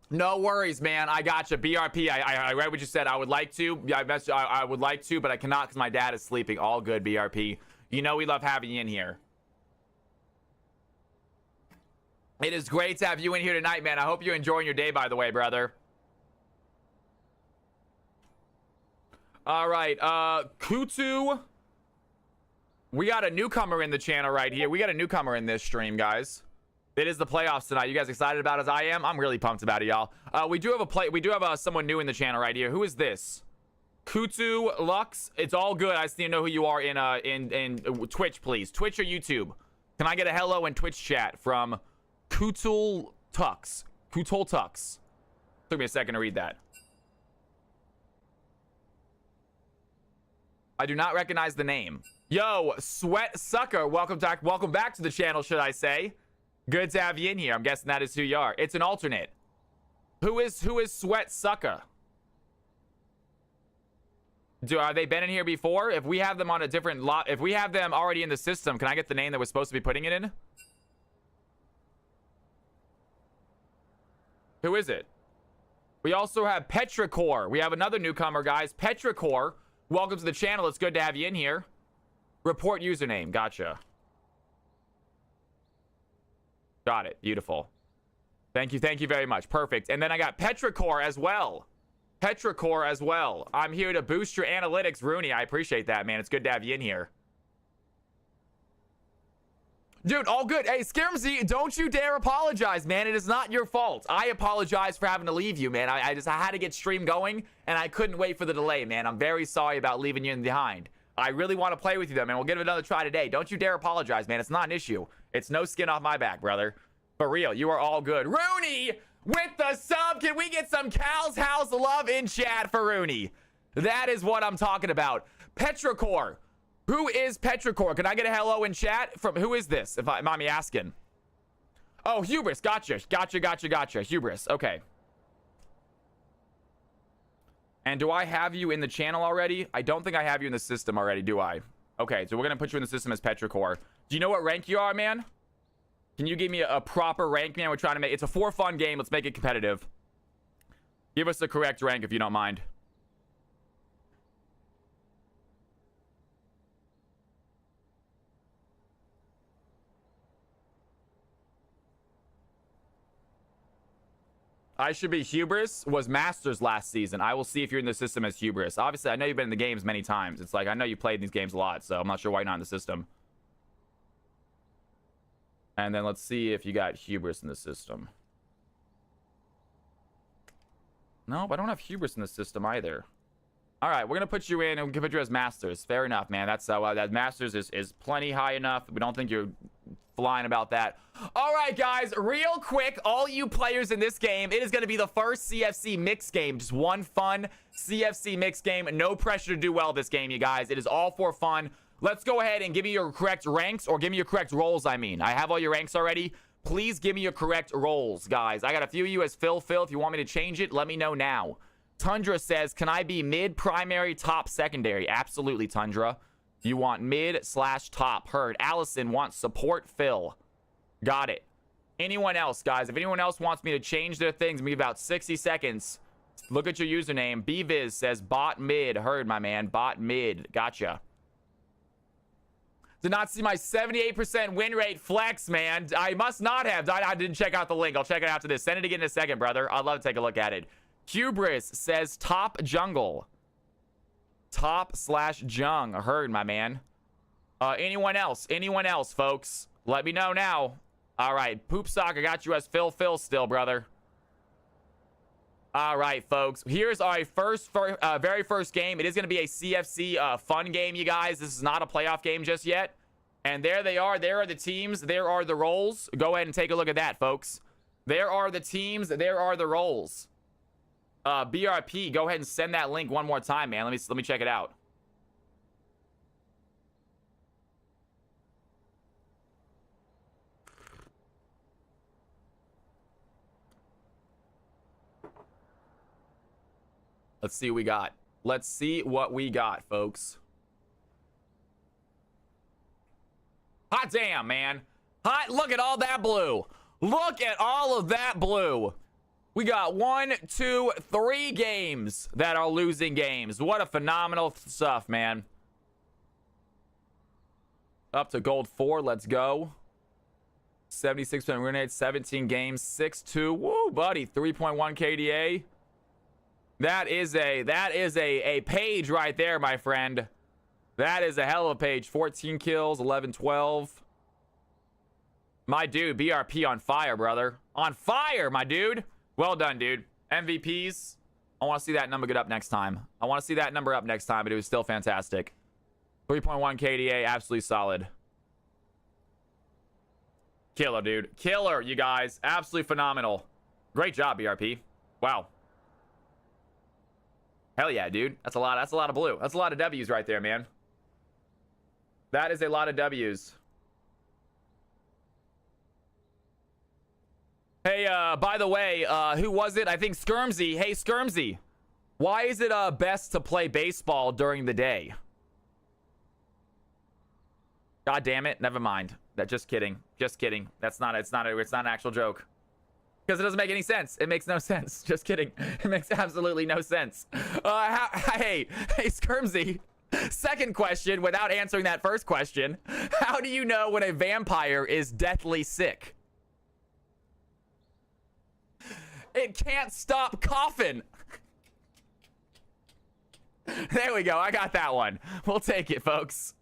No worries, man. I got you. BRP. I read what you said. I would like to. Yeah, I would like to, but I cannot because my dad is sleeping. All good, BRP. You know we love having you in here. It is great to have you in here tonight, man. I hope you're enjoying your day, by the way, brother. All right, Kutu. We got a newcomer in the channel right here. We got a newcomer in this stream, guys. It is the playoffs tonight. You guys excited about it as I am? I'm really pumped about it, y'all. We do have someone new in the channel right here. Who is this? Kutu Lux. It's all good. I just need to know who you are in Twitch, please. Twitch or YouTube. Can I get a hello in Twitch chat from Kutul Tux? Kutul Tux. Took me a second to read that. I do not recognize the name. Yo, Sweat Sucker. Welcome back to the channel, should I say? Good to have you in here. I'm guessing that is who you are. It's an alternate. Who is Sweat Sucker? Are they been in here before? If we have them on a different lot, if we have them already in the system, can I get the name that we're supposed to be putting it in? Who is it? We also have Petrichor. We have another newcomer, guys. Petrichor. Welcome to the channel. It's good to have you in here. Report username. Gotcha. Got it. Beautiful. Thank you. Thank you very much. Perfect. And then I got Petrichor as well. Petrichor as well. I'm here to boost your analytics, Rooney. I appreciate that, man. It's good to have you in here. Dude, all good. Hey, Skirmsy, don't you dare apologize, man. It is not your fault. I apologize for having to leave you, man. I had to get stream going, and I couldn't wait for the delay, man. I'm very sorry about leaving you behind. I really want to play with you, though, man. We'll give it another try today. Don't you dare apologize, man. It's not an issue. It's no skin off my back, brother. For real, you are all good. Rooney with the sub. Can we get some Cal's House love in chat for Rooney? That is what I'm talking about. Petrichor. Who is Petrichor? Can I get a hello in chat? From who is this, if I mind me asking? Oh, Hubris. Gotcha. Gotcha. Hubris. Okay. And do I have you in the channel already? I don't think I have you in the system already, do I? Okay, so we're going to put you in the system as Petrichor. Do you know what rank you are, man? Can you give me a proper rank, man? We're trying to make... It's a for-fun game. Let's make it competitive. Give us the correct rank if you don't mind. I should be Hubris. Was Masters last season. I will see if you're in the system as Hubris. Obviously, I know you've been in the games many times. It's like, I know you played these games a lot, so I'm not sure why you're not in the system. And then let's see if you got Hubris in the system. Nope, I don't have Hubris in the system either. All right, we're going to put you in and we can put you as Masters. Fair enough, man. That's that Masters is plenty high enough. We don't think you're flying about that. All right, guys, real quick, all you players in this game, it is going to be the first CFC mix game. Just one fun CFC mix game. No pressure to do well this game, you guys. It is all for fun. Let's go ahead and give me your correct ranks, or give me your correct roles, I mean. I have all your ranks already. Please give me your correct roles, guys. I got a few of you as Phil. If you want me to change it, let me know now. Tundra says, can I be mid, primary, top, secondary? Absolutely, Tundra. You want mid / top. Heard. Allison wants support, Phil. Got it. Anyone else, guys? If anyone else wants me to change their things, maybe about 60 seconds. Look at your username. BViz says bot mid. Heard, my man. Bot mid. Gotcha. Did not see my 78% win rate flex, man. I must not have. I didn't check out the link. I'll check it after this. Send it again in a second, brother. I'd love to take a look at it. Hubris says top jungle. Top / jung. Heard, my man. Anyone else? Anyone else, folks? Let me know now. All right. Poop Sock, I got you as Phil still, brother. All right, folks. Here's our very first game. It is going to be a CFC fun game, you guys. This is not a playoff game just yet. And there they are. There are the teams. There are the roles. Go ahead and take a look at that, folks. There are the teams. There are the roles. BRP, go ahead and send that link one more time, man. Let me check it out. Let's see what we got. Let's see what we got, folks. Hot damn, man. Hot, look at all that blue. Look at all of that blue. We got 1, 2, 3 games that are losing games. What a phenomenal stuff, man. Up to gold 4. Let's go. 76% win rate, 17 games, 6-2. Woo, buddy. 3.1 KDA. That is a page right there, my friend. That is a hell of a page. 14 kills, 11, 12. My dude, BRP on fire, brother. On fire, my dude. Well done, dude. MVPs. I want to see that number get up next time. I want to see that number up next time, but it was still fantastic. 3.1 KDA, absolutely solid. Killer, dude. Killer, you guys. Absolutely phenomenal. Great job, BRP. Wow. Hell yeah, dude. That's a lot of blue. That's a lot of W's right there, man. That is a lot of W's. Hey, by the way, who was it? I think Skirmsy. Hey, Skirmsy. Why is it best to play baseball during the day? God damn it. Never mind. Just kidding. Just kidding. It's not an actual joke. Because it doesn't make any sense. It makes no sense. Just kidding. It makes absolutely no sense. Hey, Skirmsy. Second question, without answering that first question. How do you know when a vampire is deathly sick? It can't stop coughing. There we go. I got that one. We'll take it, folks.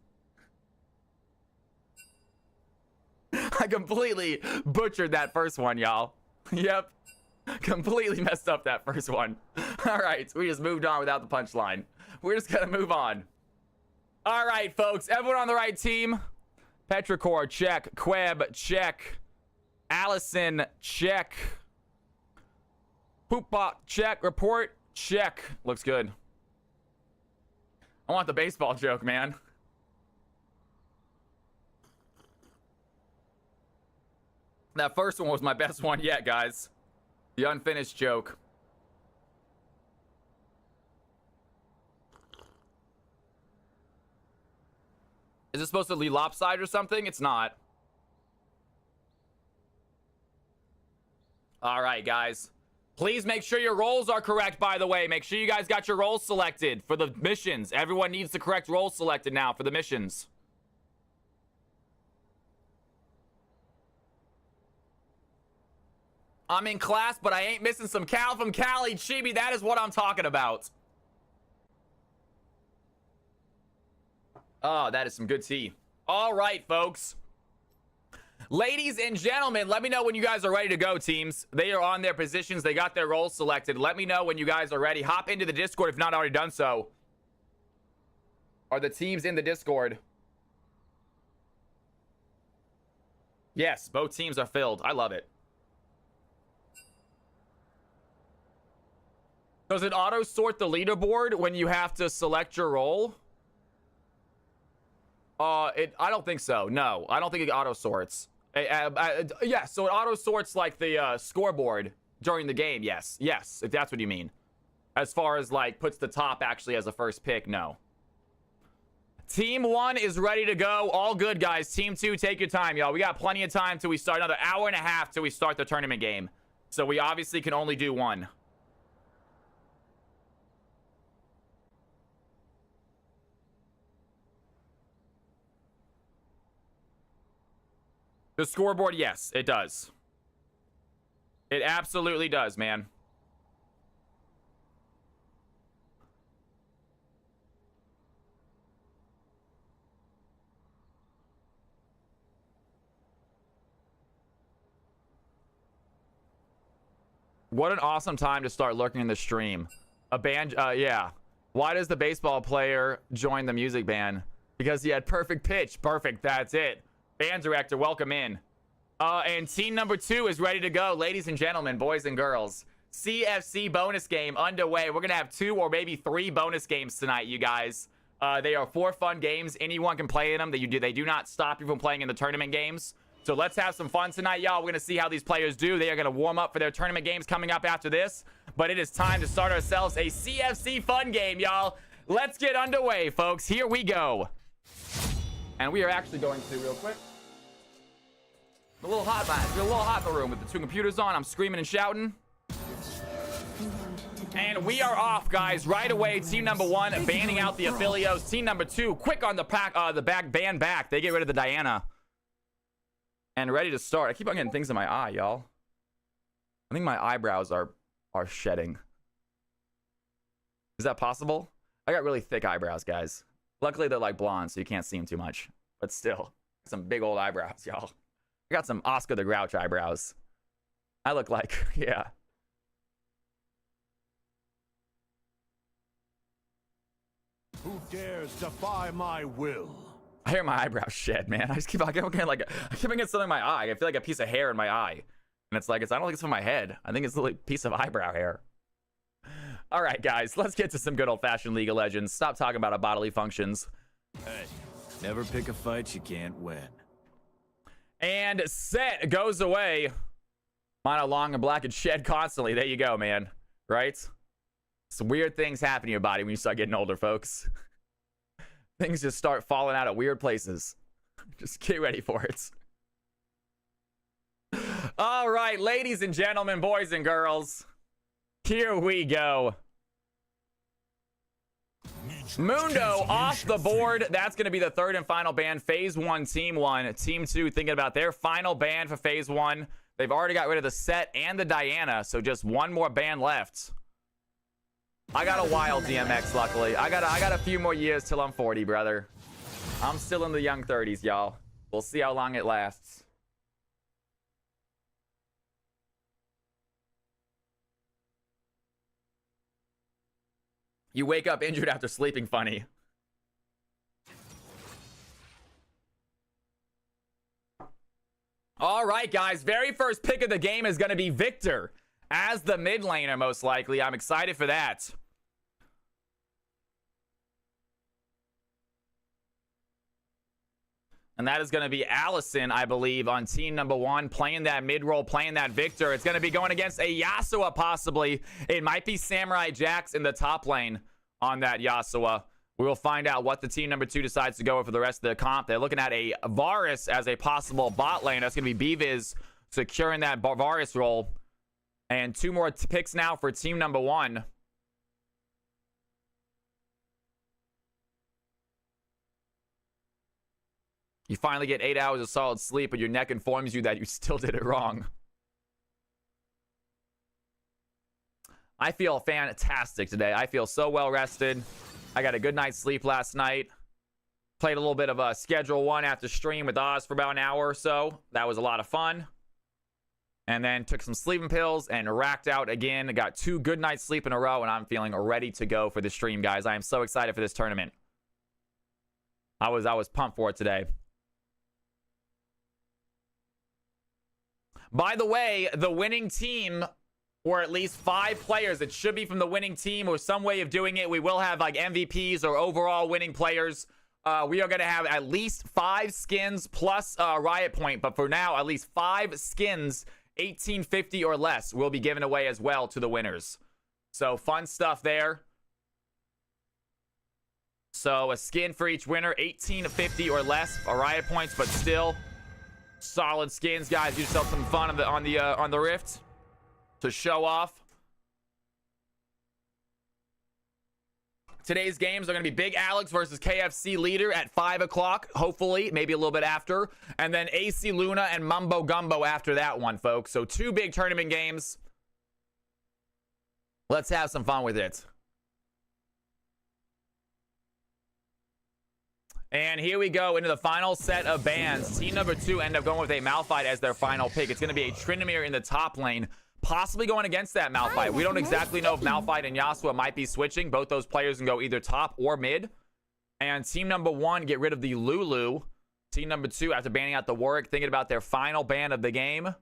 I completely butchered that first one, y'all. Yep. Completely messed up that first one. All right. We just moved on without the punchline. We're just going to move on. All right, folks. Everyone on the right team. Petrichor, check. Queb, check. Allison, check. Poopbot, check. Report, check. Looks good. I want the baseball joke, man. That first one was my best one yet, guys. The unfinished joke. Is it supposed to be lopsided or something? It's not. All right, guys. Please make sure your roles are correct, by the way. Make sure you guys got your roles selected for the missions. Everyone needs the correct roles selected now for the missions. I'm in class, but I ain't missing some Cal from Cali. Chibi, that is what I'm talking about. Oh, that is some good tea. All right, folks. Ladies and gentlemen, let me know when you guys are ready to go, teams. They are on their positions. They got their roles selected. Let me know when you guys are ready. Hop into the Discord if not already done so. Are the teams in the Discord? Yes, both teams are filled. I love it. Does it auto sort the leaderboard when you have to select your role? I don't think so. No, I don't think it auto sorts. Yeah, so it auto sorts like the scoreboard during the game. Yes, if that's what you mean. As far as like puts the top actually as a first pick, no. Team 1 is ready to go. All good, guys. Team 2, take your time, y'all. We got plenty of time till we start. Another hour and a half till we start the tournament game. So we obviously can only do one. The scoreboard, yes, it does. It absolutely does, man. What an awesome time to start lurking in the stream. A band, yeah. Why does the baseball player join the music band? Because he had perfect pitch. Perfect, that's it. Band director, welcome in. And team number 2 is ready to go. Ladies and gentlemen, boys and girls. CFC bonus game underway. We're going to have 2 or maybe 3 bonus games tonight, you guys. They are 4 fun games. Anyone can play in them. They do not stop you from playing in the tournament games. So let's have some fun tonight, y'all. We're going to see how these players do. They are going to warm up for their tournament games coming up after this. But it is time to start ourselves a CFC fun game, y'all. Let's get underway, folks. Here we go. And we are actually going to, real quick. A little hot, man. It's a little hot in the room with the 2 computers on. I'm screaming and shouting. And we are off, guys, right away. Team number 1 banning out the Affilios. Team number 2 quick on the ban back. They get rid of the Diana. And ready to start. I keep on getting things in my eye, y'all. I think my eyebrows are shedding. Is that possible? I got really thick eyebrows, guys. Luckily, they're like blonde, so you can't see them too much. But still, some big old eyebrows, y'all. I got some Oscar the Grouch eyebrows. I look like, yeah. Who dares defy my will? I hear my eyebrows shed, man. I keep on getting something in my eye. I feel like a piece of hair in my eye. And it's like, I don't think it's from my head. I think it's a piece of eyebrow hair. All right, guys, let's get to some good old-fashioned League of Legends. Stop talking about our bodily functions. Hey, never pick a fight you can't win. And set goes away. Mono long and black and shed constantly. There you go, man. Right? Some weird things happen to your body when you start getting older, folks. Things just start falling out at weird places. Just get ready for it. All right, ladies and gentlemen, boys and girls. Here we go. Mundo off the board. That's going to be the third and final ban. Phase 1, Team 1. Team 2 thinking about their final ban for Phase 1. They've already got rid of the Set and the Diana, so just one more ban left. I got a wild DMX, luckily. I got a few more years till I'm 40, brother. I'm still in the young 30s, y'all. We'll see how long it lasts. You wake up injured after sleeping funny. All right, guys. Very first pick of the game is going to be Victor as the mid laner, most likely. I'm excited for that. And that is going to be Allison, I believe, on team number 1, playing that mid-roll, playing that Victor. It's going to be going against a Yasuo, possibly. It might be Samurai Jax in the top lane on that Yasuo. We will find out what the team number 2 decides to go with for the rest of the comp. They're looking at a Varus as a possible bot lane. That's going to be Bviz securing that Varus role. And 2 more picks now for team number 1. You finally get 8 hours of solid sleep, but your neck informs you that you still did it wrong. I feel fantastic today. I feel so well rested. I got a good night's sleep last night. Played a little bit of a Schedule 1 after stream with Oz for about an hour or so. That was a lot of fun. And then took some sleeping pills and racked out again. Got 2 good nights sleep in a row, and I'm feeling ready to go for the stream, guys. I am so excited for this tournament. I was pumped for it today. By the way, the winning team, or at least 5 players, it should be from the winning team or some way of doing it. We will have like MVPs or overall winning players. We are going to have at least 5 skins plus Riot Point. But for now, at least 5 skins, 1850 or less, will be given away as well to the winners. So fun stuff there. So a skin for each winner, 1850 or less Riot Points, but still solid skins, guys. Give yourself some fun on the Rift to show off. Today's games are going to be Big Alex versus KFC Leader at 5 o'clock, hopefully, maybe a little bit after. And then AC Luna and Mumbo Gumbo after that one, folks. So 2 big tournament games. Let's have some fun with it. And here we go into the final set of bans. Team number 2 end up going with a Malphite as their final pick. It's going to be a Tryndamere in the top lane, possibly going against that Malphite. We don't exactly know if Malphite and Yasuo might be switching. Both those players can go either top or mid. And team number 1 get rid of the Lulu. Team number 2, after banning out the Warwick, thinking about their final ban of the game.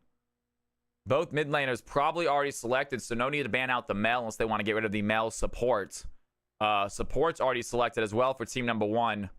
Both mid laners probably already selected, so no need to ban out the Mel unless they want to get rid of the Mel support. Support's already selected as well for team number 1.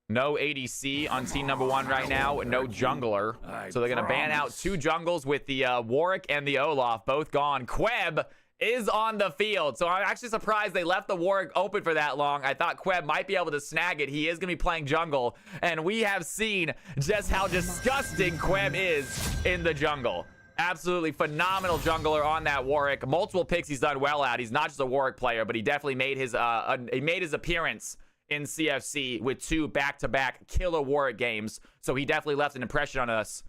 No ADC on team number 1 right now. No jungler. So they're going to ban out 2 jungles with the Warwick and the Olaf. Both gone. Queb is on the field. So I'm actually surprised they left the Warwick open for that long. I thought Queb might be able to snag it. He is going to be playing jungle. And we have seen just how disgusting Queb is in the jungle. Absolutely phenomenal jungler on that Warwick. Multiple picks he's done well at. He's not just a Warwick player, but he definitely made his appearance in CFC with 2 back-to-back killer Warwick games. So he definitely left an impression on us,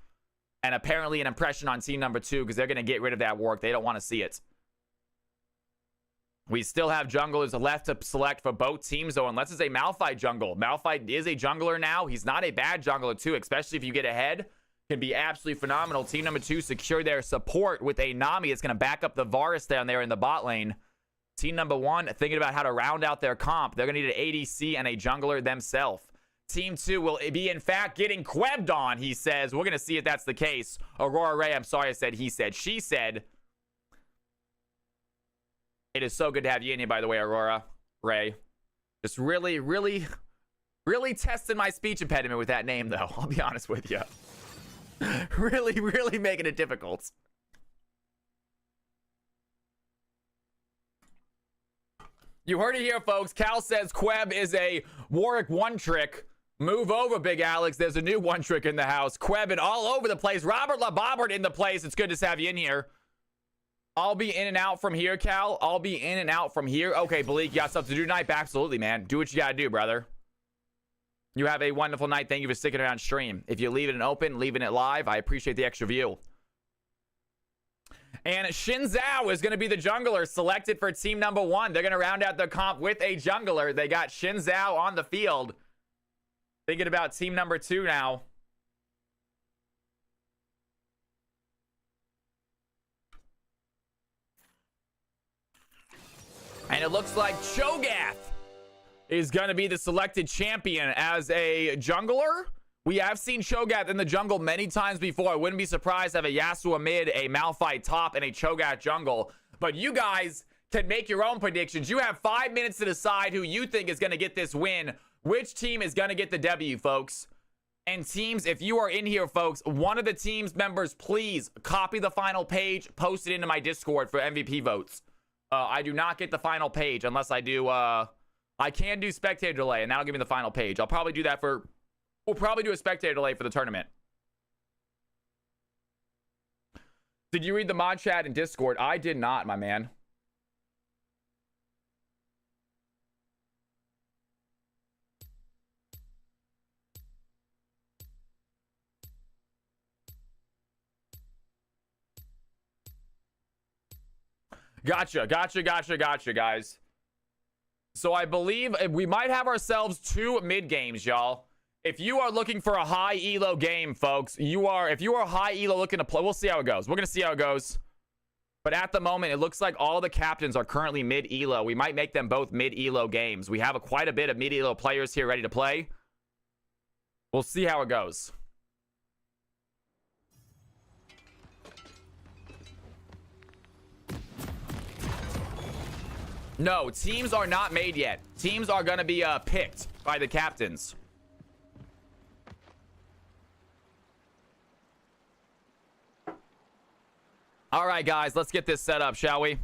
and apparently an impression on team number 2, because they're going to get rid of that Warwick. They don't want to see it. We still have junglers left to select for both teams, though, unless it's a Malphite jungle. Malphite is a jungler now. He's not a bad jungler, too, especially if you get ahead. Can be absolutely phenomenal. Team number 2 secure their support with a Nami. It's going to back up the Varus down there in the bot lane. Team number 1 thinking about how to round out their comp. They're going to need an ADC and a jungler themselves. Team 2 will be, in fact, getting Quebbed on, he says. We're going to see if that's the case. Aurora Ray, I'm sorry I said he said. She said. It is so good to have you in here, by the way, Aurora Ray. Just really, really, really testing my speech impediment with that name, though. I'll be honest with you. Really, really making it difficult. You heard it here, folks. Cal says Queb is a Warwick one-trick. Move over, Big Alex. There's a new one-trick in the house. Queb and all over the place. Robert LaBobbert in the place. It's good to have you in here. I'll be in and out from here, Cal. I'll be in and out from here. Okay, Bleak, you got stuff to do tonight? Absolutely, man. Do what you gotta do, brother. You have a wonderful night. Thank you for sticking around stream. If you leave it open, leaving it live, I appreciate the extra view. And Xin Zhao is going to be the jungler selected for team number 1. They're going to round out their comp with a jungler. They got Xin Zhao on the field. Thinking about team number 2 now. And it looks like Cho'Gath is going to be the selected champion as a jungler. We have seen Cho'Gath in the jungle many times before. I wouldn't be surprised to have a Yasuo mid, a Malphite top, and a Cho'Gath jungle. But you guys can make your own predictions. You have 5 minutes to decide who you think is going to get this win. Which team is going to get the W, folks? And teams, if you are in here, folks, one of the team's members, please copy the final page, post it into my Discord for MVP votes. I do not get the final page unless I do, I can do spectator delay, and that'll give me the final page. I'll probably do that for, we'll probably do a spectator delay for the tournament. Did you read the mod chat in Discord? I did not, my man. Gotcha, guys. So I believe we might have ourselves 2 mid games, y'all. If you are looking for a high elo game, folks, if you are high elo looking to play, we'll see how it goes. We're gonna see how it goes. But at the moment, it looks like all the captains are currently mid elo. We might make them both mid elo games. We have quite a bit of mid elo players here ready to play. We'll see how it goes. No, teams are not made yet. Teams are going to be picked by the captains. All right, guys, let's get this set up, shall we?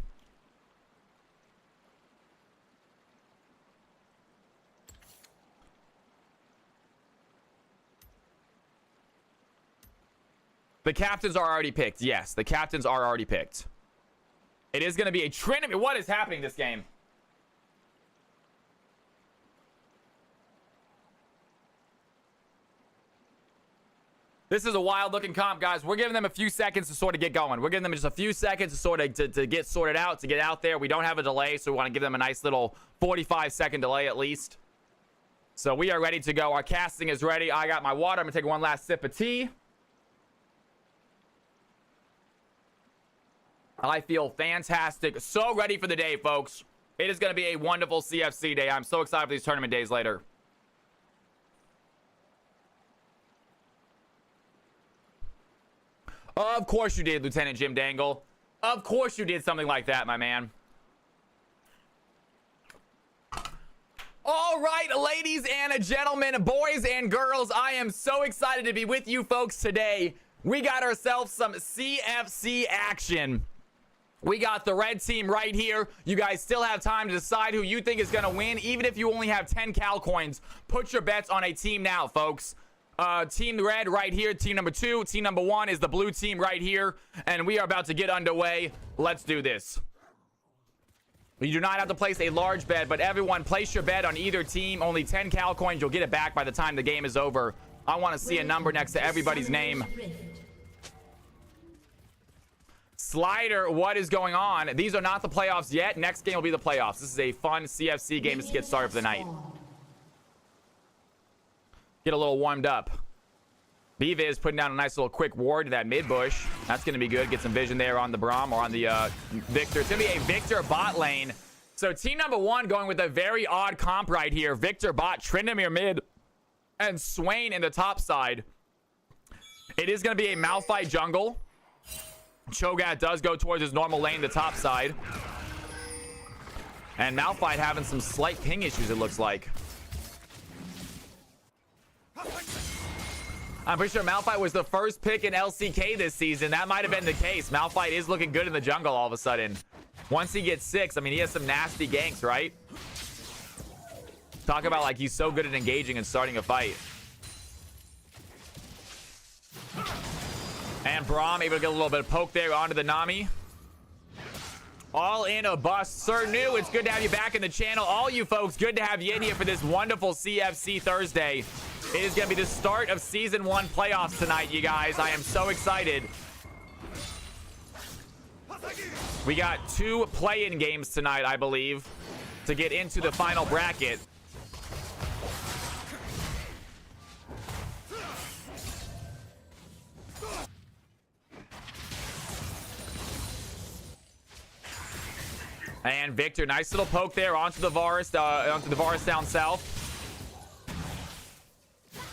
The captains are already picked. Yes, the captains are already picked. It is going to be a tournament. What is happening this game? This is a wild looking comp, guys. We're giving them a few seconds to sort of get going. We're giving them just a few seconds to sort of to get sorted out, to get out there. We don't have a delay, so we want to give them a nice little 45-second delay at least. So we are ready to go. Our casting is ready. I got my water. I'm going to take one last sip of tea. I feel fantastic. So ready for the day, folks. It is going to be a wonderful CFC day. I'm so excited for these tournament days later. Of course you did, Lieutenant Jim Dangle. Of course you did something like that, my man. All right, ladies and gentlemen, boys and girls, I am so excited to be with you folks today. We got ourselves some CFC action. We got the red team right here. You guys still have time to decide who you think is going to win. Even if you only have 10 Cal coins, put your bets on a team now, folks. Team red right here, team number 2. Team number 1 is the blue team right here. And we are about to get underway. Let's do this. You do not have to place a large bet, but everyone place your bet on either team. Only 10 cal coins. You'll get it back by the time the game is over. I want to see a number next to everybody's name. Slider, what is going on? These are not the playoffs yet. Next game will be the playoffs. This is a fun CFC game to get started for the night. Get a little warmed up. B-Viz putting down a nice little quick ward to that mid bush. That's going to be good. Get some vision there on the Braum or on the Victor. It's going to be a Victor bot lane. So team number 1 going with a very odd comp right here. Victor bot, Tryndamere mid, and Swain in the top side. It is going to be a Malphite jungle. Cho'Gath does go towards his normal lane, the top side. And Malphite having some slight ping issues, it looks like. I'm pretty sure Malphite was the first pick in LCK this season. That might have been the case. Malphite is looking good in the jungle all of a sudden. Once he gets 6, I mean, he has some nasty ganks, right? Talk about like he's so good at engaging and starting a fight. And Braum able to get a little bit of poke there onto the Nami. All in a bust. Sir New, it's good to have you back in the channel. All you folks, good to have you in here for this wonderful CFC Thursday. It is going to be the start of Season 1 playoffs tonight, you guys. I am so excited. We got 2 play-in games tonight, I believe, to get into the final bracket. And Victor, nice little poke there onto the Varus down south.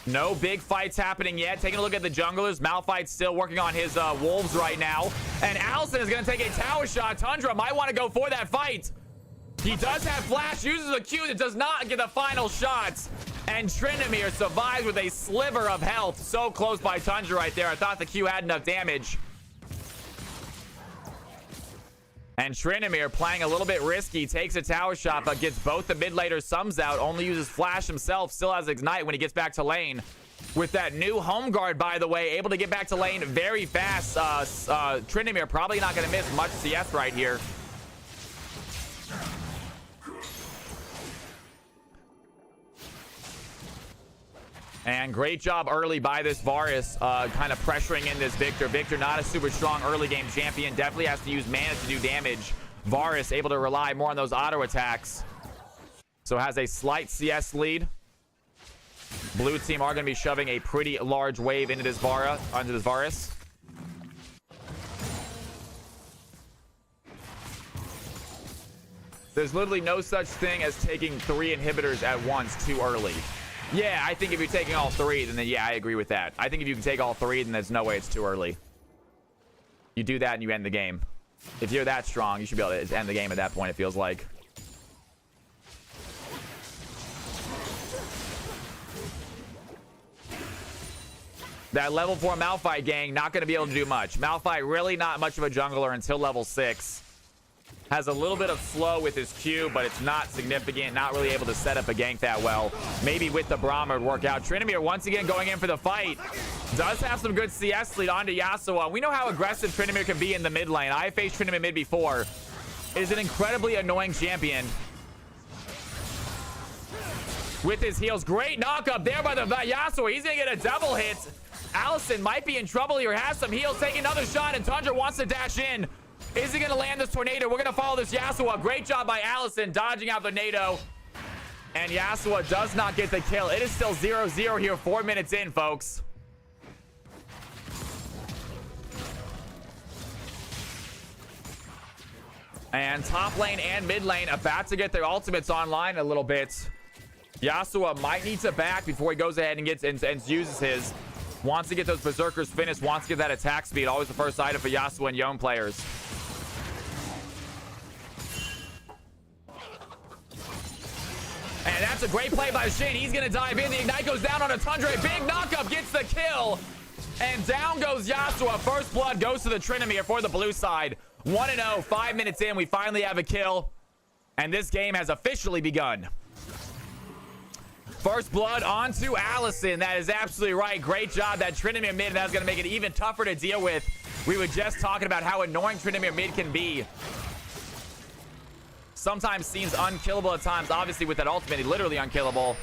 No big fights happening yet. Taking a look at the junglers. Malphite's still working on his wolves right now. And Allison is going to take a tower shot. Tundra might want to go for that fight. He does have flash, uses a Q that does not get the final shots. And Tryndamere survives with a sliver of health. So close by Tundra right there. I thought the Q had enough damage. And Tryndamere playing a little bit risky, takes a tower shot, but gets both the mid laner sums out, only uses flash himself, still has ignite when he gets back to lane. With that new home guard, by the way, able to get back to lane very fast. Tryndamere probably not going to miss much CS right here. And great job early by this Varus, kind of pressuring in this Victor. Victor, not a super strong early game champion. Definitely has to use mana to do damage. Varus able to rely more on those auto attacks. So has a slight CS lead. Blue team are going to be shoving a pretty large wave into this Varus. There's literally no such thing as taking 3 inhibitors at once too early. Yeah, I think if you're taking all 3, then yeah, I agree with that. I think if you can take all 3, then there's no way it's too early. You do that and you end the game. If you're that strong, you should be able to end the game at that point, it feels like. That level 4 Malphite gang, not going to be able to do much. Malphite really not much of a jungler until level 6. Has a little bit of slow with his Q, but it's not significant. Not really able to set up a gank that well. Maybe with the Braum it would work out. Tryndamere once again going in for the fight. Does have some good CS lead onto Yasuo. We know how aggressive Tryndamere can be in the mid lane. I faced Tryndamere mid before. Is an incredibly annoying champion. With his heals. Great knock up there by the Yasuo. He's going to get a double hit. Allison might be in trouble here. Has some heals. Take another shot, and Tundra wants to dash in. Is he going to land this tornado? We're going to follow this Yasuo. Great job by Allison dodging out the tornado. And Yasuo does not get the kill. It is still 0-0 here, 4 minutes in, folks. And top lane and mid lane about to get their ultimates online a little bit. Yasuo might need to back before he goes ahead and gets and uses his. Wants to get those berserkers finished. Wants to get that attack speed. Always the first item for Yasuo and Yone players. And that's a great play by Shin. He's going to dive in. The Ignite goes down on a Tundra. Big knockup gets the kill. And down goes Yasuo. First blood goes to the Tryndamere for the blue side. 1-0. 5 minutes in. We finally have a kill. And this game has officially begun. First blood onto Allison. That is absolutely right. Great job. That Tryndamere mid, that's going to make it even tougher to deal with. We were just talking about how annoying Tryndamere mid can be. Sometimes seems unkillable at times. Obviously, with that ultimate, literally unkillable.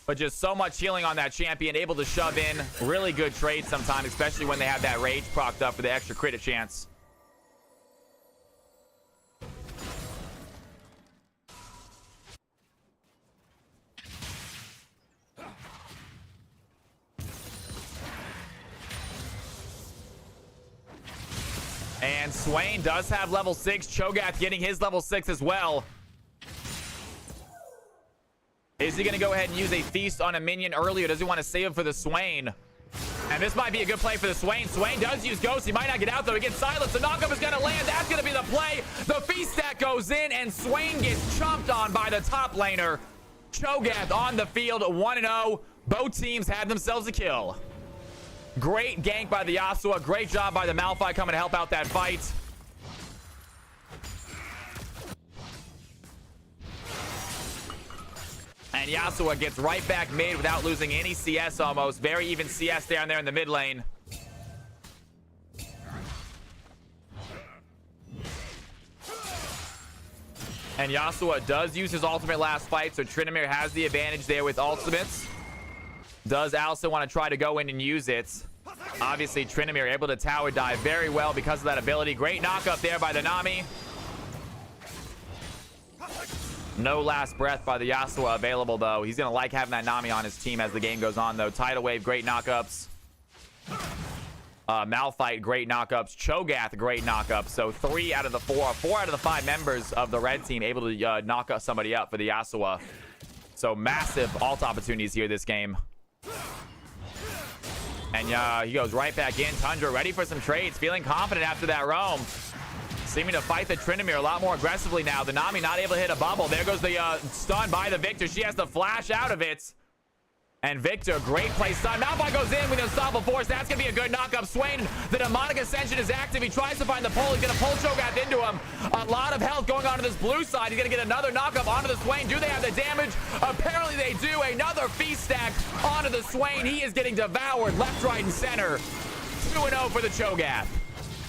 But just so much healing on that champion. Able to shove in. Really good trade sometimes, especially when they have that rage procced up for the extra crit chance. And Swain does have level 6. Cho'Gath getting his level 6 as well. Is he going to go ahead and use a feast on a minion early, or does he want to save it for the Swain? And this might be a good play for the Swain. Swain does use Ghost. He might not get out, though. He gets silenced. The knockup is going to land. That's going to be the play. The feast stack goes in, and Swain gets chomped on by the top laner. Cho'Gath on the field, 1-0. Both teams had themselves a kill. Great gank by the Yasuo. Great job by the Malphite coming to help out that fight. And Yasuo gets right back mid without losing any CS almost. Very even CS down there in the mid lane. And Yasuo does use his ultimate last fight, so Tryndamere has the advantage there with ultimates. Does Allison want to try to go in and use it? Obviously, Tryndamere able to tower dive very well because of that ability. Great knockup there by the Nami. No last breath by the Yasuo available, though. He's going to like having that Nami on his team as the game goes on, though. Tidal Wave, great knockups. Malphite, great knockups. Cho'Gath, great knockups. So 4 out of the 5 members of the red team able to knock somebody up for the Yasuo. So massive ult opportunities here this game. And he goes right back in. Tundra ready for some trades. Feeling confident after that roam. Seeming to fight the Tryndamere a lot more aggressively now. The Nami not able to hit a bubble. There goes the stun by the Victor. She has to flash out of it. And Victor, great play stun. Malphite goes in with Unstoppable Force. That's going to be a good knockup. Swain, the Demonic Ascension is active. He tries to find the pole. He's going to pull Cho'Gath into him. A lot of health going on to this blue side. He's going to get another knockup onto the Swain. Do they have the damage? Apparently they do. Another feast stack onto the Swain. He is getting devoured left, right, and center. 2-0 for the Cho'Gath.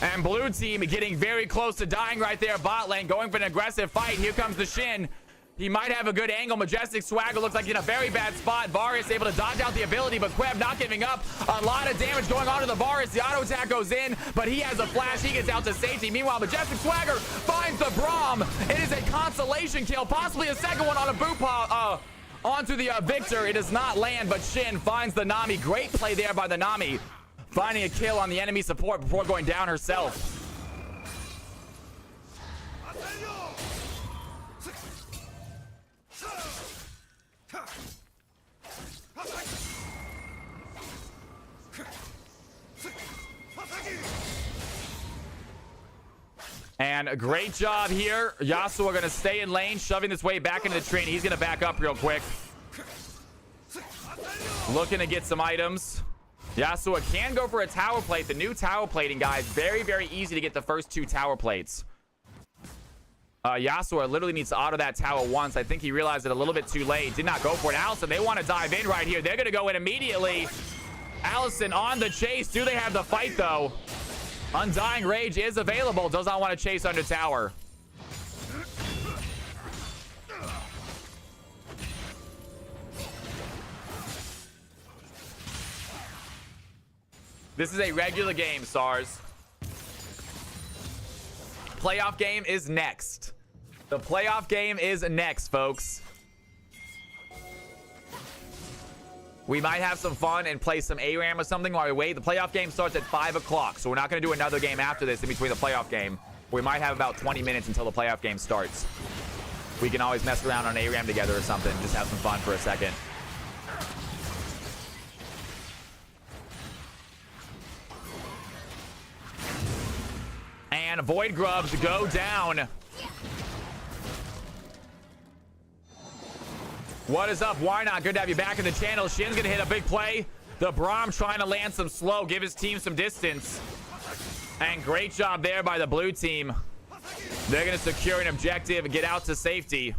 And blue team getting very close to dying right there. Bot lane going for an aggressive fight. Here comes the Shin. He might have a good angle. Majestic Swagger looks like in a very bad spot. Varus able to dodge out the ability, but Queb not giving up. A lot of damage going on to the Varus. The auto attack goes in, but he has a flash. He gets out to safety. Meanwhile, Majestic Swagger finds the Braum. It is a consolation kill, possibly a second one on a Boopa onto the Victor. It does not land, but Shin finds the Nami. Great play there by the Nami, finding a kill on the enemy support before going down herself. And a great job here. Yasuo going to stay in lane, shoving this way back into the train. He's going to back up real quick. Looking to get some items. Yasuo can go for a tower plate. The new tower plating, guys, very, very easy to get the first 2 tower plates. Yasuo literally needs to auto that tower once. I think he realized it a little bit too late. Did not go for it. Allison, they want to dive in right here. They're going to go in immediately. Allison on the chase. Do they have the fight, though? Undying Rage is available. Does not want to chase under tower. This is a regular game, Stars. Playoff game is next. The playoff game is next, folks. We might have some fun and play some ARAM or something while we wait. The playoff game starts at 5 o'clock, so we're not going to do another game after this in between the playoff game. We might have about 20 minutes until the playoff game starts. We can always mess around on ARAM together or something. Just have some fun for a second. And Void Grubs go down. What is up? Why not? Good to have you back in the channel. Shin's gonna hit a big play. The Braum trying to land some slow, give his team some distance. And great job there by the blue team. They're gonna secure an objective and get out to safety.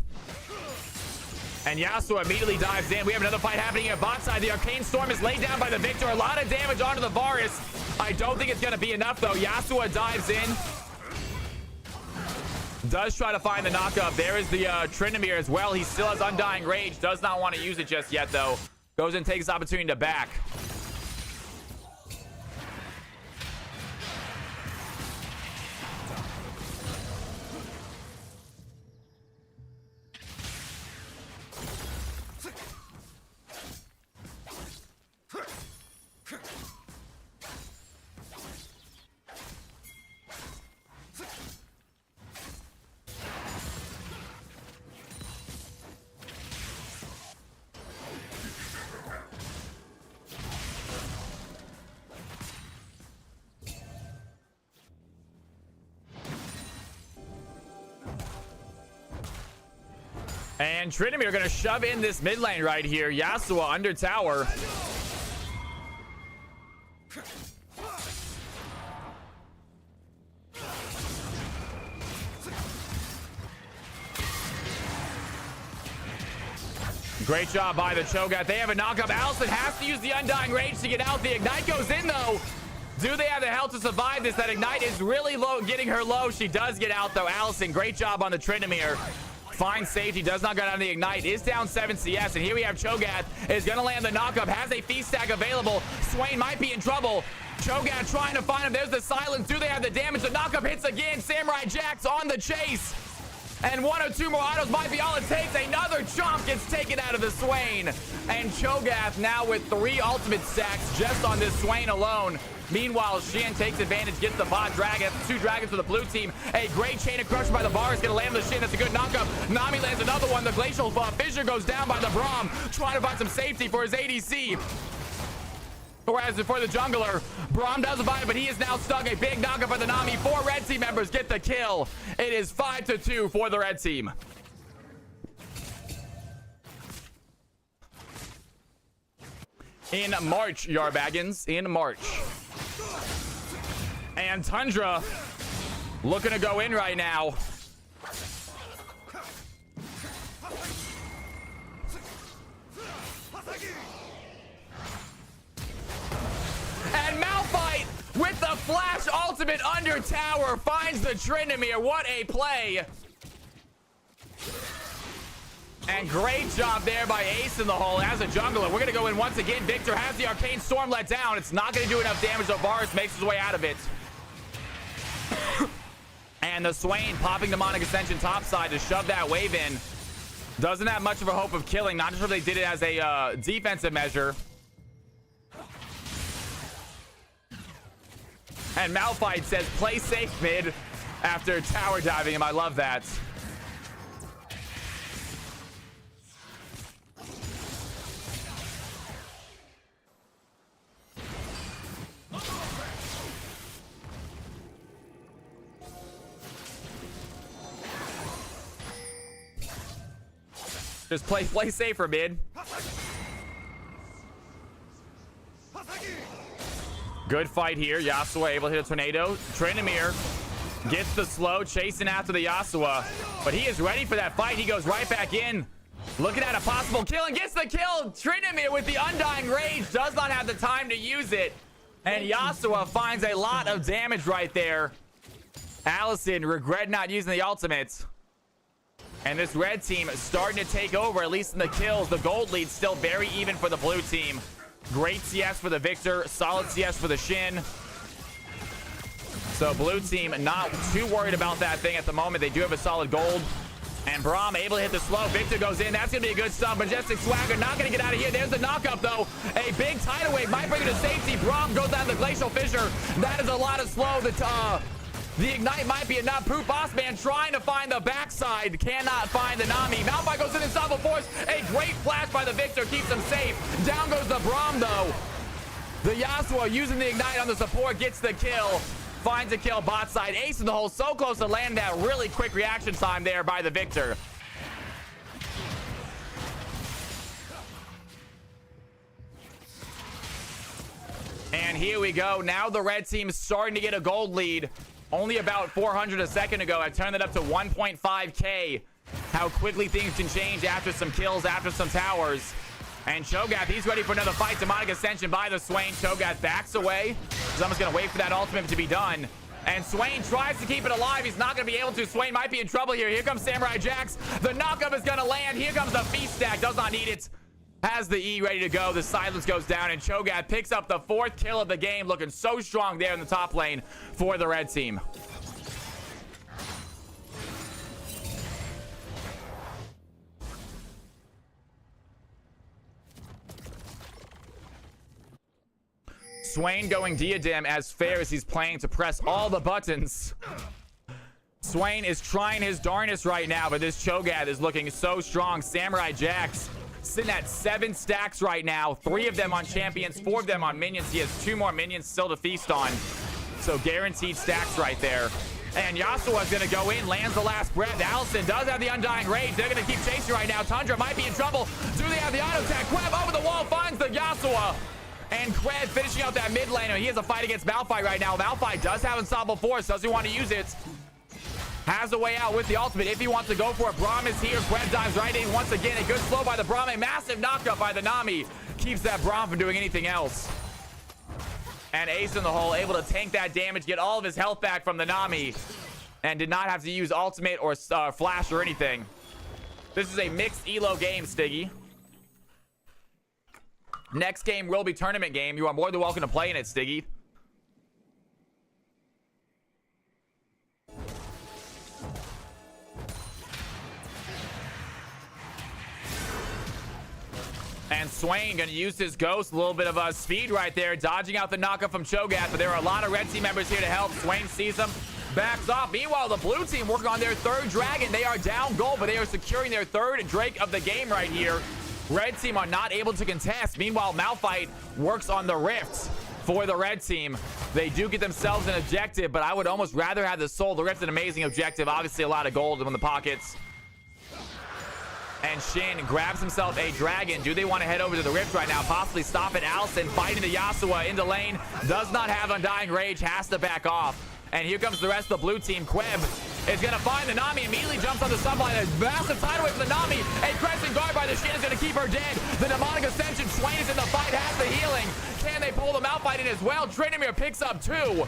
And Yasuo immediately dives in. We have another fight happening at bot side. The Arcane Storm is laid down by the Victor. A lot of damage onto the Varus. I don't think it's going to be enough, though. Yasuo dives in. Does try to find the knockup. There is the Tryndamere as well. He still has Undying Rage. Does not want to use it just yet, though. Goes and takes the opportunity to back. And Tryndamere gonna shove in this mid lane right here. Yasuo under tower. Great job by the Cho'Gath. They have a knockup. Allison has to use the Undying Rage to get out. The Ignite goes in, though. Do they have the health to survive this? That Ignite is really low, getting her low. She does get out, though. Allison, great job on the Tryndamere. Finds safety, does not get out of the Ignite, is down 7 CS, and here we have Cho'Gath is going to land the knockup, has a feast stack available. Swain might be in trouble. Cho'Gath trying to find him. There's the silence. Do they have the damage? The knockup hits again. Samurai Jack's on the chase. And 1 or 2 more autos might be all it takes. Another chomp gets taken out of the Swain. And Cho'Gath now with 3 ultimate stacks just on this Swain alone. Meanwhile, Shen takes advantage, gets the bot dragon. 2 dragons for the blue team. A great chain of crush by the bar is going to land on the Shen. That's a good knockup. Nami lands another one. The glacial fissure goes down by the Braum, trying to find some safety for his ADC. Whereas for the jungler, Braum doesn't find it, but he is now stuck. A big knockup by the Nami. 4 red team members get the kill. It is 5-2 for the red team. In March, Yarbaggins. In March. And Tundra looking to go in right now. And Malphite with the flash ultimate under tower finds the Tryndamere. What a play. And great job there by Ace in the hole as a jungler. We're going to go in once again. Victor has the Arcane Storm let down. It's not going to do enough damage, so Varus makes his way out of it. And the Swain popping Demonic Ascension topside to shove that wave in. Doesn't have much of a hope of killing. Not sure if they did it as a defensive measure. And Malphite says, play safe mid after tower diving him. I love that. Just play safer mid. Good fight here. Yasuo able to hit a tornado. Tryndamere gets the slow, chasing after the Yasuo. But he is ready for that fight. He goes right back in. Looking at a possible kill and gets the kill. Tryndamere with the Undying Rage does not have the time to use it. And Yasuo finds a lot of damage right there. Allison regret not using the ultimates. And this red team is starting to take over, at least in the kills. The gold lead still very even for the blue team. Great CS for the Victor. Solid CS for the Shin. So blue team not too worried about that thing at the moment. They do have a solid gold. And Braum able to hit the slow. Victor goes in. That's going to be a good stun. Majestic Swagger not going to get out of here. There's the knockup, though. A big tidal wave might bring it to safety. Braum goes down the Glacial Fissure. That is a lot of slow. The Ignite might be enough. Proof Boss Man trying to find the backside. Cannot find the Nami. Malphite goes in Unstoppable Force. A great flash by the Victor keeps him safe. Down goes the Braum, though. The Yasuo using the Ignite on the support gets the kill. Finds a kill bot side. Ace in the hole. So close to land that really quick reaction time there by the Victor. And here we go. Now the red team is starting to get a gold lead. Only about 400 a second ago. I turned it up to 1.5K. how quickly things can change after some kills, after some towers. And Cho'Gath, he's ready for another fight. Demonic Ascension by the Swain. Cho'Gath backs away. He's almost going to wait for that ultimate to be done. And Swain tries to keep it alive. He's not going to be able to. Swain might be in trouble here. Here comes Samurai Jax. The knockup is going to land. Here comes the feast stack. Does not need it. Has the E ready to go. The silence goes down. And Cho'Gath picks up the 4th kill of the game. Looking so strong there in the top lane for the red team. Swain going Diadem as fair as he's playing to press all the buttons. Swain is trying his darnest right now, but this Cho'Gath is looking so strong. Samurai Jax sitting at 7 stacks right now. 3 of them on champions, 4 of them on minions. He has 2 more minions still to feast on. So guaranteed stacks right there. And Yasuo's going to go in, lands the last breath. Allison does have the Undying Rage. They're going to keep chasing right now. Tundra might be in trouble. Do they have the auto attack? Queb over the wall finds the Yasuo. And Qued finishing out that mid laner. He has a fight against Malphite right now. Malphite does have Unstoppable Force. Does he want to use it? Has a way out with the ultimate if he wants to go for it. Braum is here. Qued dives right in once again. A good slow by the Braum. A massive knockup by the Nami. Keeps that Braum from doing anything else. And Ace in the hole, able to tank that damage, get all of his health back from the Nami. And did not have to use ultimate or flash or anything. This is a mixed elo game, Stiggy. Next game will be tournament game. You are more than welcome to play in it, Stiggy. And Swain going to use his ghost. A little bit of speed right there. Dodging out the knockup from Cho'Gath. But there are a lot of red team members here to help. Swain sees them. Backs off. Meanwhile, the blue team working on their 3rd dragon. They are down gold, but they are securing their 3rd Drake of the game right here. Red team are not able to contest. Meanwhile, Malphite works on the rifts for the red team. They do get themselves an objective, but I would almost rather have the soul. The rift's an amazing objective. Obviously, a lot of gold in the pockets. And Shin grabs himself a dragon. Do they want to head over to the rift right now? Possibly stop it. Allison fighting the Yasuo into lane. Does not have Undying Rage. Has to back off. And here comes the rest of the blue team. Queb is going to find the Nami. Immediately jumps on the sunlight. A massive tidal wave from the Nami. A crescent guard by the Shin is going to keep her dead. The Demonic Ascension. Swain is in the fight. Has the healing. Can they pull the Malphite in as well? Tryndamere picks up 2.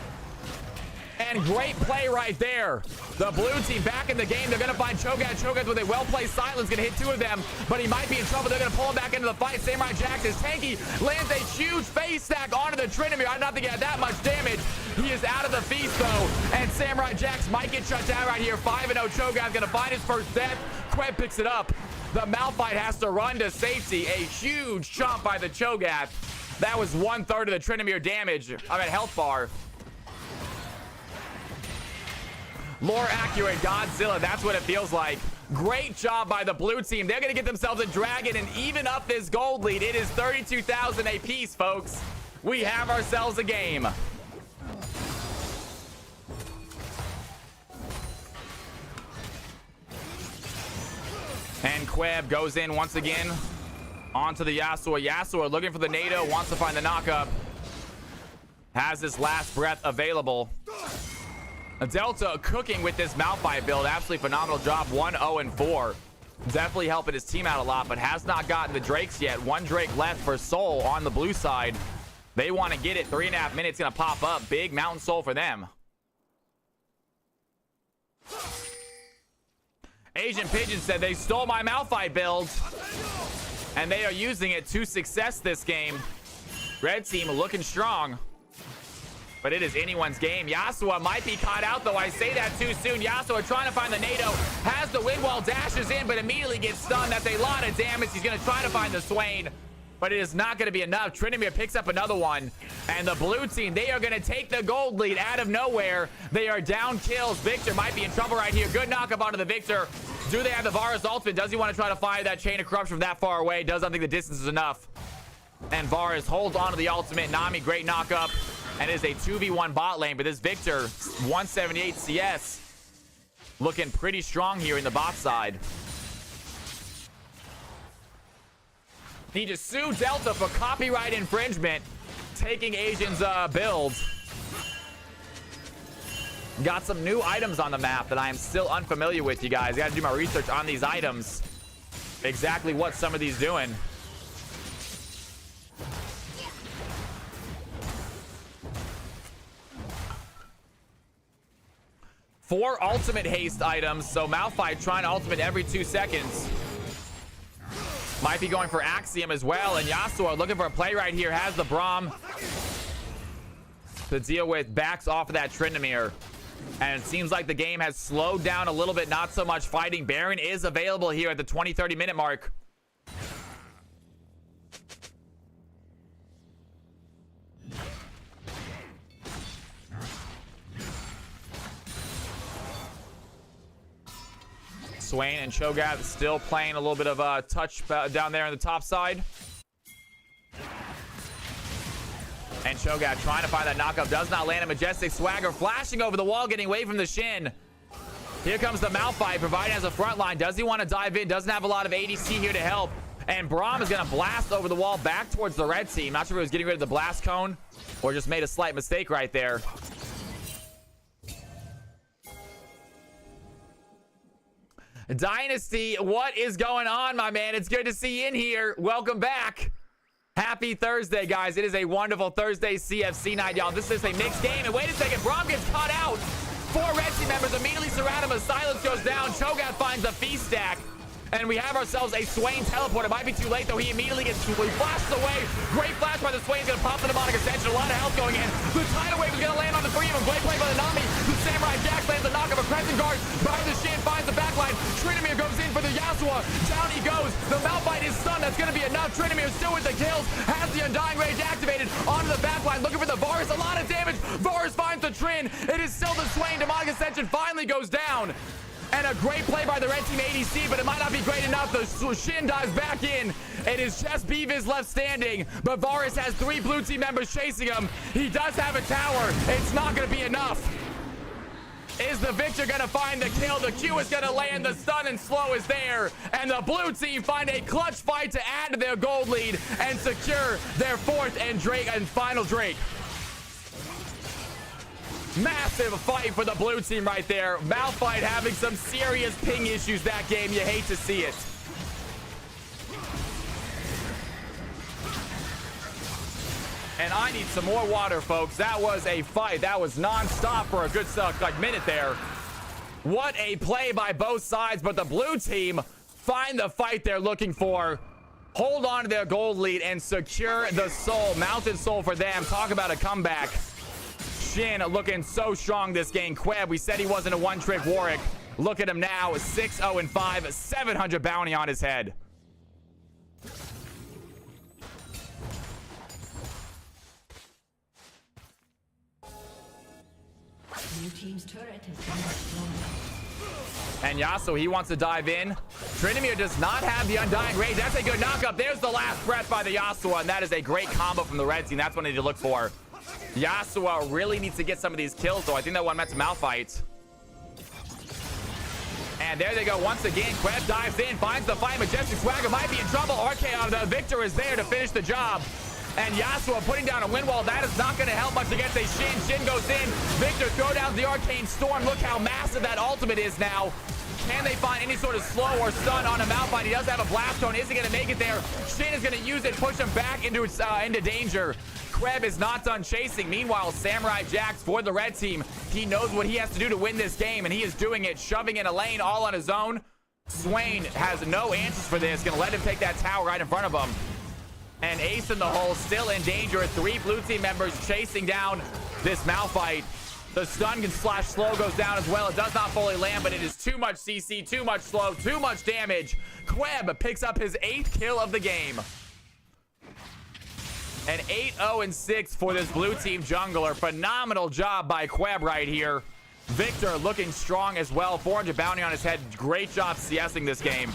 And great play right there. The blue team back in the game. They're going to find Cho'Gath. Cho'Gath with a well-placed silence. Going to hit 2 of them, but he might be in trouble. They're going to pull him back into the fight. Samurai Jax is tanky. Lands a huge face stack onto the Tryndamere. I don't think he had that much damage. He is out of the feast, though. And Samurai Jax might get shut down right here. 5-0. Cho'Gath going to find his first death. Queb picks it up. The Malphite has to run to safety. A huge chomp by the Cho'Gath. That was 1/3 of the Tryndamere damage. I mean, health bar. More accurate Godzilla. That's what it feels like. Great job by the blue team. They're going to get themselves a dragon and even up this gold lead. It is 32,000 apiece, folks. We have ourselves a game. And Queb goes in once again onto the Yasuo. Yasuo looking for the NATO. Wants to find the knockup. Has his last breath available. Delta cooking with this Malphite build. Absolutely phenomenal job. 1-0-4. Definitely helping his team out a lot, but has not gotten the Drakes yet. 1 Drake left for Soul on the blue side. They want to get it. 3.5 minutes going to pop up. Big Mountain Soul for them. Asian Pigeon said they stole my Malphite build, and they are using it to success this game. Red team looking strong. But it is anyone's game. Yasuo might be caught out, though. I say that too soon. Yasuo trying to find the NATO. Has the wind wall, dashes in, but immediately gets stunned. That's a lot of damage. He's going to try to find the Swain, but it is not going to be enough. Tryndamere picks up another one. And the blue team, they are going to take the gold lead out of nowhere. They are down kills. Victor might be in trouble right here. Good knockup onto the Victor. Do they have the Varus ultimate? Does he want to try to fire that Chain of Corruption from that far away? Does not think the distance is enough. And Varus holds onto the ultimate. Nami, great knockup. And it is a 2v1 bot lane, but this Victor, 178 CS, looking pretty strong here in the bot side. He just sued Delta for copyright infringement, taking Asian's build. Got some new items on the map that I am still unfamiliar with, you guys. Got to do my research on these items. Exactly what some of these doing. Four ultimate haste items, so Malphite trying to ultimate every 2 seconds. Might be going for Axiom as well, and Yasuo looking for a play right here. Has the Braum to deal with, backs off of that Tryndamere. And it seems like the game has slowed down a little bit, not so much fighting. Baron is available here at the 20-30 minute mark. Swain and Cho'Gath still playing a little bit of a touch down there on the top side. And Cho'Gath trying to find that knockup. Does not land. A Majestic Swagger flashing over the wall, getting away from the Shin. Here comes the Malphite, providing as a front line. Does he want to dive in? Doesn't have a lot of ADC here to help. And Braum is going to blast over the wall back towards the red team. Not sure if he was getting rid of the blast cone or just made a slight mistake right there. Dynasty, what is going on, my man? It's good to see you in here. Welcome back. Happy Thursday, guys. It is a wonderful Thursday CFC night, y'all. This is a mixed game. And wait a second, Braum gets caught out. 4 red team members immediately surround him as silence goes down. Cho'Gath finds a feast stack. And we have ourselves a Swain teleport. It might be too late, though. He immediately gets flashed away. Great flash by the Swain. He's going to pop the demonic ascension. A lot of health going in. The tidal wave is going to land on the 3 of them. Great play by the Nami. The Samurai Jax lands a knock of a Crescent Guard. Behind the Shin finds the backline. Tryndamere goes in for the Yasuo. Down he goes. The Malphite is stunned. That's going to be enough. Tryndamere still with the kills. Has the Undying Rage activated. Onto the backline. Looking for the Varus. A lot of damage. Varus finds the Trin. It is still the Swain. Demonic ascension finally goes down. And a great play by the red team ADC, but it might not be great enough. The Shin dives back in. It is just Beavis left standing, but Varus has 3 blue team members chasing him. He does have a tower. It's not going to be enough. Is the Victor going to find the kill? The Q is going to land. The stun and slow is there. And the blue team find a clutch fight to add to their gold lead and secure their 4th and final Drake. Massive fight for the blue team right there. Malphite having some serious ping issues that game. You hate to see it. And I need some more water, folks. That was a fight. That was non-stop for a good minute there. What a play by both sides, but the blue team find the fight they're looking for. Hold on to their gold lead and secure the soul. Mounted soul for them. Talk about a comeback. Shin looking so strong this game. Queb, we said he wasn't a one-trick Warwick. Look at him now, 6-0-5, 700 bounty on his head. New team's turret has been destroyed. And Yasuo, he wants to dive in. Tryndamere does not have the Undying Rage. That's a good knockup. There's the last breath by the Yasuo, and that is a great combo from the red team. That's what I need to look for. Yasuo really needs to get some of these kills, though. I think that one meant some Malphite. And there they go once again. Queb dives in, finds the fight. Majestic Swagger might be in trouble. Archaon, the Victor is there to finish the job. And Yasuo putting down a wind wall. That is not going to help much against a Shin. Shin goes in. Victor throw down the Arcane Storm. Look how massive that ultimate is now. Can they find any sort of slow or stun on a Malphite? He does have a blast cone. Is he going to make it there? Shin is going to use it, push him back into danger. Queb is not done chasing. Meanwhile, Samurai Jax for the red team. He knows what he has to do to win this game, and he is doing it, shoving in a lane all on his own. Swain has no answers for this. Going to let him take that tower right in front of him. And Ace in the hole, still in danger. 3 blue team members chasing down this Malphite. The stun can slash slow goes down as well. It does not fully land, but it is too much CC, too much slow, too much damage. Queb picks up his 8th kill of the game. An 8-0-6 for this blue team jungler. Phenomenal job by Queb right here. Victor looking strong as well. 400 bounty on his head. Great job CSing this game.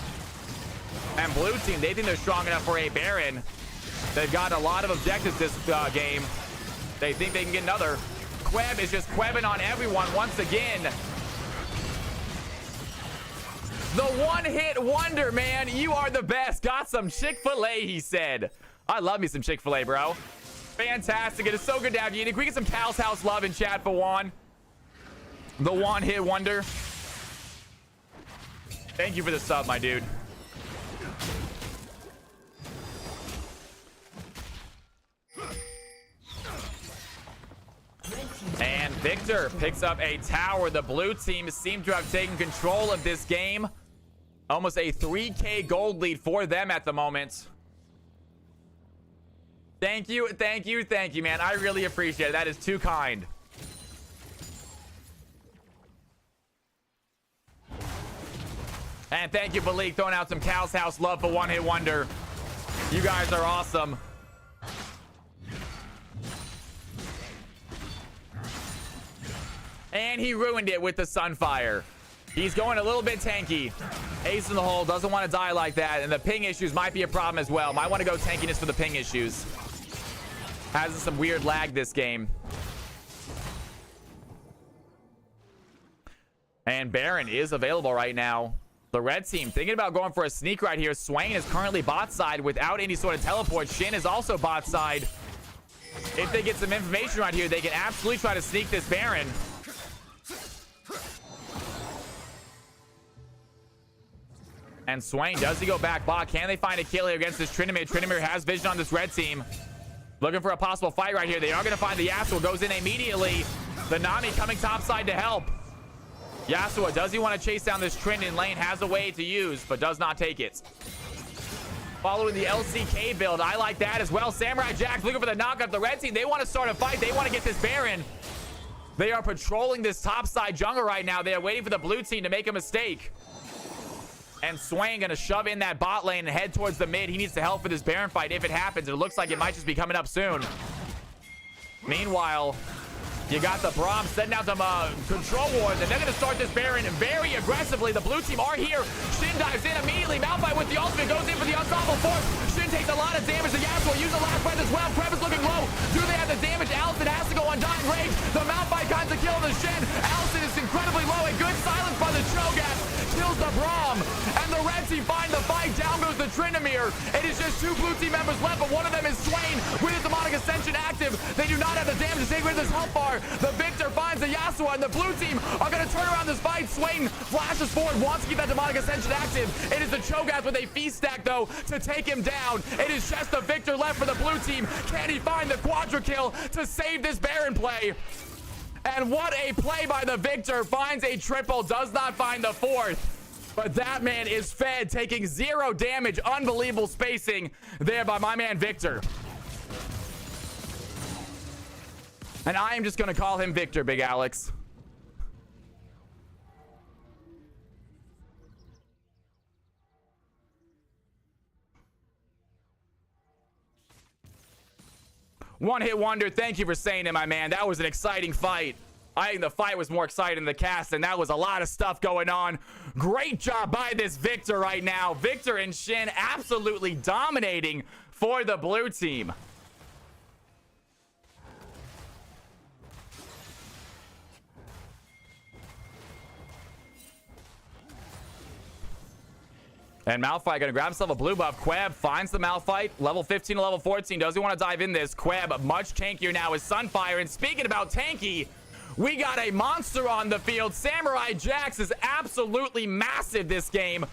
And blue team, they think they're strong enough for a Baron. They've got a lot of objectives this game. They think they can get another. Queb is just Quebbing on everyone once again. The one-hit wonder, man. You are the best. Got some Chick-fil-A, he said. I love me some Chick-fil-A, bro. Fantastic. It is so good to have you. Can we get some Cal's House love in chat for Juan? The one-hit wonder. Thank you for the sub, my dude. And Victor picks up a tower. The blue team seems to have taken control of this game. Almost a 3K gold lead for them at the moment. Thank you, thank you, thank you, man. I really appreciate it. That is too kind. And thank you, Malik, throwing out some Cal's House love for One Hit Wonder. You guys are awesome. And he ruined it with the Sunfire. He's going a little bit tanky. Ace in the hole, doesn't want to die like that. And the ping issues might be a problem as well. Might want to go tankiness for the ping issues. Has some weird lag this game. And Baron is available right now. The red team thinking about going for a sneak right here. Swain is currently bot side without any sort of teleport. Shin is also bot side. If they get some information right here, they can absolutely try to sneak this Baron. And Swain, does he go back bot? Can they find a kill here against this Tryndamere? Tryndamere has vision on this red team. Looking for a possible fight right here. They are going to find the Yasuo. Goes in immediately. The Nami coming topside to help. Yasuo, does he want to chase down this Trynd in lane? Has a way to use, but does not take it. Following the LCK build. I like that as well. Samurai Jack looking for the knockup. The red team, they want to start a fight. They want to get this Baron. They are patrolling this topside jungle right now. They are waiting for the blue team to make a mistake. And Swain gonna shove in that bot lane and head towards the mid. He needs to help for this Baron fight if it happens. It looks like it might just be coming up soon. Meanwhile, you got the Braum setting out some control wards, and they're gonna start this Baron very aggressively. The blue team are here. Shin dives in immediately. Malphite with the ultimate goes in for the unstoppable force. Shin takes a lot of damage to Yasuo. Use the last breath as well. Kreb is looking low. Do they have the damage? Allison has to go on Dying Rage. The Malphite kinds of kill the Shin. Allison is incredibly low. A good silence by the Cho'Gath kills the Braum. And the red team find the fight. Down goes the Tryndamere. It is just two blue team members left, but one of them is Swain with his demonic ascension active. They do not have the damage to take rid of this health bar. The Victor finds the Yasuo, and the blue team are going to turn around this fight. Swain flashes forward, wants to keep that demonic ascension active. It is the Cho'Gath with a feast stack, though, to take him down. It is just the Victor left for the blue team. Can he find the quadra kill to save this Baron play? And what a play by the Victor. Finds a triple, does not find the fourth. But that man is fed, taking 0 damage. Unbelievable spacing there by my man Victor. And I am just going to call him Victor, Big Alex. One hit wonder. Thank you for saying it, my man. That was an exciting fight. I think the fight was more exciting than the cast, and that was a lot of stuff going on. Great job by this Victor right now. Victor and Shin absolutely dominating for the blue team. And Malphite gonna grab himself a blue buff. Queb finds the Malphite. Level 15 to level 14. Does he want to dive in this? Queb much tankier now with Sunfire. And speaking about tanky, we got a monster on the field. Samurai Jax is absolutely massive this game.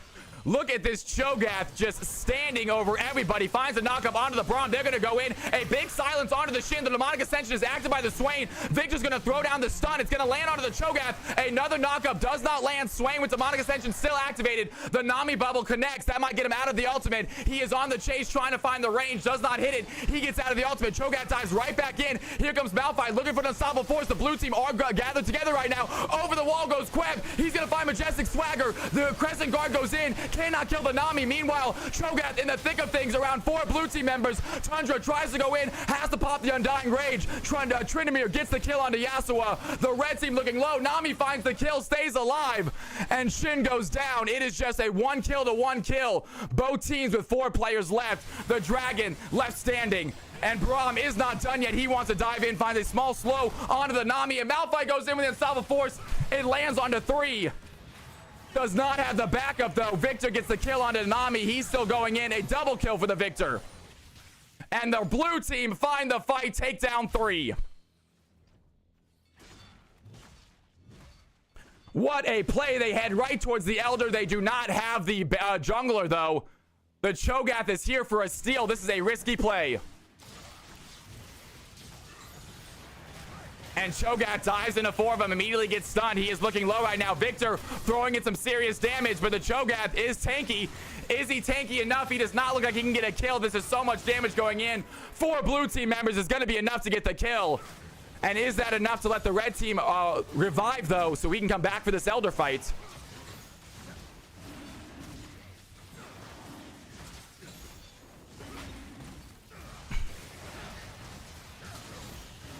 Look at this Cho'Gath just standing over everybody. Finds a knockup onto the Braum. They're going to go in. A big silence onto the Shin. The demonic ascension is active by the Swain. Victor's going to throw down the stun. It's going to land onto the Cho'Gath. Another knockup does not land. Swain with demonic ascension still activated. The Nami bubble connects. That might get him out of the ultimate. He is on the chase trying to find the range. Does not hit it. He gets out of the ultimate. Cho'Gath dives right back in. Here comes Malphite looking for an unstoppable force. The blue team are gathered together right now. Over the wall goes Queb. He's going to find Majestic Swagger. The Crescent Guard goes in. Cannot kill the Nami. Meanwhile, Cho'Gath in the thick of things around 4 blue team members. Tundra tries to go in, has to pop the Undying Rage. Tryndamere gets the kill onto Yasuo. The red team looking low. Nami finds the kill, stays alive, and Shin goes down. It is just a 1 kill to 1 kill. Both teams with 4 players left. The Dragon left standing. And Braum is not done yet. He wants to dive in, finds a small slow onto the Nami, and Malphite goes in with the unstoppable force. It lands onto 3. Does not have the backup, though. Victor gets the kill onto Nami. He's still going in. A double kill for the Victor. And the blue team find the fight, take down 3. What a play. They head right towards the Elder. They do not have the jungler, though. The Cho'Gath is here for a steal. This is a risky play. And Cho'Gath dives into 4 of them, immediately gets stunned. He is looking low right now. Victor throwing in some serious damage, but the Cho'Gath is tanky. Is he tanky enough? He does not look like he can get a kill. This is so much damage going in. 4 blue team members is going to be enough to get the kill. And is that enough to let the red team revive, though, so we can come back for this Elder fight?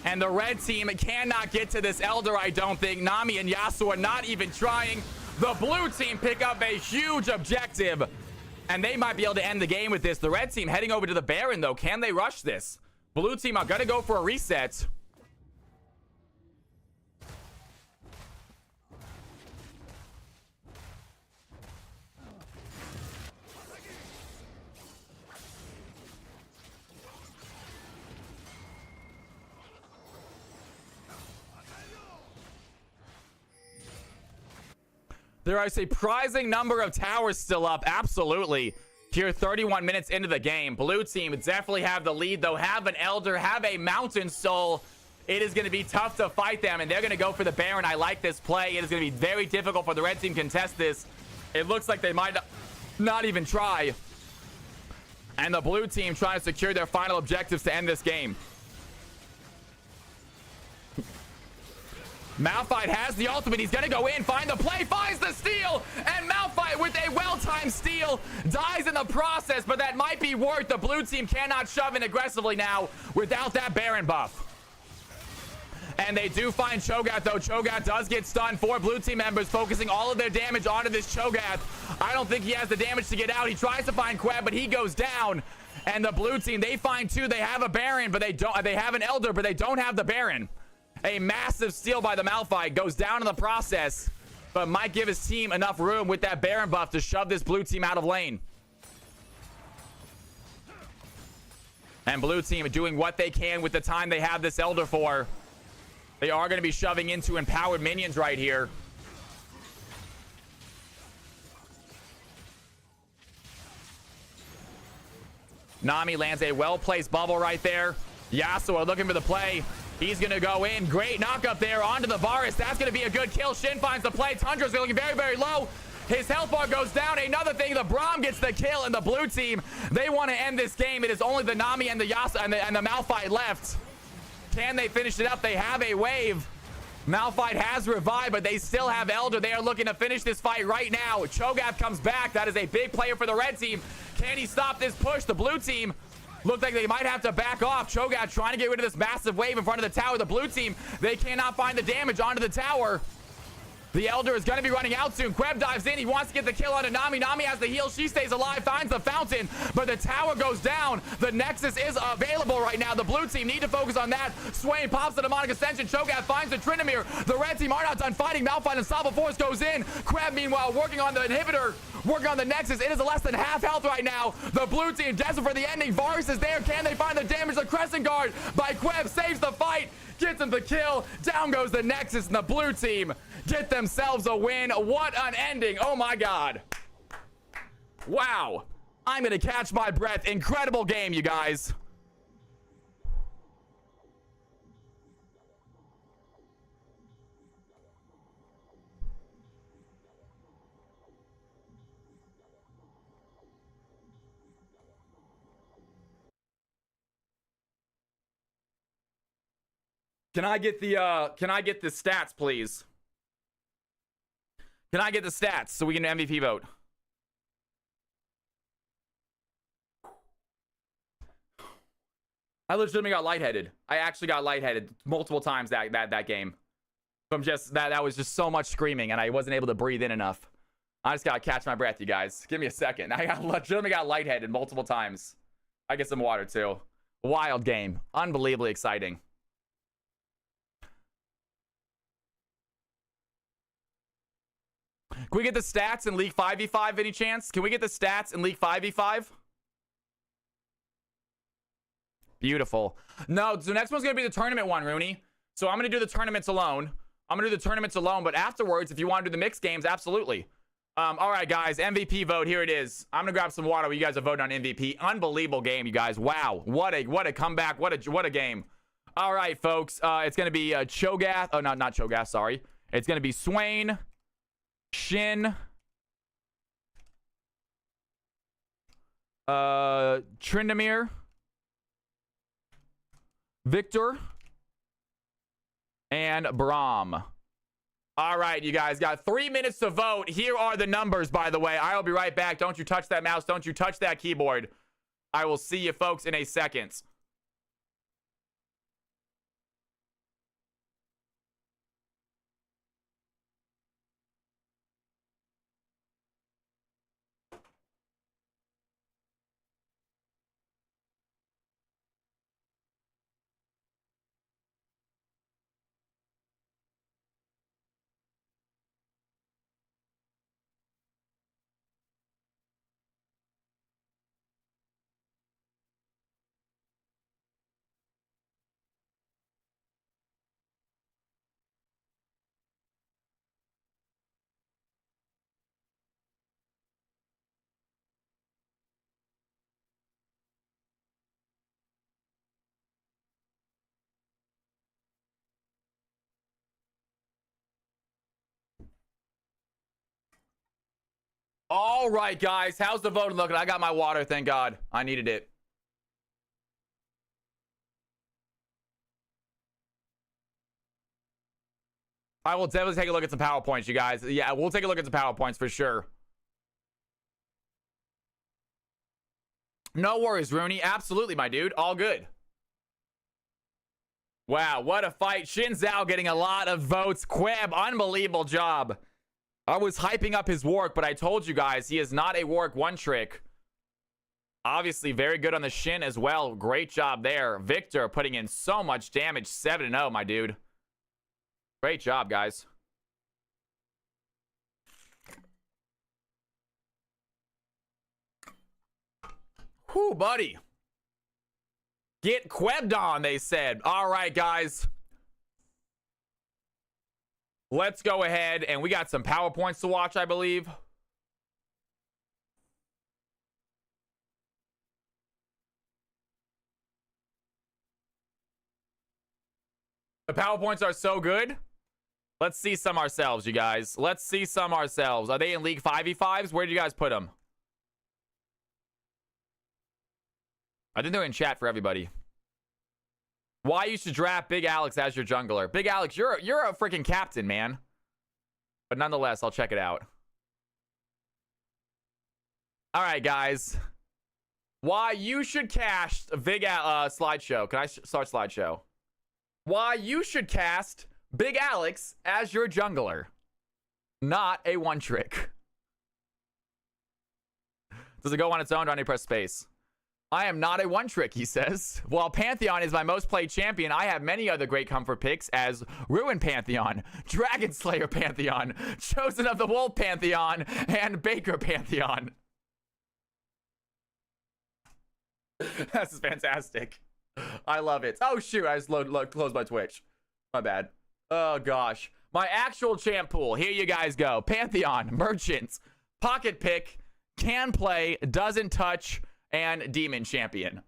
And the red team cannot get to this Elder, I don't think. Nami and Yasuo are not even trying. The blue team pick up a huge objective. And they might be able to end the game with this. The red team heading over to the Baron, though. Can they rush this? Blue team are going to go for a reset. There are a surprising number of towers still up. Absolutely. Here, 31 minutes into the game. Blue team definitely have the lead, though. Have an Elder, have a Mountain Soul. It is going to be tough to fight them, and they're going to go for the Baron. I like this play. It is going to be very difficult for the red team to contest this. It looks like they might not even try. And the blue team trying to secure their final objectives to end this game. Malphite has the ultimate. He's going to go in, find the play, finds the steal, and Malphite with a well-timed steal dies in the process, but that might be worth. The blue team cannot shove in aggressively now without that Baron buff. And they do find Cho'Gath, though. Cho'Gath does get stunned. 4 blue team members focusing all of their damage onto this Cho'Gath. I don't think he has the damage to get out. He tries to find Queb, but he goes down. And the blue team, they find 2. They have a Baron, but they don't. They have an Elder, but they don't have the Baron. A massive steal by the Malphite goes down in the process, but might give his team enough room with that Baron buff to shove this blue team out of lane. And blue team doing what they can with the time they have this Elder for. They are going to be shoving into empowered minions right here. Nami lands a well-placed bubble right there. Yasuo looking for the play. He's going to go in. Great knock up there onto the Varus. That's going to be a good kill. Shin finds the play. Tundra's looking very, very low. His health bar goes down. Another thing, the Braum gets the kill, and the blue team, they want to end this game. It is only the Nami and the Yasuo and the Malphite left. Can they finish it up? They have a wave. Malphite has revived, but they still have Elder. They are looking to finish this fight right now. Cho'Gath comes back. That is a big player for the red team. Can he stop this push? The blue team look like they might have to back off. Cho'Gath trying to get rid of this massive wave in front of the tower. The blue team, they cannot find the damage onto the tower. The Elder is going to be running out soon. Queb dives in. He wants to get the kill onto Nami. Nami has the heal. She stays alive, finds the fountain, but the tower goes down. The Nexus is available right now. The blue team need to focus on that. Swain pops the demonic ascension. Cho'Gath finds the Tryndamere. The red team are not done fighting. Malphite and Salva Force goes in. Queb, meanwhile, working on the inhibitor, working on the Nexus. It is less than half health right now. The blue team desperate for the ending. Varus is there. Can they find the damage? The Crescent Guard by Queb saves the fight. Gets him the kill. Down goes the Nexus, and the blue team get themselves a win. What an ending. Oh my God. Wow. I'm going to catch my breath. Incredible game, you guys. Can I get the stats, please? Can I get the stats so we can MVP vote? I legitimately got lightheaded. I actually got lightheaded multiple times that game. From just that was just so much screaming, and I wasn't able to breathe in enough. I just gotta catch my breath, you guys. Give me a second. I legitimately got lightheaded multiple times. I get some water too. Wild game. Unbelievably exciting. Can we get the stats in League 5v5 any chance? Can we get the stats in League 5v5? Beautiful. No, so next one's going to be the tournament one, Rooney. So I'm going to do the tournaments alone. I'm gonna do the tournaments alone, but afterwards, if you want to do the mixed games, absolutely. All right, guys, MVP vote, here it is. I'm gonna grab some water while you guys are voting on MVP. Unbelievable game, you guys. Wow, what a comeback, what a game. All right, folks, it's gonna be Cho'Gath. Oh, no, not Cho'Gath, sorry. It's gonna be Swain, Shin, Tryndamere, Victor, and Braum. All right, you guys got 3 minutes to vote. Here are the numbers, by the way. I'll be right back. Don't you touch that mouse. Don't you touch that keyboard. I will see you folks in a second. All right, guys. How's the voting looking? I got my water, thank God. I needed it. I will definitely take a look at some PowerPoints, you guys. Yeah, we'll take a look at some PowerPoints for sure. No worries, Rooney. Absolutely, my dude. All good. Wow, what a fight. Shin Zhao getting a lot of votes. Queb, unbelievable job. I was hyping up his Warwick, but I told you guys, he is not a Warwick one-trick. Obviously, very good on the Shin as well. Great job there. Victor putting in so much damage. 7-0, my dude. Great job, guys. Whew, buddy. Get Quebbed on, they said. All right, guys. Let's go ahead, and we got some PowerPoints to watch, I believe. The PowerPoints are so good. Let's see some ourselves, you guys. Let's see some ourselves. Are they in League 5v5s? Where do you guys put them? I think they're in chat for everybody. Why you should draft Big Alex as your jungler. Big Alex, you're a freaking captain, man. But nonetheless, I'll check it out. All right, guys. Why you should cast a Big slideshow. Can I start slideshow? Why you should cast Big Alex as your jungler. Not a one-trick. Does it go on its own? Do I need to press space? I am not a one-trick, he says. While Pantheon is my most played champion, I have many other great comfort picks as Ruin Pantheon, Dragon Slayer Pantheon, Chosen of the Wolf Pantheon, and Baker Pantheon. This is fantastic. I love it. Oh, shoot. I just closed my Twitch. My bad. Oh, gosh. My actual champ pool. Here you guys go. Pantheon, Merchants, Pocket Pick, Can Play, Doesn't Touch, and Demon Champion.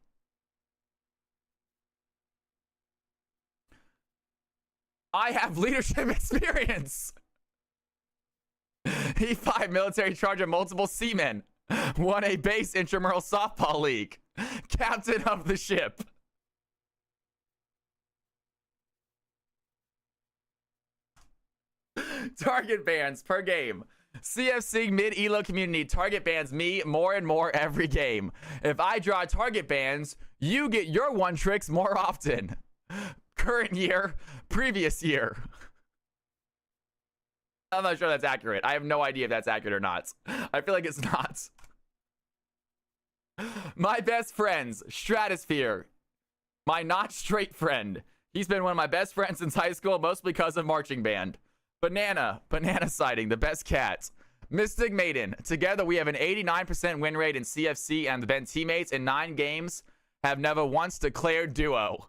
I have leadership experience. E5 military charge of multiple seamen. Won a base intramural softball league. Captain of the ship. Target bans per game. CFC mid-elo community target bans me more and more every game. If I draw target bans, you get your one tricks more often. Current year, previous year. I'm not sure that's accurate. I have no idea if that's accurate or not. I feel like it's not. My best friends, Stratosphere. My not straight friend. He's been one of my best friends since high school, mostly because of marching band. Banana sighting, the best cat. Mystic Maiden. Together we have an 89% win rate in CFC and been teammates in 9 games. Have never once declared duo.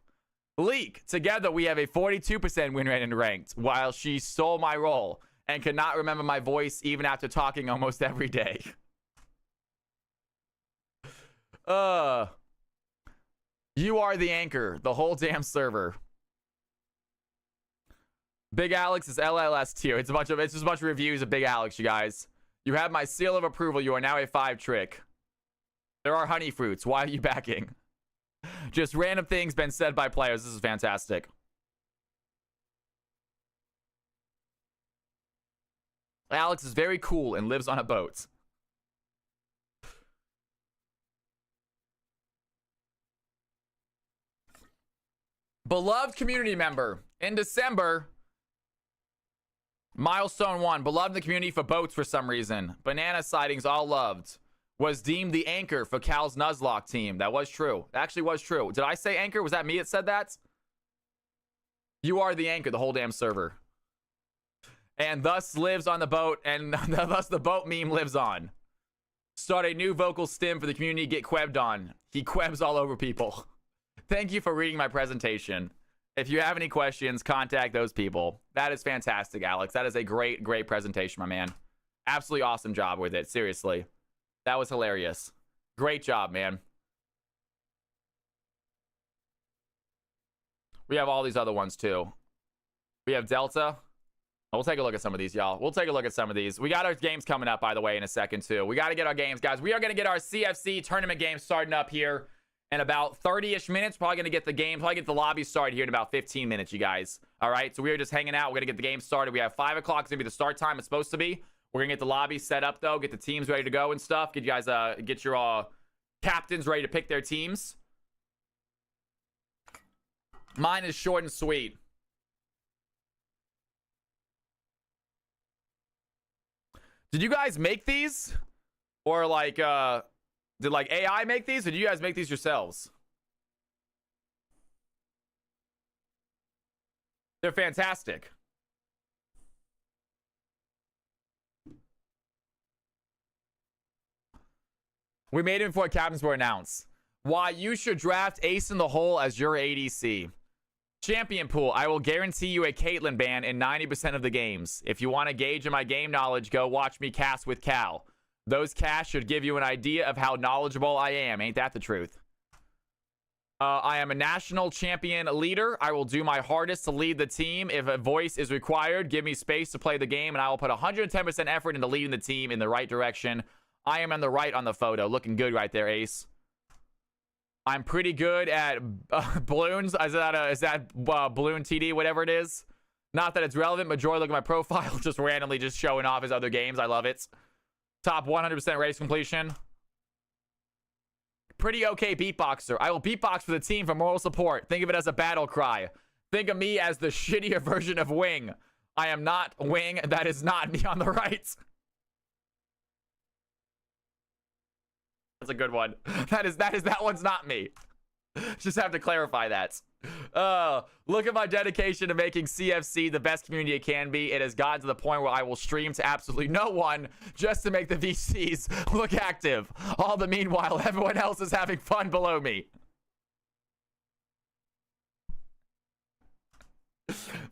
Leak. Together, we have a 42% win rate in ranked, while she stole my role and could not remember my voice even after talking almost every day. You are the anchor. The whole damn server. Big Alex is LLS tier. It's just a bunch of reviews of Big Alex, you guys. You have my seal of approval. You are now a 5 trick. There are honey fruits. Why are you backing? Just random things been said by players. This is fantastic. Alex is very cool and lives on a boat. Beloved community member. In December, milestone 1. Beloved in the community for boats for some reason. Banana sightings all loved. Was deemed the anchor for Cal's Nuzlocke team. That was true. It actually was true. Did I say anchor? Was that me that said that? You are the anchor, the whole damn server. And thus lives on the boat, and thus the boat meme lives on. Start a new vocal stim for the community, get quebbed on. He quebs all over people. Thank you for reading my presentation. If you have any questions, contact those people. That is fantastic, Alex. That is a great, great presentation, my man. Absolutely awesome job with it. Seriously. That was hilarious. Great job, man. We have all these other ones, too. We have Delta. We'll take a look at some of these, y'all. We'll take a look at some of these. We got our games coming up, by the way, in a second, too. We got to get our games, guys. We are going to get our CFC tournament games starting up here in about 30-ish minutes. Probably going to get the game, probably get the lobby started here in about 15 minutes, you guys. All right? So we are just hanging out. We're going to get the game started. We have 5 o'clock. It's going to be the start time. It's supposed to be. We're going to get the lobby set up, though. Get the teams ready to go and stuff. Get you guys, get your captains ready to pick their teams. Mine is short and sweet. Did you guys make these? Or, like, did, like, AI make these? Or did you guys make these yourselves? They're fantastic. We made it before captains were announced. Why you should draft Ace in the Hole as your ADC. Champion pool. I will guarantee you a Caitlyn ban in 90% of the games. If you want to gauge in my game knowledge, go watch me cast with Cal. Those casts should give you an idea of how knowledgeable I am. Ain't that the truth? I am a national champion leader. I will do my hardest to lead the team. If a voice is required, give me space to play the game, and I will put 110% effort into leading the team in the right direction. I am on the right on the photo. Looking good right there, Ace. I'm pretty good at balloons. Is that balloon TD, whatever it is? Not that it's relevant. Majority look at my profile, just randomly just showing off his other games. I love it. Top 100% race completion. Pretty okay beatboxer. I will beatbox for the team for moral support. Think of it as a battle cry. Think of me as the shittier version of Wing. I am not Wing. That is not me on the right. That's a good one. That one's not me. Just have to clarify that. Look at my dedication to making CFC the best community it can be. It has gotten to the point where I will stream to absolutely no one just to make the VCs look active. All the meanwhile, everyone else is having fun below me.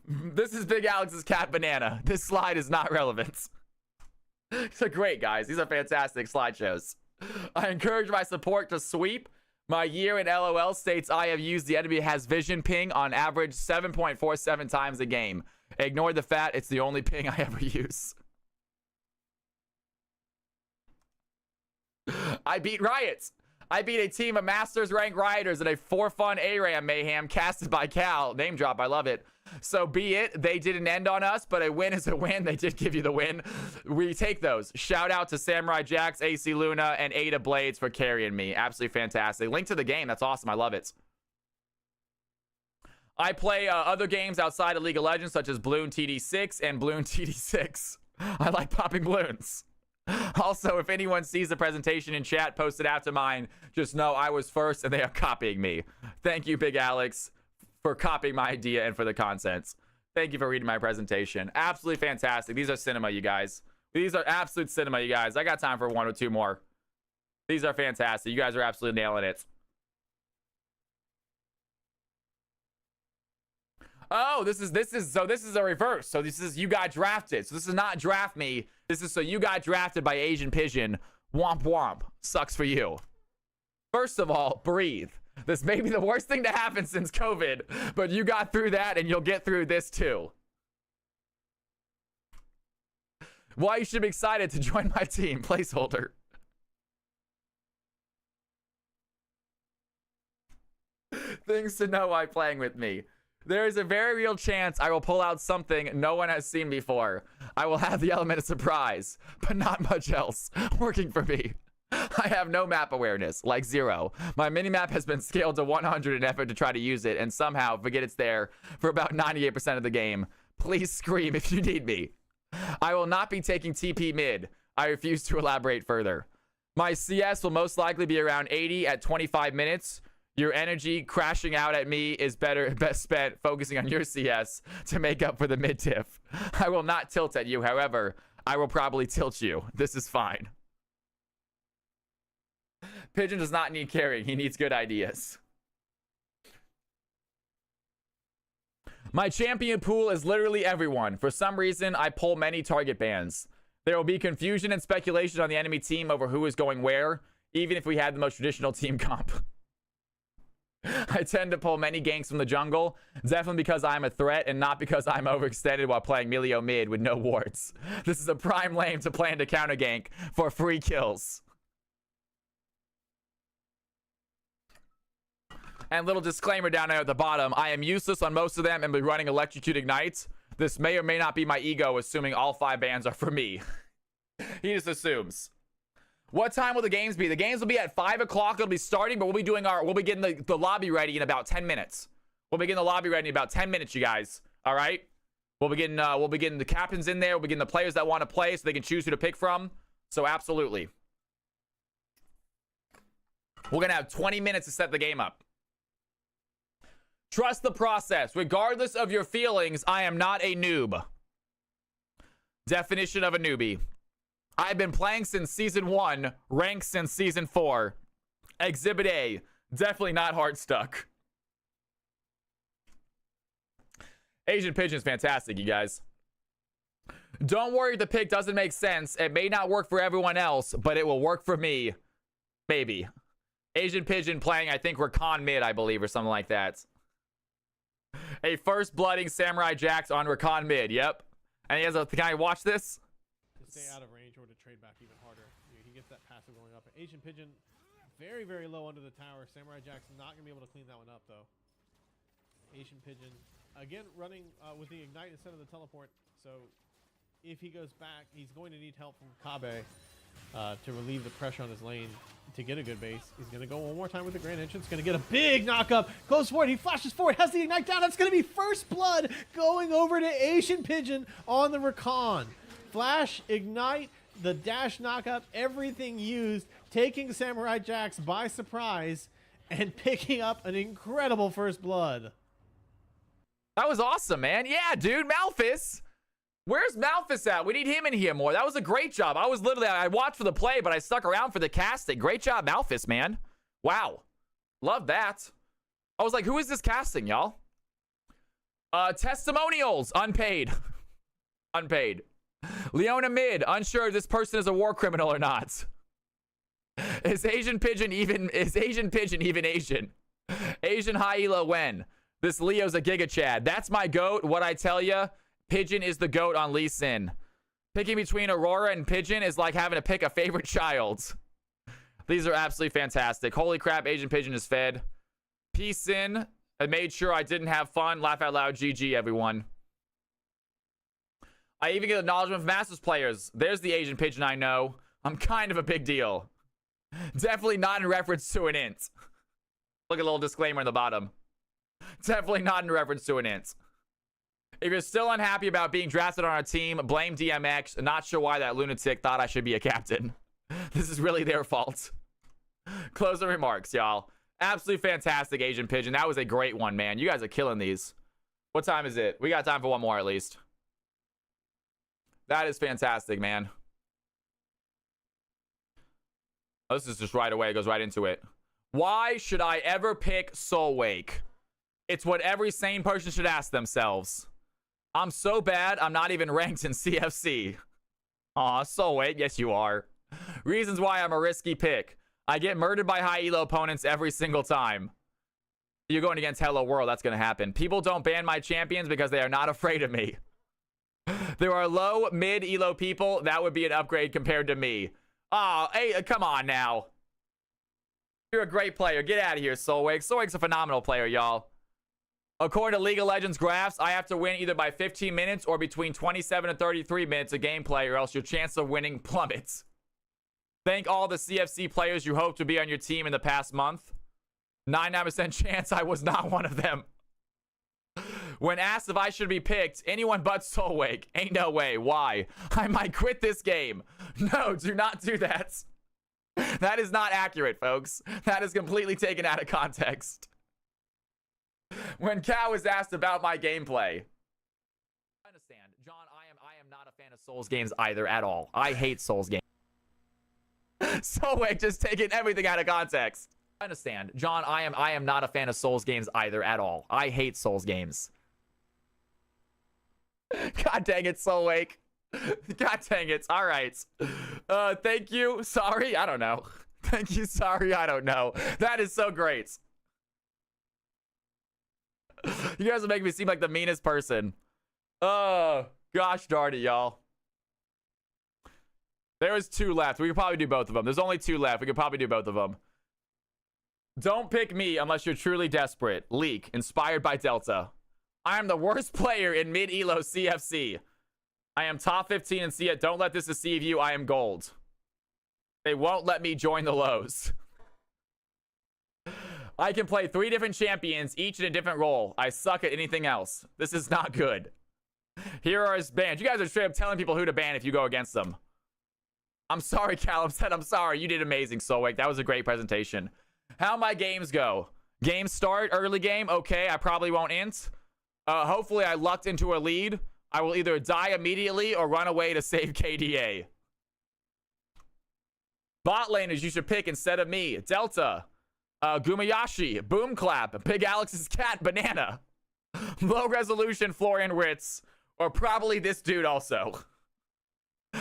This is Big Alex's cat banana. This slide is not relevant. So great, guys. These are fantastic slideshows. I encourage my support to sweep. My year in LOL states I have used the enemy has vision ping on average 7.47 times a game. Ignore the fact it's the only ping I ever use. I beat Riots. I beat a team of Masters rank rioters in a 4-fun ARAM mayhem casted by Cal. Name drop, I love it. So be it. They didn't end on us, but a win is a win. They did give you the win. We take those. Shout out to Samurai Jax, AC Luna, and Ada Blades for carrying me. Absolutely fantastic. Link to the game. That's awesome. I love it. I play other games outside of League of Legends, such as Bloon TD6 and Bloon TD6. I like popping balloons. Also, if anyone sees the presentation in chat posted after mine, just know I was first and they are copying me. Thank you, Big Alex, for copying my idea and for the contents. Thank you for reading my presentation. Absolutely fantastic. These are cinema, you guys. These are absolute cinema, you guys. I got time for 1 or 2 more. These are fantastic. You guys are absolutely nailing it. Oh, this is a reverse. So this is you got drafted. So this is not draft me. This is so you got drafted by Asian Pigeon. Womp womp. Sucks for you. First of all, breathe. This may be the worst thing to happen since COVID, but you got through that and you'll get through this too. Why you should be excited to join my team, placeholder. Things to know why playing with me. There is a very real chance I will pull out something no one has seen before. I will have the element of surprise, but not much else working for me. I have no map awareness, like 0. My minimap has been scaled to 100 in effort to try to use it, and somehow forget it's there for about 98% of the game. Please scream if you need me. I will not be taking TP mid. I refuse to elaborate further. My CS will most likely be around 80 at 25 minutes. Your energy crashing out at me is best spent focusing on your CS to make up for the mid tiff. I will not tilt at you, however, I will probably tilt you. This is fine. Pigeon does not need carrying, he needs good ideas. My champion pool is literally everyone. For some reason, I pull many target bans. There will be confusion and speculation on the enemy team over who is going where, even if we had the most traditional team comp. I tend to pull many ganks from the jungle, definitely because I'm a threat and not because I'm overextended while playing Melio mid with no wards. This is a prime lane to plan to counter gank for free kills. And little disclaimer down there at the bottom, I am useless on most of them and be running Electrocute Ignite. This may or may not be my ego, assuming all 5 bans are for me. He just assumes. What time will the games be? The games will be at 5 o'clock. It'll be starting, but we'll be getting the lobby ready in about 10 minutes. We'll be getting the lobby ready in about 10 minutes, you guys. All right? We'll be getting the captains in there. We'll be getting the players that want to play so they can choose who to pick from. So absolutely. We're going to have 20 minutes to set the game up. Trust the process. Regardless of your feelings, I am not a noob. Definition of a newbie. I've been playing since season 1, ranked since season 4. Exhibit A, definitely not hard stuck. Asian Pigeon's fantastic, you guys. Don't worry if the pick doesn't make sense. It may not work for everyone else, but it will work for me. Maybe. Asian Pigeon playing, I think, Rakan mid, I believe, or something like that. A first blooding Samurai Jax on Rakan mid, yep. And he has a, can I watch this? To stay out of range or to trade back even harder. He gets that passive going up. Asian Pigeon, very, very low under the tower. Samurai Jax not going to be able to clean that one up, though. Asian Pigeon, again, running with the Ignite instead of the teleport. So if he goes back, he's going to need help from Kabe to relieve the pressure on his lane to get a good base. He's going to go one more time with the Grand Entrance. Going to get a big knock-up. Goes forward. He flashes forward. Has the Ignite down. That's going to be first blood going over to Asian Pigeon on the Rakan. Flash, Ignite, the dash knock-up, everything used, taking Samurai Jax by surprise and picking up an incredible first blood. That was awesome, man. Yeah, dude, Malphus. Where's Malphus at? We need him in here more. That was a great job. I watched for the play, but I stuck around for the casting. Great job, Malphus, man. Wow. Love that. I was like, who is this casting, y'all? Testimonials. Unpaid. Unpaid. Leona mid. Unsure if this person is a war criminal or not. Is Asian Pigeon even Asian? Asian high elo when? This Leo's a Giga Chad. That's my goat. What I tell ya. Pigeon is the GOAT on Lee Sin. Picking between Aurora and Pigeon is like having to pick a favorite child. These are absolutely fantastic. Holy crap, Asian Pigeon is fed. Peace in. I made sure I didn't have fun. Laugh out loud. GG, everyone. I even get acknowledgement of Masters players. There's the Asian Pigeon I know. I'm kind of a big deal. Definitely not in reference to an int. Look at a little disclaimer in the bottom. Definitely not in reference to an int. If you're still unhappy about being drafted on our team, blame DMX. Not sure why that lunatic thought I should be a captain. This is really their fault. Closing remarks, y'all. Absolutely fantastic, Asian Pigeon. That was a great one, man. You guys are killing these. What time is it? We got time for one more at least. That is fantastic, man. Oh, this is just right away. It goes right into it. Why should I ever pick Soul Wake? It's what every sane person should ask themselves. I'm so bad, I'm not even ranked in CFC. Aw, so wait, yes you are. Reasons why I'm a risky pick. I get murdered by high elo opponents every single time. You're going against Hello World, that's gonna happen. People don't ban my champions because they are not afraid of me. There are low, mid elo people. That would be an upgrade compared to me. Oh, hey, come on now. You're a great player. Get out of here, Solwake. Solwake's a phenomenal player, y'all. According to League of Legends graphs, I have to win either by 15 minutes or between 27 and 33 minutes of gameplay, or else your chance of winning plummets. Thank all the CFC players you hoped to be on your team in the past month. 99% chance I was not one of them. When asked if I should be picked, anyone but Solwake. Ain't no way. Why? I might quit this game. No, do not do that. That is not accurate, folks. That is completely taken out of context. When Cal was asked about my gameplay. I understand. John, I am not a fan of Souls games either at all. I hate Souls games. Solwake just taking everything out of context. I understand. John, I am not a fan of Souls games either at all. I hate Souls games. God dang it, Solwake. God dang it. All right. Thank you. Sorry. I don't know. Thank you. Sorry. I don't know. That is so great. You guys are making me seem like the meanest person. Oh, gosh darn it, y'all. There was 2 left. We could probably do both of them. There's only 2 left. We could probably do both of them. Don't pick me unless you're truly desperate. Leak. Inspired by Delta. I am the worst player in mid-elo CFC. I am top 15 in CF. Don't let this deceive you. I am gold. They won't let me join the lows. I can play 3 different champions, each in a different role. I suck at anything else. This is not good. Here are his bans. You guys are straight up telling people who to ban if you go against them. I'm sorry, Callum said. I'm sorry. You did amazing, Solwake. That was a great presentation. How my games go? Game start, early game. Okay, I probably won't int. Hopefully I lucked into a lead. I will either die immediately or run away to save KDA. Bot laners you should pick instead of me. Delta. Gumayashi. Boom Clap. Big Alex's cat. Banana. Low resolution Florian Ritz. Or probably this dude also.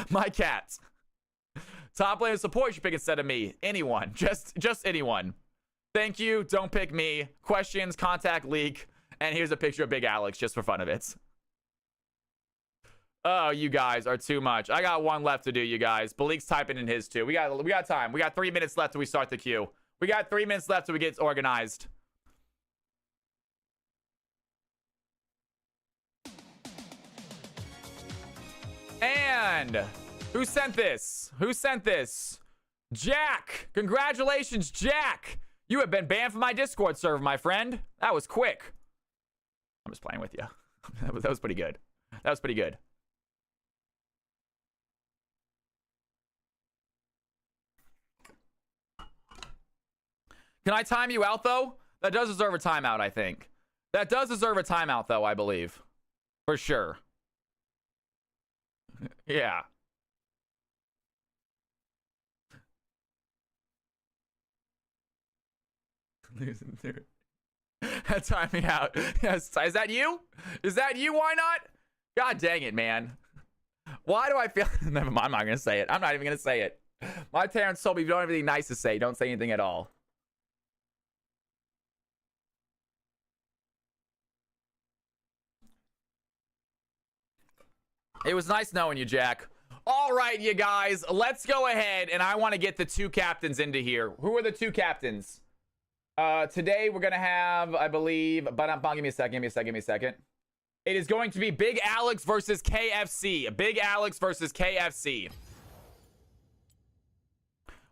My cat. Top laner support you should pick instead of me. Anyone. Just anyone. Thank you. Don't pick me. Questions, contact Leak. And here's a picture of Big Alex just for fun of it. Oh, you guys are too much. I got 1 left to do, you guys. Balik's typing in his too. We got time. We got 3 minutes left till we start the queue. We got 3 minutes left till we get organized. And who sent this? Who sent this? Jack! Congratulations, Jack! You have been banned from my Discord server, my friend. That was quick. I'm just playing with you. That was pretty good. That was pretty good. Can I time you out, though? That does deserve a timeout, I think. That does deserve a timeout, though, I believe. For sure. Yeah. Time me out. Yes. Is that you? Is that you? Why not? God dang it, man. Why do I feel... Never mind. I'm not going to say it. I'm not even going to say it. My parents told me if you don't have anything nice to say, don't say anything at all. It was nice knowing you, Jack. All right, you guys. Let's go ahead, and I want to get the 2 captains into here. Who are the 2 captains? Today we're gonna have, I believe, give me a second. It is going to be Big Alex versus KFC. Big Alex versus KFC.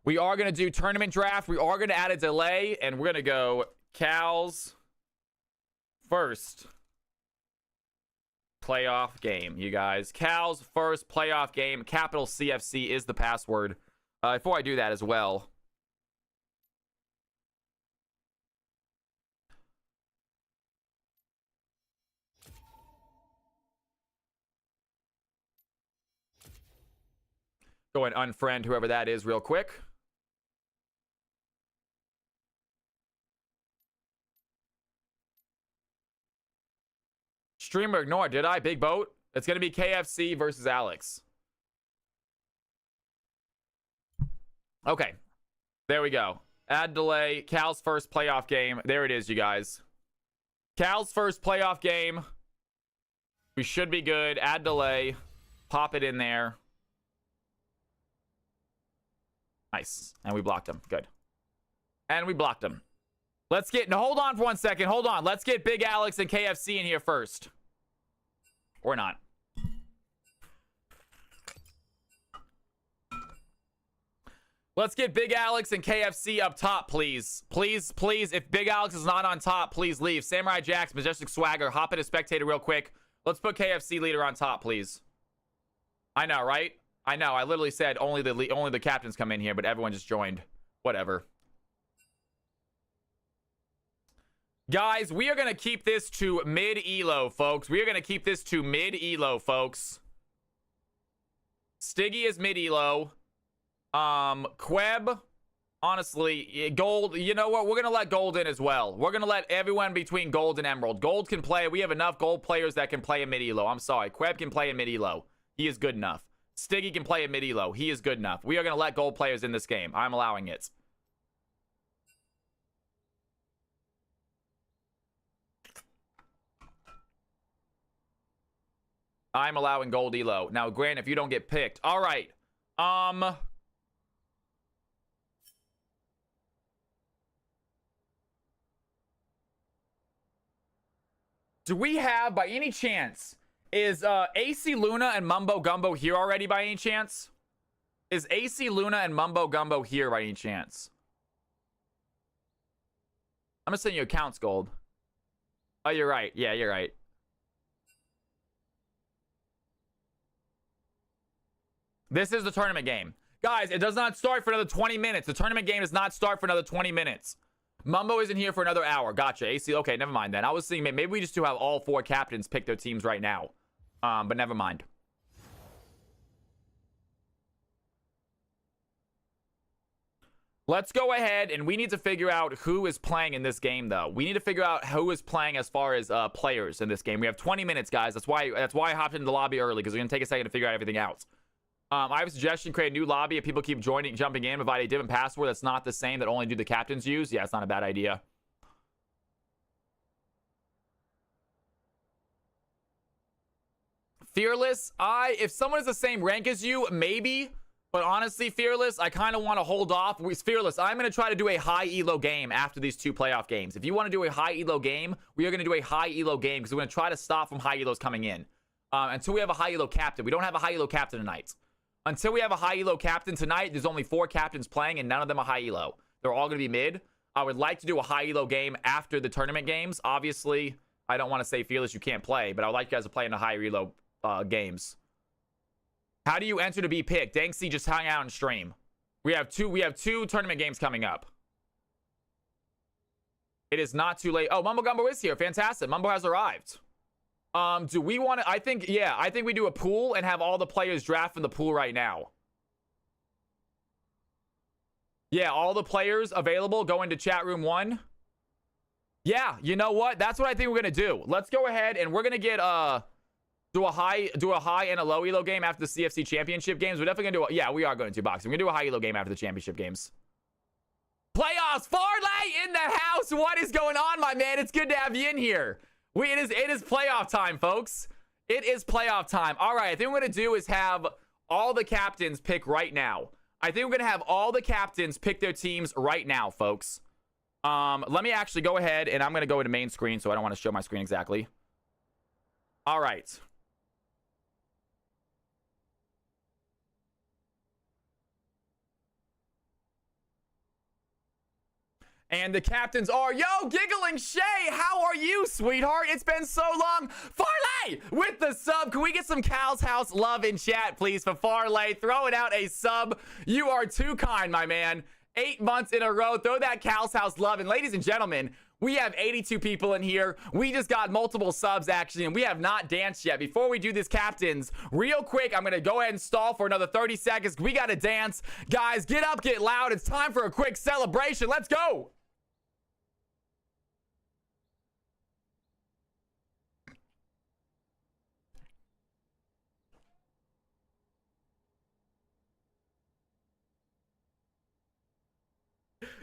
We are gonna do tournament draft. We are gonna add a delay, and we're gonna go Cal's first playoff game, you guys. Cal's first playoff game. Capital CFC is the password. Before I do that as well. Go and unfriend whoever that is real quick. Streamer ignore, did I? Big boat? It's going to be KFC versus Alex. Okay. There we go. Add delay. Cal's first playoff game. There it is, you guys. Cal's first playoff game. We should be good. Add delay. Pop it in there. Nice. And we blocked him. Good. And we blocked him. Let's get... No, hold on for 1 second. Hold on. Let's get Big Alex and KFC in here first. Or not. Let's get Big Alex and KFC up top, please. Please, please. If Big Alex is not on top, please leave. Samurai Jax, Majestic Swagger, hop in a spectator real quick. Let's put KFC leader on top, please. I know, right? I know. I literally said only the captains come in here, but everyone just joined. Whatever. Guys, we are going to keep this to mid-elo, folks. We are going to keep this to mid-elo, folks. Stiggy is mid-elo. Queb, honestly, gold, you know what? We're going to let gold in as well. We're going to let everyone between gold and emerald. Gold can play. We have enough gold players that can play in mid-elo. I'm sorry. Queb can play in mid-elo. He is good enough. Stiggy can play in mid-elo. He is good enough. We are going to let gold players in this game. I'm allowing it. I'm allowing gold elo. Now, Grant, if you don't get picked. All right. Do we have, by any chance, is AC Luna and Mumbo Gumbo here already by any chance? Is AC Luna and Mumbo Gumbo here by any chance? I'm gonna send you accounts, Gold. Oh, you're right. Yeah, you're right. This is the tournament game. Guys, it does not start for another 20 minutes. The tournament game does not start for another 20 minutes. Mumbo isn't here for another hour. Gotcha. AC. Okay, never mind then. I was thinking maybe we just do have all 4 captains pick their teams right now. But never mind. Let's go ahead, and we need to figure out who is playing in this game, though. We need to figure out who is playing as far as players in this game. We have 20 minutes, guys. That's why I hopped into the lobby early, because we're going to take a second to figure out everything out. I have a suggestion: create a new lobby. If people keep jumping in, provide a different password that's not the same that only the captains use. Yeah, it's not a bad idea. Fearless, if someone is the same rank as you, maybe. But honestly, Fearless, I kind of want to hold off. Fearless, I'm going to try to do a high elo game after these 2 playoff games. If you want to do a high elo game, we are going to do a high elo game because we're going to try to stop from high elos coming in. Until we have a high elo captain. We don't have a high elo captain tonight. Until we have a high elo captain tonight, there's only 4 captains playing, and none of them are high elo. They're all going to be mid. I would like to do a high elo game after the tournament games. Obviously, I don't want to say Fearless you can't play, but I would like you guys to play in the high elo games. How do you enter to be picked? Danksy, just hang out and stream. We have two tournament games coming up. It is not too late. Oh, Mumbo Gumbo is here. Fantastic. Mumbo has arrived. Do we want to... I think we do a pool and have all the players draft in the pool right now. Yeah, all the players available go into chat room 1. Yeah, you know what? That's what I think we're going to do. Let's go ahead and we're going to get... Do a high and a low elo game after the CFC championship games. We're definitely going to do yeah, we are going to boxing. We're going to do a high elo game after the championship games. Playoffs! Farley in the house! What is going on, my man? It's good to have you in here. It is playoff time, folks. It is playoff time. All right, I think what we're going to do is have all the captains pick right now. I think we're going to have all the captains pick their teams right now, folks. Let me actually go ahead, and I'm going to go into main screen, so I don't want to show my screen exactly. All right. And the captains are, yo, Giggling Shay, how are you, sweetheart? It's been so long. Farley with the sub. Can we get some Cal's House love in chat, please, for Farley? Throwing out a sub. You are too kind, my man. 8 months in a row. Throw that Cal's House love. And ladies and gentlemen, we have 82 people in here. We just got multiple subs, actually, and we have not danced yet. Before we do this, captains, real quick, I'm going to go ahead and stall for another 30 seconds. We got to dance. Guys, get up, get loud. It's time for a quick celebration. Let's go.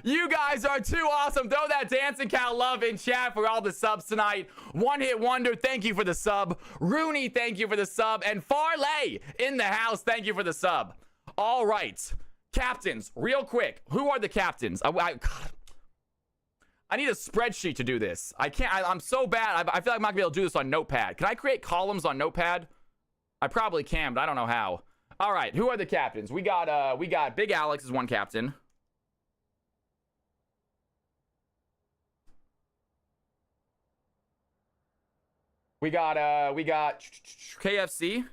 You guys are too awesome. Throw that dancing cow love in chat for all the subs tonight. One Hit Wonder, thank you for the sub. Rooney, thank you for the sub. And Farley in the house, thank you for the sub. All right. Captains, real quick. Who are the captains? God. I need a spreadsheet to do this. I can't. I'm so bad. I feel like I'm not gonna be able to do this on Notepad. Can I create columns on Notepad? I probably can, but I don't know how. All right. Who are the captains? We got Big Alex is one captain. We got KFC.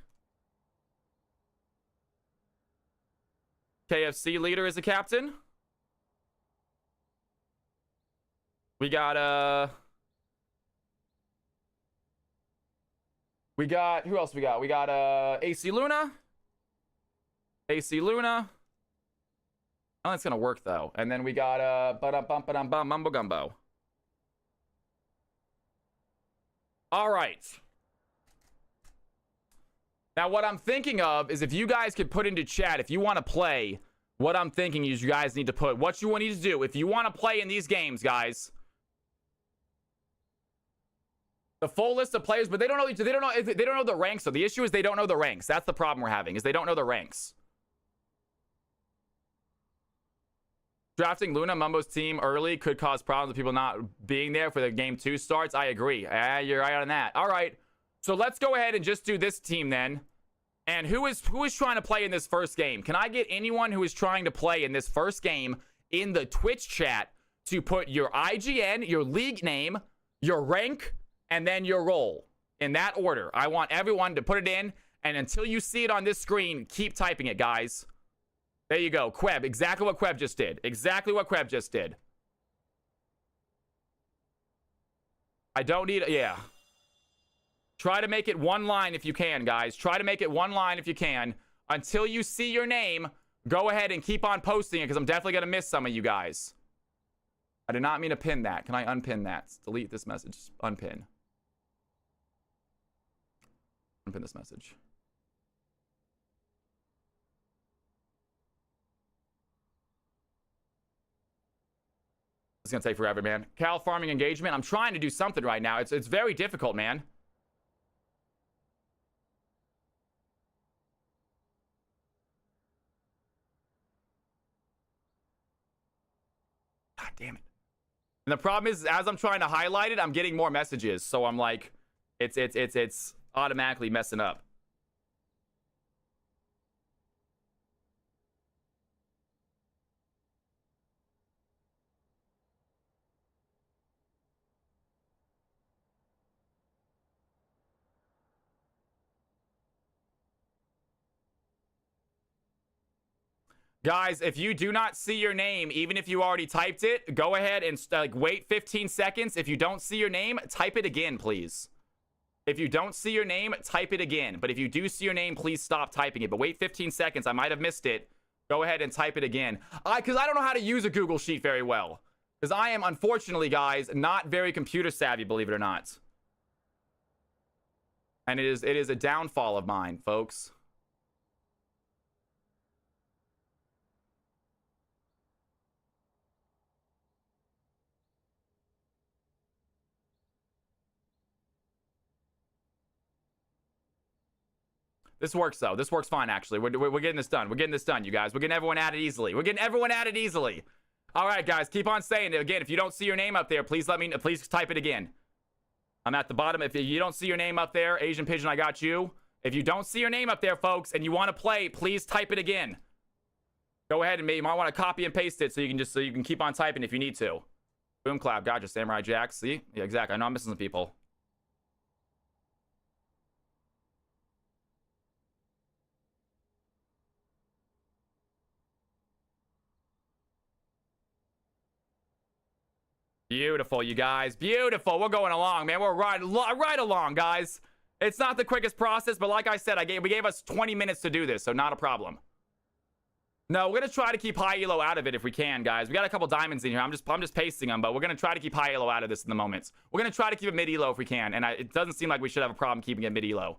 KFC leader is the captain. We got who else we got? We got AC Luna. AC Luna. Oh, that's gonna work though. And then we got Mumbo Gumbo. All right. Now what I'm thinking of is if you guys could put into chat if you want to play, what I'm thinking is you guys need to put what you need to do. If you want to play in these games, guys. The full list of players, but they don't know the ranks. So the issue is they don't know the ranks. That's the problem we're having, is they don't know the ranks. Drafting Luna Mumbo's team early could cause problems with people not being there for the game 2 starts. I agree. You're right on that. All right. So let's go ahead and just do this team then. And who is trying to play in this first game? Can I get anyone who is trying to play in this first game in the Twitch chat to put your IGN, your league name, your rank, and then your role in that order? I want everyone to put it in, and until you see it on this screen, keep typing it, guys. There you go. Queb. Exactly what Queb just did. Exactly what Queb just did. I don't need... Yeah. Try to make it one line if you can, guys. Try to make it one line if you can. Until you see your name, go ahead and keep on posting it, because I'm definitely going to miss some of you guys. I did not mean to pin that. Can I unpin that? Delete this message. Unpin. Unpin this message. It's going to take forever, man. Cow farming engagement. I'm trying to do something right now. It's very difficult, man. God damn it. And the problem is, as I'm trying to highlight it, I'm getting more messages. So I'm like, it's automatically messing up. Guys, if you do not see your name, even if you already typed it, go ahead and wait 15 seconds. If you don't see your name, type it again, please. If you don't see your name, type it again. But if you do see your name, please stop typing it. But wait 15 seconds. I might have missed it. Go ahead and type it again. Because I don't know how to use a Google Sheet very well. Because I am, unfortunately, guys, not very computer savvy, believe it or not. And it is a downfall of mine, folks. This works, though. This works fine, actually. We're getting this done. We're getting this done, you guys. We're getting everyone added easily. We're getting everyone added easily. All right, guys. Keep on saying it. Again, if you don't see your name up there, please please type it again. I'm at the bottom. If you don't see your name up there, Asian Pigeon, I got you. If you don't see your name up there, folks, and you want to play, please type it again. Go ahead and you might want to copy and paste it so you can keep on typing if you need to. Boom clap. Gotcha, Samurai Jack. See? Yeah, exactly. I know I'm missing some people. Beautiful, you guys. Beautiful. We're going along, man. We're right along, guys. It's not the quickest process, but like I said, we gave us 20 minutes to do this, so not a problem. No, we're gonna try to keep high elo out of it if we can, guys. We got a couple diamonds in here. I'm just pasting them, but we're gonna try to keep high elo out of this in the moment. We're gonna try to keep it mid elo if we can, and it doesn't seem like we should have a problem keeping it mid elo.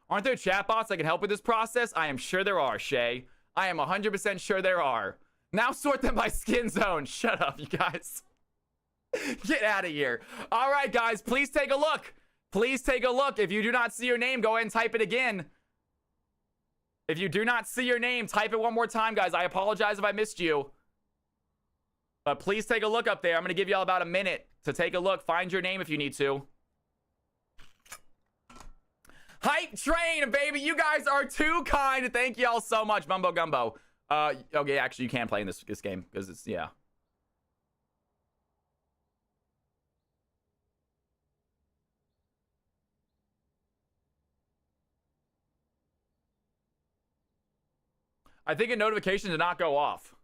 Aren't there chatbots that can help with this process? I am sure there are, Shay. I am 100% sure there are. Now sort them by skin zone. Shut up, you guys. Get out of here. All right, guys, please take a look. Please take a look. If you do not see your name, go ahead and type it again. If you do not see your name, type it one more time, guys. I apologize if I missed you. But please take a look up there. I'm going to give you all about a minute to take a look. Find your name if you need to. Hype train, baby. You guys are too kind. Thank you all so much, Mumbo Gumbo. Okay, actually, you can play in this game because it's, yeah. I think a notification did not go off.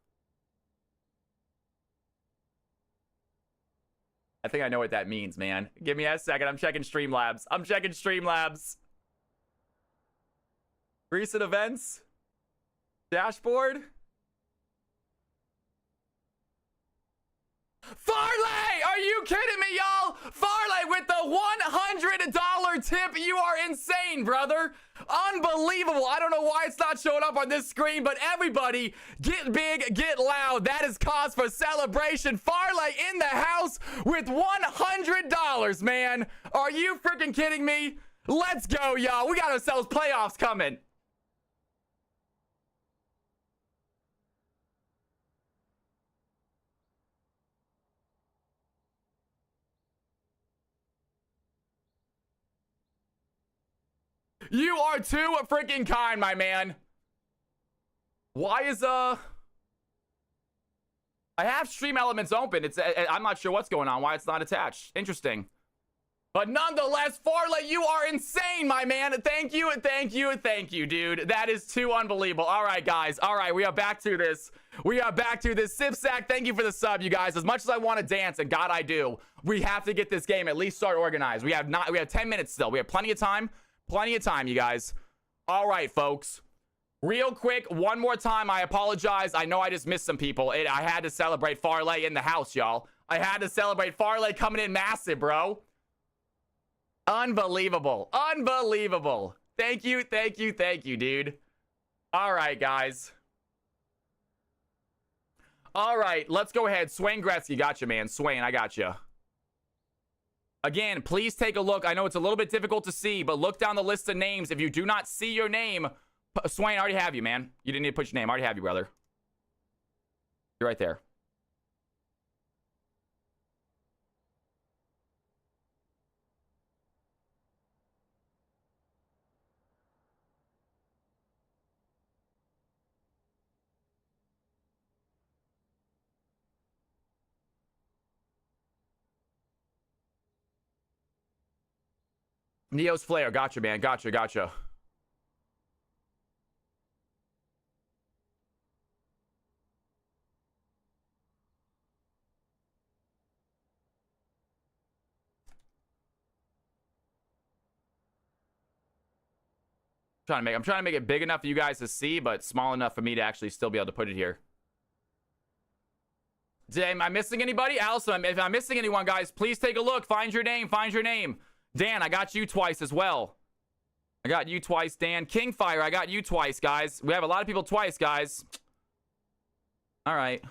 I think I know what that means, man. Give me a second. I'm checking Streamlabs. I'm checking Streamlabs. Recent events. Dashboard. Farley! Are you kidding me, y'all? Farley with the $100 tip. You are insane, brother. Unbelievable. I don't know why it's not showing up on this screen, but everybody, get big, get loud. That is cause for celebration. Farley in the house with $100, man. Are you freaking kidding me? Let's go, y'all. We got ourselves playoffs coming. You are too freaking kind, my man. Why is I have stream elements open. It's I'm not sure what's going on. Why it's not attached. Interesting. But nonetheless, Farley, you are insane, my man. Thank you, thank you, thank you, dude. That is too unbelievable. All right, guys. All right, we are back to this. We are back to this. Sipsack, thank you for the sub, you guys. As much as I want to dance, and God, I do, we have to get this game at least start organized. We have 10 minutes still. We have plenty of time. Plenty of time, you guys. All right, folks. Real quick, one more time, I apologize. I know I just missed some people. I had to celebrate Farley in the house, y'all. I had to celebrate Farley coming in massive, bro. Unbelievable. Unbelievable. Thank you, thank you, thank you, dude. All right, guys. All right, let's go ahead. Swain Gretzky, got you, man. Swain, I got you. Again, please take a look. I know it's a little bit difficult to see, but look down the list of names. If you do not see your name, Swain, I already have you, man. You didn't need to put your name. I already have you, brother. You're right there. Neo's Flare. Gotcha, man. Gotcha, gotcha. I'm trying to make it big enough for you guys to see, but small enough for me to actually still be able to put it here. Am I missing anybody? Allison, if I'm missing anyone, guys, please take a look. Find your name. Find your name. Dan, I got you twice as well. I got you twice, Dan. Kingfire, I got you twice, guys. We have a lot of people twice, guys. All right.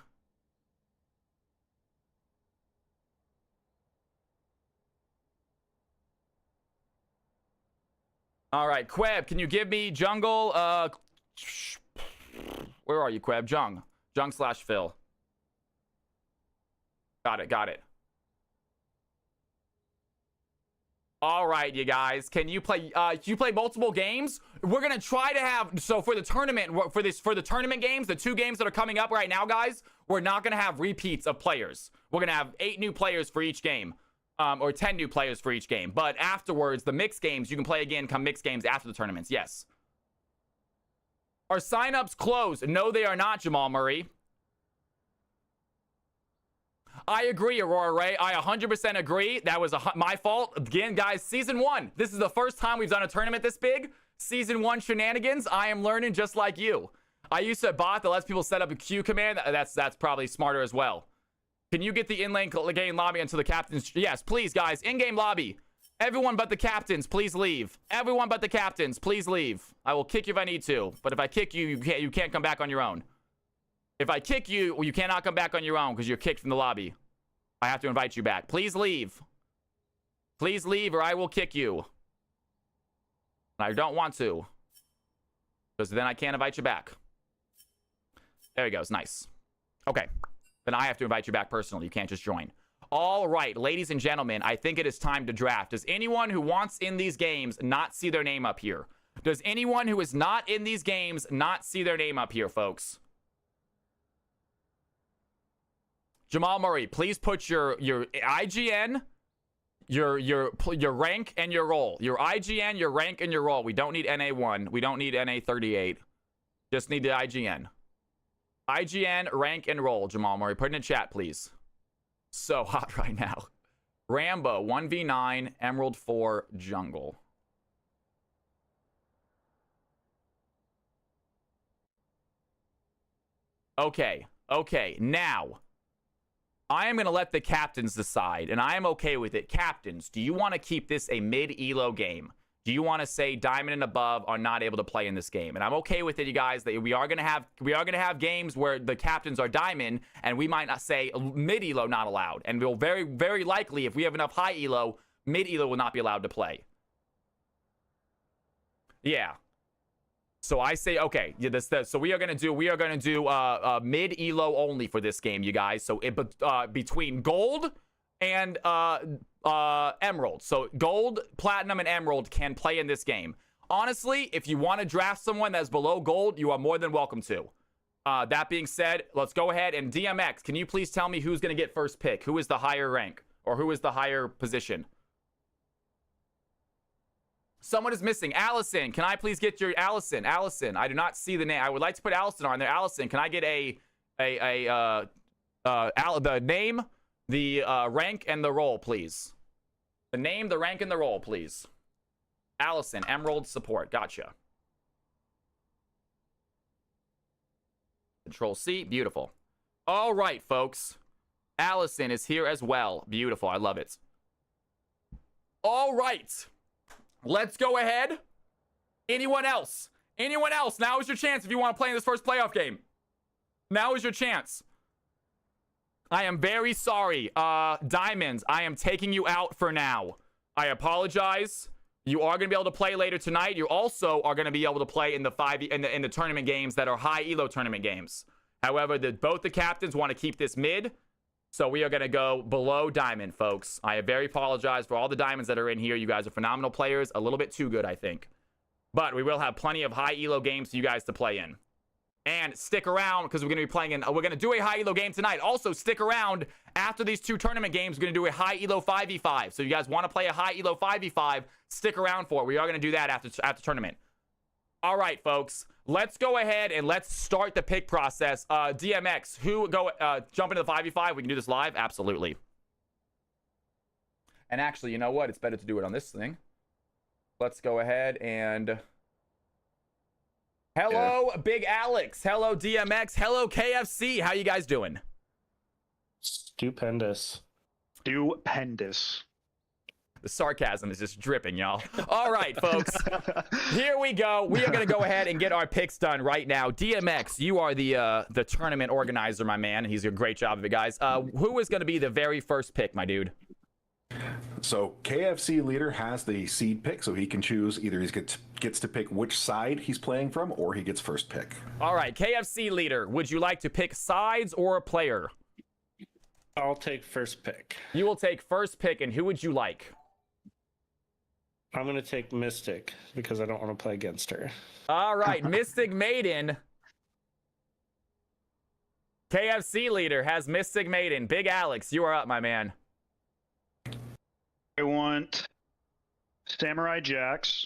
All right, Queb, can you give me jungle? Where are you, Queb? Jung/Phil. Got it, got it. All right, you guys. Can you play multiple games? We're gonna try to have, so for the tournament, for the tournament games, the 2 games that are coming up right now, guys, we're not gonna have repeats of players. We're gonna have 8 new players for each game. Or 10 new players for each game. But afterwards, the mixed games, you can play again come mixed games after the tournaments. Yes. Are signups closed? No, they are not, Jamal Murray. I agree, Aurora Ray. I 100% agree. That was my fault. Again, guys, Season 1. This is the first time we've done a tournament this big. Season 1 shenanigans. I am learning just like you. I used a bot that lets people set up a queue command. That's probably smarter as well. Can you get the in-lane game lobby until the captain's... Yes, please, guys. In-game lobby. Everyone but the captains, please leave. Everyone but the captains, please leave. I will kick you if I need to, but if I kick you, you can't come back on your own. If I kick you, you cannot come back on your own because you're kicked from the lobby. I have to invite you back. Please leave. Please leave or I will kick you. I don't want to. Because then I can't invite you back. There he goes. Nice. Okay. Then I have to invite you back personally. You can't just join. All right, ladies and gentlemen, I think it is time to draft. Does anyone who wants in these games not see their name up here? Does anyone who is not in these games not see their name up here, folks? Jamal Murray, please put your IGN, your rank, and your role. Your IGN, your rank, and your role. We don't need NA1. We don't need NA38. Just need the IGN. IGN, rank, and role, Jamal Murray. Put it in the chat, please. So hot right now. Rambo, 1v9, Emerald 4, Jungle. Okay, now, I am going to let the captains decide, and I am okay with it. Captains, do you want to keep this a mid-elo game? Do you want to say diamond and above are not able to play in this game? And I'm okay with it, you guys, that we are going to have games where the captains are diamond, and we might not say mid-elo not allowed. And we'll very, very likely, if we have enough high elo, mid-elo will not be allowed to play. Yeah. So I say, okay, so we are gonna do mid elo only for this game, you guys. So between gold and emerald. So gold, platinum, and emerald can play in this game. Honestly, if you want to draft someone that's below gold, you are more than welcome to. That being said, let's go ahead and DMX. Can you please tell me who's gonna get first pick? Who is the higher rank or who is the higher position? Someone is missing. Allison, can I please get your Allison? Allison, I do not see the name. I would like to put Allison on there. Allison, can I get the name, the rank, and the role, please? The name, the rank, and the role, please. Allison, Emerald support. Gotcha. Control C. Beautiful. All right, folks. Allison is here as well. Beautiful. I love it. All right. Let's go ahead. Anyone else? Anyone else? Now is your chance if you want to play in this first playoff game. Now is your chance. I am very sorry. Diamonds, I am taking you out for now. I apologize. You are going to be able to play later tonight. You also are going to be able to play in the tournament games that are high elo tournament games. However, both the captains want to keep this mid. So we are going to go below diamond, folks. I very apologize for all the diamonds that are in here. You guys are phenomenal players. A little bit too good, I think. But we will have plenty of high elo games for you guys to play in. And stick around because we're going to be playing in... we're going to do a high elo game tonight. Also, stick around after these two tournament games. We're going to do a high elo 5v5. So you guys want to play a high elo 5v5, stick around for it. We are going to do that after tournament. All right, folks. Let's go ahead and let's start the pick process. DMX, jump into the 5v5? We can do this live? Absolutely. And actually, you know what? It's better to do it on this thing. Let's go ahead and... Hello, Big Alex. Hello, DMX. Hello, KFC. How you guys doing? Stupendous. The sarcasm is just dripping, y'all. All right, folks. Here we go. We are going to go ahead and get our picks done right now. DMX, you are the tournament organizer, my man. He's doing a great job of it, guys. Who is going to be the very first pick, my dude? So KFC leader has the seed pick, so he can choose either he gets to pick which side he's playing from, or he gets first pick. All right, KFC leader, would you like to pick sides or a player? I'll take first pick. You will take first pick, and who would you like? I'm going to take Mystic because I don't want to play against her. All right, Mystic Maiden. KFC leader has Mystic Maiden. Big Alex, you are up, my man. I want Samurai Jacks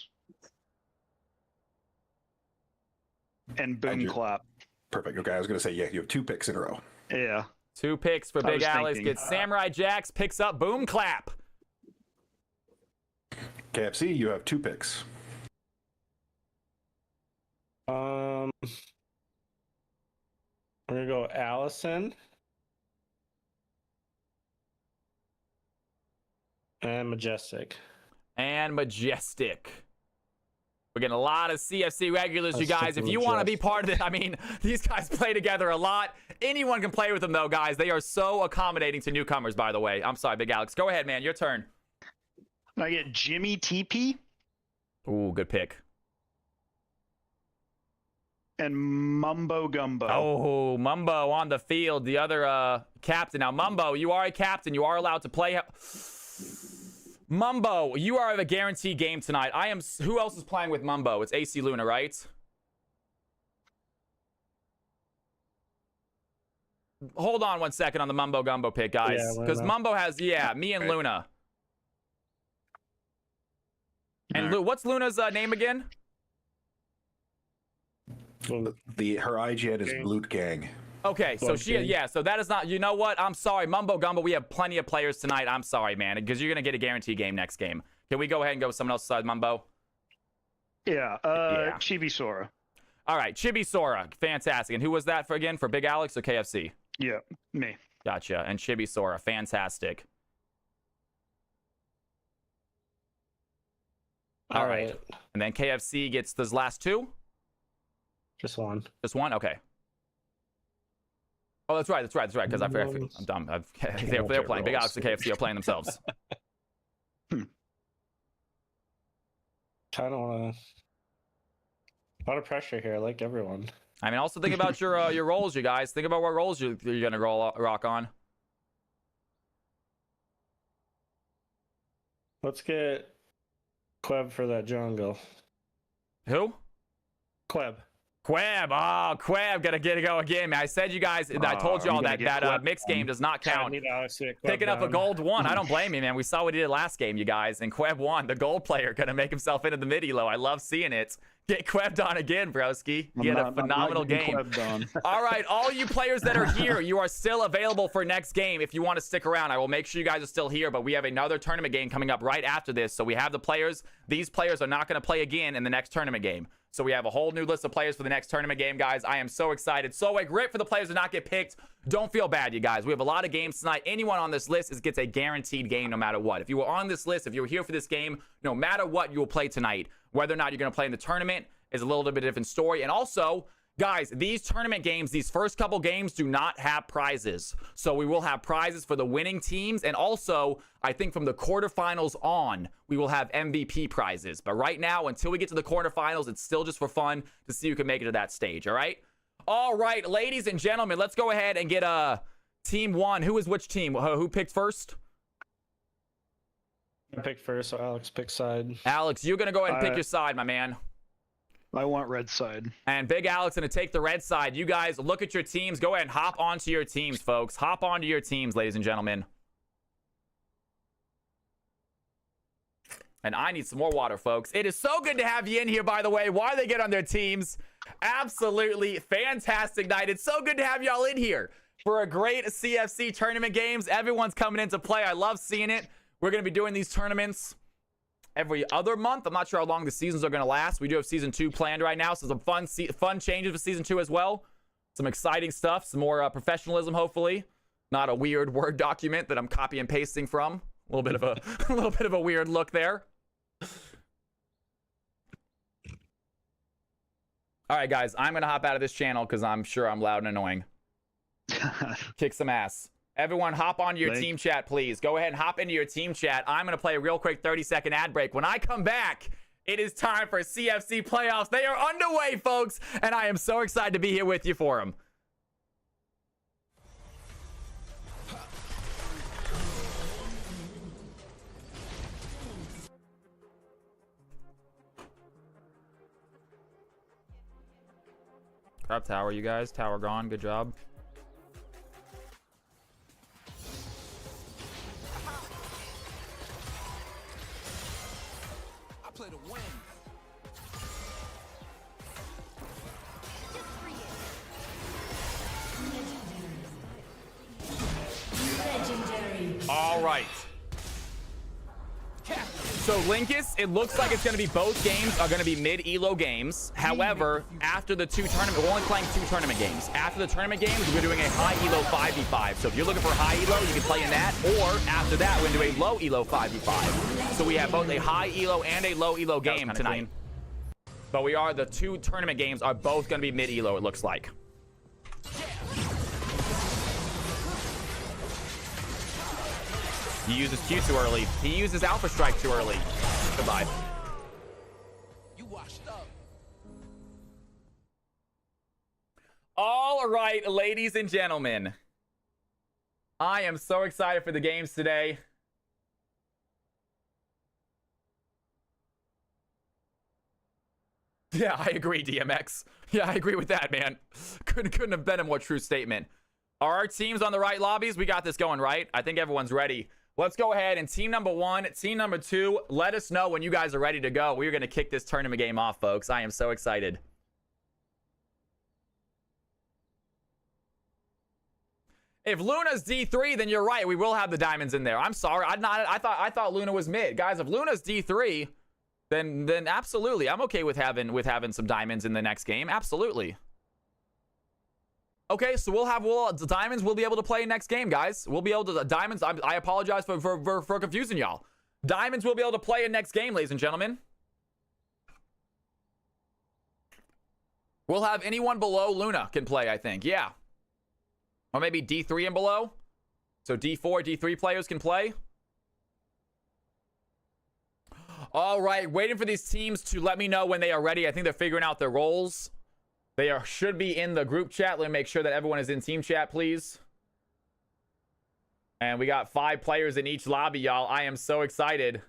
and Boom Clap. Perfect. Okay, I was going to say, yeah, you have two picks in a row. Yeah. 2 picks for Big Alex. Gets Samurai Jacks, picks up Boom Clap. KFC, you have 2 picks. I'm going to go Allison. And Majestic. And Majestic. We're getting a lot of CFC regulars, you guys. If you want to be part of it, I mean, these guys play together a lot. Anyone can play with them, though, guys. They are so accommodating to newcomers, by the way. I'm sorry, Big Alex. Go ahead, man. Your turn. I get Jimmy TP Ooh, good pick. and Mumbo Gumbo. Oh, Mumbo on the field. The other captain. Now, Mumbo, you are a captain. You are allowed to play. Mumbo, you are a guaranteed game tonight. I am. Who else is playing with Mumbo? It's AC Luna, right? Hold on 1 second on the Mumbo Gumbo pick, guys. Because Mumbo has, me and Luna. And what's Luna's name again? Her IGN is Bloot Gang. Okay, so so that is not, you know what? I'm sorry, Mumbo Gumbo, we have plenty of players tonight. I'm sorry, man, because you're going to get a guaranteed game next game. Can we go ahead and go with someone else's side, Mumbo? Yeah, Chibi Sora. All right, Chibi Sora, fantastic. And who was that for Big Alex or KFC? Yeah, me. Gotcha, and Chibi Sora, fantastic. All right. And then KFC gets those last two? Just one. Just one? Okay. Oh, that's right, because I'm dumb. They're playing. Big Alex and KFC are playing themselves. Kind of want to... A lot of pressure here, like everyone. I mean, also think about your roles, you guys. Think about what roles you're going to rock on. Let's get Queb for that jungle. Who? Queb. Queb. Oh, Queb. Gotta get to go again, man. I said you guys, I told y'all that mixed game does not count. Picking up a gold won. I don't blame you, man. We saw what he did last game, you guys. And Queb won. The gold player gonna make himself into the mid-elo. I love seeing it. Get Quebbed on again, broski. He had a phenomenal game. All right, all you players that are here, you are still available for next game. If you want to stick around, I will make sure you guys are still here, but we have another tournament game coming up right after this. So we have the players. These players are not going to play again in the next tournament game. So we have a whole new list of players for the next tournament game, guys. I am so excited. So great for the players to not get picked. Don't feel bad, you guys. We have a lot of games tonight. Anyone on this list gets a guaranteed game no matter what. If you were on this list, if you were here for this game, no matter what, you will play tonight. Whether or not you're going to play in the tournament is a little bit of a different story. And also, guys, these tournament games, these first couple games do not have prizes. So we will have prizes for the winning teams. And also, I think from the quarterfinals on, we will have MVP prizes. But right now, until we get to the quarterfinals, it's still just for fun to see who can make it to that stage, all right? All right, ladies and gentlemen, let's go ahead and get team one. Who is which team? Who picked first? I picked first, so Alex picked side. Alex, you're going to go ahead and pick your side, my man. I want red side. And Big Alex going to take the red side. You guys look at your teams. Go ahead and hop onto your teams, folks. Hop onto your teams, ladies and gentlemen. And I need some more water, folks. It is so good to have you in here, by the way. Why they get on their teams? Absolutely fantastic night. It's so good to have y'all in here for a great CFC tournament games. Everyone's coming into play. I love seeing it. We're going to be doing these tournaments every other month. I'm not sure how long the seasons are going to last. We do have season 2 planned right now, so some fun changes for season 2 as well. Some exciting stuff, some more professionalism, hopefully. Not a weird Word document that I'm copy and pasting from. A little bit of a weird look there. All right, guys, I'm going to hop out of this channel because I'm sure I'm loud and annoying. Kick some ass. Everyone, hop onto your team chat, please. Go ahead and hop into your team chat. I'm going to play a real quick 30-second ad break. When I come back, it is time for CFC playoffs. They are underway, folks, and I am so excited to be here with you for them. Crap tower, you guys. Tower gone. Good job. All right. So Linkus, it looks like it's going to be both games are going to be mid-elo games. However, after the two tournament, we're only playing 2 tournament games. After the tournament games, we're doing a high elo 5v5. So if you're looking for high elo, you can play in that. Or after that, we're going to do a low elo 5v5. So we have both a high elo and a low elo game tonight. But the 2 tournament games are both going to be mid-elo, it looks like. He uses Q too early. He uses Alpha Strike too early. Goodbye. You washed up. All right, ladies and gentlemen. I am so excited for the games today. Yeah, I agree, DMX. Yeah, I agree with that, man. Couldn't have been a more true statement. Are our teams on the right lobbies? We got this going, right? I think everyone's ready. Let's go ahead and team number 1, team number 2, let us know when you guys are ready to go. We're going to kick this tournament game off, folks. I am so excited. If Luna's D3, then you're right. We will have the diamonds in there. I'm sorry. I thought Luna was mid. Guys, if Luna's D3, then absolutely. I'm okay with having some diamonds in the next game. Absolutely. Okay, so the diamonds we'll be able to play next game, guys. We'll be able to diamonds. I apologize for confusing y'all. Diamonds will be able to play in next game, ladies and gentlemen. We'll have anyone below Luna can play, I think. Yeah. Or maybe D3 and below. So D4, D3 players can play. All right, waiting for these teams to let me know when they are ready. I think they're figuring out their roles. They should be in the group chat. Let me make sure that everyone is in team chat, please. And we got 5 players in each lobby, y'all. I am so excited.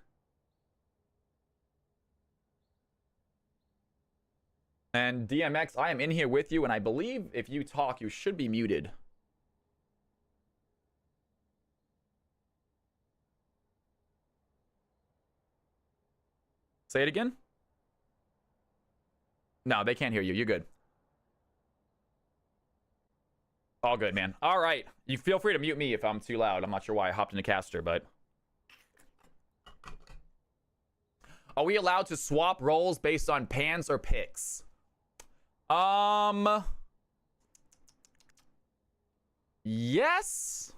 And DMX, I am in here with you, and I believe if you talk, you should be muted. Say it again. No, they can't hear you. You're good. All good, man. All right. You feel free to mute me if I'm too loud. I'm not sure why I hopped into caster, but... Are we allowed to swap roles based on pans or picks? Yes.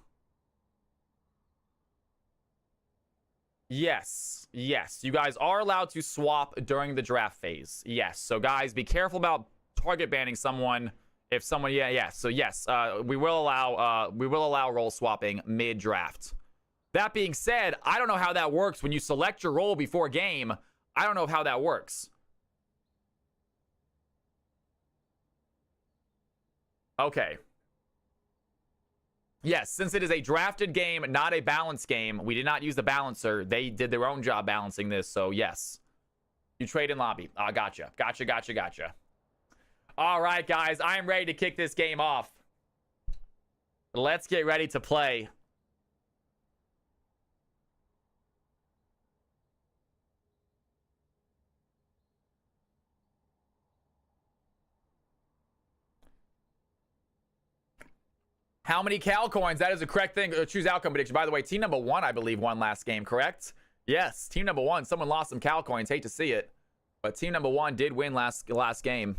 Yes. Yes. You guys are allowed to swap during the draft phase. Yes. So, guys, be careful about target banning someone... If someone, yeah. So yes, we will allow role swapping mid-draft. That being said, I don't know how that works when you select your role before game. I don't know how that works. Okay. Yes, since it is a drafted game, not a balance game, we did not use the balancer. They did their own job balancing this, so yes. You trade in lobby. Gotcha. All right, guys, I am ready to kick this game off. Let's get ready to play. How many Cal coins? That is the correct thing. Choose outcome prediction. By the way, team number 1, I believe, won last game, correct? Yes, team number 1. Someone lost some Cal coins. Hate to see it. But team number 1 did win last game.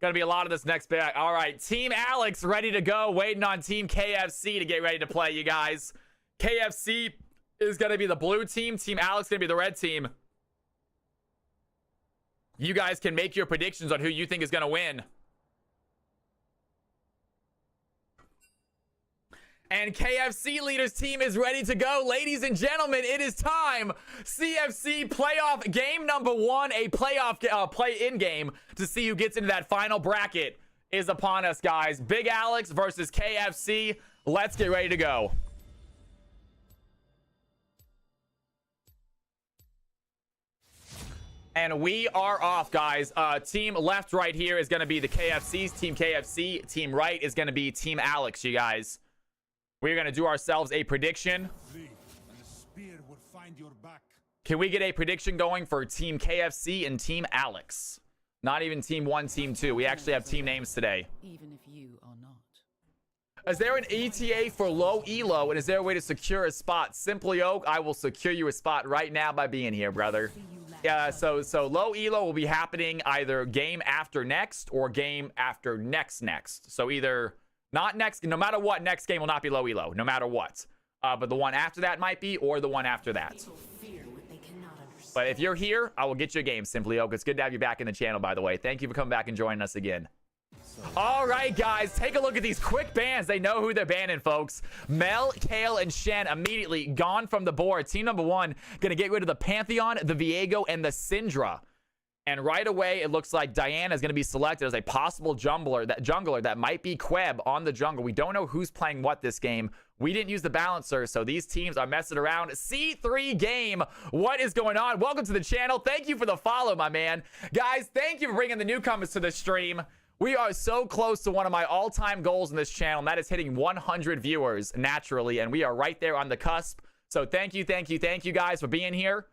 Gonna be a lot of this next back. All right, Team Alex ready to go. Waiting on Team KFC to get ready to play, you guys. KFC is gonna be the blue team. Team Alex gonna be the red team. You guys can make your predictions on who you think is gonna win. And KFC leader's team is ready to go. Ladies and gentlemen, it is time. CFC playoff game number 1, a playoff play-in game to see who gets into that final bracket is upon us, guys. Big Alex versus KFC. Let's get ready to go. And we are off, guys. Team left right here is going to be the KFC's. Team KFC. Team right is going to be Team Alex, you guys. We're going to do ourselves a prediction. Can we get a prediction going for Team KFC and Team Alex? Not even Team 1, Team 2. We actually have team names today. Even if you are not. Is there an ETA for low elo, and is there a way to secure a spot? Simply Oak, I will secure you a spot right now by being here, brother. Yeah, so low elo will be happening either game after next or game after next. So either not next, no matter what, next game will not be low elo, no matter what. But the one after that might be, or the one after that. But if you're here, I will get you a game, Simply Oak. It's good to have you back in the channel, by the way. Thank you for coming back and joining us again. All right, guys, take a look at these quick bans. They know who they're banning, folks. Mel, Kale, and Shen immediately gone from the board. Team number 1 going to get rid of the Pantheon, the Viego, and the Syndra. And right away, it looks like Diana is going to be selected as a possible jungler that might be Queb on the jungle. We don't know who's playing what this game. We didn't use the balancer, so these teams are messing around. C3 game. What is going on? Welcome to the channel. Thank you for the follow, my man. Guys, thank you for bringing the newcomers to the stream. We are so close to one of my all-time goals in this channel, and that is hitting 100 viewers naturally, and we are right there on the cusp. So thank you guys for being here.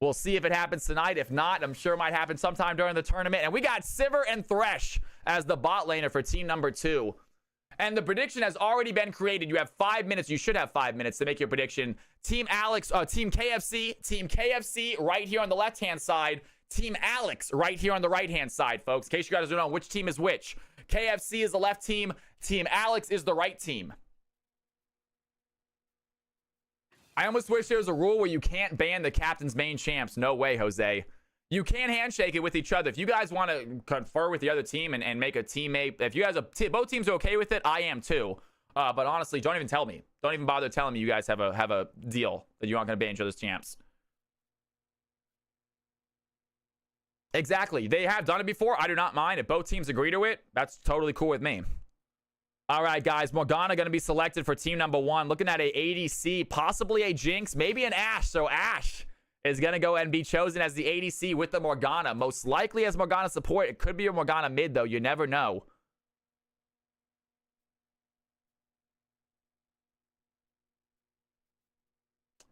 We'll see if it happens tonight. If not, I'm sure it might happen sometime during the tournament. And we got Sivir and Thresh as the bot laner for team number 2. And the prediction has already been created. You have 5 minutes. You should have 5 minutes to make your prediction. Team KFC right here on the left-hand side. Team Alex right here on the right-hand side, folks. In case you guys don't know which team is which. KFC is the left team. Team Alex is the right team. I almost wish there was a rule where you can't ban the captain's main champs. No way, Jose. You can handshake it with each other. If you guys want to confer with the other team and make a teammate, if you guys both teams are okay with it, I am too. But honestly, don't even tell me. Don't even bother telling me you guys have a deal that you aren't going to ban each other's champs. Exactly. They have done it before. I do not mind. If both teams agree to it, that's totally cool with me. All right, guys. Morgana going to be selected for team number 1. Looking at a ADC, possibly a Jinx, maybe an Ashe. So Ashe is going to go and be chosen as the ADC with the Morgana. Most likely as Morgana support. It could be a Morgana mid, though. You never know.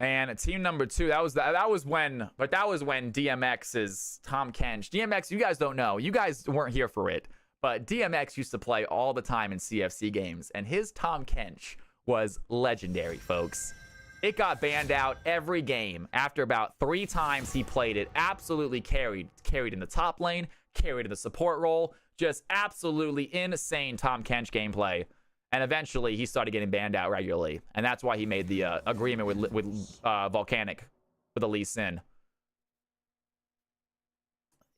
And team number 2, that was when DMX's Tom Kench. DMX, you guys don't know. You guys weren't here for it. But DMX used to play all the time in CFC games. And his Tom Kench was legendary, folks. It got banned out every game. After about 3 times he played it, absolutely carried in the top lane, carried in the support role. Just absolutely insane Tom Kench gameplay. And eventually, he started getting banned out regularly. And that's why he made the agreement with Volcanic for the Lee Sin.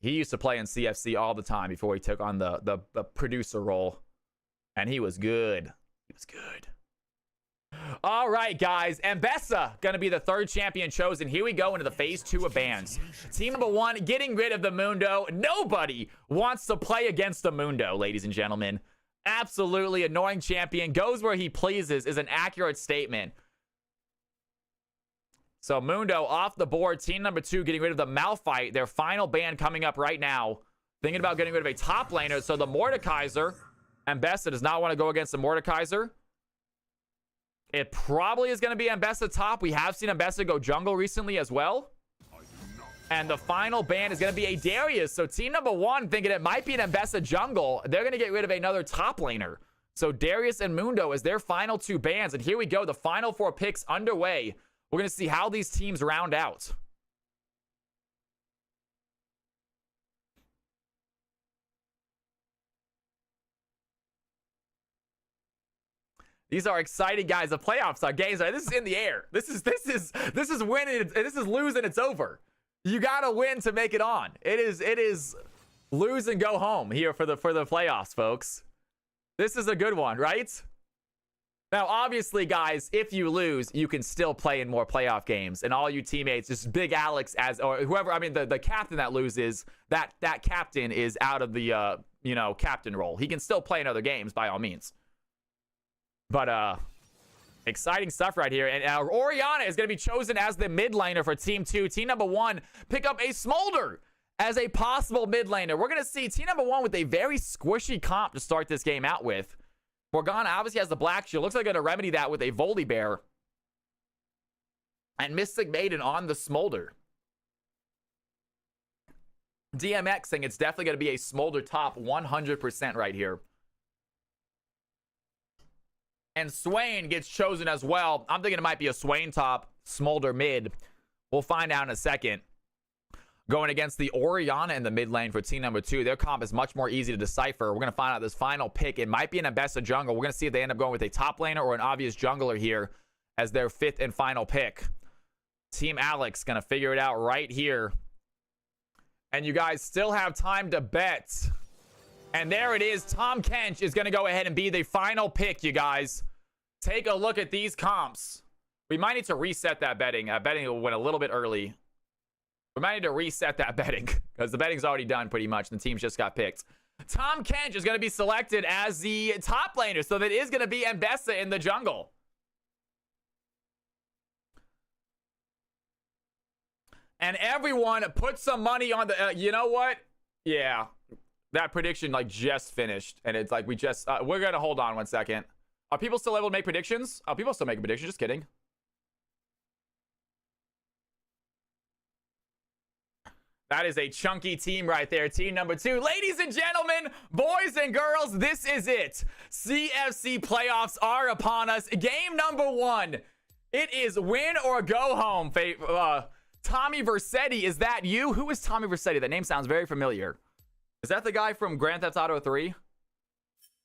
He used to play in CFC all the time before he took on the producer role. And he was good. He was good. All right, guys. Ambessa going to be the 3rd champion chosen. Here we go into the phase 2 of bans. Team number 1, getting rid of the Mundo. Nobody wants to play against the Mundo, ladies and gentlemen. Absolutely annoying champion. Goes where he pleases is an accurate statement. So Mundo off the board. Team number 2 getting rid of the Malphite. Their final ban coming up right now. Thinking about getting rid of a top laner. So the Mordekaiser. Ambessa does not want to go against the Mordekaiser. It probably is going to be Ambessa top. We have seen Ambessa go jungle recently as well. And the final ban is going to be a Darius. So team number 1 thinking it might be an Ambessa jungle. They're going to get rid of another top laner. So Darius and Mundo as their final 2 bans. And here we go. The final 4 picks underway. We're going to see how these teams round out. These are exciting, guys. The playoffs are games. This is in the air. This is winning. This is losing. It's over. You gotta win to make it on. It is lose and go home here for the playoffs, folks. This is a good one, right? Now, obviously, guys, if you lose, you can still play in more playoff games, and all you teammates, just Big Alex or whoever. I mean, the captain that loses, that captain is out of the captain role. He can still play in other games by all means. But exciting stuff right here. And Orianna is going to be chosen as the mid laner for team 2. Team number 1 pick up a Smolder as a possible mid laner. We're going to see team number 1 with a very squishy comp to start this game out with. Morgana obviously has the Black Shield. Looks like they're going to remedy that with a Volibear. And Mystic Maiden on the Smolder. DMX saying it's definitely going to be a Smolder top 100% right here. And Swain gets chosen as well. I'm thinking it might be a Swain top, Smolder mid. We'll find out in a second. Going against the Orianna in the mid lane for team number 2. Their comp is much more easy to decipher. We're going to find out this final pick. It might be an Ambessa jungle. We're going to see if they end up going with a top laner or an obvious jungler here as their 5th and final pick. Team Alex going to figure it out right here. And you guys still have time to bet. And there it is. Tom Kench is going to go ahead and be the final pick, you guys. Take a look at these comps. We might need to reset that betting. Betting went a little bit early. We might need to reset that betting because the betting's already done pretty much. And the teams just got picked. Tom Kench is going to be selected as the top laner. So that is going to be Ambessa in the jungle. And everyone put some money on the... you know what? Yeah. That prediction like just finished. And it's like we just... we're going to hold on 1 second. Are people still able to make predictions? Oh, people still making predictions. Just kidding. That is a chunky team right there. Team number 2. Ladies and gentlemen, boys and girls, this is it. CFC playoffs are upon us. Game number 1. It is win or go home. Tommy Vercetti, is that you? Who is Tommy Vercetti? That name sounds very familiar. Is that the guy from Grand Theft Auto 3?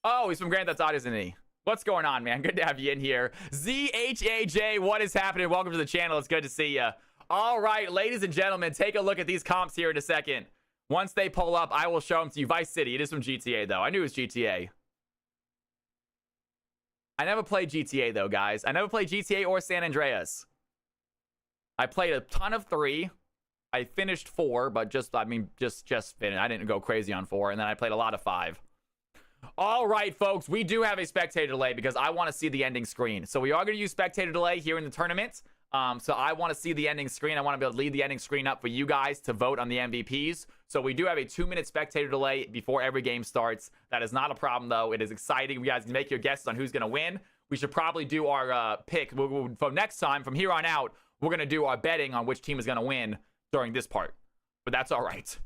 Oh, he's from Grand Theft Auto, isn't he? What's going on, man? Good to have you in here. ZHAJ, what is happening? Welcome to the channel. It's good to see you. All right, ladies and gentlemen, take a look at these comps here in a second. Once they pull up, I will show them to you. Vice City. It is from GTA, though. I knew it was GTA. I never played GTA, though, guys. I never played GTA or San Andreas. I played a ton of 3. I finished 4, but just finished. I didn't go crazy on 4, and then I played a lot of 5. All right, folks, we do have a spectator delay because I want to see the ending screen. So we are going to use spectator delay here in the tournament. So I want to see the ending screen. I want to be able to leave the ending screen up for you guys to vote on the MVPs. So we do have a 2-minute spectator delay before every game starts. That is not a problem, though. It is exciting. You guys can make your guesses on who's going to win. We should probably do our pick. From next time, from here on out, we're going to do our betting on which team is going to win during this part. But that's all right.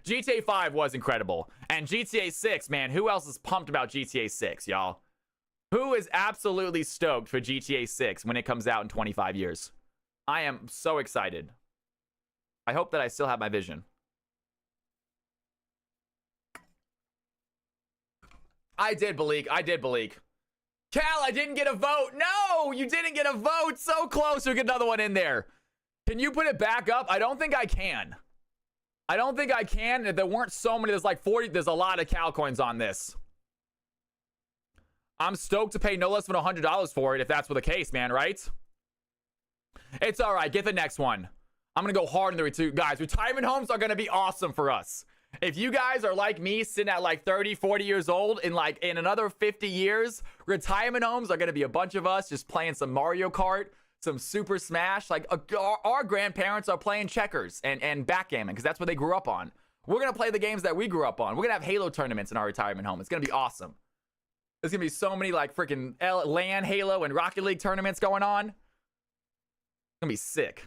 GTA 5 was incredible. And GTA 6, man, who else is pumped about GTA 6, y'all? Who is absolutely stoked for GTA 6 when it comes out in 25 years? I am so excited. I hope that I still have my vision. I did, Balik. Cal, I didn't get a vote. No, you didn't get a vote. So close. We'll get another one in there. Can you put it back up? I don't think I can. There weren't so many. There's like 40. There's a lot of Cal coins on this. I'm stoked to pay no less than $100 for it if that's the case, man, right? It's all right. Get the next one. I'm going to go hard in the guys. Retirement homes are going to be awesome for us. If you guys are like me, sitting at like 30, 40 years old, in another 50 years, retirement homes are going to be a bunch of us just playing some Mario Kart, some Super Smash. Like our grandparents are playing checkers and backgammon because that's what they grew up on. We're going to play the games that we grew up on. We're going to have Halo tournaments in our retirement home. It's going to be awesome. There's going to be so many like freaking LAN, Halo, and Rocket League tournaments going on. It's going to be sick.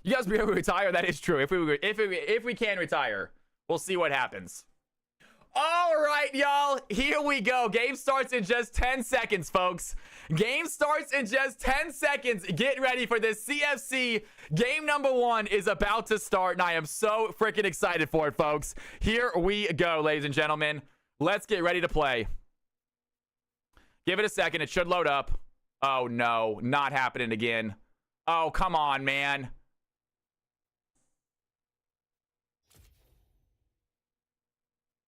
You guys be able to retire? That is true. If we can retire, we'll see what happens. All right, y'all. Here we go. Game starts in just 10 seconds, folks. Game starts in just 10 seconds. Get ready for this. CFC game number 1 is about to start, and I am so freaking excited for it, folks. Here we go, ladies and gentlemen. Let's get ready to play. Give it a second. It should load up. Oh, no. Not happening again. Oh, come on, man.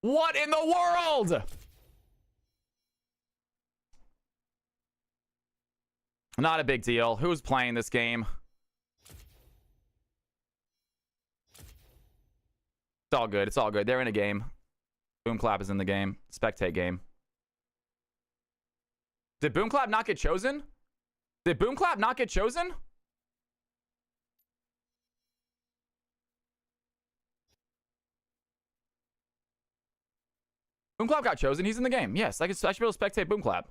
What in the world? Not a big deal. Who's playing this game? It's all good. It's all good. They're in a game. Boomclap is in the game. Spectate game. Did Boomclap not get chosen? Did Boomclap not get chosen? Boomclap got chosen. He's in the game. Yes, I should be able to spectate Boomclap.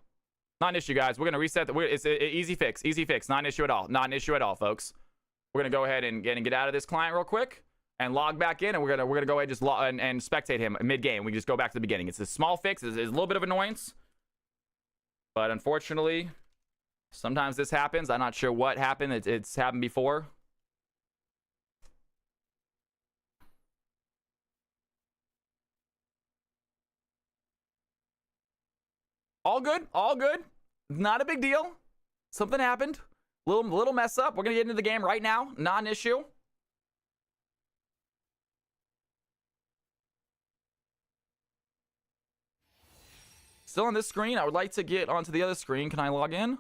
Not an issue, guys. We're going to reset. It's an easy fix. Easy fix. Not an issue at all. Not an issue at all, folks. We're going to go ahead and get out of this client real quick. and log back in, and we're gonna go ahead and just and spectate him mid game. We can just go back to the beginning. It's a small fix. It's a little bit of annoyance, but unfortunately, sometimes this happens. I'm not sure what happened. It's happened before. All good. All good. Not a big deal. Something happened. Little mess up. We're gonna get into the game right now. Not an issue. Still on this screen. I would like to get onto the other screen. Can I log in?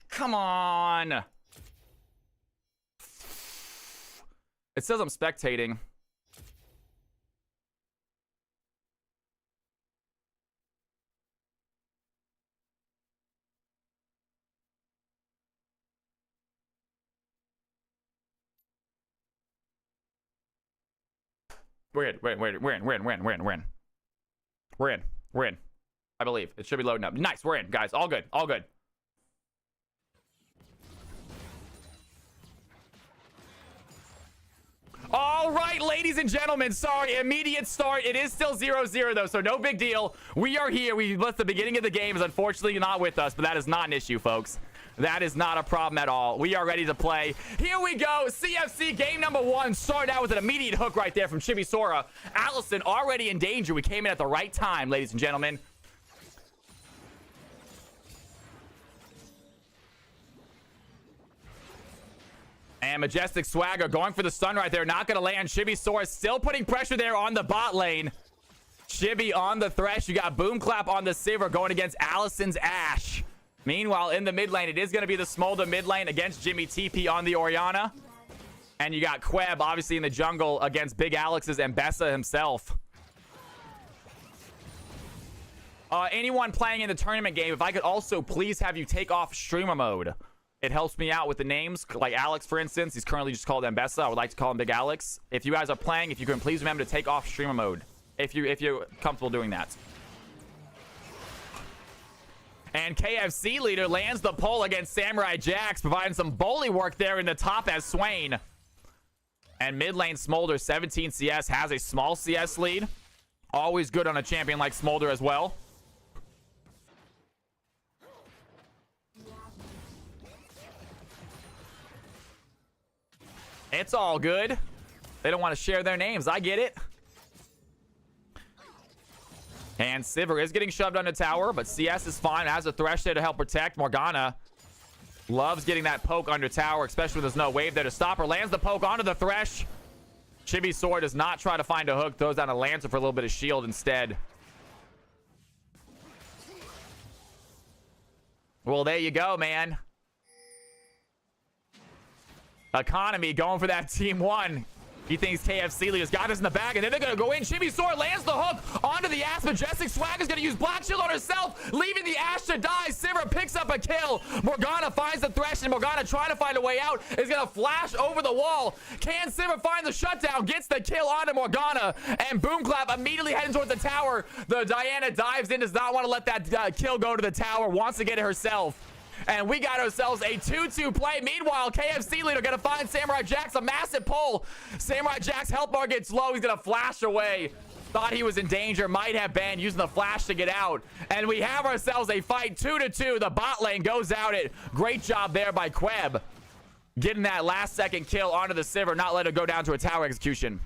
Come on. It says I'm spectating. We're in. I believe. It should be loading up. Nice. We're in, guys. All good. All good. All right, ladies and gentlemen. Sorry, immediate start. It is still 0-0, though, so no big deal. We are here. We left the beginning of the game is unfortunately not with us, but that is not an issue, folks. That is not a problem at all. We are ready to play. Here we go. CFC game number 1. Started out with an immediate hook right there from Chibi Sora. Allison already in danger. We came in at the right time, ladies and gentlemen. And Majestic Swagger going for the stun right there. Not going to land. Chibi Sora still putting pressure there on the bot lane. Chibi on the Thresh. You got Boom Clap on the Sivir going against Allison's Ashe. Meanwhile, in the mid lane, it is going to be the Smolder mid lane against Jimmy TP on the Orianna. And you got Queb, obviously, in the jungle against Big Alex's Mbessa himself. Anyone playing in the tournament game, if I could also please have you take off streamer mode. It helps me out with the names. Like Alex, for instance, he's currently just called Mbessa. I would like to call him Big Alex. If you guys are playing, if you can please remember to take off streamer mode. If you're comfortable doing that. And KFC leader lands the pull against Samurai Jax, providing some bully work there in the top as Swain. And mid lane Smolder, 17 CS, has a small CS lead. Always good on a champion like Smolder as well. It's all good. They don't want to share their names. I get it. And Sivir is getting shoved on the tower, but CS is fine. Has a Thresh there to help protect. Morgana loves getting that poke under tower, especially when there's no wave there to stop her. Lands the poke onto the Thresh. Chibi Sora does not try to find a hook. Throws down a Lancer for a little bit of shield instead. Well, there you go, man. Economy going for that team 1. He thinks KFC leader's got us in the bag, and then they're going to go in. Chibi Sora lands the hook onto the Ashe. Majestic Swagger's going to use Black Shield on herself, leaving the Ashe to die. Sivir picks up a kill. Morgana finds the Thresh, and Morgana trying to find a way out is going to flash over the wall. Can Sivir find the shutdown? Gets the kill onto Morgana, and Boom Clap immediately heading towards the tower. The Diana dives in, does not want to let that kill go to the tower, wants to get it herself. And we got ourselves a 2-2 play. Meanwhile, KFC leader gonna find Samurai Jax, a massive pull. Samurai Jax health bar gets low. He's gonna flash away. Thought he was in danger, might have been using the flash to get out. And we have ourselves a fight 2-2. The bot lane goes out it. Great job there by Queb. Getting that last second kill onto the Sivir, not let it go down to a tower execution.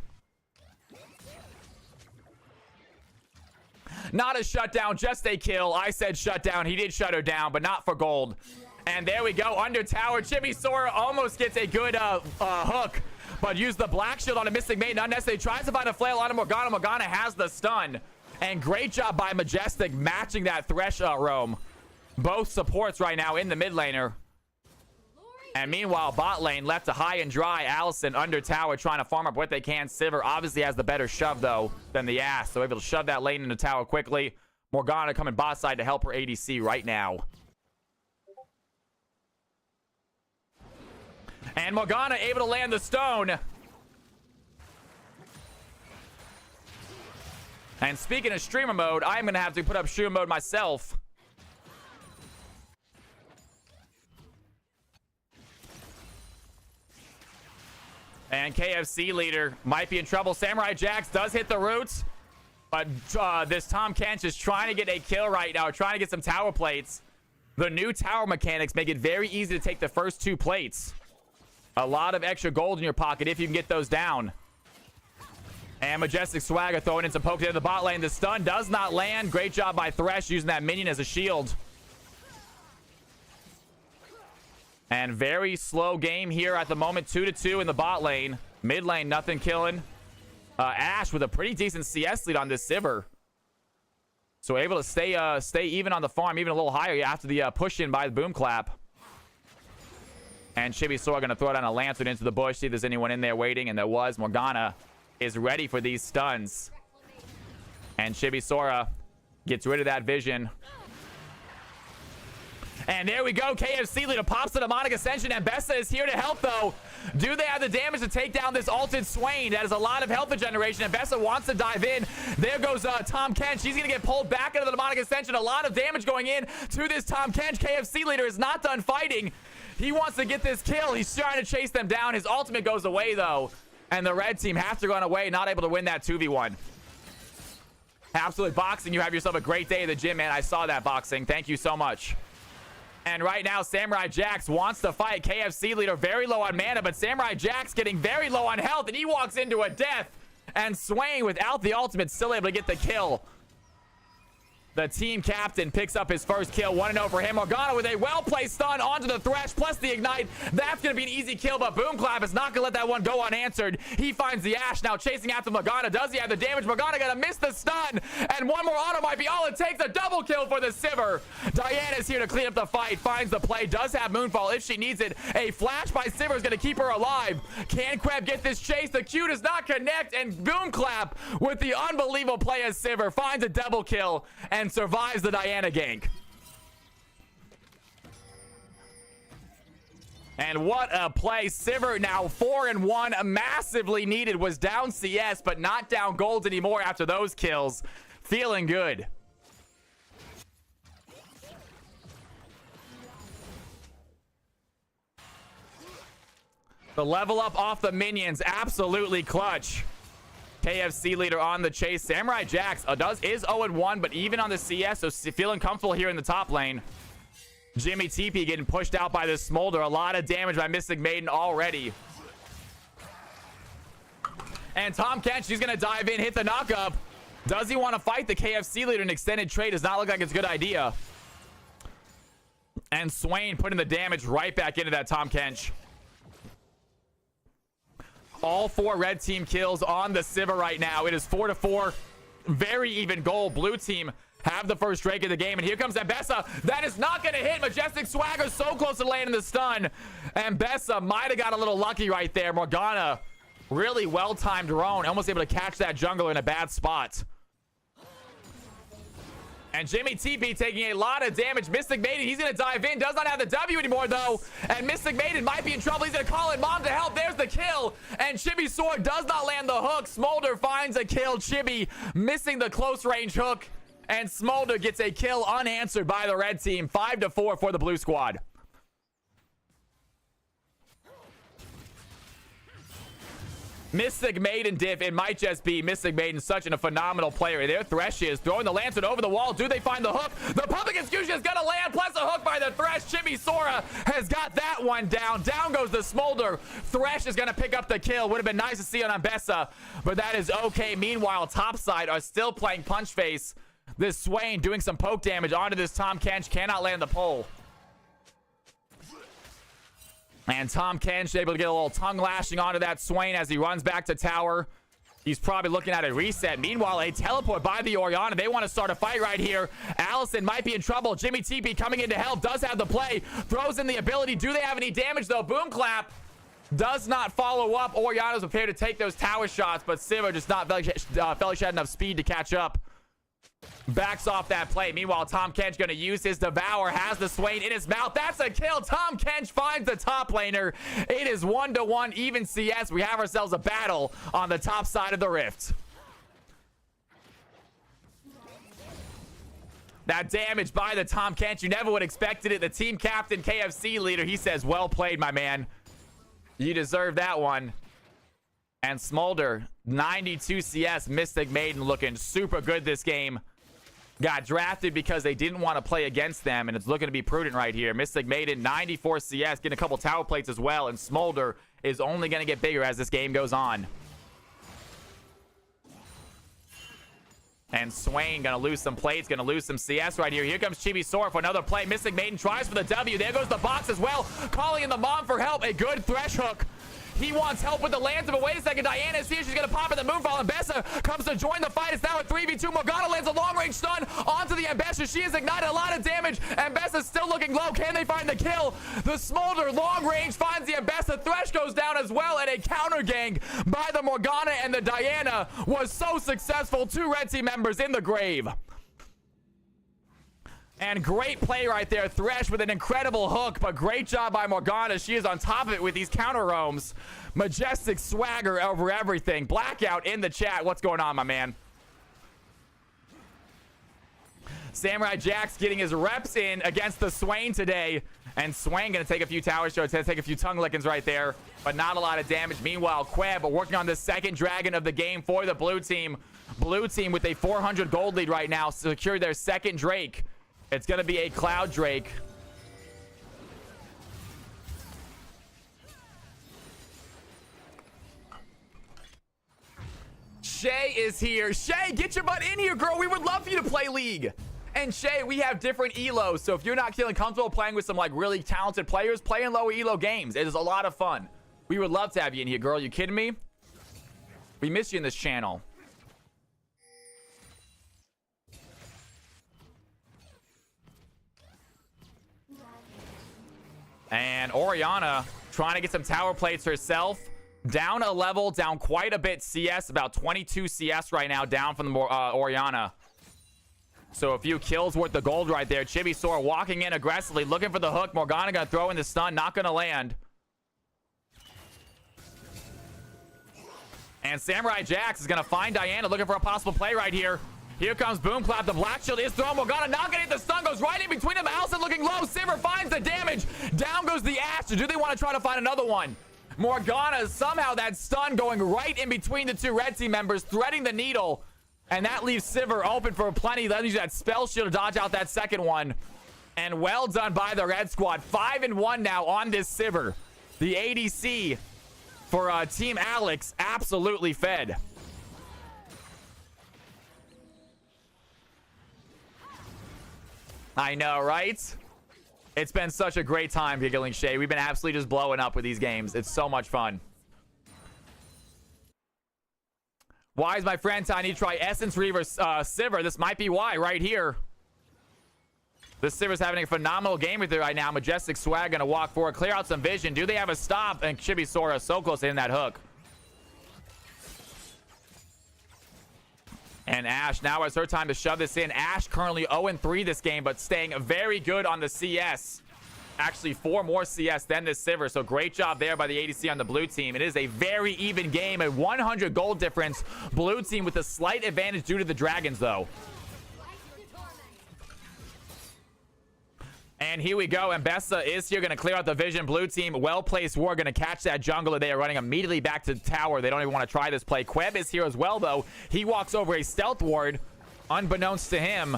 Not a shutdown, just a kill. I said shutdown. He did shut her down, but not for gold. And there we go. Under tower. Chibi Sora almost gets a good hook, but used the Black Shield on a Mystic Maiden. Unnecessary. Tries to find a flail on Morgana. Morgana has the stun. And great job by Majestic matching that Thresh roam. Both supports right now in the mid laner. And meanwhile, bot lane left to high and dry. Allison under tower trying to farm up what they can. Sivir obviously has the better shove, though, than the Ashe. So able to shove that lane into tower quickly. Morgana coming bot side to help her ADC right now. And Morgana able to land the stone. And speaking of streamer mode, I'm going to have to put up streamer mode myself. And KFC leader might be in trouble. Samurai Jax does hit the roots. But this Tom Kench is trying to get a kill right now. Trying to get some tower plates. The new tower mechanics make it very easy to take the first 2 plates. A lot of extra gold in your pocket if you can get those down. And Majestic Swagger throwing in some pokes into the bot lane. The stun does not land. Great job by Thresh using that minion as a shield. And very slow game here at the moment. 2-2 in the bot lane. Mid lane, nothing killing. Ash with a pretty decent CS lead on this Sivir. So able to stay even on the farm, even a little higher after the push in by the boom clap. And Chibi Sora going to throw down a lantern into the bush, see if there's anyone in there waiting, and there was. Morgana is ready for these stuns. And Chibi Sora gets rid of that vision. And there we go. KFC leader pops the demonic ascension, and Bessa is here to help though. Do they have the damage to take down this ulted Swain? That is a lot of health regeneration, and Bessa wants to dive in. There goes Tom Kench. He's gonna get pulled back into the demonic ascension. A lot of damage going in to this Tom Kench. KFC leader is not done fighting. He wants to get this kill. He's trying to chase them down. His ultimate goes away though, and the red team has to run away, not able to win that 2v1. Absolute boxing. You have yourself a great day at the gym, man. I saw that boxing. Thank you so much. And right now, Samurai Jax wants to fight. KFC leader very low on mana, but Samurai Jax getting very low on health, and he walks into a death. And Swain, without the ultimate, still able to get the kill. The team captain picks up his first kill. 1-0 for him. Morgana with a well-placed stun onto the Thresh, plus the Ignite. That's going to be an easy kill, but Boomclap is not going to let that one go unanswered. He finds the Ashe, now chasing after Morgana. Does he have the damage? Morgana going to miss the stun, and one more auto might be all it takes. A double kill for the Sivir. Diana's here to clean up the fight, finds the play, does have Moonfall if she needs it. A flash by Sivir is going to keep her alive. Can Crab get this chase? The Q does not connect, and Boomclap with the unbelievable play as Sivir finds a double kill and survives the Diana gank. And what a play. Sivir now 4-1, massively needed. Was down CS, but not down gold anymore after those kills. Feeling good. The level up off the minions, absolutely clutch. KFC leader on the chase. Samurai Jax is 0-1, but even on the CS, so feeling comfortable here in the top lane. Jimmy TP getting pushed out by this Smolder. A lot of damage by Mystic Maiden already. And Tom Kench, he's going to dive in, hit the knockup. Does he want to fight the KFC leader? An extended trade does not look like it's a good idea. And Swain putting the damage right back into that Tom Kench. All 4 red team kills on the Sivir right now. It is 4-4. Very even goal. Blue team have the first Drake of the game. And here comes that Bessa. That is not going to hit. Majestic Swagger so close to landing the stun. And Bessa might have got a little lucky right there. Morgana, really well-timed roam. Almost able to catch that jungler in a bad spot. And Jimmy TP taking a lot of damage. Mystic Maiden, he's going to dive in. Does not have the W anymore, though. And Mystic Maiden might be in trouble. He's going to call in Mom to help. There's the kill. And Chibi's sword does not land the hook. Smolder finds a kill. Chibi missing the close range hook. And Smolder gets a kill unanswered by the red team. 5-4 for the blue squad. Mystic Maiden diff, it might just be Mystic Maiden, such a phenomenal player. There Thresh is throwing the lantern over the wall. Do they find the hook? The public execution is gonna land, plus a hook by the Thresh. Chibi Sora has got that one down. Down goes the Smolder. Thresh is gonna pick up the kill. Would have been nice to see on Bessa, but that is okay. Meanwhile, topside are still playing punch face. This Swain doing some poke damage onto this Tom Kench, cannot land the pole. And Tom Kench able to get a little tongue lashing onto that Swain as he runs back to tower. He's probably looking at a reset. Meanwhile, a teleport by the Orianna. They want to start a fight right here. Allison might be in trouble. Jimmy TP coming in to help. Does have the play. Throws in the ability. Do they have any damage, though? Boom clap. Does not follow up. Orianna's prepared to take those tower shots, but Sivir just not felt like she had enough speed to catch up. Backs off that play. Meanwhile, Tom Kench going to use his Devour. Has the Swain in his mouth. That's a kill. Tom Kench finds the top laner. It is 1-1 even CS. We have ourselves a battle on the top side of the rift. That damage by the Tom Kench. You never would have expected it. The team captain, KFC leader, he says, well played, my man. You deserve that one. And Smolder, 92 CS. Mystic Maiden looking super good this game. Got drafted because they didn't want to play against them, and it's looking to be prudent right here. Mystic Maiden, 94 CS, getting a couple tower plates as well, and Smolder is only going to get bigger as this game goes on. And Swain going to lose some plates, going to lose some CS right here. Here comes Chibi Sora for another play. Mystic Maiden tries for the W. There goes the box as well, calling in the mom for help. A good thresh hook. He wants help with the lancer, but wait a second. Diana is here. She's going to pop in the Moonfall. Ambessa comes to join the fight. It's now a 3v2. Morgana lands a long-range stun onto the Ambessa. She has ignited a lot of damage. Ambessa's still looking low. Can they find the kill? The Smolder long-range finds the Ambessa. Thresh goes down as well, and a counter gang by the Morgana and the Diana was so successful. 2 red team members in the grave. And great play right there. Thresh with an incredible hook, but great job by Morgana. She is on top of it with these counter roams. Majestic swagger over everything. Blackout in the chat. What's going on, my man? Samurai Jack's getting his reps in against the Swain today. And Swain going to take a few tower shots, going to take a few tongue lickings right there, but not a lot of damage. Meanwhile, Queb working on the second dragon of the game for the blue team. Blue team with a 400 gold lead right now, secured their second Drake. It's going to be a Cloud Drake. Shay is here. Shay, get your butt in here, girl. We would love for you to play League. And Shay, we have different elos. So if you're not feeling comfortable playing with some like really talented players, play in lower elo games. It is a lot of fun. We would love to have you in here, girl. You kidding me? We miss you in this channel. And Orianna trying to get some tower plates herself. Down a level, down quite a bit CS. About 22 CS right now down from the Orianna. So a few kills worth the gold right there. Chibi Sora walking in aggressively, looking for the hook. Morgana going to throw in the stun. Not going to land. And Samurai Jax is going to find Diana looking for a possible play right here. Here comes Boom Clap. The Black Shield is thrown. Morgana not getting the stun. Goes right in between them. Allison looking low. Sivir finds the damage. Down goes the Ash. Do they want to try to find another one? Morgana, somehow that stun going right in between the 2 red team members, threading the needle. And that leaves Sivir open for plenty. That use that spell shield to dodge out that second one. And well done by the red squad. 5-1 now on this Sivir. The ADC for Team Alex absolutely fed. I know, right? It's been such a great time giggling Shay. We've been absolutely just blowing up with these games. It's so much fun. Why is my friend telling I need to try Essence Reaver Sivir? This might be why right here. This Sivir's having a phenomenal game with it right now. Majestic Swag gonna walk forward, clear out some vision. Do they have a stop? And Chibi Sora so close to hitting that hook. And Ash now is her time to shove this in. Ash currently 0-3 this game, but staying very good on the CS. Actually, 4 more CS than this Sivir, so great job there by the ADC on the blue team. It is a very even game, a 100 gold difference. Blue team with a slight advantage due to the dragons, though. And here we go. Ambessa is here, going to clear out the vision. Blue team, well-placed war, going to catch that jungler. They are running immediately back to the tower. They don't even want to try this play. Queb is here as well, though. He walks over a stealth ward. Unbeknownst to him,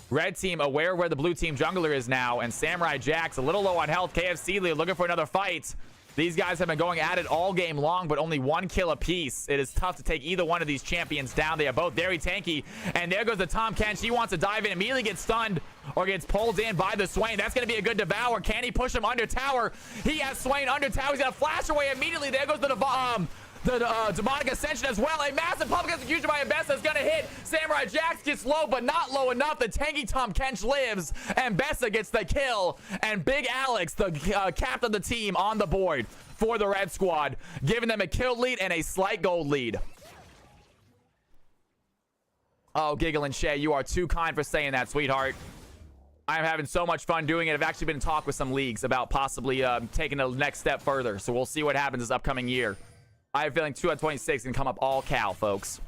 red team aware where the blue team jungler is now. And Samurai Jax a little low on health. KFC looking for another fight. These guys have been going at it all game long, but only 1 kill apiece. It is tough to take either one of these champions down. They are both very tanky. And there goes the Tom Kench. He wants to dive in, immediately gets stunned or gets pulled in by the Swain. That's going to be a good devour. Can he push him under tower? He has Swain under tower. He's going to flash away immediately. There goes the demonic ascension as well. A massive public execution by Ambessa is gonna hit. Samurai Jax gets low, but not low enough. The tanky Tom Kench lives. Ambessa gets the kill, and Big Alex, the captain of the team, on the board for the red squad, giving them a kill lead and a slight gold lead. Oh, Giggle and Shay, you are too kind for saying that, sweetheart. I'm having so much fun doing it. I've actually been in talk with some leagues about possibly taking the next step further, so we'll see what happens this upcoming year. I have a feeling 2 out of 26 can come up all Cal, folks.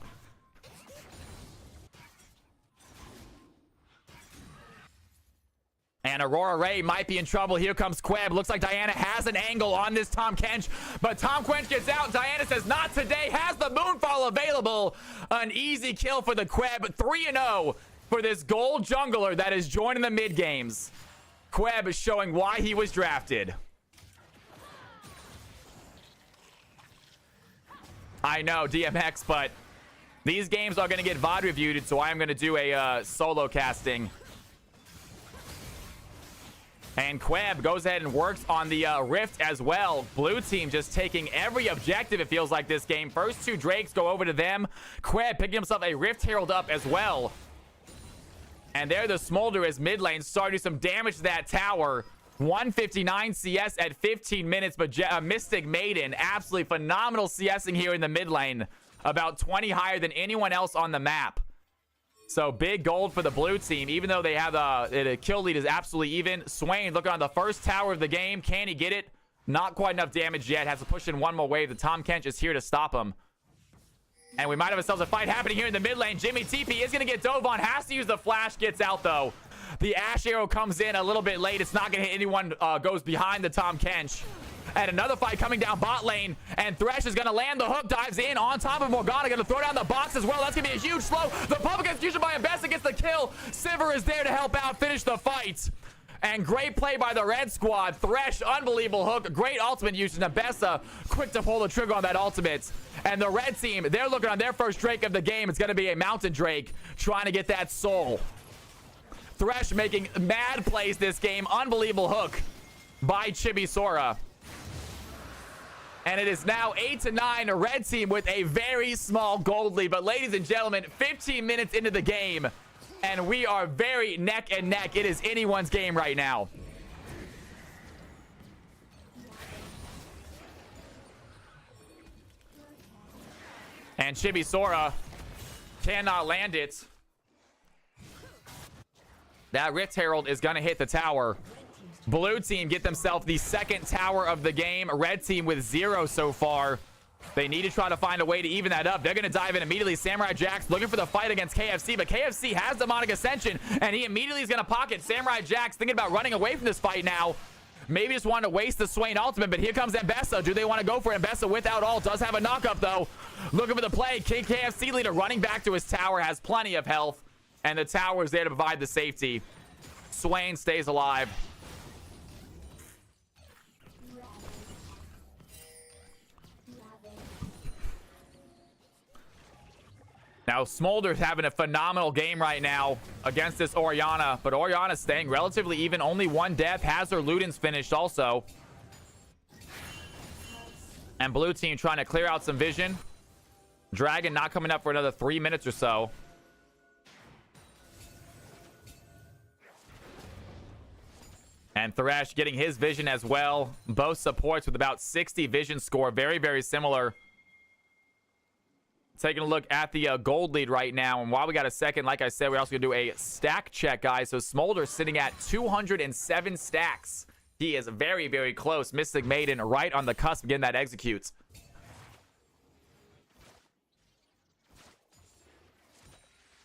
And Aurora Ray might be in trouble. Here comes Queb. Looks like Diana has an angle on this Tom Kench, but Tom Kench gets out. Diana says, not today. Has the Moonfall available. An easy kill for the Queb. 3-0 for this gold jungler that is joining the mid games. Queb is showing why he was drafted. I know, DMX, but these games are going to get VOD reviewed, so I am going to do a solo casting. And Queb goes ahead and works on the Rift as well. Blue team just taking every objective, it feels like, this game. First 2 Drakes go over to them. Queb picking himself a Rift Herald up as well. And there the Smolder is mid lane, starting some damage to that tower. 159 CS at 15 minutes, but Mystic Maiden, absolutely phenomenal CSing here in the mid lane. About 20 higher than anyone else on the map. So big gold for the blue team, even though they have the kill lead is absolutely even. Swain looking on the first tower of the game. Can he get it? Not quite enough damage yet. Has to push in one more wave. The Tom Kench is here to stop him. And we might have ourselves a fight happening here in the mid lane. Jimmy TP is going to get dove on. Has to use the flash. Gets out, though. The Ash Arrow comes in a little bit late. It's not going to hit anyone. Goes behind the Tom Kench. And another fight coming down bot lane. And Thresh is going to land the hook. Dives in on top of Morgana. Going to throw down the box as well. That's going to be a huge slow. The public execution by Ambessa gets the kill. Sivir is there to help out. Finish the fight. And great play by the red squad. Thresh, unbelievable hook. Great ultimate use. Ambessa quick to pull the trigger on that ultimate. And the red team, they're looking on their first Drake of the game. It's going to be a Mountain Drake trying to get that soul. Thresh making mad plays this game. Unbelievable hook by Chibi Sora. And it is now 8-9, a red team with a very small gold lead. But ladies and gentlemen, 15 minutes into the game, and we are very neck and neck. It is anyone's game right now. And Chibi Sora cannot land it. That Rift Herald is going to hit the tower. Blue team get themselves the second tower of the game. Red team with 0 so far. They need to try to find a way to even that up. They're going to dive in immediately. Samurai Jax looking for the fight against KFC, but KFC has Demonic Ascension, and he immediately is going to pocket Samurai Jax, thinking about running away from this fight now. Maybe just wanted to waste the Swain ultimate, but here comes Ambessa. Do they want to go for it? Ambessa without ult does have a knock-up, though. Looking for the play. KFC leader running back to his tower, has plenty of health, and the tower is there to provide the safety. Swain stays alive. Now, Smolder's having a phenomenal game right now against this Orianna, but Orianna's staying relatively even. Only 1 death. Has her Ludens finished also. And blue team trying to clear out some vision. Dragon not coming up for another 3 minutes or so. And Thresh getting his vision as well. Both supports with about 60 vision score. Very, very similar. Taking a look at the gold lead right now. And while we got a second, like I said, we're also going to do a stack check, guys. So Smolder sitting at 207 stacks. He is very, very close. Mystic Maiden right on the cusp of getting that executes.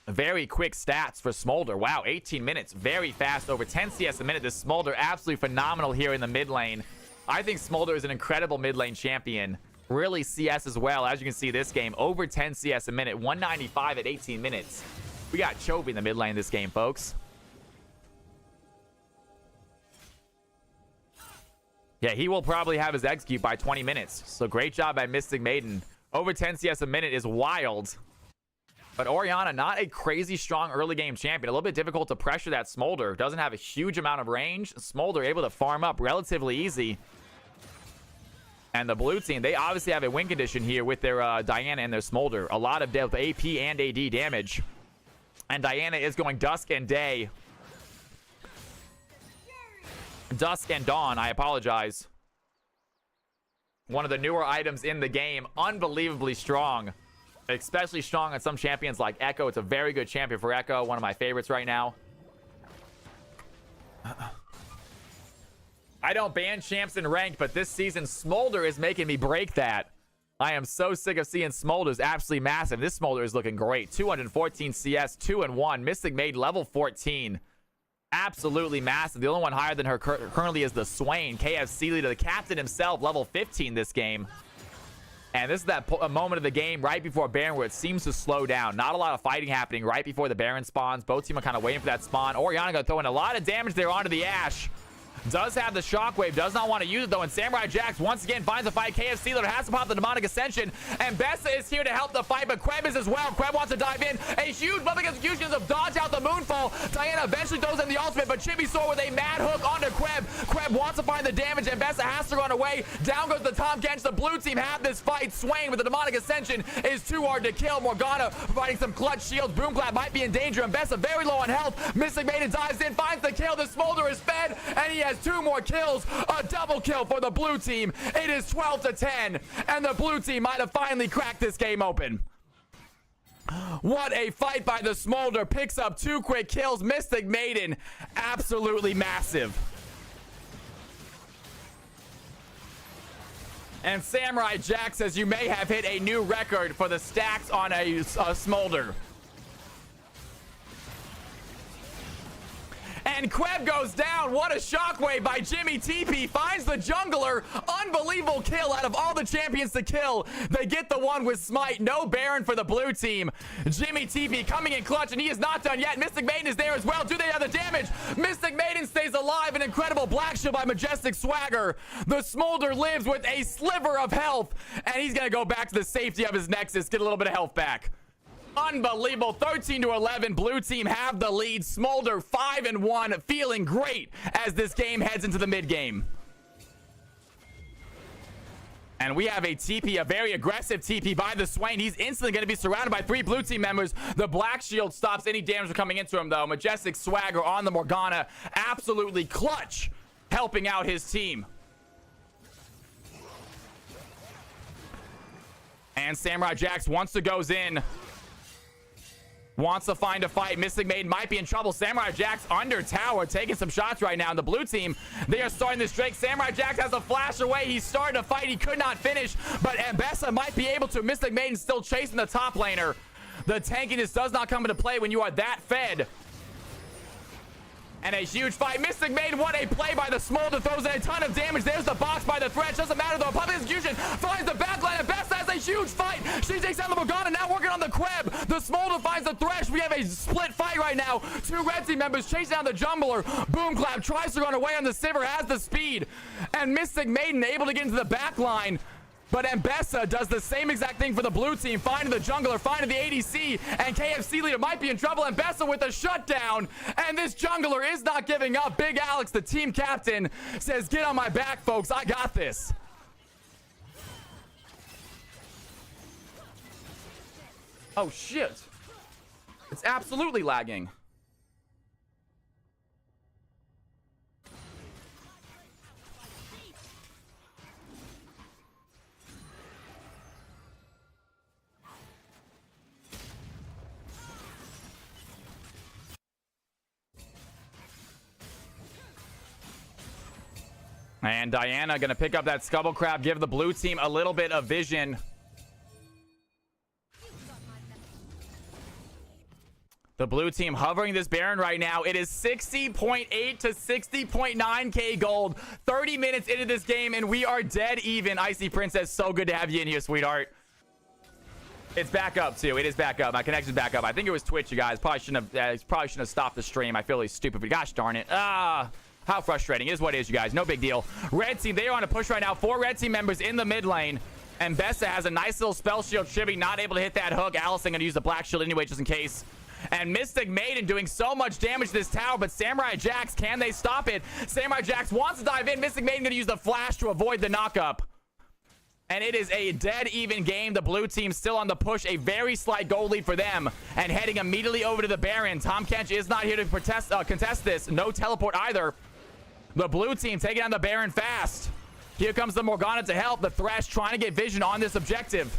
Very quick stats for Smolder. Wow, 18 minutes. Very fast. Over 10 CS a minute. This Smolder absolutely phenomenal here in the mid lane. I think Smolder is an incredible mid lane champion. Really CS as well. As you can see this game, over 10 CS a minute. 195 at 18 minutes. We got Chovy in the mid lane this game, folks. Yeah, he will probably have his execute by 20 minutes. So great job by Mystic Maiden. Over 10 CS a minute is wild. But Orianna, not a crazy strong early game champion. A little bit difficult to pressure that Smolder. Doesn't have a huge amount of range. Smolder able to farm up relatively easy. And the blue team, they obviously have a win condition here with their Diana and their Smolder. A lot of depth, AP and AD damage. And Diana is going Dusk and Day. Dusk and Dawn, I apologize. One of the newer items in the game. Unbelievably strong. Especially strong on some champions like Echo. It's a very good champion for Echo. One of my favorites right now. I don't ban champs in ranked, but this season Smolder is making me break that. I am so sick of seeing Smolder's absolutely massive. This Smolder is looking great. 214 CS, 2-1. Mystic Maid level 14. absolutely massive. The only one higher than her currently is the Swain. KFC leader, the captain himself, level 15 this game. And this is that moment of the game right before Baron where it seems to slow down. Not a lot of fighting happening right before the Baron spawns. Both teams are kind of waiting for that spawn. Orianna going to throw in a lot of damage there onto the Ashe. Does have the shockwave, does not want to use it though, and Samurai Jax once again finds a fight. KFC leader has to pop the demonic ascension, and Bessa is here to help the fight, but Kreb is as well. Kreb wants to dive in. A huge public execution of dodge out the moonfall. Diana eventually throws in the ultimate, but Chibisaur with a mad hook onto Kreb. Kreb wants to find the damage, and Bessa has to run away. Down goes the Tom Kench. The blue team have this fight. Swain with the demonic ascension is too hard to kill. Morgana providing some clutch shields. Boomclap might be in danger, and Bessa very low on health. Mystic Maiden dives in, finds the kill. The Smolder is fed, and he has 2 more kills. A double kill for the blue team. It is 12-10, and the blue team might have finally cracked this game open. What a fight by the Smolder. Picks up 2 quick kills. Mystic Maiden, absolutely massive. And Samurai Jax says you may have hit a new record for the stacks on a Smolder. And Kreb goes down. What a shockwave by Jimmy TP. Finds the jungler. Unbelievable kill out of all the champions to kill. They get the one with Smite. No Baron for the blue team. Jimmy TP coming in clutch, and he is not done yet. Mystic Maiden is there as well. Do they have the damage? Mystic Maiden stays alive. An incredible black shield by Majestic Swagger. The Smolder lives with a sliver of health, and he's going to go back to the safety of his Nexus. Get a little bit of health back. Unbelievable. 13-11. Blue team have the lead. Smolder 5-1, feeling great as this game heads into the mid game. And we have a TP, a very aggressive TP by the Swain. He's instantly going to be surrounded by 3 blue team members. The black shield stops any damage from coming into him though. Majestic Swagger on the Morgana, absolutely clutch, helping out his team. And Samurai Jax once to goes in. Wants to find a fight. Mystic Maiden might be in trouble. Samurai Jax under tower, taking some shots right now. And the blue team, they are starting this Drake. Samurai Jax has a flash away. He started a fight. He could not finish, but Ambessa might be able to. Mystic Maiden still chasing the top laner. The tankiness does not come into play when you are that fed. And a huge fight. Mystic Maiden, what a play by the Smolder. Throws in a ton of damage. There's the box by the Thresh. Doesn't matter though. Public execution finds the backline. And Bessa has a huge fight. She takes down the Morgana. Now working on the Kreb. The Smolder finds the Thresh. We have a split fight right now. 2 red team members chasing down the Jungler. Boomclap tries to run away on the Sivir. Has the speed. And Mystic Maiden able to get into the backline. But Ambessa does the same exact thing for the blue team, finding the jungler, finding the ADC, and KFC leader might be in trouble. Ambessa with a shutdown, and this jungler is not giving up. Big Alex, the team captain, says, get on my back, folks. I got this. Oh, shit. It's absolutely lagging. And Diana going to pick up that Scubble Crab, give the blue team a little bit of vision. The blue team hovering this Baron right now. It is 60.8 to 60.9k gold. 30 minutes into this game, and we are dead even. Icy Princess, so good to have you in here, sweetheart. It's back up, too. It is back up. My connection's back up. I think it was Twitch, you guys. Probably shouldn't have stopped the stream. I feel really stupid, but gosh darn it. How frustrating. It is what it is, you guys. No big deal. Red team, they are on a push right now. 4 red team members in the mid lane. And Bessa has a nice little spell shield. Chibi not able to hit that hook. Allison going to use the black shield anyway, just in case. And Mystic Maiden doing so much damage to this tower. But Samurai Jax, can they stop it? Samurai Jax wants to dive in. Mystic Maiden going to use the flash to avoid the knockup. And it is a dead even game. The blue team still on the push. A very slight goal lead for them. And heading immediately over to the Baron. Tom Kench is not here to contest this. No teleport either. The blue team taking on the Baron fast. Here comes the Morgana to help. The Thresh trying to get vision on this objective.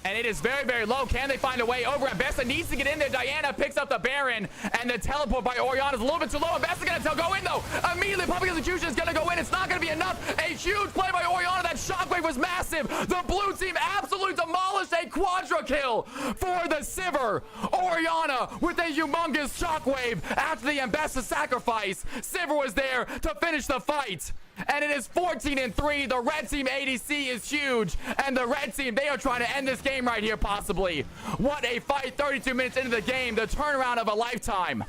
And it is very, very low. Can they find a way over? Ambessa needs to get in there. Diana picks up the Baron. And the teleport by Orianna is a little bit too low. Ambessa going to go in, though. Immediately, public execution is going to go in. It's not going to be enough. A huge play by Orianna. That shockwave was massive. The blue team absolutely demolished a quadra kill for the Sivir. Orianna with a humongous shockwave after the Ambessa sacrifice. Sivir was there to finish the fight. And it is 14-3. The red team ADC is huge. And the red team, they are trying to end this game right here, possibly. What a fight. 32 minutes into the game. The turnaround of a lifetime.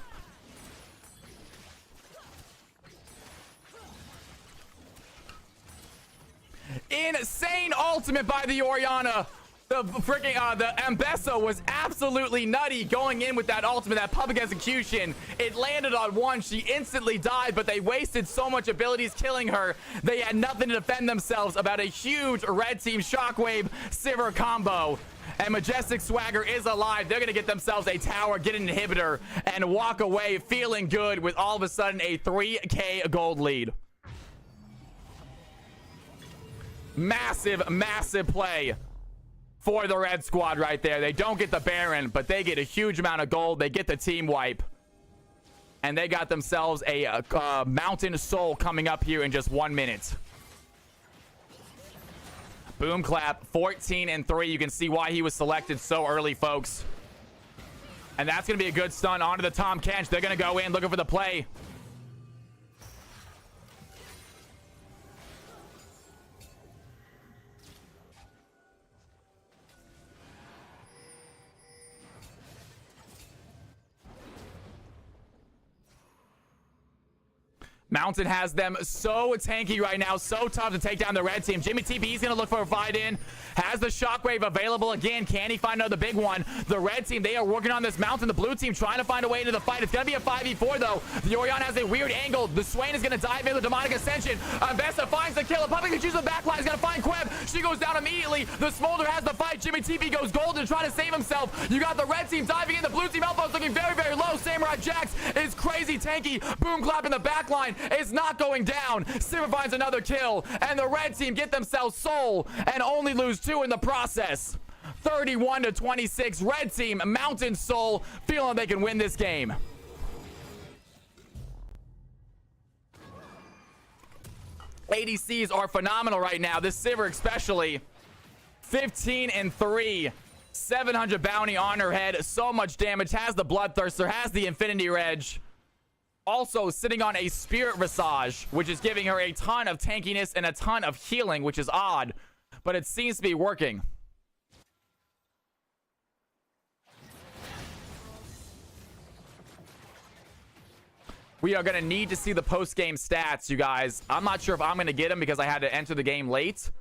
Insane ultimate by the Orianna. The freaking the Ambessa was absolutely nutty going in with that ultimate, that public execution. It landed on one. She instantly died, but they wasted so much abilities killing her. They had nothing to defend themselves about a huge red team shockwave Sivir combo. And Majestic Swagger is alive. They're going to get themselves a tower, get an inhibitor, and walk away feeling good with all of a sudden a 3K gold lead. Massive, massive play for the red squad right there. They don't get the Baron, but they get a huge amount of gold. They get the team wipe. And they got themselves a Mountain Soul coming up here in just 1 minute. Boom clap. 14-3. You can see why he was selected so early, folks. And that's going to be a good stun onto the Tahm Kench. They're going to go in looking for the play. Mountain has them so tanky right now, so tough to take down the red team. Jimmy TP is going to look for a fight in. Has the shockwave available again. Can he find another big one? The red team, they are working on this Mountain. The blue team trying to find a way into the fight. It's going to be a 5v4 though. The Orianna has a weird angle. The Swain is going to dive in with Demonic Ascension. Ambessa finds the kill. A public chooses the backline. Is going to find Queb. She goes down immediately. The Smolder has the fight. Jimmy TP goes golden trying to save himself. You got the red team diving in. The blue team elbows looking very, very low. Samurai Jax is crazy tanky. Boom clap in the backline is not going down. Sivir finds another kill, and the red team get themselves Soul and only lose 2 in the process. 31-26. Red team, Mountain Soul, feeling they can win this game. ADCs are phenomenal right now. This Sivir especially. 15-3. 700 bounty on her head. So much damage. Has the Bloodthirster. Has the Infinity Reg. Also sitting on a Spirit Visage, which is giving her a ton of tankiness and a ton of healing, which is odd, but it seems to be working. We are going to need to see the post-game stats, you guys. I'm not sure if I'm going to get them because I had to enter the game late.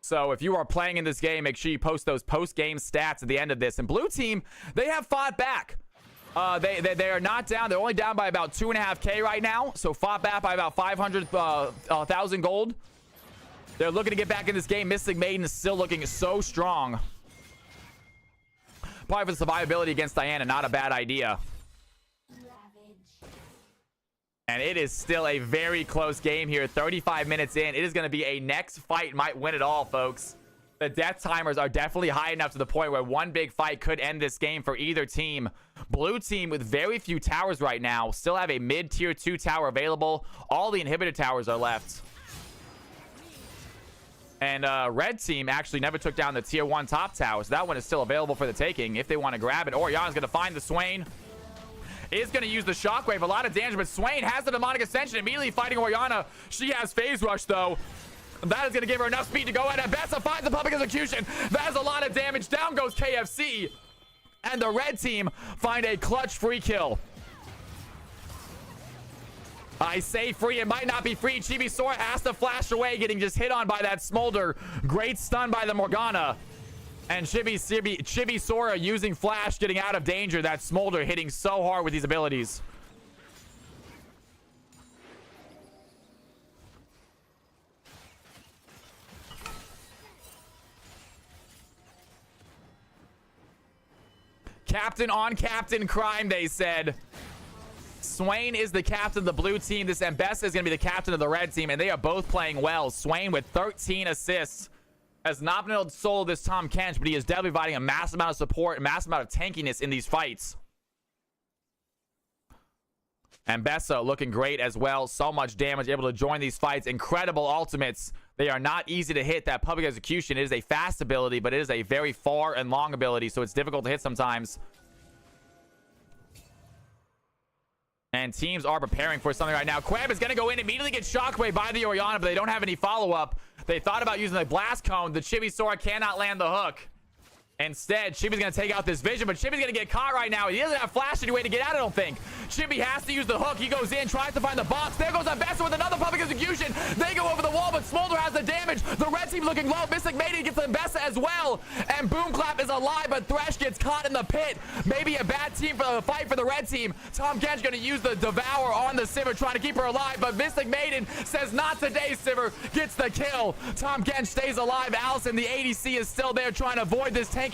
So if you are playing in this game, make sure you post those post-game stats at the end of this. And blue team, they have fought back. They are not down. They're only down by about 2.5K right now. So fought back by about 500,000 gold. They're looking to get back in this game. Mystic Maiden is still looking so strong. Probably for survivability against Diana, not a bad idea. And it is still a very close game here. 35 minutes in. It is going to be a next fight might win it all, folks. The death timers are definitely high enough to the point where one big fight could end this game for either team. Blue team with very few towers right now still have a mid-tier 2 tower available. All the inhibitor towers are left. And red team actually never took down the tier 1 top tower, so that one is still available for the taking if they want to grab it. Orianna's going to find the Swain. Is going to use the shockwave. A lot of damage, but Swain has the demonic ascension, immediately fighting Orianna. She has phase rush though. That is going to give her enough speed to go in. And Ambessa finds the public execution. That is a lot of damage. Down goes KFC. And the red team find a clutch free kill. I say free. It might not be free. Chibi Sora has to flash away, getting just hit on by that Smolder. Great stun by the Morgana. And Chibi Sora using flash, getting out of danger. That Smolder hitting so hard with these abilities. Captain on captain crime, they said. Swain is the captain of the blue team. This Ambessa is going to be the captain of the red team, and they are both playing well. Swain with 13 assists Has not been able to solo this Tom Kench, but he is definitely providing a massive amount of support, a massive amount of tankiness in these fights. And Bessa looking great as well. So much damage, able to join these fights. Incredible ultimates. They are not easy to hit. That public execution, it is a fast ability, but it is a very far and long ability, so it's difficult to hit sometimes. And teams are preparing for something right now. Queb is going to go in, immediately get shockwave by the Orianna, but they don't have any follow-up. They thought about using the blast cone. The Chibi Sora cannot land the hook. Instead, Chibi's going to take out this vision, but Chibi's going to get caught right now. He doesn't have flash any way to get out, I don't think. Chibi has to use the hook. He goes in, tries to find the box. There goes Ambessa with another public execution. They go over the wall, but Smolder has the damage. The red team's looking low. Mystic Maiden gets Ambessa as well. And Boomclap is alive, but Thresh gets caught in the pit. Maybe a bad team for the fight for the red team. Tom Kench going to use the Devour on the Sivir, trying to keep her alive, but Mystic Maiden says, not today, Sivir. Gets the kill. Tom Kench stays alive. Allison, the ADC, is still there trying to avoid this tankiness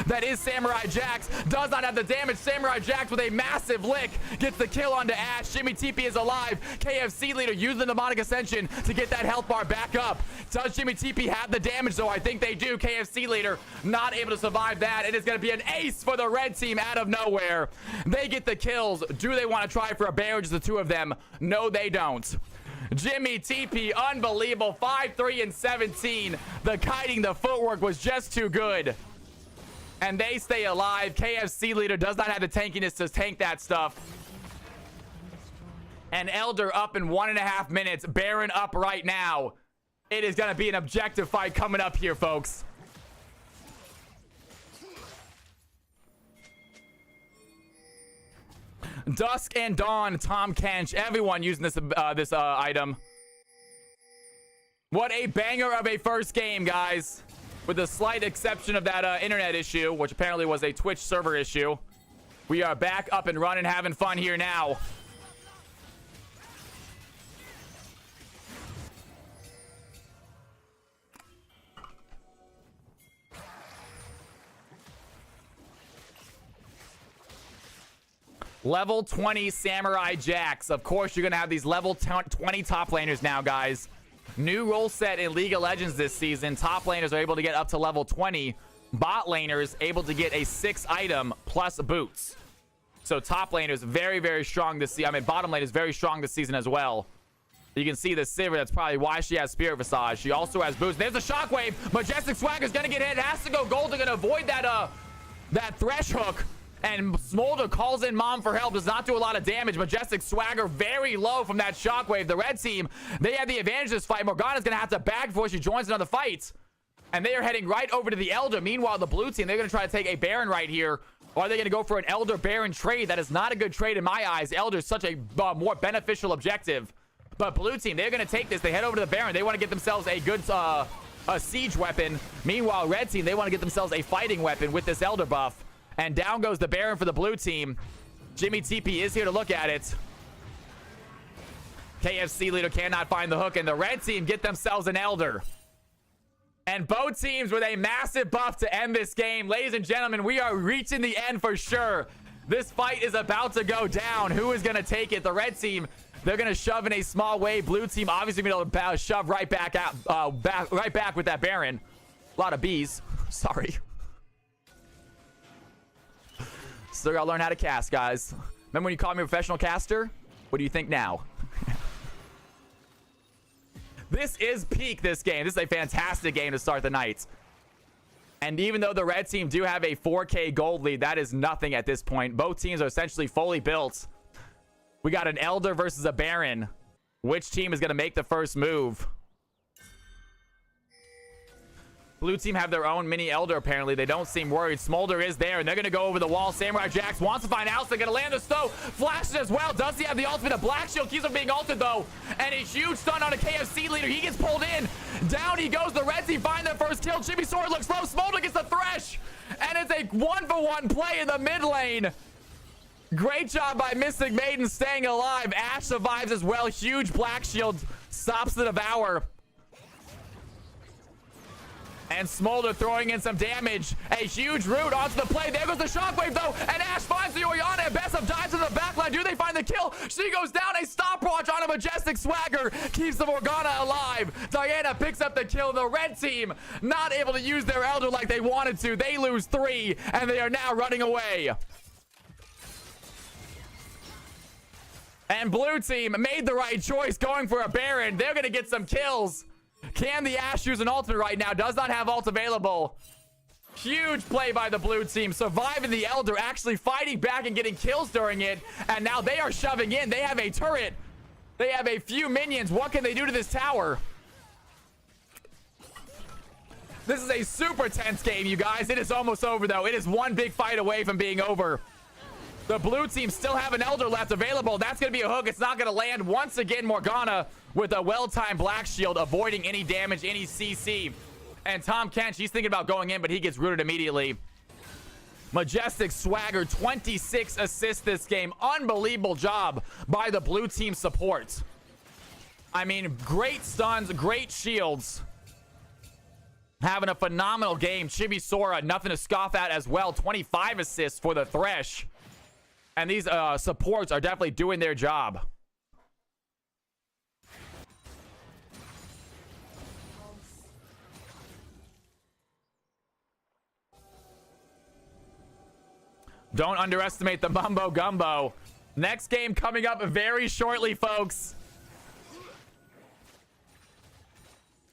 that is Samurai Jax. Does not have the damage. Samurai Jax with a massive lick gets the kill onto Ash. Jimmy TP is alive. KFC leader using the Demonic Ascension to get that health bar back up. Does Jimmy TP have the damage though? I think they do. KFC leader not able to survive that. It is going to be an ace for the red team out of nowhere. They get the kills. Do they want to try for a bear? Just the two of them? No, they don't. Jimmy TP, unbelievable. 5-3 and 17. The kiting, the footwork was just too good. And they stay alive. KFC leader does not have the tankiness to tank that stuff. And Elder up in 1.5 minutes. Baron up right now. It is going to be an objective fight coming up here, folks. Dusk and Dawn, Tom Kench, everyone using this item. What a banger of a first game, guys. With a slight exception of that internet issue, which apparently was a Twitch server issue. We are back up and running, having fun here now. Level 20 Samurai Jax. Of course, you're going to have these level 20 top laners now, guys. New role set in League of Legends this season. Top laners are able to get up to level 20. Bot laners able to get a 6 item plus boots. So top laners very, very strong this season. I mean, bottom lane is very strong this season as well. You can see the Sivir. That's probably why she has Spirit Visage. She also has boots. There's a Shockwave. Majestic Swagger's going to get hit. Has to go gold. They're going to avoid that Thresh hook. And Smolder calls in Mom for help. Does not do a lot of damage. Majestic Swagger very low from that Shockwave. The red team, they have the advantage this fight. Morgana's going to have to back before she joins another fight. And they are heading right over to the Elder. Meanwhile, the blue team, they're going to try to take a Baron right here. Or are they going to go for an Elder Baron trade? That is not a good trade in my eyes. Elder is such a more beneficial objective. But blue team, they're going to take this. They head over to the Baron. They want to get themselves a good a siege weapon. Meanwhile, red team, they want to get themselves a fighting weapon with this Elder buff. And down goes the Baron for the blue team. Jimmy TP is here to look at it. KFC leader cannot find the hook, and the red team get themselves an Elder. And both teams with a massive buff to end this game. Ladies and gentlemen, we are reaching the end for sure. This fight is about to go down. Who is going to take it? The red team, they're going to shove in a small way. Blue team obviously going to be able to shove right back out, right back with that Baron. A lot of bees. Sorry. Still gotta learn how to cast, guys. Remember when you called me a professional caster? What do you think now? This is peak, this game. This is a fantastic game to start the night. And even though the red team do have a 4K gold lead, that is nothing at this point. Both teams are essentially fully built. We got an Elder versus a Baron. Which team is going to make the first move? Blue team have their own mini Elder, apparently. They don't seem worried. Smolder is there, and they're going to go over the wall. Samurai Jax wants to find Alice. They're going to land the stone. Flashes as well. Does he have the ultimate? A Black Shield keeps on being ulted, though. And a huge stun on a KFC leader. He gets pulled in. Down he goes. The red team find their first kill. Chibi Sword looks low. Smolder gets the Thresh. And it's a 1-for-1 play in the mid lane. Great job by Mystic Maiden staying alive. Ash survives as well. Huge Black Shield stops the Devour. And Smolder throwing in some damage. A huge root onto the play. There goes the shockwave, though. And Ash finds the Orianna. And Bessem dives into the backline. Do they find the kill? She goes down. A stopwatch on a Majestic Swagger. Keeps the Morgana alive. Diana picks up the kill. The red team not able to use their Elder like they wanted to. They lose 3. And they are now running away. And blue team made the right choice going for a Baron. They're going to get some kills. Can the Ashe use an ultimate right now? Does not have ult available. Huge play by the blue team. Surviving the Elder, actually fighting back and getting kills during it. And now they are shoving in. They have a turret. They have a few minions. What can they do to this tower? This is a super tense game, you guys. It is almost over, though. It is one big fight away from being over. The blue team still have an Elder left available. That's going to be a hook. It's not going to land. Once again, Morgana with a well-timed Black Shield, avoiding any damage, any CC. And Tom Kench, he's thinking about going in, but he gets rooted immediately. Majestic Swagger, 26 assists this game. Unbelievable job by the blue team support. I mean, great stuns, great shields. Having a phenomenal game. Chibi Sora, nothing to scoff at as well. 25 assists for the Thresh. And these supports are definitely doing their job. Don't underestimate the Mumbo Gumbo. Next game coming up very shortly, folks.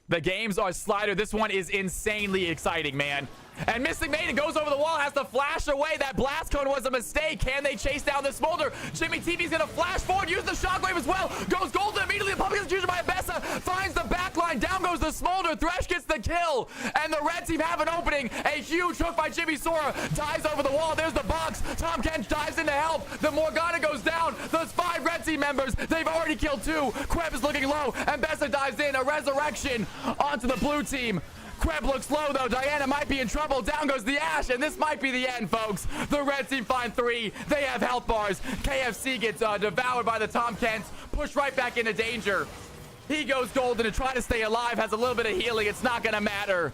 The games are Slider. This one is insanely exciting, man. And Mystic Maiden goes over the wall, has to flash away. That blast cone was a mistake. Can they chase down the Smolder? Jimmy TV's gonna flash forward, use the shockwave as well. Goes golden immediately. The public execution by Abessa. Finds the backline. Down goes the Smolder. Thresh gets the kill. And the red team have an opening. A huge hook by Jimmy Sora. Dives over the wall. There's the box. Tom Kench dives in to help. The Morgana goes down. Those 5 red team members, they've already killed 2. Queb is looking low. And Bessa dives in. A resurrection onto the blue team. Queb looks low, though. Diana might be in trouble. Down goes the Ashe, and this might be the end, folks. The red team find 3. They have health bars. KFC gets devoured by the Tom Kents. Pushed right back into danger. He goes golden to try to stay alive. Has a little bit of healing. It's not going to matter.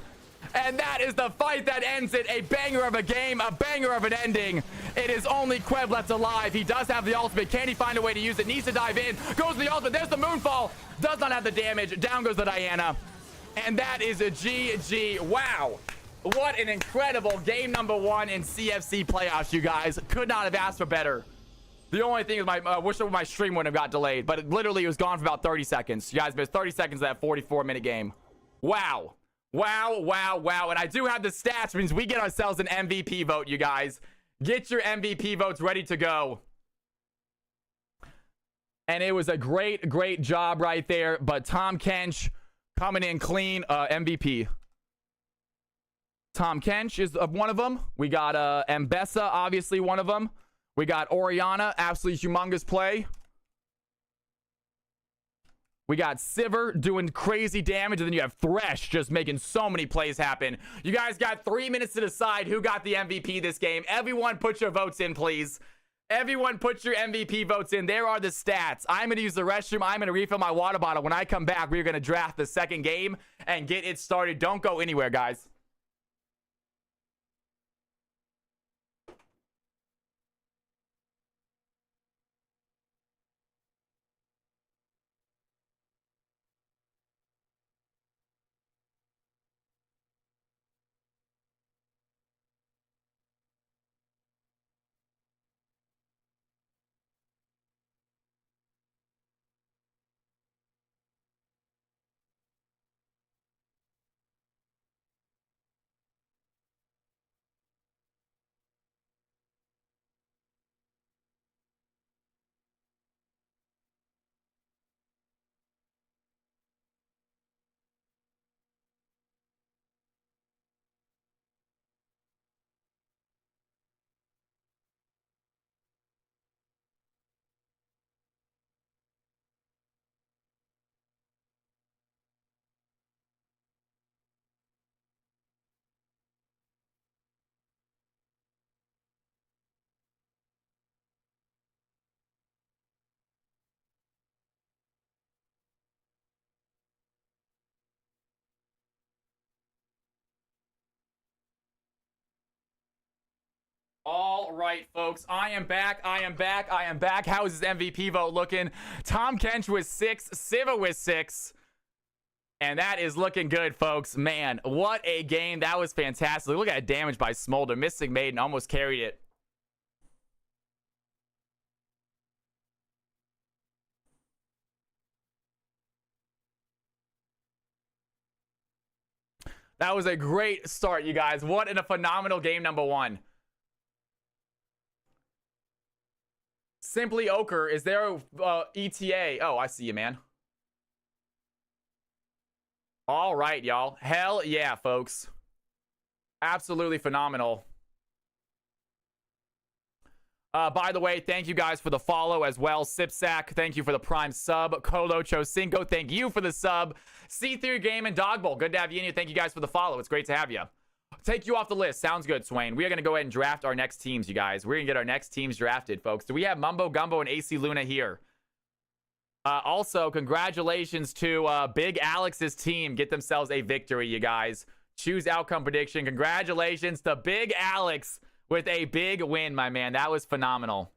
And that is the fight that ends it. A banger of a game. A banger of an ending. It is only Queb left alive. He does have the ultimate. Can he find a way to use it? Needs to dive in. Goes to the ultimate. There's the Moonfall. Does not have the damage. Down goes the Diana. And that is a GG. Wow. What an incredible game number 1 in CFC playoffs, you guys. Could not have asked for better. The only thing is I wish my stream wouldn't have got delayed, but it literally was gone for about 30 seconds. You guys missed 30 seconds of that 44-minute game. Wow. Wow, wow, wow. And I do have the stats, which means we get ourselves an MVP vote, you guys. Get your MVP votes ready to go. And it was a great, great job right there. But Tom Kench coming in clean, MVP. Tom Kench is one of them. We got Mbessa, obviously one of them. We got Orianna, absolutely humongous play. We got Sivir doing crazy damage, and then you have Thresh just making so many plays happen. You guys got 3 minutes to decide who got the MVP this game. Everyone put your votes in, please. Everyone put your MVP votes in. There are the stats. I'm going to use the restroom. I'm going to refill my water bottle. When I come back, we're going to draft the second game and get it started. Don't go anywhere, guys. All right, folks. I am back. How is this MVP vote looking? Tom Kench was 6. Siva was 6. And that is looking good, folks. Man, what a game. That was fantastic. Look at that damage by Smolder. Mystic Maiden almost carried it. That was a great start, you guys. What a phenomenal game, number 1. Simply Ochre, is there a ETA? Oh, I see you, man. All right, y'all. Hell yeah, folks. Absolutely phenomenal. By the way, thank you guys for the follow as well. Sipsack, thank you for the prime sub. Colo Chocinco, thank you for the sub. C3 Game and Dog Bowl, good to have you in here. Thank you guys for the follow. It's great to have you. Take you off the list. Sounds good, Swain. We are going to go ahead and draft our next teams, you guys. We're going to get our next teams drafted, folks. Do we have Mumbo Gumbo and AC Luna here? Also, congratulations to Big Alex's team. Get themselves a victory, you guys. Choose outcome prediction. Congratulations to Big Alex with a big win, my man. That was phenomenal.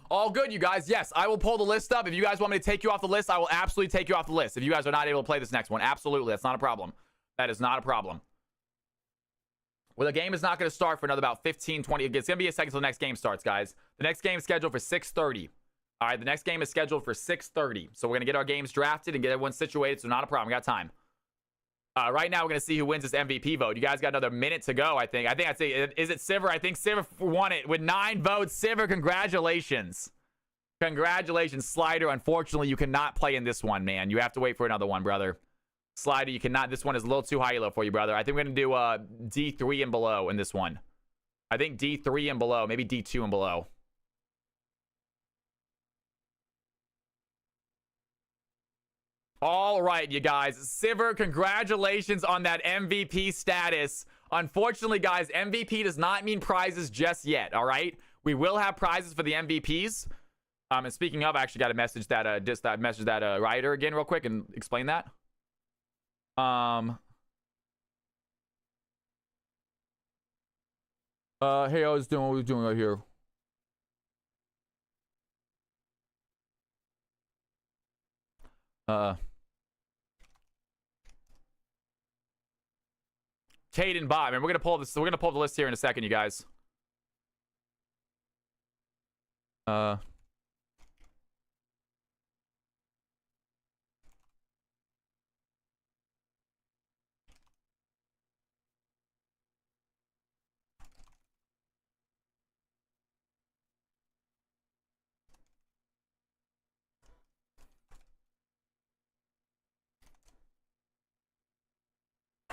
All good, you guys. Yes, I will pull the list up. If you guys want me to take you off the list, I will absolutely take you off the list. If you guys are not able to play this next one, absolutely. That's not a problem. That is not a problem. Well, the game is not going to start for another about 15, 20. It's going to be a second until the next game starts, guys. The next game is scheduled for 6:30. All right, the next game is scheduled for 6:30. So we're going to get our games drafted and get everyone situated, so not a problem. We got time. Right now, we're going to see who wins this MVP vote. You guys got another minute to go, I think. I'd say, is it Siver? I think Siver won it with 9 votes. Siver, congratulations. Congratulations, Slider. Unfortunately, you cannot play in this one, man. You have to wait for another one, brother. Slider, you cannot. This one is a little too high low for you, brother. I think we're going to do D3 and below in this one. I think D3 and below. Maybe D2 and below. All right, you guys. Siver, congratulations on that MVP status. Unfortunately, guys, MVP does not mean prizes just yet, all right? We will have prizes for the MVPs. And speaking of, I actually got to message that Ryder again real quick and explain that. Hey, I was doing what we're doing right here. Caden Bob, and we're gonna pull this. We're gonna pull the list here in a second, you guys.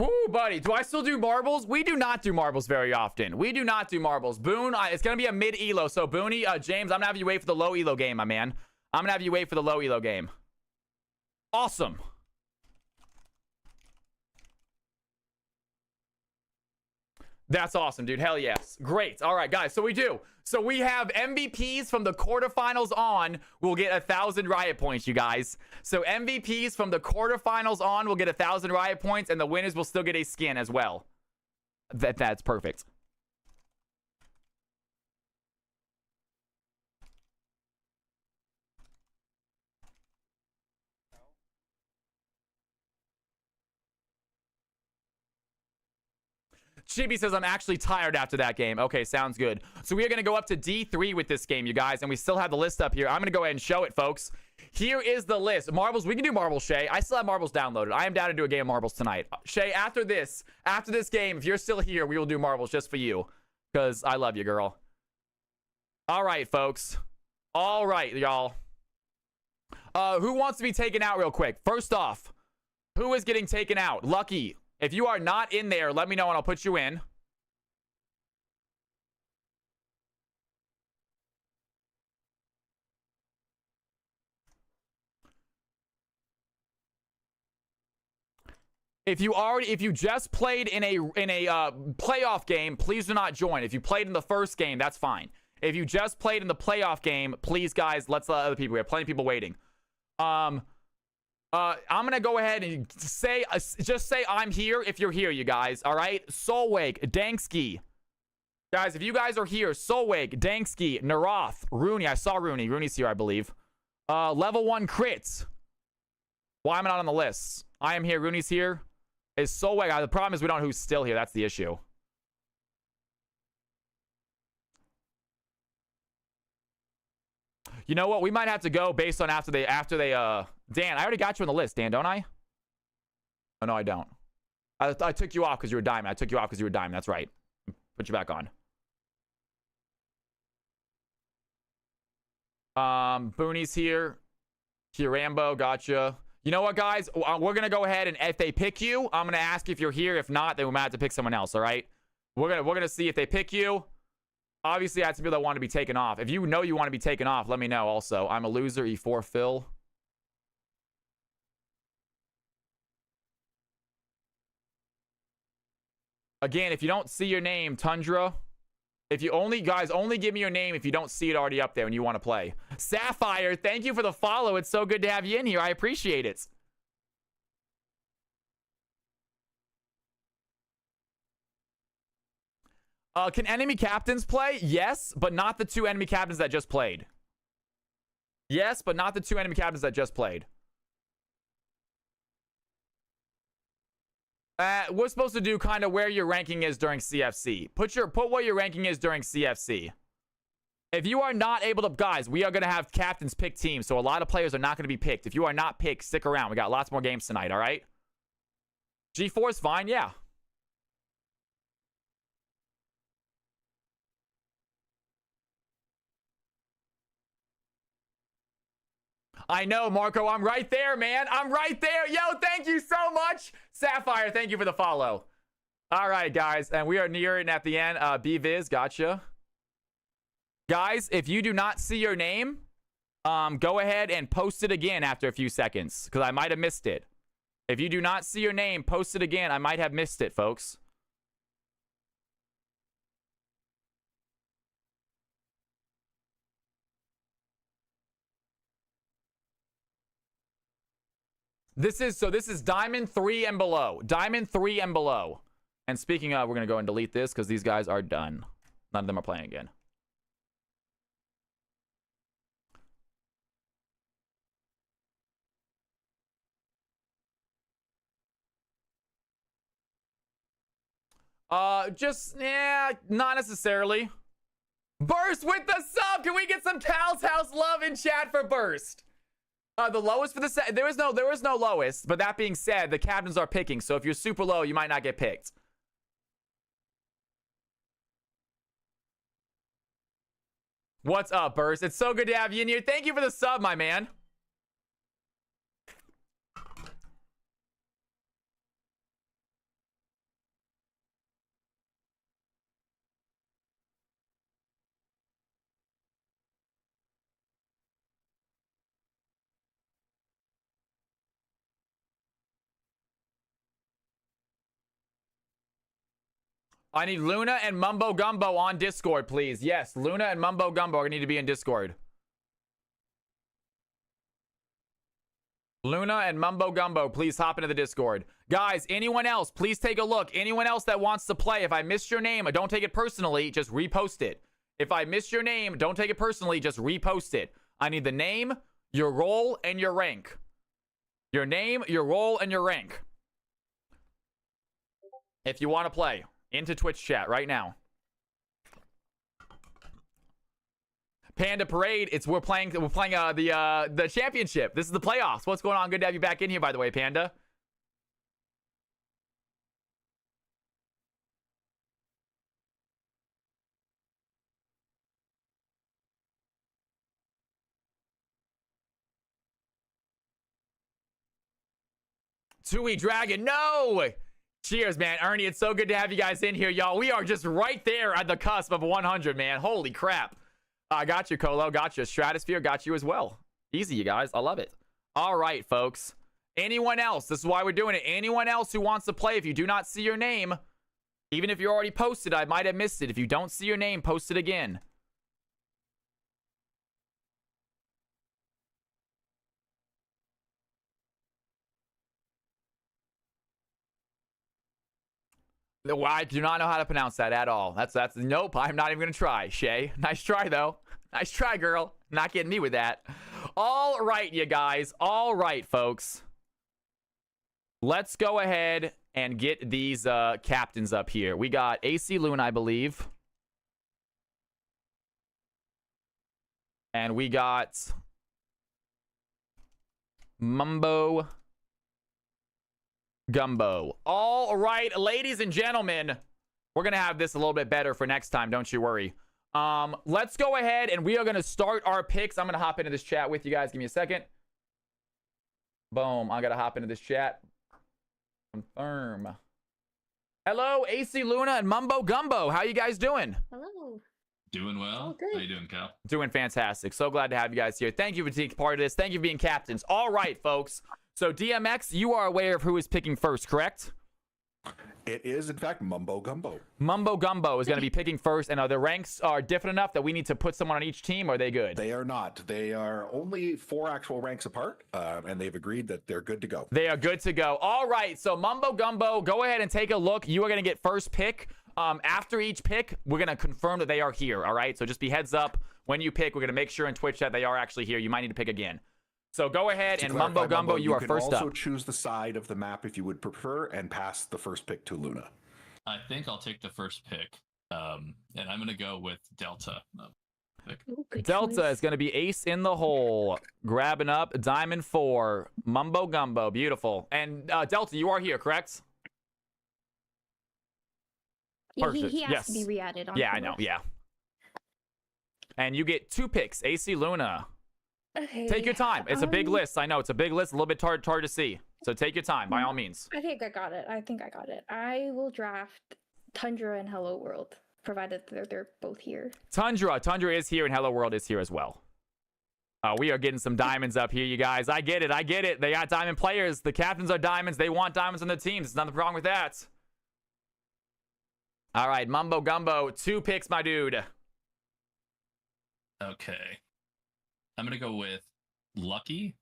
Whoo, buddy. Do I still do marbles? We do not do marbles very often. We do not do marbles. Boone, it's going to be a mid-elo. So, Booney, James, I'm going to have you wait for the low-elo game, my man. I'm going to have you wait for the low-elo game. Awesome. That's awesome, dude. Hell yes. Great. All right, guys. So we have MVPs from the quarterfinals on will get 1,000 riot points, you guys. So MVPs from the quarterfinals on will get 1,000 riot points, and the winners will still get a skin as well. That's perfect. Chibi says, I'm actually tired after that game. Okay, sounds good. So we are going to go up to D3 with this game, you guys, and we still have the list up here. I'm going to go ahead and show it, folks. Here is the list. Marbles, we can do marbles, Shay. I still have marbles downloaded. I am down to do a game of marbles tonight. Shay, after this game, if you're still here, we will do marbles just for you, because I love you, girl. All right, folks. All right, y'all. Who wants to be taken out real quick? First off, who is getting taken out? Lucky. If you are not in there, let me know and I'll put you in. If you just played in a playoff game, please do not join. If you played in the first game, that's fine. If you just played in the playoff game, please, guys, let's let other people. We have plenty of people waiting. I'm gonna go ahead and say, just say I'm here if you're here, you guys. All right, Solwake, Danksky, guys. If you guys are here, Solwake, Danksky, Naroth, Rooney. I saw Rooney. Rooney's here, I believe. Level 1 crits. Why am I not on the list? I am here. Rooney's here. Is Solwake? The problem is we don't know who's still here. That's the issue. You know what? We might have to go based on after they Dan, I already got you on the list, Dan, don't I? Oh, no, I don't. I took you off because you were diamond. I took you off because you were diamond. That's right. Put you back on. Booney's here. Kirambo, gotcha. You know what, guys? We're gonna go ahead and if they pick you, I'm gonna ask if you're here. If not, then we might have to pick someone else. All right? We're gonna see if they pick you. Obviously, I have to people that want to be taken off. If you know you want to be taken off, let me know. Also, I'm a loser. E4 Phil. Again, if you don't see your name, Tundra. If you only give me your name if you don't see it already up there and you want to play. Sapphire, thank you for the follow. It's so good to have you in here. I appreciate it. Can enemy captains play? Yes, but not the 2 enemy captains that just played. Yes, but not the 2 enemy captains that just played. We're supposed to do kind of where your ranking is during CFC. Put what your ranking is during CFC. If you are not able to, guys, we are going to have captains pick teams, so a lot of players are not going to be picked. If you are not picked, stick around. We got lots more games tonight, all right? G4 is fine, yeah. I know, Marco. I'm right there, man. I'm right there. Yo, thank you so much. Sapphire, thank you for the follow. All right, guys. And we are nearing at the end. B-Viz, gotcha. Guys, if you do not see your name, go ahead and post it again after a few seconds, because I might have missed it. If you do not see your name, post it again. I might have missed it, folks. This is Diamond 3 and below. Diamond 3 and below. And speaking of, we're going to go and delete this because these guys are done. None of them are playing again. Not necessarily. Burst with the sub. Can we get some Tal's House love in chat for Burst? The lowest for the set. There is no lowest. But that being said, the captains are picking. So if you're super low, you might not get picked. What's up, Burst? It's so good to have you in here. Thank you for the sub, my man. I need Luna and Mumbo Gumbo on Discord, please. Yes, Luna and Mumbo Gumbo need to be in Discord. Luna and Mumbo Gumbo, please hop into the Discord. Guys, anyone else, please take a look. Anyone else that wants to play, if I missed your name, don't take it personally, just repost it. If I missed your name, don't take it personally, just repost it. I need the name, your role, and your rank. Your name, your role, and your rank. If you want to play. Into Twitch chat right now. Panda Parade. We're playing the championship. This is the playoffs. What's going on? Good to have you back in here, by the way, Panda. Tui Dragon. No! Cheers, man. Ernie, it's so good to have you guys in here, y'all. We are just right there at the cusp of 100, man. Holy crap. I got you, Colo. Got you. Stratosphere got you as well. Easy, you guys. I love it. All right, folks. Anyone else? This is why we're doing it. Anyone else who wants to play, if you do not see your name, even if you're already posted, I might have missed it. If you don't see your name, post it again. No, I do not know how to pronounce that at all. That's nope. I'm not even gonna try. Shay, nice try though. Nice try, girl. Not getting me with that. All right, you guys. All right, folks. Let's go ahead and get these captains up here. We got AC Luna, I believe. And we got Mumbo Gumbo. All right, ladies and gentlemen. We're going to have this a little bit better for next time. Don't you worry. Let's go ahead and we are going to start our picks. I'm going to hop into this chat with you guys. Give me a second. Boom. I got to hop into this chat. Confirm. Hello, AC Luna and Mumbo Gumbo. How you guys doing? Hello. Doing well. Oh, good. How you doing, Cal? Doing fantastic. So glad to have you guys here. Thank you for taking part of this. Thank you for being captains. All right, folks. So DMX, you are aware of who is picking first, correct? It is, in fact, Mumbo Gumbo. Mumbo Gumbo is going to be picking first, and the ranks are different enough that we need to put someone on each team, or are they good? They are not. They are only 4 actual ranks apart, and they've agreed that they're good to go. They are good to go. All right, so Mumbo Gumbo, go ahead and take a look. You are going to get first pick. After each pick, we're going to confirm that they are here, all right? So just be heads up. When you pick, we're going to make sure in Twitch that they are actually here. You might need to pick again. So go ahead and Mumbo Gumbo, you are first up. You can also choose the side of the map if you would prefer and pass the first pick to Luna. I think I'll take the first pick, and I'm going to go with Delta. Ooh, good Delta choice. is going to be ace in the hole, grabbing up diamond 4. Mumbo Gumbo, beautiful. And Delta, you are here, correct? Yeah, Perfect. he has Yes. to be re-added on. Yeah, I know. Yeah. And you get 2 picks, AC Luna. Okay. Take your time. It's a big list. I know it's a big list, a little bit hard to see. So take your time, by all means. I think I got it. I will draft Tundra and Hello World, provided they're both here. Tundra is here, and Hello World is here as well. We are getting some diamonds up here, you guys. I get it. They got diamond players. The captains are diamonds. They want diamonds on their teams. There's nothing wrong with that. All right, Mumbo Gumbo, 2 picks, my dude. Okay. I'm going to go with Lucky.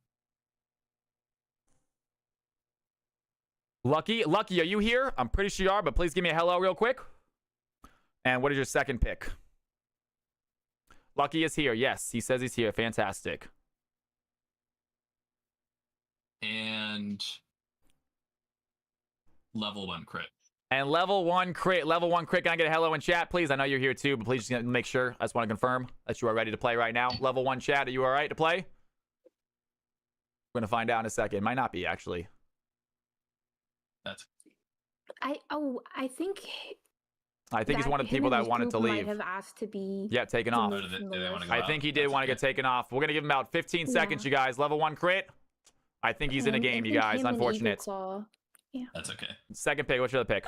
Lucky, are you here? I'm pretty sure you are, but please give me a hello real quick. And what is your second pick? Lucky is here. Yes, he says he's here. Fantastic. And level 1 crit. And level 1 crit. Level 1 crit. Can I get a hello in chat, please? I know you're here too, but please just make sure. I just want to confirm that you are ready to play right now. Level 1 chat. Are you all right to play? We're going to find out in a second. Might not be, actually. That's. I think he's one of the people that wanted to leave. Might have asked to be. Yeah, taken off. Oh, did they want to go I out? think he did That's want to get okay. taken off. We're going to give him about 15 seconds, you guys. Level 1 crit. I think he's in a game, you guys. Unfortunate. Yeah. That's okay. Second pick. What's your other pick?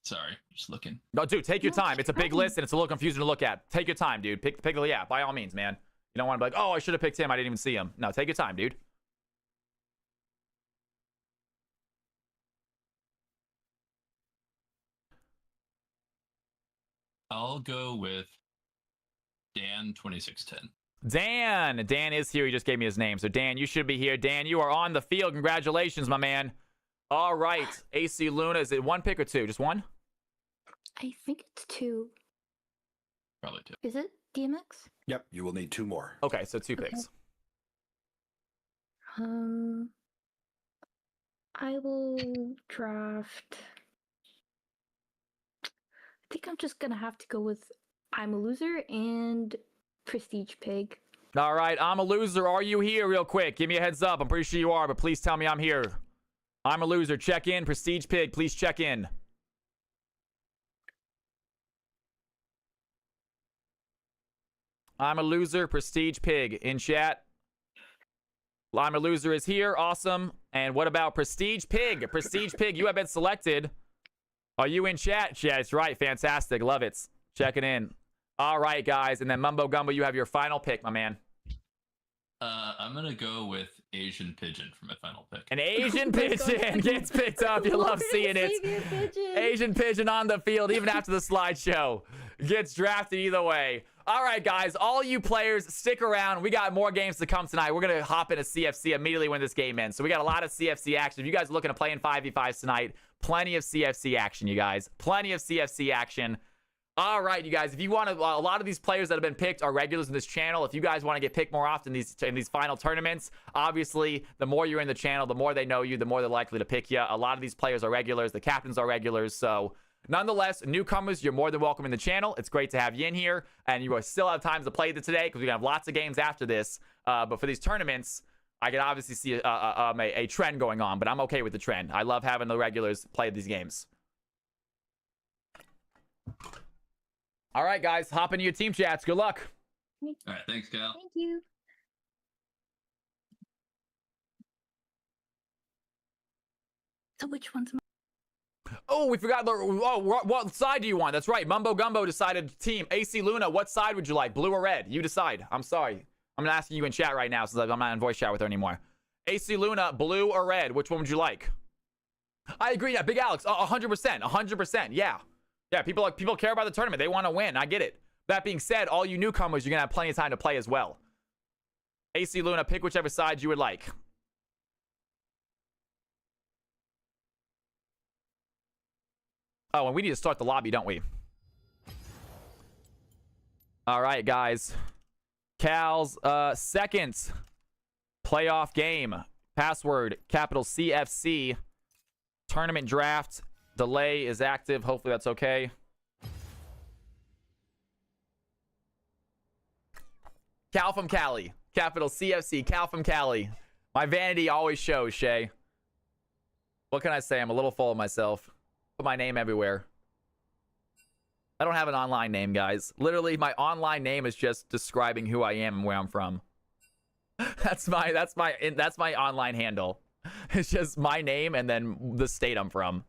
Sorry, just looking. No, dude, take your No, time. It's a big fine. list and it's a little confusing to look at. Take your time, dude. Pick, yeah, by all means, man. You don't want to be like, oh, I should have picked him. I didn't even see him. No, take your time, dude. I'll go with Dan 2610. Dan is here. He just gave me his name. So, Dan, you should be here. Dan, you are on the field. Congratulations, my man. All right. AC Luna, is it 1 pick or 2? Just 1? I think it's 2. Probably 2. Is it DMX? Yep, you will need 2 more. Okay, so 2 Okay. picks. I will draft. I think I'm just gonna have to go with I'm a Loser and Prestige Pig. All right, I'm a loser. Are you here real quick? Give me a heads up. I'm pretty sure you are, but please tell me I'm here. I'm a loser. Check in. Prestige Pig, please check in. I'm a loser. Prestige Pig in chat. I'm a loser is here. Awesome. And what about Prestige Pig? Prestige Pig, you have been selected. Are you in chat? Yeah, that's right. Fantastic. Love it. Checking in. All right, guys. And then Mumbo Gumbo, you have your final pick, my man. I'm going to go with Asian Pigeon for my final pick. An Asian pigeon gets picked up. You love seeing it. Asian pigeon on the field, even after the slideshow. Gets drafted either way. All right, guys, all you players, stick around. We got more games to come tonight. We're going to hop into CFC immediately when this game ends. So we got a lot of CFC action. If you guys are looking to play in 5v5s tonight, plenty of CFC action, you guys. Plenty of CFC action. All right, you guys, if you want to, a lot of these players that have been picked are regulars in this channel. If you guys want to get picked more often in these final tournaments, obviously, the more you're in the channel, the more they know you, the more they're likely to pick you. A lot of these players are regulars. The captains are regulars, so... Nonetheless, newcomers, you're more than welcome in the channel. It's great to have you in here, and you still have time to play today because we're going to have lots of games after this. But for these tournaments, I can obviously see a trend going on, but I'm okay with the trend. I love having the regulars play these games. All right, guys, hop into your team chats. Good luck. All right, thanks, Cal. Thank you. So which one's mine? Oh, we forgot the... Oh, what side do you want? That's right. Mumbo Gumbo decided team. AC Luna, what side would you like? Blue or red? You decide. I'm sorry. I'm not asking you in chat right now since I'm not in voice chat with her anymore. AC Luna, blue or red? Which one would you like? I agree. Yeah, Big Alex, 100%. 100%. Yeah. Yeah, people care about the tournament. They want to win. I get it. That being said, all you newcomers, you're going to have plenty of time to play as well. AC Luna, pick whichever side you would like. Oh, and we need to start the lobby, don't we? All right, guys. Cal's second playoff game. Password, capital CFC. Tournament draft. Delay is active. Hopefully that's okay. Cal from Cali. Capital CFC. Cal from Cali. My vanity always shows, Shay. What can I say? I'm a little full of myself. Put my name everywhere. I don't have an online name, guys. Literally, my online name is just describing who I am and where I'm from. That's my online handle. It's just my name and then the state I'm from.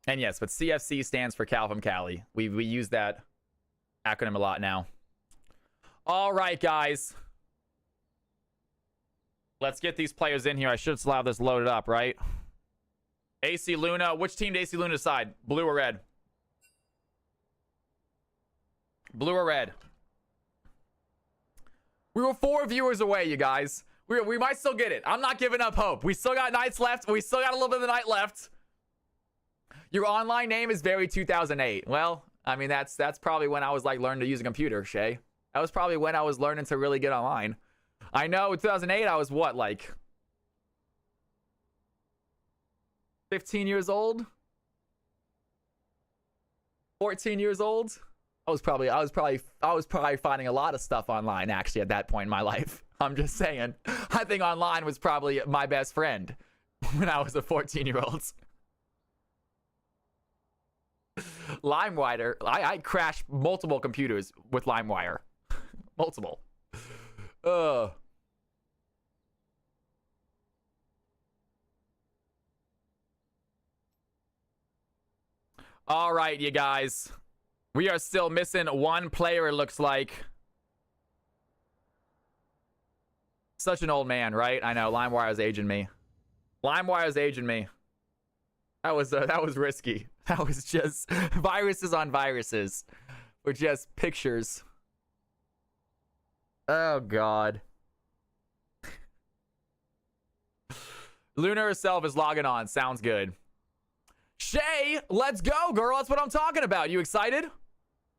And yes, but CFC stands for Cal from Cali. We use that acronym a lot now. All right, guys. Let's get these players in here. I should still have this loaded up, right? AC Luna. Which team did AC Luna decide? Blue or red? Blue or red? We were 4 viewers away, you guys. We might still get it. I'm not giving up hope. We still got nights left. We still got a little bit of the night left. Your online name is very 2008. Well, I mean, that's probably when I was like learning to use a computer, Shay. That was probably when I was learning to really get online. I know in 2008, I was what, like 15 years old? 14 years old? I was probably finding a lot of stuff online actually at that point in my life. I'm just saying. I think online was probably my best friend when I was a 14-year-old. LimeWire. I crashed multiple computers with LimeWire. Multiple. All right, you guys. We are still missing one player, it looks like. Such an old man, right? I know. LimeWire's aging me. LimeWire's aging me. That was risky. That was just viruses on viruses. Or just pictures. Oh, God. Luna herself is logging on. Sounds good. Shay, let's go, girl. That's what I'm talking about. You excited?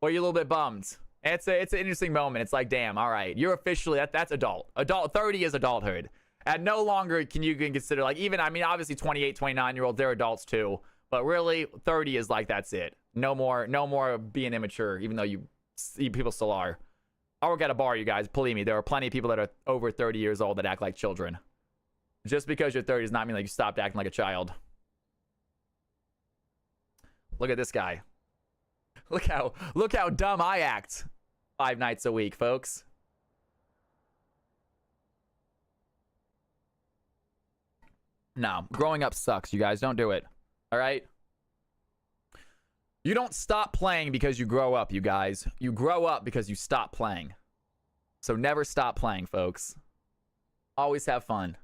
Or are you a little bit bummed? It's an interesting moment. It's like, damn, all right. You're officially, that's adult. 30 is adulthood. And no longer can you consider, like, even, I mean, obviously 28, 29-year-olds, they're adults too. But really, 30 is like, that's it. No more being immature, even though people still are. I work at a bar, you guys. Believe me, there are plenty of people that are over 30 years old that act like children. Just because you're 30 does not mean like you stopped acting like a child. Look at this guy. Look how dumb I act 5 nights a week, folks. No, growing up sucks, you guys. Don't do it. All right? You don't stop playing because you grow up, you guys. You grow up because you stop playing. So never stop playing, folks. Always have fun.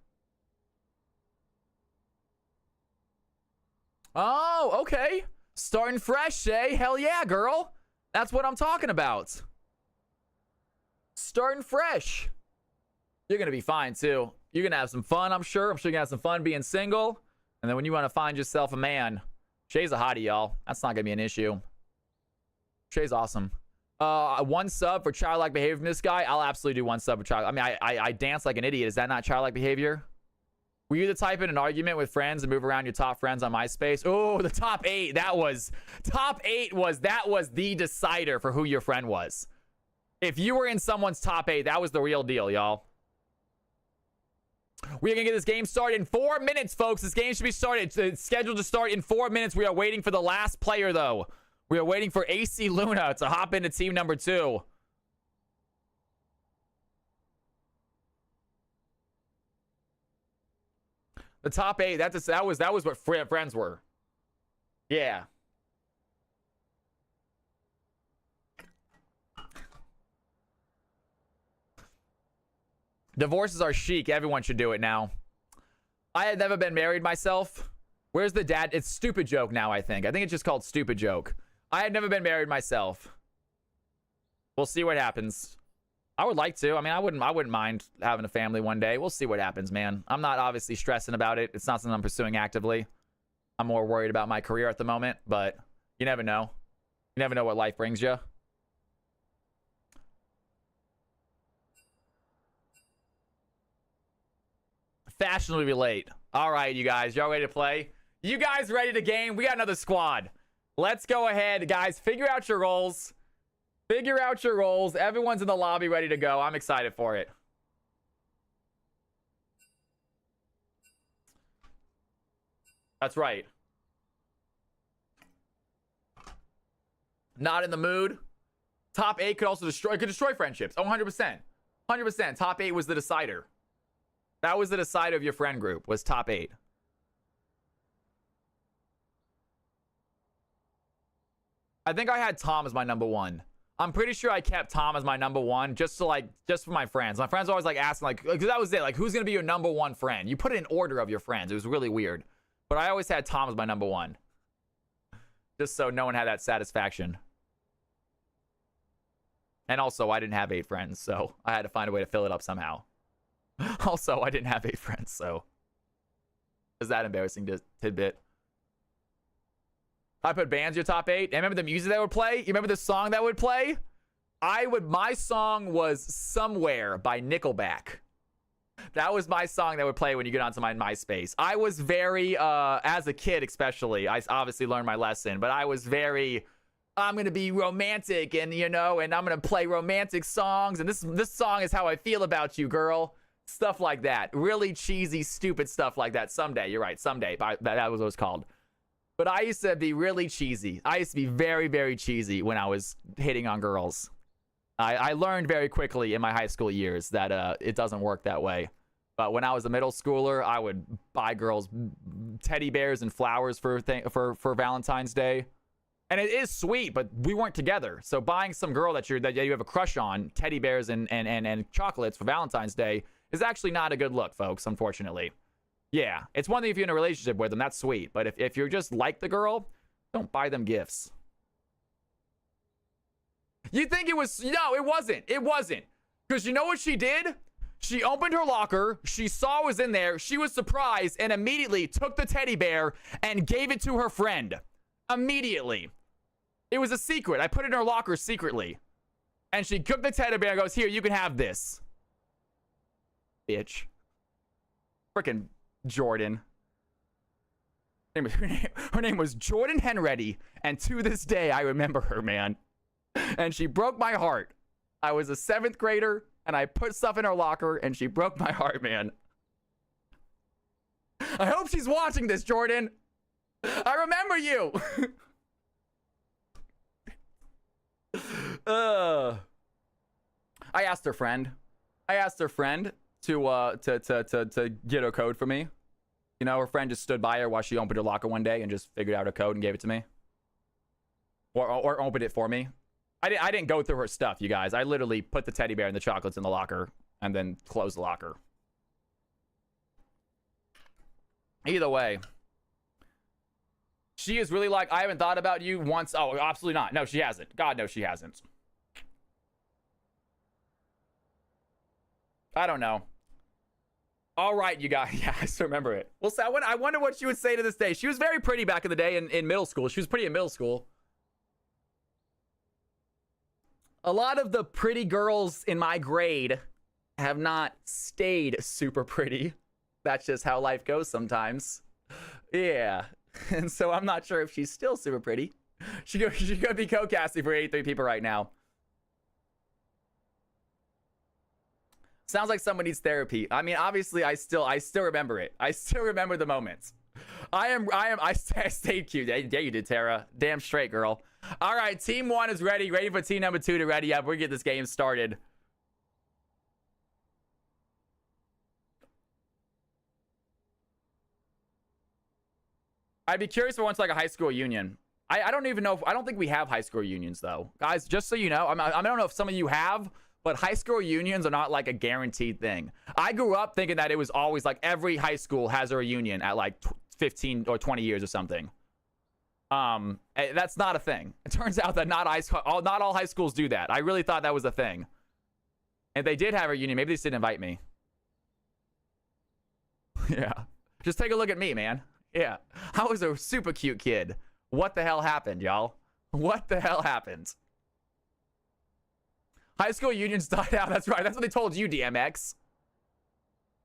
Oh, okay. Starting fresh, eh? Hell yeah, girl. That's what I'm talking about. Starting fresh. You're going to be fine, too. You're going to have some fun, I'm sure. I'm sure you're going to have some fun being single. And then when you want to find yourself a man, Shay's a hottie, y'all. That's not going to be an issue. Shay's awesome. 1 sub for childlike behavior from this guy. I'll absolutely do 1 sub for child. I mean, I dance like an idiot. Is that not childlike behavior? Were you the type in an argument with friends and move around your top friends on MySpace? Oh, the top 8. That was the decider for who your friend was. If you were in someone's top 8, that was the real deal, y'all. We're going to get this game started in 4 minutes, folks. This game should be started. It's scheduled to start in 4 minutes. We are waiting for the last player, though. We are waiting for AC Luna to hop into team number 2. The top 8, that was what friends were. Yeah. Divorces are chic. Everyone should do it now. I had never been married myself. Where's the dad? It's stupid joke now, I think. I think it's just called stupid joke. I had never been married myself. We'll see what happens. I would like to. I mean, I wouldn't mind having a family one day. We'll see what happens, man. I'm not obviously stressing about it. It's not something I'm pursuing actively. I'm more worried about my career at the moment, but you never know. You never know what life brings you. Fashionably late. All right, you guys. Y'all ready to play? You guys ready to game? We got another squad. Let's go ahead, guys. Figure out your roles. Figure out your roles. Everyone's in the lobby ready to go. I'm excited for it. That's right. Not in the mood. Top 8 could also destroy friendships. Oh, 100%. 100%. Top 8 was the decider. That was the decider of your friend group, was top 8. I think I had Tom as my number 1. I'm pretty sure I kept Tom as my number 1 just for my friends. My friends always like asking, like, because that was it. Like, who's going to be your number 1 friend? You put it in order of your friends. It was really weird. But I always had Tom as my number 1. Just so no one had that satisfaction. And also, I didn't have 8 friends, so I had to find a way to fill it up somehow. Also, I didn't have 8 friends, so. Is that embarrassing tidbit? I put bands your top 8. And remember the music that would play? You remember the song that would play? My song was Somewhere by Nickelback. That was my song that would play when you get onto my MySpace. I was very, as a kid especially, I obviously learned my lesson, but I was very, I'm going to be romantic and, you know, and I'm going to play romantic songs. And this song is how I feel about you, girl. Stuff like that. Really cheesy, stupid stuff like that. Someday, you're right, someday. That was what it was called. But I used to be really cheesy. I used to be very, very cheesy when I was hitting on girls. I learned very quickly in my high school years that it doesn't work that way. But when I was a middle schooler, I would buy girls teddy bears and flowers for Valentine's Day. And it is sweet, but we weren't together. So buying some girl that you have a crush on, teddy bears and chocolates for Valentine's Day is actually not a good look, folks, unfortunately. Yeah, it's one thing if you're in a relationship with them, that's sweet. But if you're just like the girl, don't buy them gifts. You think it was... No, it wasn't. It wasn't. Because you know what she did? She opened her locker. She saw what was in there. She was surprised and immediately took the teddy bear and gave it to her friend. Immediately. It was a secret. I put it in her locker secretly. And she took the teddy bear and goes, here, you can have this. Bitch. Frickin' Jordan. Her name was Jordan Henready, and to this day, I remember her, man. And she broke my heart. I was a 7th grader, and I put stuff in her locker, and she broke my heart, man. I hope she's watching this, Jordan. I remember you. I asked her friend to get her code for me. You know, her friend just stood by her while she opened her locker one day and just figured out her code and gave it to me. Or opened it for me. I didn't go through her stuff, you guys. I literally put the teddy bear and the chocolates in the locker and then closed the locker. Either way. She is really like, I haven't thought about you once. Oh, absolutely not. No, she hasn't. God, no, she hasn't. I don't know. All right, you guys. Yeah, I still remember it. Well, so I wonder what she would say to this day. She was very pretty back in the day in middle school. She was pretty in middle school. A lot of the pretty girls in my grade have not stayed super pretty. That's just how life goes sometimes. Yeah. And so I'm not sure if she's still super pretty. She could be co-casting for 83 people right now. Sounds like someone needs therapy. I mean, obviously, I still remember it. I still remember the moments. I stayed cute. Yeah, you did, Tara. Damn straight, girl. All right, team 1 is ready for team number 2 to ready up. We're gonna get this game started. I'd be curious if it wants like a high school union. I don't even know if, I don't think we have high school unions though. Guys, just so you know, I don't know if some of you have, but high school unions are not like a guaranteed thing. I grew up thinking that it was always like every high school has a reunion at like 15 or 20 years or something. That's not a thing. It turns out that not all high schools do that. I really thought that was a thing. If they did have a reunion, maybe they just didn't invite me. Yeah. Just take a look at me, man. Yeah. I was a super cute kid. What the hell happened, y'all? What the hell happened? High school unions died out. That's right. That's what they told you, DMX.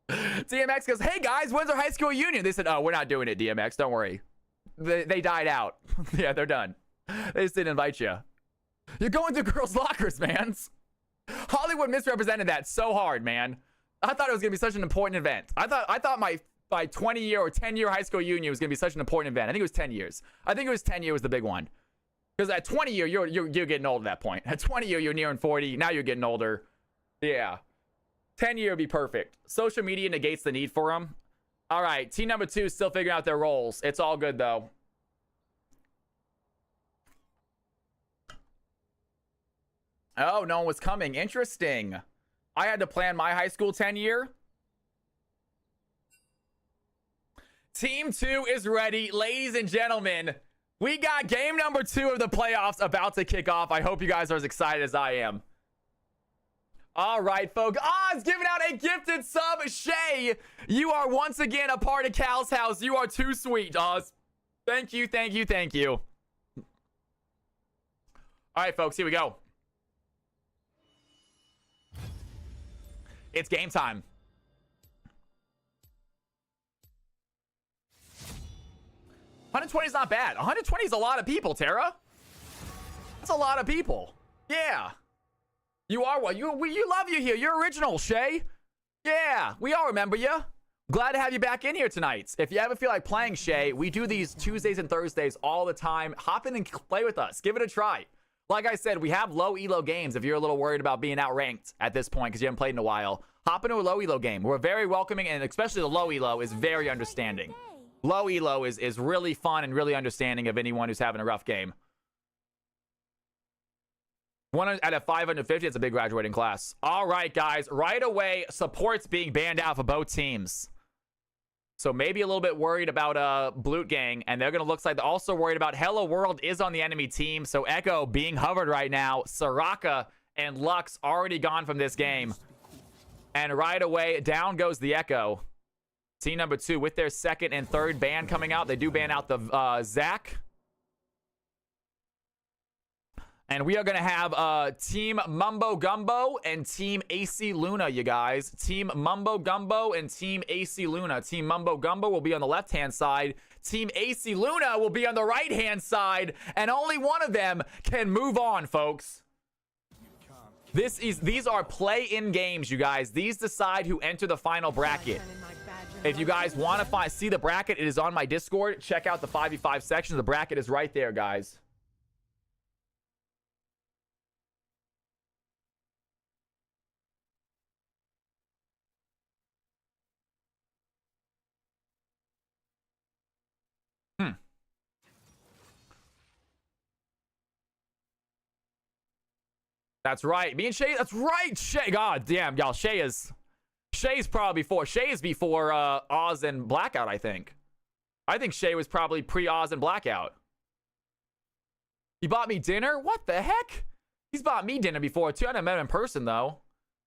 DMX goes, hey guys, when's our high school union? They said, oh, we're not doing it, DMX. Don't worry. They died out. Yeah, they're done. They just didn't invite you. You're going through girls' lockers, man. Hollywood misrepresented that so hard, man. I thought it was going to be such an important event. I thought my 20-year or 10-year high school union was going to be such an important event. I think it was 10 years. I think it was 10 years was the big one. Because at 20-year, you're getting old at that point. At 20-year, you're nearing 40. Now you're getting older. Yeah. 10-year would be perfect. Social media negates the need for them. All right. Team number 2 is still figuring out their roles. It's all good, though. Oh, no one was coming. Interesting. I had to plan my high school 10-year. Team 2 is ready. Ladies and gentlemen, we got game number 2 of the playoffs about to kick off. I hope you guys are as excited as I am. All right, folks. Oz giving out a gifted sub. Shay, you are once again a part of Cal's house. You are too sweet, Oz. Thank you, thank you, thank you. All right, folks, here we go. It's game time. 120 is not bad. 120 is a lot of people, Tara. That's a lot of people. Yeah. You are what? You love you here. You're original, Shay. Yeah, we all remember you. Glad to have you back in here tonight. If you ever feel like playing, Shay, we do these Tuesdays and Thursdays all the time. Hop in and play with us. Give it a try. Like I said, we have low elo games if you're a little worried about being outranked at this point because you haven't played in a while. Hop into a low elo game. We're very welcoming, and especially the low elo is very understanding. Low elo is really fun and really understanding of anyone who's having a rough game. 1 out of 550, it's a big graduating class. All right, guys. Right away, support's being banned out for both teams. So maybe a little bit worried about Blute Gang, and they're going to look like they're also worried about Hello World is on the enemy team. So Echo being hovered right now. Soraka and Lux already gone from this game. And right away, down goes the Echo. Team number 2 with their second and third ban coming out. They do ban out the Zach. And we are going to have Team Mumbo Gumbo and Team AC Luna, you guys. Team Mumbo Gumbo and Team AC Luna. Team Mumbo Gumbo will be on the left-hand side. Team AC Luna will be on the right-hand side. And only one of them can move on, folks. These are play-in games, you guys. These decide who enter the final bracket. If you guys want to see the bracket, it is on my Discord. Check out the 5v5 section. The bracket is right there, guys. That's right. Me and Shay. That's right. Shay. God damn, y'all. Shay's probably before. Shay is before Oz and Blackout, I think. I think Shay was probably pre-Oz and Blackout. He bought me dinner? What the heck? He's bought me dinner before, too. I never met him in person, though.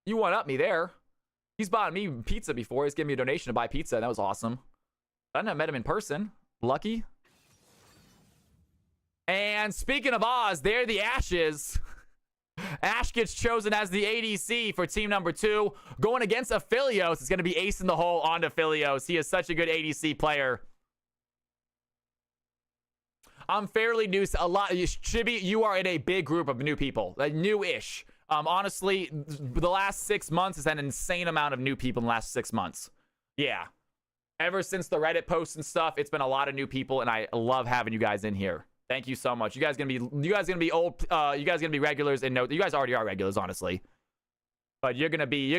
You one-up me there. He's bought me pizza before. He's given me a donation to buy pizza. That was awesome. I never met him in person. Lucky. And speaking of Oz, there the Ashes. Ash gets chosen as the ADC for team number 2. Going against Aphelios. It's going to be ace in the hole on Aphelios. He is such a good ADC player. I'm fairly new. A lot. Chibi, you are in a big group of new people. Like, new-ish. Honestly, the last 6 months has had an insane amount of new people in the last 6 months. Yeah. Ever since the Reddit posts and stuff, it's been a lot of new people, and I love having you guys in here. Thank you so much. You guys gonna be old. You guys gonna be regulars, and no, you guys already are regulars, honestly. But you're gonna be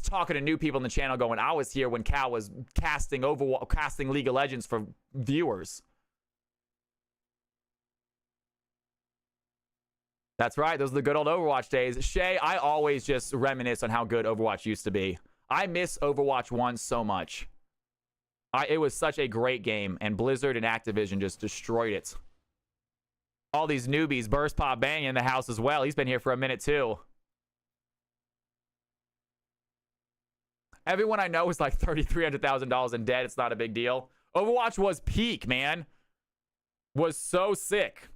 talking to new people in the channel, going, "I was here when Cal was casting League of Legends for viewers." That's right. Those are the good old Overwatch days. Shay, I always just reminisce on how good Overwatch used to be. I miss Overwatch 1 so much. It was such a great game, and Blizzard and Activision just destroyed it. All these newbies, Burst Pop Bang in the house as well. He's been here for a minute too. Everyone I know is like $300,000 in debt. It's not a big deal. Overwatch was peak, man. Was so sick.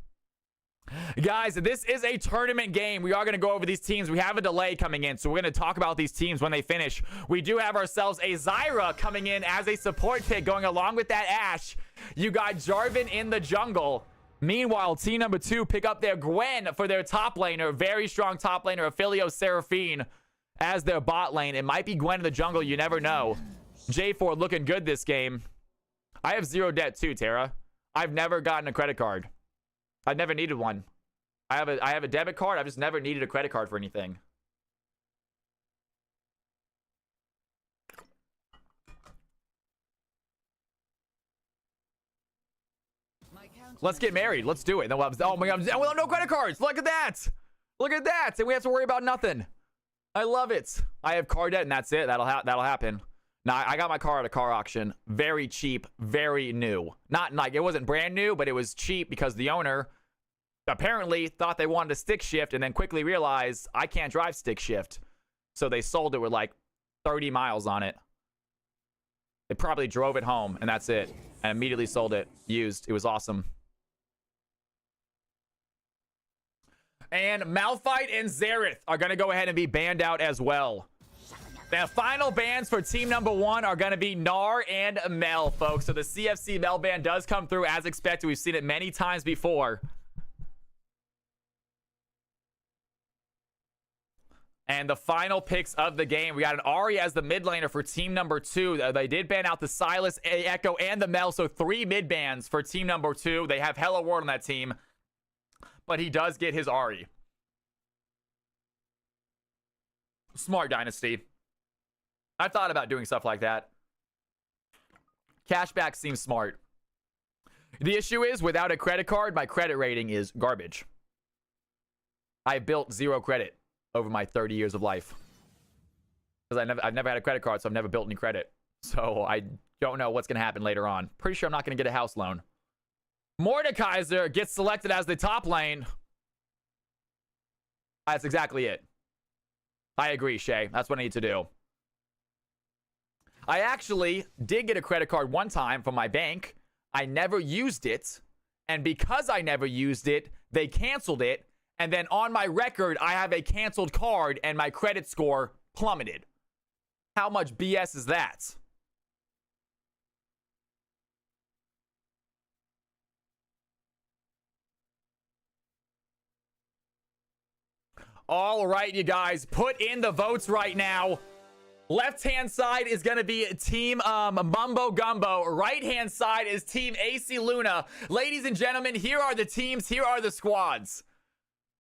Guys, this is a tournament game. We are going to go over these teams. We have a delay coming in, so we're going to talk about these teams when they finish. We do have ourselves a Zyra coming in as a support pick going along with that Ashe. You got Jarvan in the jungle. Meanwhile, team number 2 pick up their Gwen for their top laner. Very strong top laner, Aphelios Seraphine, as their bot lane. It might be Gwen in the jungle. You never know. J4 looking good this game. I have 0 debt too, Tara. I've never gotten a credit card. I've never needed one. I have a debit card. I've just never needed a credit card for anything. Let's get married. Let's do it. Oh my God. Well, no credit cards. Look at that. Look at that. And we have to worry about nothing. I love it. I have car debt, and that's it. That'll happen. Now, I got my car at a car auction. Very cheap. Very new. Not like it wasn't brand new, but it was cheap because the owner apparently thought they wanted a stick shift and then quickly realized I can't drive stick shift. So they sold it with like 30 miles on it. They probably drove it home, and that's it. And immediately sold it. Used. It was awesome. And Malphite and Xerath are going to go ahead and be banned out as well. The final bans for team number 1 are going to be Gnar and Mel, folks. So the CFC Mel ban does come through as expected. We've seen it many times before. And the final picks of the game, we got an Ahri as the mid laner for team number 2. They did ban out the Sylas, Echo, and the Mel, so 3 mid bans for team number 2. They have Hello World on that team, but he does get his Ahri. Smart Dynasty. I thought about doing stuff like that. Cashback seems smart. The issue is, without a credit card, my credit rating is garbage. I built 0 credit over my 30 years of life. Because I've never had a credit card, so I've never built any credit. So I don't know what's going to happen later on. Pretty sure I'm not going to get a house loan. Mordekaiser gets selected as the top lane. That's exactly it. I agree, Shay. That's what I need to do. I actually did get a credit card one time from my bank. I never used it. And because I never used it, they canceled it. And then on my record, I have a canceled card and my credit score plummeted. How much BS is that? All right, you guys, put in the votes right now. Left-hand side is going to be Team Mumbo Gumbo. Right-hand side is Team AC Luna. Ladies and gentlemen, here are the teams. Here are the squads.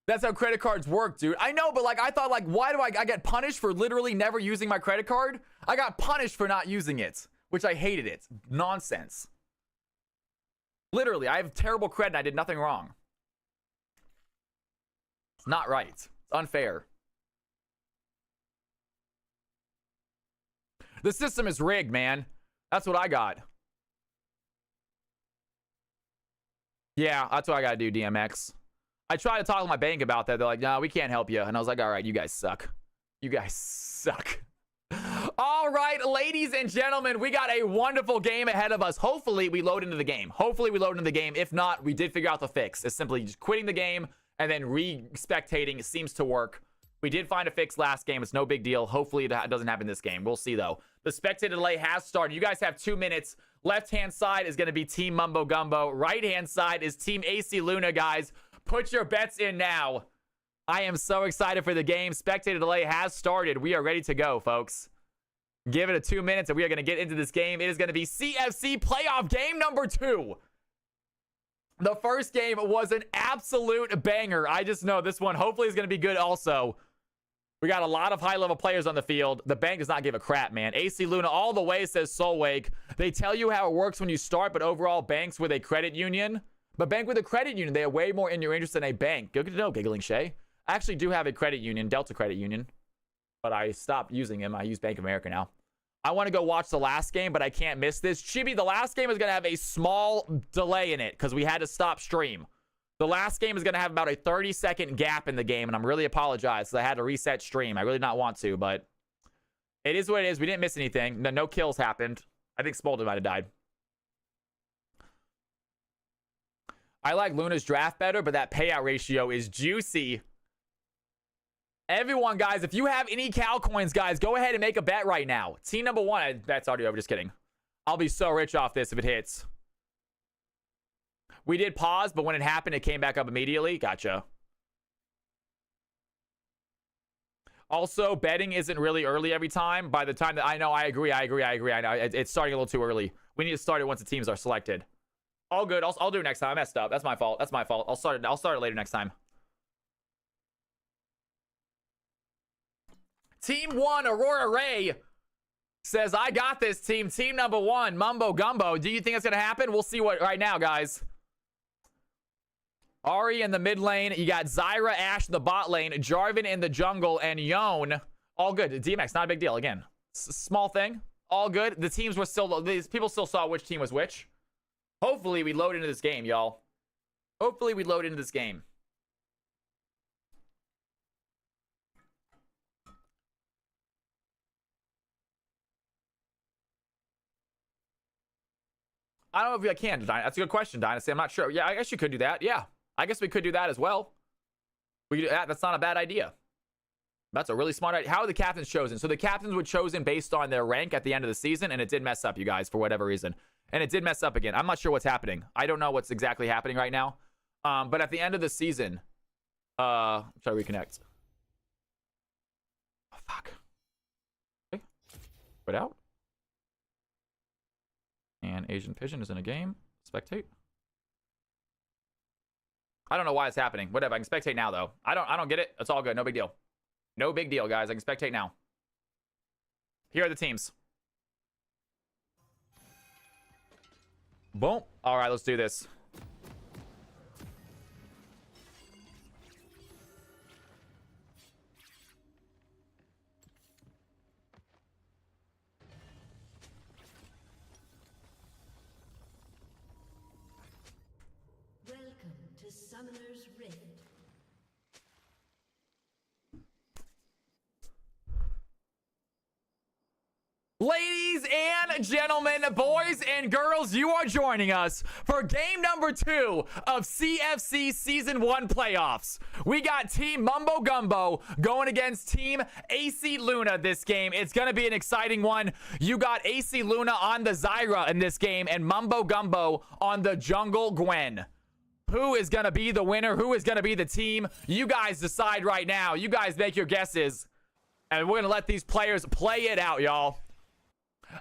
That's how credit cards work, dude. I know, but like I thought, like, why do I get punished for literally never using my credit card? I got punished for not using it, which I hated it. Nonsense. Literally, I have terrible credit and I did nothing wrong. It's not right. It's unfair. The system is rigged, man. That's what I got. Yeah, that's what I gotta do, DMX. I tried to talk to my bank about that. They're like, no, we can't help you. And I was like, all right, you guys suck. You guys suck. All right, ladies and gentlemen, we got a wonderful game ahead of us. Hopefully, we load into the game. If not, we did figure out the fix. It's simply just quitting the game and then re-spectating. It seems to work. We did find a fix last game. It's no big deal. Hopefully, it doesn't happen this game. We'll see, though. The spectator delay has started. You guys have 2 minutes. Left-hand side is going to be Team Mumbo Gumbo. Right-hand side is Team AC Luna, guys. Put your bets in now. I am so excited for the game. Spectator delay has started. We are ready to go, folks. Give it 2 minutes, and we are going to get into this game. It is going to be CFC playoff game number 2. The first game was an absolute banger. I just know this one hopefully is going to be good also. We got a lot of high-level players on the field. The bank does not give a crap, man. AC Luna all the way, says Soulwake. They tell you how it works when you start, but overall, banks with a credit union. But bank with a credit union, they are way more in your interest than a bank. Good to know, Giggling Shay. I actually do have a credit union, Delta Credit Union. But I stopped using them. I use Bank of America now. I want to go watch the last game, but I can't miss this. Chibi, the last game is going to have a small delay in it because we had to stop stream. The last game is going to have about a 30-second gap in the game, and I'm really apologize because I had to reset stream. I really not want to, but it is what it is. We didn't miss anything. No kills happened. I think Smolden might have died. I like Luna's draft better, but that payout ratio is juicy. Everyone, guys, if you have any Cal coins, guys, go ahead and make a bet right now. Team number 1, that's already over. Just kidding. I'll be so rich off this if it hits. We did pause, but when it happened, it came back up immediately. Gotcha. Also, betting isn't really early every time. By the time that I know, I agree. I know it's starting a little too early. We need to start it once the teams are selected. All good. I'll do it next time. I messed up. That's my fault. I'll start it later next time. Team 1, Aurora Ray says, I got this team. Team number 1, Mumbo Gumbo. Do you think it's going to happen? We'll see what right now, guys. Ari in the mid lane. You got Zyra, Ashe in the bot lane. Jarvan in the jungle. And Yone. All good. DMX, not a big deal. Again, small thing. All good. The teams were still... These people still saw which team was which. Hopefully, we load into this game, y'all. Hopefully, we load into this game. I don't know if I can. That's a good question, Dynasty. I'm not sure. Yeah, I guess you could do that. Yeah, I guess we could do that as well. We could do that. That's not a bad idea. That's a really smart idea. How are the captains chosen? So the captains were chosen based on their rank at the end of the season, and it did mess up, you guys, for whatever reason. And it did mess up again. I'm not sure what's happening. I don't know what's exactly happening right now. But at the end of the season, try to reconnect. Oh, fuck. Okay. Put out. And Asian Pigeon is in a game. Spectate. I don't know why it's happening. Whatever. I can spectate now, though. I don't get it. It's all good. No big deal. No big deal, guys. I can spectate now. Here are the teams. Boom. All right, let's do this. Welcome to Summoner's Rift. Ladies and gentlemen, boys and girls, you are joining us for game number 2 of CFC Season 1 playoffs. We got Team Mumbo Gumbo going against Team AC Luna this game. It's going to be an exciting one. You got AC Luna on the Zyra in this game and Mumbo Gumbo on the Jungle Gwen. Who is going to be the winner? Who is going to be the team? You guys decide right now. You guys make your guesses. And we're going to let these players play it out, y'all.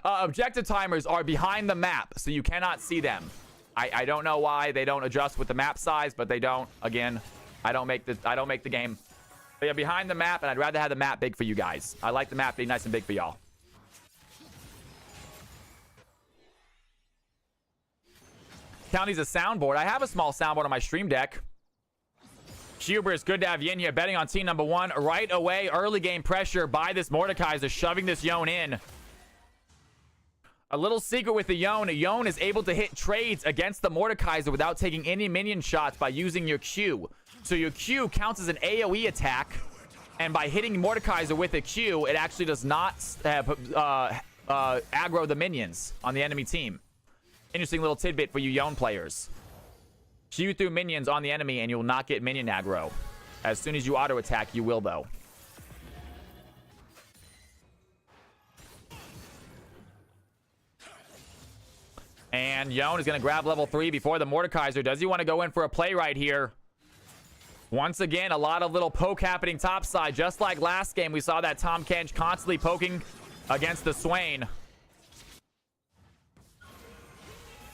Objective timers are behind the map, so you cannot see them. I don't know why they don't adjust with the map size, but they don't. Again, I don't make the game. They are behind the map, and I'd rather have the map big for you guys. I like the map being nice and big for y'all. County's a soundboard. I have a small soundboard on my stream deck. Hubris, good to have Yin here betting on team number 1 right away. Early game pressure by this Mordekaiser, shoving this Yone in. A little secret with the Yone. Yone is able to hit trades against the Mordekaiser without taking any minion shots by using your Q. So your Q counts as an AoE attack. And by hitting Mordekaiser with a Q, it actually does not aggro the minions on the enemy team. Interesting little tidbit for you Yone players. Q through minions on the enemy and you will not get minion aggro. As soon as you auto attack, you will though. And Yone is going to grab level 3 before the Mordekaiser. Does he want to go in for a play right here? Once again, a lot of little poke happening topside. Just like last game, we saw that Tahm Kench constantly poking against the Swain.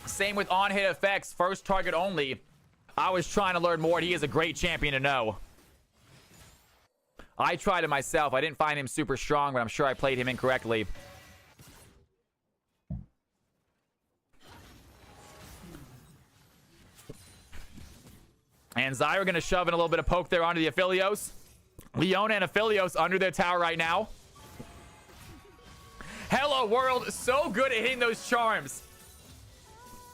Same with on-hit effects. First target only. I was trying to learn more. He is a great champion to know. I tried it myself. I didn't find him super strong, but I'm sure I played him incorrectly. And Zyra going to shove in a little bit of poke there onto the Aphelios. Leona and Aphelios under their tower right now. Hello World, so good at hitting those charms.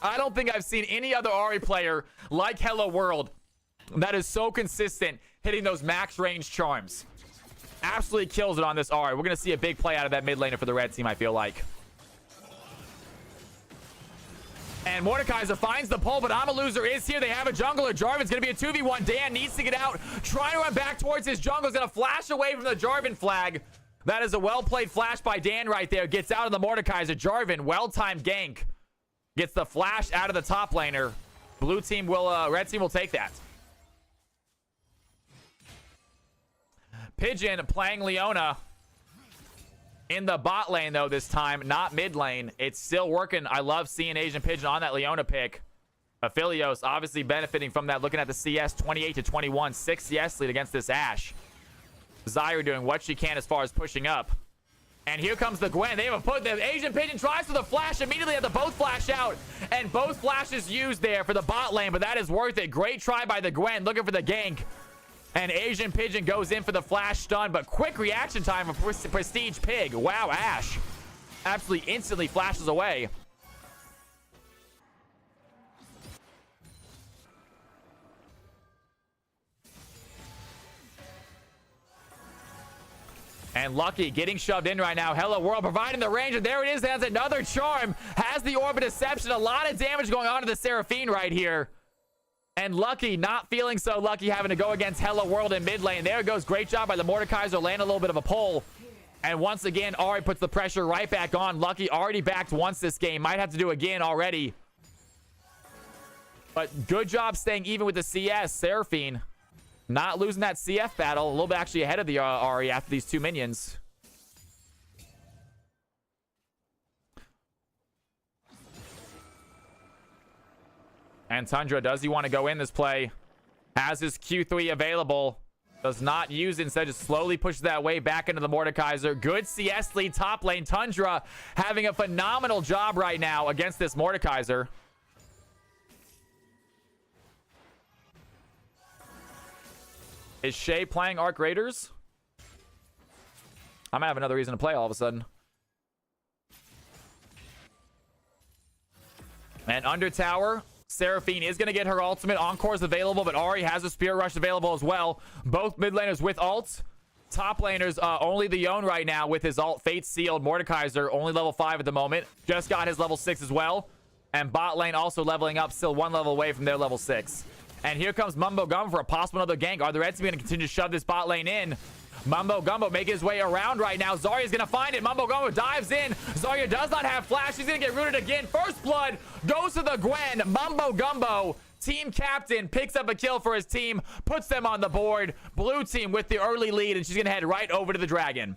I don't think I've seen any other Ahri player like Hello World that is so consistent hitting those max range charms. Absolutely kills it on this Ahri. We're going to see a big play out of that mid laner for the red team, I feel like. And Mordekaiser finds the pull, but Amaluzer is here. They have a jungler. Jarvan's going to be a 2v1. Dan needs to get out. Trying to run back towards his jungle. Is going to flash away from the Jarvan flag. That is a well-played flash by Dan right there. Gets out of the Mordekaiser. Jarvan, well-timed gank. Gets the flash out of the top laner. Blue team will, red team will take that. Pigeon playing Leona. In the bot lane, though, this time, not mid lane. It's still working. I love seeing Asian Pigeon on that Leona pick. Aphelios obviously benefiting from that. Looking at the CS, 28-21. 6 CS lead against this Ashe. Zyra doing what she can as far as pushing up. And here comes the Gwen. They have a put. The Asian Pigeon tries for the flash. Immediately have to both flash out. And both flashes used there for the bot lane. But that is worth it. Great try by the Gwen. Looking for the gank. And Asian Pigeon goes in for the flash stun, but quick reaction time for Prestige Pig. Wow, Ashe absolutely instantly flashes away. And Lucky getting shoved in right now. Hello World providing the range, and there it is. Has another charm. Has the Orb of Deception. A lot of damage going on to the Seraphine right here. And Lucky not feeling so lucky having to go against Hello World in mid lane. There it goes. Great job by the Mordekaiser. Laying a little bit of a pull. And once again, Ahri puts the pressure right back on. Lucky already backed once this game. Might have to do again already. But good job staying even with the CS. Seraphine not losing that CF battle. A little bit actually ahead of the Ahri after these 2 minions. And Tundra, does he want to go in this play? Has his Q3 available. Does not use it. Instead, just slowly pushes that way back into the Mordekaiser. Good CS lead top lane. Tundra having a phenomenal job right now against this Mordekaiser. Is Shay playing Arc Raiders? I might have another reason to play all of a sudden. And under tower, Seraphine is going to get her ultimate. Encore is available, but Ahri has a Spirit Rush available as well. Both mid laners with ults. Top laners, only the Yone right now with his ult. Fate Sealed. Mordekaiser, only level 5 at the moment. Just got his level 6 as well. And bot lane also leveling up, still 1 level away from their level 6. And here comes Mumbo Gumbo for a possible another gank. Are the Red Team going to continue to shove this bot lane in? Mumbo Gumbo making his way around right now. Zarya's going to find it. Mumbo Gumbo dives in. Zarya does not have flash. He's going to get rooted again. First blood goes to the Gwen. Mumbo Gumbo, team captain, picks up a kill for his team, puts them on the board. Blue team with the early lead, and she's going to head right over to the dragon.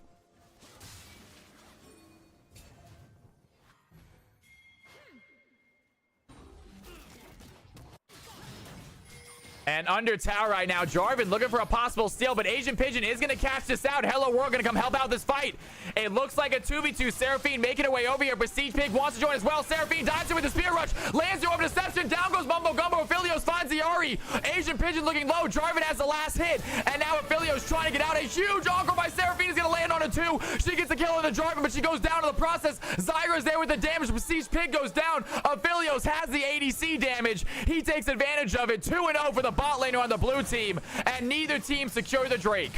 And under tower right now, Jarvan looking for a possible steal, but Asian Pigeon is going to catch this out. Hello World going to come help out this fight. It looks like a 2v2. Seraphine making her way over here. Prestige Pig wants to join as well. Seraphine dives in with the spear rush. Lands her over Deception. Down goes Mumbo Gumbo. Aphelios finds the Ari. Asian Pigeon looking low. Jarvan has the last hit. And now Aphelios trying to get out. A huge encore by Seraphine is going to land on a 2. She gets the kill on the Jarvan, but she goes down in the process. Zyra's there with the damage. Prestige Pig goes down. Aphelios has the ADC damage. He takes advantage of it. 2-0 for the bot laner on the blue team, and neither team secure the Drake.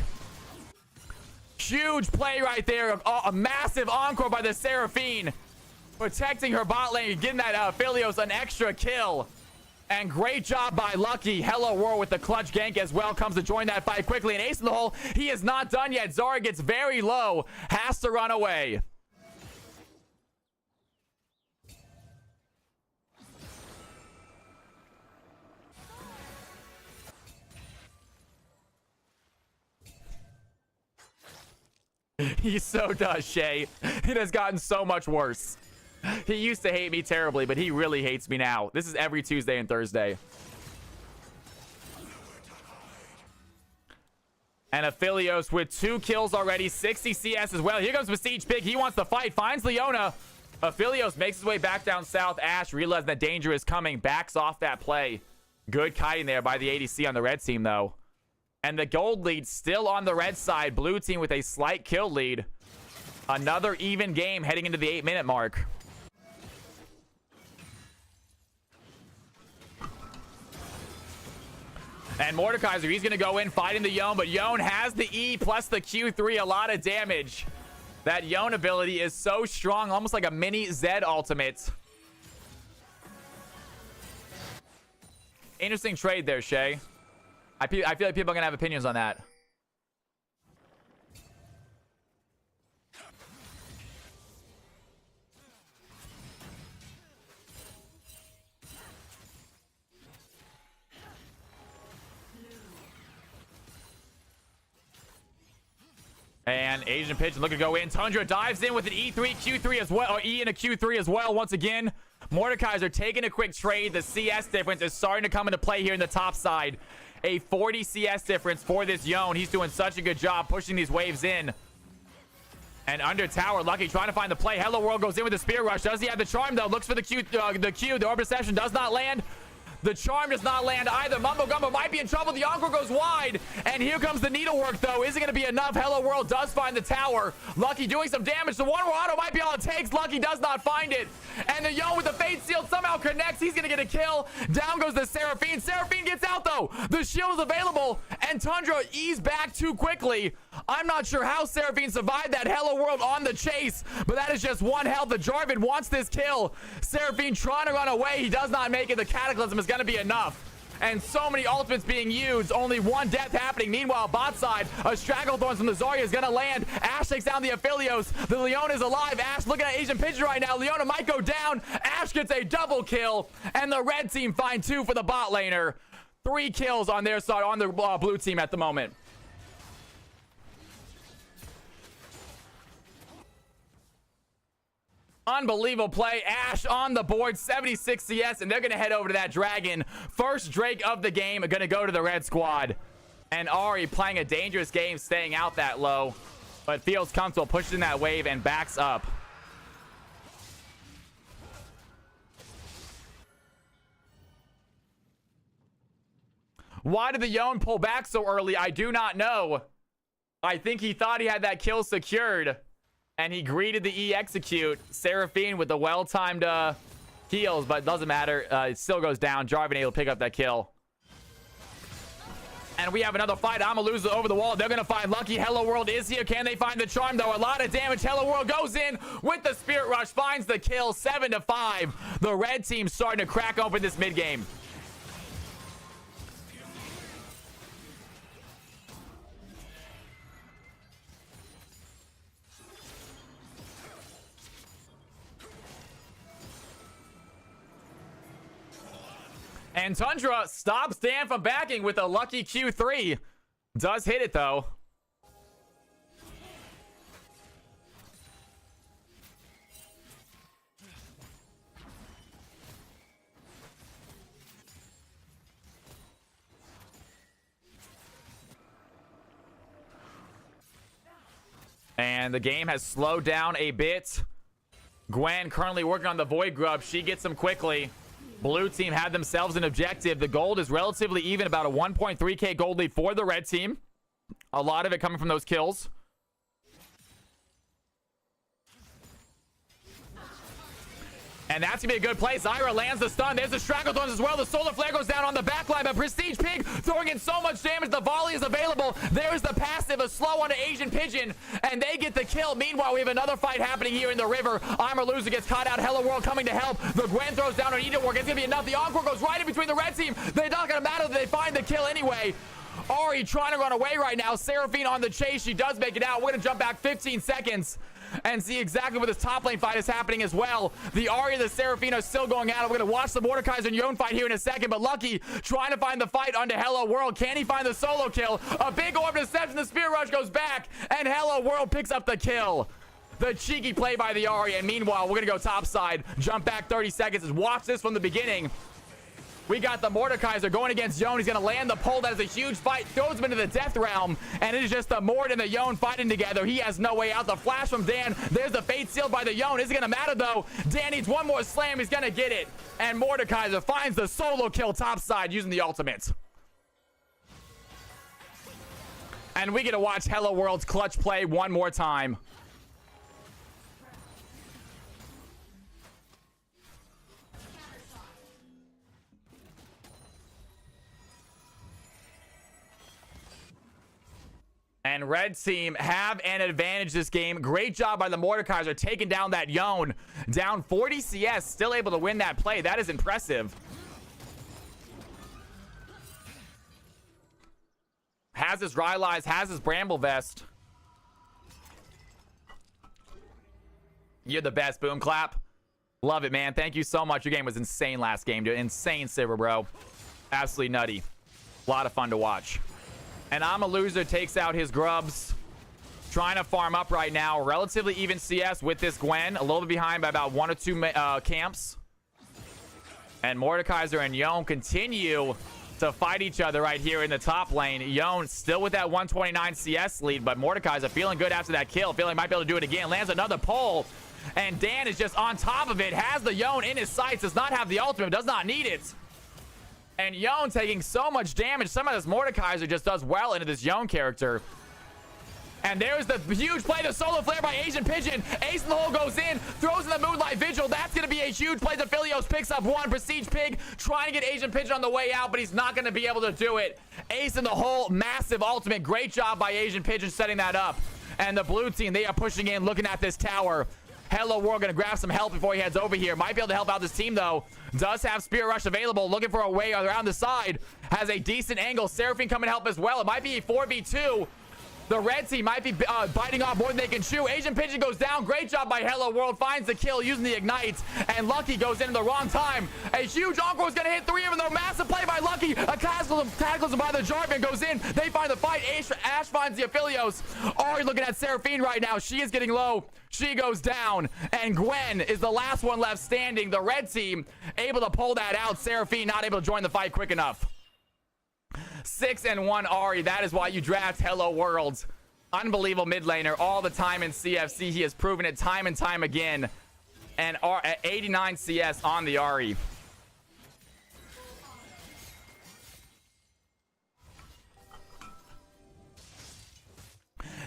Huge play right there. A massive encore by the Seraphine, protecting her bot lane, getting that Aphelios an extra kill. And great job by Lucky. Hello World with the clutch gank as well, comes to join that fight quickly. And ace in the hole. He is not done yet. Zara gets very low, has to run away. He so does, Shay. It has gotten so much worse. He used to hate me terribly, but he really hates me now. This is every Tuesday and Thursday. And Aphelios with 2 kills already, 60 CS as well. Here comes Prestige Pig. He wants to fight, finds Leona. Aphelios makes his way back down south. Ash realizes that danger is coming, backs off that play. Good kiting there by the ADC on the red team, though. And the gold lead still on the red side. Blue team with a slight kill lead. Another even game heading into the 8-minute mark. And Mordekaiser, he's going to go in fighting the Yone, but Yone has the E plus the Q3, a lot of damage. That Yone ability is so strong, almost like a mini Zed ultimate. Interesting trade there, Shay. I feel like people are going to have opinions on that. And Asian Pigeon looking to go in. Tundra dives in with an E3, Q3 as well, or E and a Q3 as well once again. Mordekaiser taking a quick trade. The CS difference is starting to come into play here in the top side. A 40 CS difference for this Yone. He's doing such a good job pushing these waves in. And under tower, Lucky trying to find the play. Hello World goes in with the spear rush. Does he have the charm though? Looks for the Q. The orb deception does not land. The charm does not land either. Mumbo Gumbo might be in trouble. The encore goes wide. And here comes the needlework, though. Is it going to be enough? Hello World does find the tower. Lucky doing some damage. The one auto might be all it takes. Lucky does not find it. And the Yone with the Fate Seal somehow connects. He's going to get a kill. Down goes the Seraphine. Seraphine gets out, though. The shield is available. And Tundra eased back too quickly. I'm not sure how Seraphine survived that. Hello World on the chase. But that is just one health. The Jarvan wants this kill. Seraphine trying to run away. He does not make it. The Cataclysm is going to be enough. And so many ultimates being used. Only one death happening. Meanwhile, bot side, a Stragglethorns from the Zarya is going to land. Ash takes down the Aphelios. The Leona is alive. Ash looking at Asian Pigeon right now. Leona might go down. Ash gets a double kill. And the red team find 2 for the bot laner. 3 kills on their side, on the blue team at the moment. Unbelievable play. Ash on the board, 76 CS, and they're going to head over to that dragon. First Drake of the game, going to go to the red squad. And Ari playing a dangerous game, staying out that low. But feels comfortable, pushes in that wave, and backs up. Why did the Yone pull back so early? I do not know. I think he thought he had that kill secured. And he greeted the E execute. Seraphine with the well-timed heals, but it doesn't matter. It still goes down. Jarvan able to pick up that kill. And we have another fight. Amaluza over the wall. They're going to find Lucky. Hello World is here. Can they find the charm, though? A lot of damage. Hello World goes in with the Spirit Rush. Finds the kill. 7-5. The red team starting to crack open this mid-game. And Tundra stops Dan from backing with a lucky Q3. Does hit it, though. And the game has slowed down a bit. Gwen currently working on the Void Grub. She gets him quickly. Blue team had themselves an objective. The gold is relatively even, about a 1.3k gold lead for the red team. A lot of it coming from those kills. And that's gonna be a good play. Zyra lands the stun. There's the Stranglestones as well. The Solar Flare goes down on the backline, but Prestige Pig throwing in so much damage. The volley is available. There's the passive, a slow onto Asian Pigeon, and they get the kill. Meanwhile, we have another fight happening here in the river. Armor Loser gets caught out. Hello World coming to help. The Gwen throws down on Edenwork. It's gonna be enough. The Encore goes right in between the red team. They're not gonna matter. They find the kill anyway. Ari trying to run away right now. Seraphine on the chase. She does make it out. We're gonna jump back 15 seconds and see exactly what this top lane fight is happening as well. The Ari and the Seraphine are still going at it. We're going to watch the Mordekaiser and Yone fight here in a second, but Lucky trying to find the fight onto Hello World. Can he find the solo kill? A big orb deception. The Spear Rush goes back, and Hello World picks up the kill. The cheeky play by the Ari, and meanwhile, we're going to go top side. Jump back 30 seconds. Watch this from the beginning. We got the Mordekaiser going against Yone. He's going to land the pole. That is a huge fight. Throws him into the death realm. And it is just the Mord and the Yone fighting together. He has no way out. The flash from Dan. There's the fate sealed by the Yone. Isn't going to matter, though. Dan needs one more slam. He's going to get it. And Mordekaiser finds the solo kill topside using the ultimate. And we get to watch Hello World's clutch play one more time. And red team have an advantage this game. Great job by the Mordekaiser taking down that Yone. Down 40 CS, still able to win that play. That is impressive. Has his Rylai's, has his Bramble Vest. You're the best, Boom Clap. Love it, man. Thank you so much. Your game was insane last game, dude. Insane silver, bro. Absolutely nutty. A lot of fun to watch. And I'm a Loser takes out his grubs. Trying to farm up right now. Relatively even CS with this Gwen. A little bit behind by about 1 or 2 camps. And Mordekaiser and Yone continue to fight each other right here in the top lane. Yone still with that 129 CS lead, but Mordekaiser feeling good after that kill. Feeling might be able to do it again. Lands another pole. And Dan is just on top of it. Has the Yone in his sights. Does not have the ultimate. Does not need it. And Yone taking so much damage. Some of this Mordekaiser just does well into this Yone character. And there's the huge play, the solo flare by Asian Pigeon. Ace in the hole goes in, throws in the Moonlight Vigil. That's going to be a huge play. The Philios picks up one. Prestige Pig trying to get Asian Pigeon on the way out, but he's not going to be able to do it. Ace in the hole, massive ultimate. Great job by Asian Pigeon setting that up. And the blue team, they are pushing in, looking at this tower. Hello World gonna grab some help before he heads over here. Might be able to help out this team though. Does have Spirit Rush available. Looking for a way around the side. Has a decent angle. Seraphine coming to help as well. It might be a 4v2. The red team might be biting off more than they can chew. Asian Pigeon goes down. Great job by Hello World. Finds the kill using the Ignite. And Lucky goes in the wrong time. A huge Encore is going to hit 3 of them. Though. Massive play by Lucky. A Cataclysm by the Jarvan goes in. They find the fight. Ash finds the Aphelios. Ari looking at Seraphine right now. She is getting low. She goes down. And Gwen is the last one left standing. The red team able to pull that out. Seraphine not able to join the fight quick enough. 6-1 Ari. That is why you draft Hello World. Unbelievable mid laner all the time in CFC. He has proven it time and time again. And 89 CS on the Ari.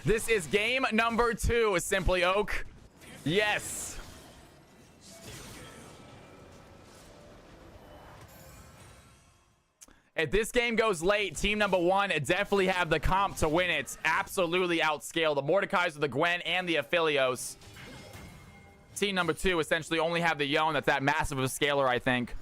This is game number 2, Simply Oak. Yes. If this game goes late, team number 1 definitely have the comp to win it. Absolutely outscale the Mordekaiser, the Gwen, and the Aphelios. Team number 2 essentially only have the Yone. That's that massive of a scaler, I think.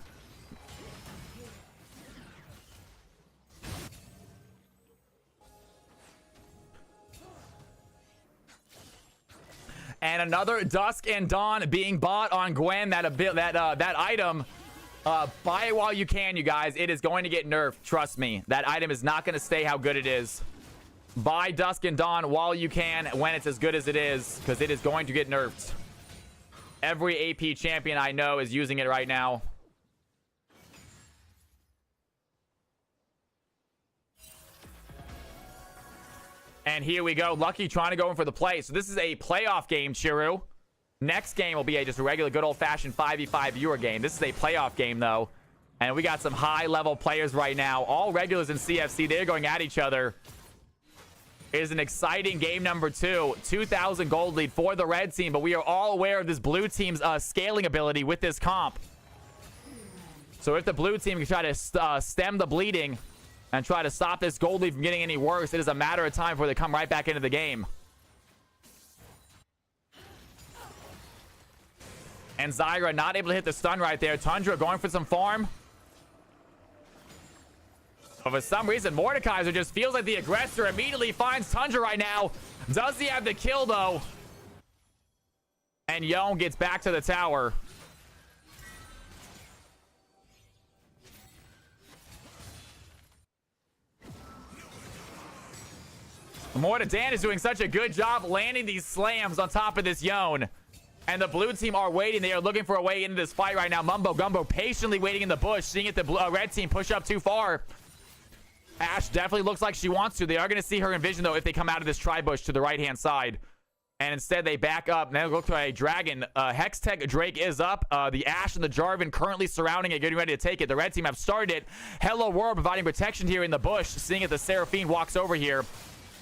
And another Dusk and Dawn being bought on Gwen. That item. Buy it while you can, you guys. It is going to get nerfed. Trust me. That item is not going to stay how good it is. Buy Dusk and Dawn while you can when it's as good as it is, because it is going to get nerfed. Every AP champion I know is using it right now. And here we go. Lucky trying to go in for the play. So this is a playoff game, Chiru. Next game will be just a regular good old-fashioned 5v5 viewer game. This is a playoff game, though. And we got some high-level players right now. All regulars in CFC. They're going at each other. It is an exciting game number 2. 2,000 gold lead for the red team. But we are all aware of this blue team's scaling ability with this comp. So if the blue team can try to stem the bleeding and try to stop this gold lead from getting any worse, it is a matter of time before they come right back into the game. And Zyra not able to hit the stun right there. Tundra going for some farm. But for some reason, Mordekaiser just feels like the aggressor. Immediately finds Tundra right now. Does he have the kill, though? And Yone gets back to the tower. Mortadan is doing such a good job landing these slams on top of this Yone. And the blue team are waiting. They are looking for a way into this fight right now. Mumbo Gumbo patiently waiting in the bush, seeing if the red team push up too far. Ashe definitely looks like she wants to. They are going to see her in vision, though, if they come out of this tri-bush to the right-hand side. And instead, they back up. Now look to a dragon. Hextech Drake is up. The Ashe and the Jarvan currently surrounding it, getting ready to take it. The red team have started it. Hello World providing protection here in the bush, seeing if the Seraphine walks over here.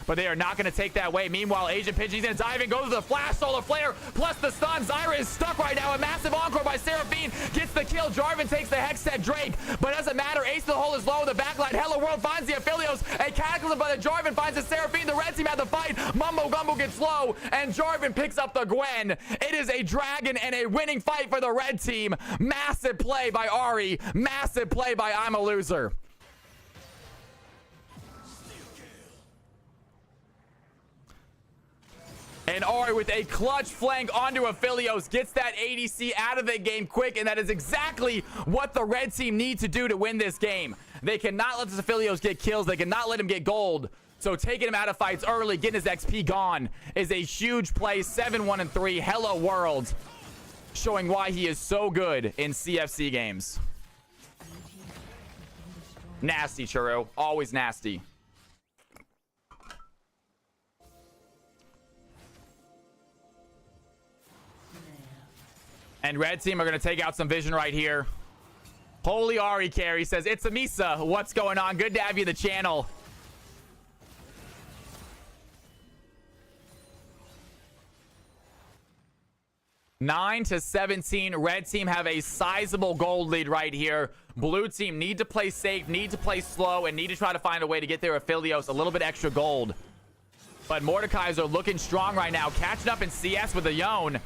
But they are not going to take that way. Meanwhile, Agent Pigeon, he's going to dive in, goes to the flash, solar flare, plus the stun. Zyra is stuck right now. A massive encore by Seraphine gets the kill. Jarvan takes the Hextech Drake, but doesn't matter. Ace of the hole is low in the backline. Hello World finds the Aphelios. A Cataclysm by the Jarvan finds the Seraphine. The red team had the fight. Mumbo Gumbo gets low, and Jarvan picks up the Gwen. It is a dragon and a winning fight for the red team. Massive play by Ari. Massive play by I'm a Loser. And Ari with a clutch flank onto Aphelios gets that ADC out of the game quick, and that is exactly what the red team needs to do to win this game. They cannot let this Aphelios get kills. They cannot let him get gold. So taking him out of fights early, getting his XP gone is a huge play. 7-1-3. Hello World, showing why he is so good in CFC games. Nasty, Churro. Always nasty. And red team are going to take out some vision right here. Holy Ari carry says, it's Amisa. What's going on? Good to have you in the channel. Nine to 17. Red team have a sizable gold lead right here. Blue team need to play safe, need to play slow, and need to try to find a way to get their Aphelios a little bit extra gold. But Mordekaiser looking strong right now. Catching up in CS with the Yone.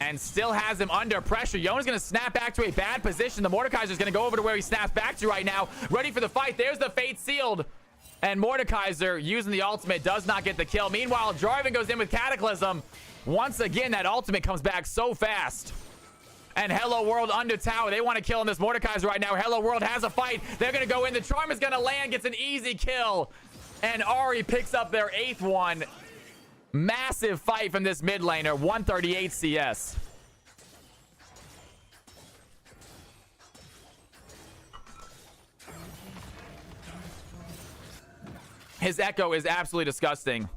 And still has him under pressure. Yone is going to snap back to a bad position. The Mordekaiser is going to go over to where he snaps back to right now. Ready for the fight. There's the fate sealed. And Mordekaiser, using the ultimate, does not get the kill. Meanwhile, Jarvan goes in with Cataclysm. Once again, that ultimate comes back so fast. And Hello World under tower. They want to kill him, this Mordekaiser right now. Hello World has a fight. They're going to go in. The charm is going to land. Gets an easy kill. And Ari picks up their 8th one. Massive fight from this mid laner. 138 CS. His Echo is absolutely disgusting.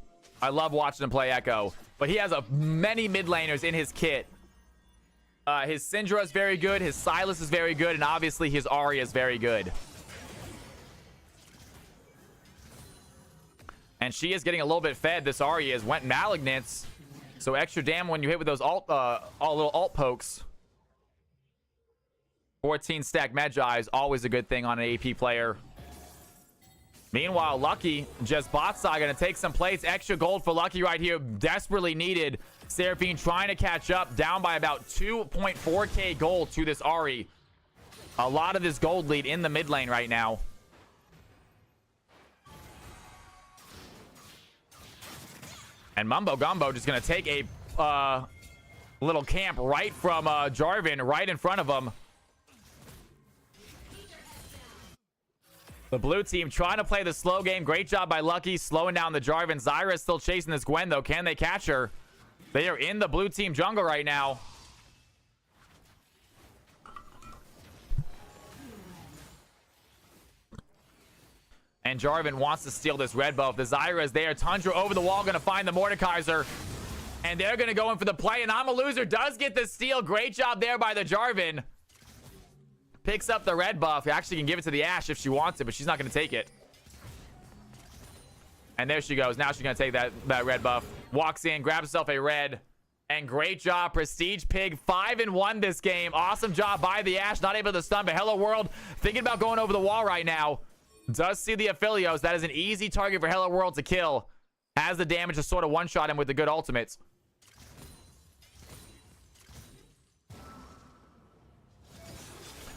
I love watching him play Echo. But he has many mid laners in his kit. His Syndra is very good. His Sylas is very good. And obviously his Ari is very good. And she is getting a little bit fed. This Ari is went Malignance. So extra damage when you hit with those all little alt pokes. 14 stack Magi is always a good thing on an AP player. Meanwhile, Lucky just bot side gonna take some plates. Extra gold for Lucky right here. Desperately needed. Seraphine trying to catch up. Down by about 2.4k gold to this Ari. A lot of this gold lead in the mid lane right now. And Mumbo Gumbo just going to take a little camp right from Jarvan, right in front of him. The blue team trying to play the slow game. Great job by Lucky, slowing down the Jarvan. Zyra is still chasing this Gwen, though. Can they catch her? They are in the blue team jungle right now. And Jarvan wants to steal this red buff. The Zyra is there. Tundra over the wall, going to find the Mordekaiser. And they're going to go in for the play. And I'm a Loser does get the steal. Great job there by the Jarvan. Picks up the red buff. He actually can give it to the Ashe if she wants it, but she's not going to take it. And there she goes. Now she's going to take that red buff. Walks in, grabs herself a red. And great job. Prestige Pig 5-1 this game. Awesome job by the Ashe. Not able to stun, but Hello World thinking about going over the wall right now. Does see the Aphelios. That is an easy target for Hello World to kill. Has the damage to sort of one-shot him with the good ultimates.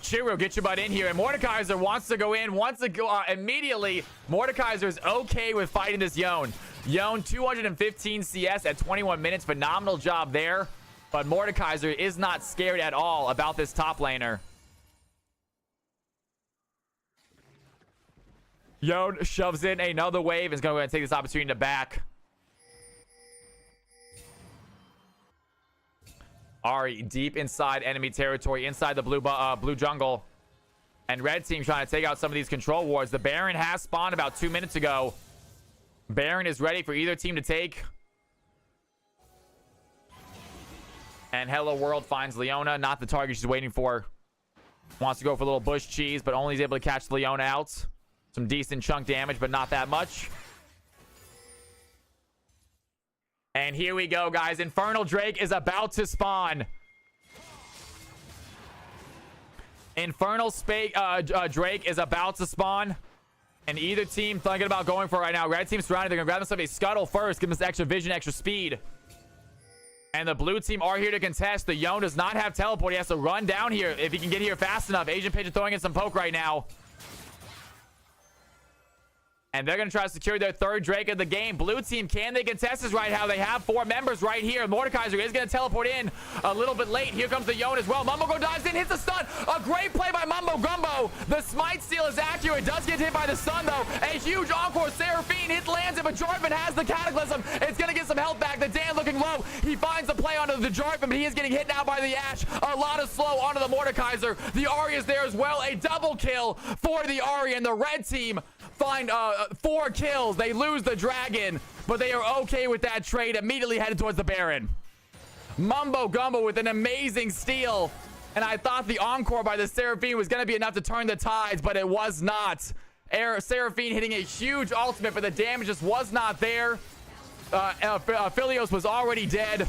Chiro, get your butt in here. And Mordekaiser wants to go in. Wants to go immediately. Mordekaiser is okay with fighting this Yone. Yone, 215 CS at 21 minutes. Phenomenal job there. But Mordekaiser is not scared at all about this top laner. Yone shoves in another wave and is going to go ahead and take this opportunity to back. Ahri deep inside enemy territory, inside the blue jungle. And red team trying to take out some of these control wards. The Baron has spawned about 2 minutes ago. Baron is ready for either team to take. And Hello World finds Leona, not the target she's waiting for. Wants to go for a little bush cheese, but only is able to catch Leona out. Some decent chunk damage, but not that much. And here we go, guys. Infernal Drake is about to spawn. Infernal Drake is about to spawn. And either team thinking about going for it right now. Red team surrounded. They're going to grab themselves a scuttle first. Give them this extra vision, extra speed. And the blue team are here to contest. The Yone does not have teleport. He has to run down here if he can get here fast enough. Asian Pigeon throwing in some poke right now. And they're going to try to secure their third Drake of the game. Blue team, can they contest this right now? They have 4 members right here. Mordekaiser is going to teleport in a little bit late. Here comes the Yone as well. Mumbo dives in, hits the stun. A great play by Mumbo Gumbo. The smite steal is accurate. Does get hit by the stun, though. A huge encore. Seraphine hit lands it, but Jarvan has the Cataclysm. It's going to get some health back. The Dan looking low. He finds the play onto the Jarvan, but he is getting hit now by the Ashe. A lot of slow onto the Mordekaiser. The Ahri is there as well. A double kill for the Ahri, and the red team find 4 kills. They lose the dragon, but they are okay with that trade. Immediately headed towards the Baron. Mumbo Gumbo with an amazing steal, and I thought the encore by the Seraphine was going to be enough to turn the tides, but it was not. Seraphine hitting a huge ultimate, but the damage just was not there. Aphelios was already dead.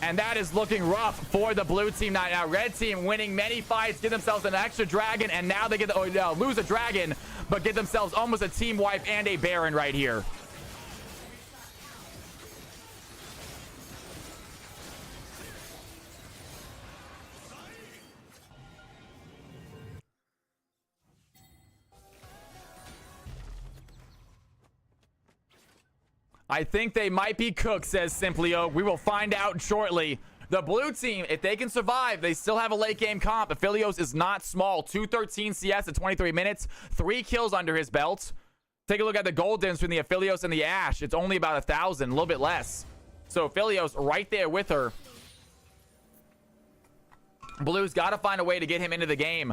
And that is looking rough for the blue team. Now red team winning many fights, get themselves an extra dragon, and now they get lose a dragon, but get themselves almost a team wipe and a Baron right here. I think they might be cooked, says Simply Oak. We will find out shortly. The blue team, if they can survive, they still have a late game comp. Aphelios is not small. 213 CS at 23 minutes. 3 kills under his belt. Take a look at the gold difference between the Aphelios and the Ashe. It's only about 1,000, a little bit less. So Aphelios right there with her. Blue's got to find a way to get him into the game.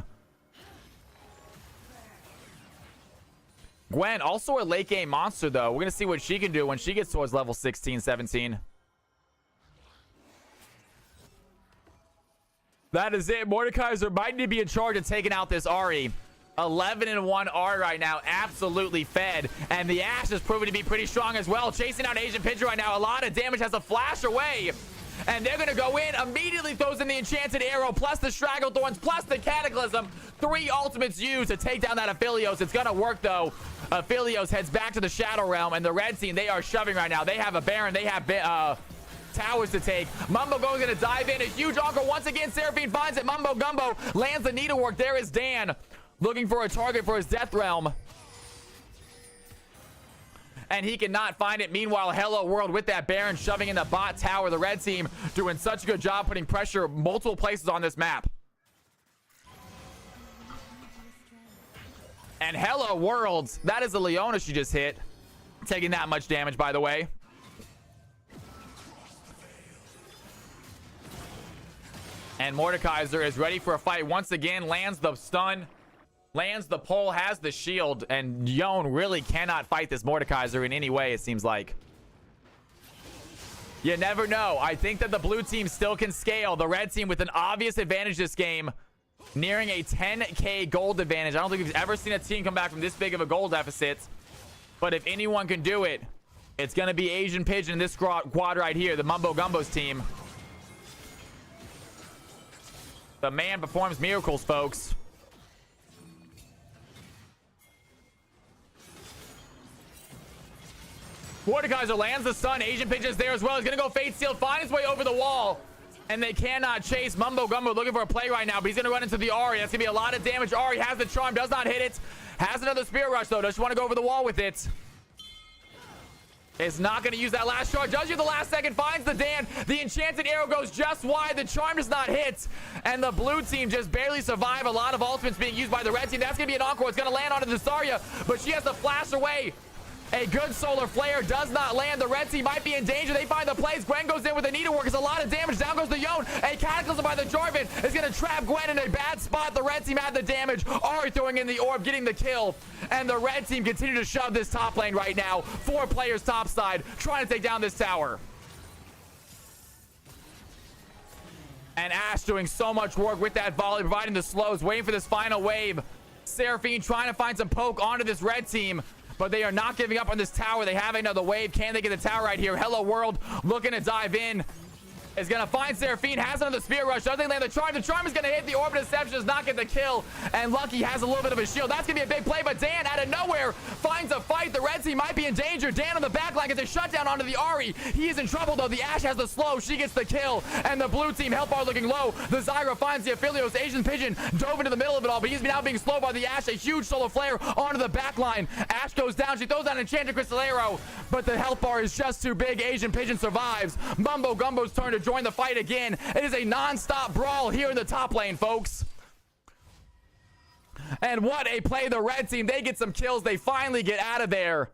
Gwen, also a late game monster, though. We're going to see what she can do when she gets towards level 16, 17. That is it. Mordekaiser might need to be in charge of taking out this Ahri. 11-1 Ahri right now. Absolutely fed. And the Ashe is proving to be pretty strong as well. Chasing out Asian Pigeon right now. A lot of damage, has a flash away. And they're going to go in. Immediately throws in the Enchanted Arrow, plus the Stragglethorns, plus the Cataclysm. 3 ultimates used to take down that Aphelios. It's going to work, though. Aphelios heads back to the Shadow Realm, and the red team, they are shoving right now. They have a Baron. They have towers to take. Mumbo Gumbo's going to dive in. A huge encore. Once again, Seraphine finds it. Mumbo Gumbo lands the needlework. There is Dan looking for a target for his Death Realm. And he cannot find it. Meanwhile, Hello World with that Baron shoving in the bot tower. The red team doing such a good job putting pressure multiple places on this map. And Hello World, that is the Leona she just hit. Taking that much damage, by the way. And Mordekaiser is ready for a fight once again. Lands the stun. Lands the pole, has the shield, and Yone really cannot fight this Mordekaiser in any way, it seems like. You never know. I think that the blue team still can scale. The red team with an obvious advantage this game, nearing a 10k gold advantage. I don't think we've ever seen a team come back from this big of a gold deficit. But if anyone can do it, it's going to be Asian Pigeon in this quad right here, the Mumbo Gumbo's team. The man performs miracles, folks. Mordekaiser lands the stun. Asian Pigeon's there as well. He's going to go Fate Seal, find his way over the wall. And they cannot chase. Mumbo Gumbo looking for a play right now, but he's going to run into the Ahri. That's going to be a lot of damage. Ahri has the charm, does not hit it. Has another Spirit Rush, though. Does want to go over the wall with it. Is not going to use that last charge. Does use the last second. Finds the Dan. The enchanted arrow goes just wide. The charm does not hit. And the blue team just barely survive. A lot of ultimates being used by the red team. That's going to be an encore. It's going to land onto the Zarya, but she has to flash away. A good solar flare does not land. The red team might be in danger. They find the plays. Gwen goes in with a needlework. It's a lot of damage. Down goes the Yone. A cataclysm by the Jarvan is going to trap Gwen in a bad spot. The red team had the damage. Ahri throwing in the orb, getting the kill. And the red team continue to shove this top lane right now. 4 players top side trying to take down this tower. And Ashe doing so much work with that volley, providing the slows, waiting for this final wave. Seraphine trying to find some poke onto this red team. But they are not giving up on this tower. They have another wave. Can they get the tower right here? Hello World looking to dive in. Is going to find Seraphine. Has another Spirit Rush. Doesn't land the charm. The charm is going to hit. The Orb of Deception does not get the kill. And Lucky has a little bit of a shield. That's going to be a big play. But Dan out of nowhere finds a fight. The red team might be in danger. Dan on the back line gets a shutdown onto the Ahri. He is in trouble though. The Ashe has the slow. She gets the kill. And the blue team health bar looking low. The Zyra finds the Aphelios. Asian Pigeon dove into the middle of it all. But he's now being slowed by the Ashe. A huge solar flare onto the back line. Ashe goes down. She throws down an enchanted crystal arrow. But the health bar is just too big. Asian Pigeon survives. Mumbo Gumbo's turn to join the fight again. It is a non-stop brawl here in the top lane, folks. And what a play, the red team. They get some kills. They finally get out of there.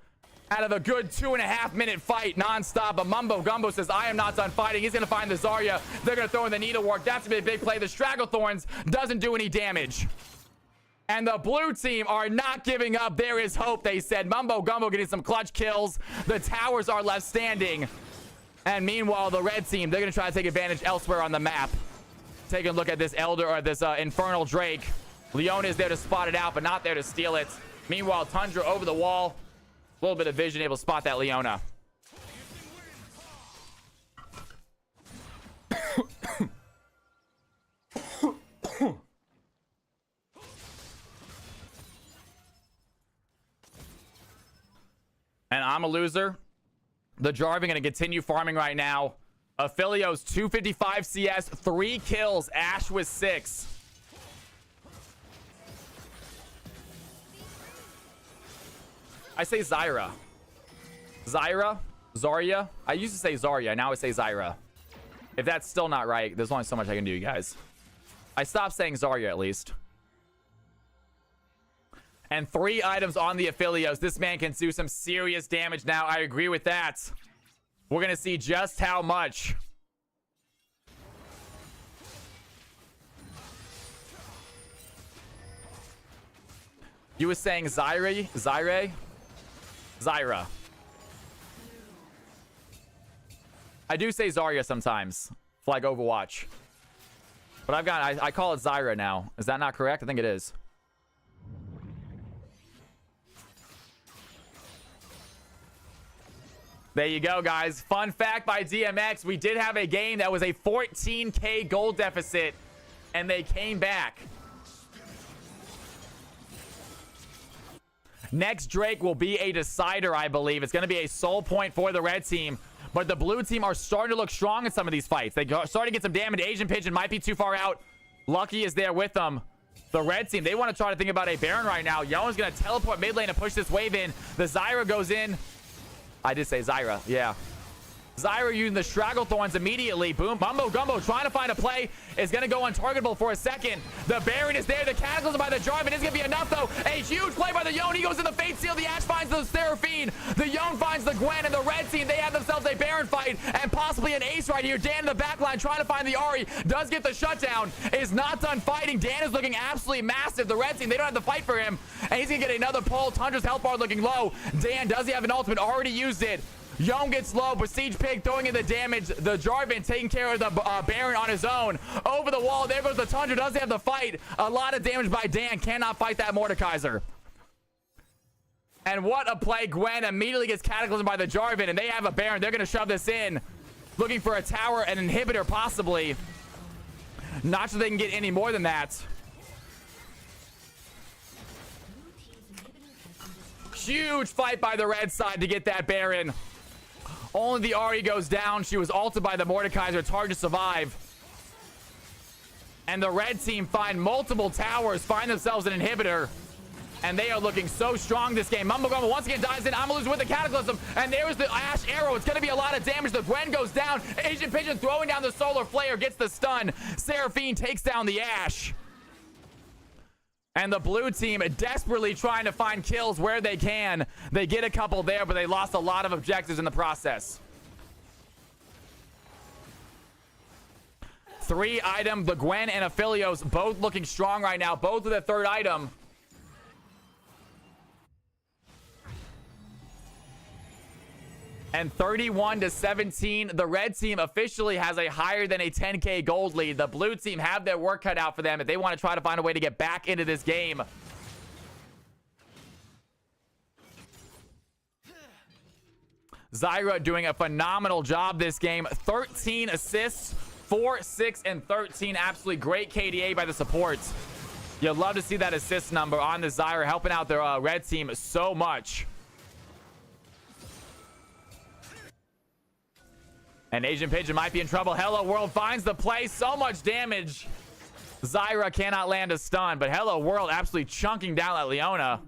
Out of a good 2.5 minute fight non-stop. But Mumbo Gumbo says, I am not done fighting. He's going to find the Zarya. They're going to throw in the needlework. That's going to be a big play. The Stragglethorns doesn't do any damage. And the blue team are not giving up. There is hope, they said. Mumbo Gumbo getting some clutch kills. The towers are left standing. And meanwhile, the red team, they're going to try to take advantage elsewhere on the map. Taking a look at this Elder or this Infernal Drake. Leona is there to spot it out, but not there to steal it. Meanwhile, Tundra over the wall. A little bit of vision, able to spot that Leona. And I'm a loser. The Jarvan going to continue farming right now. Aphelios 255 CS, 3 kills. Ashe with 6. I say Zyra. Zarya. I used to say Zarya. Now I say Zyra. If that's still not right, there's only so much I can do, you guys. I stopped saying Zarya at least. And 3 items on the Aphelios. This man can do some serious damage now. I agree with that. We're going to see just how much. You were saying Zyra? I do say Zarya sometimes. Like Overwatch. But I call it Zyra now. Is that not correct? I think it is. There you go, guys. Fun fact by DMX. We did have a game that was a 14k gold deficit, and they came back. Next Drake will be a decider, I believe. It's going to be a soul point for the red team. But the blue team are starting to look strong in some of these fights. They starting to get some damage. Asian Pigeon might be too far out. Lucky is there with them. The red team, they want to try to think about a Baron right now. Yone's going to teleport mid lane and push this wave in. The Zyra goes in. I did say Zyra, yeah. Zyra using the Stragglethorns immediately. Boom. Mumbo Gumbo trying to find a play. Is going to go untargetable for a second. The Baron is there. The Cataclysm by the Jarvan is going to be enough, though. A huge play by the Yone. He goes in the Fate Seal. The Ashe finds the Seraphine. The Yone finds the Gwen. And the red team, they have themselves a Baron fight. And possibly an ace right here. Dan in the back line trying to find the Ahri. Does get the shutdown. Is not done fighting. Dan is looking absolutely massive. The red team, they don't have to fight for him. And he's going to get another pull. Tundra's health bar looking low. Dan, does he have an ultimate? Already used it. Yone gets low. Besiege Pig throwing in the damage. The Jarvan taking care of the Baron on his own. Over the wall. There goes the Tundra. Does he have the fight? A lot of damage by Dan. Cannot fight that Mordekaiser. And what a play. Gwen immediately gets cataclysmed by the Jarvan. And they have a Baron. They're going to shove this in. Looking for a tower, an inhibitor possibly. Not sure they can get any more than that. Huge fight by the red side to get that Baron. Only the Ahri goes down. She was ulted by the Mordekaiser. It's hard to survive. And the red team find multiple towers, find themselves an inhibitor. And they are looking so strong this game. Mumbo Gumbo once again dives in. Amaluz with the Cataclysm. And there's the Ash Arrow. It's going to be a lot of damage. The Gwen goes down. Asian Pigeon throwing down the Solar Flare. Gets the stun. Seraphine takes down the Ash. And the blue team desperately trying to find kills where they can. They get a couple there, but they lost a lot of objectives in the process. 3 item. The Gwen and Aphelios both looking strong right now. Both with the 3rd item. And 31-17, the red team officially has a higher than a 10k gold lead. The blue team have their work cut out for them if they want to try to find a way to get back into this game. Zyra doing a phenomenal job this game. 13 assists, 4, 6, and 13. Absolutely great KDA by the supports. You'll love to see that assist number on the Zyra, helping out their red team so much. And Asian Pigeon might be in trouble. Hello World finds the play. So much damage. Zyra cannot land a stun, but Hello World absolutely chunking down at Leona.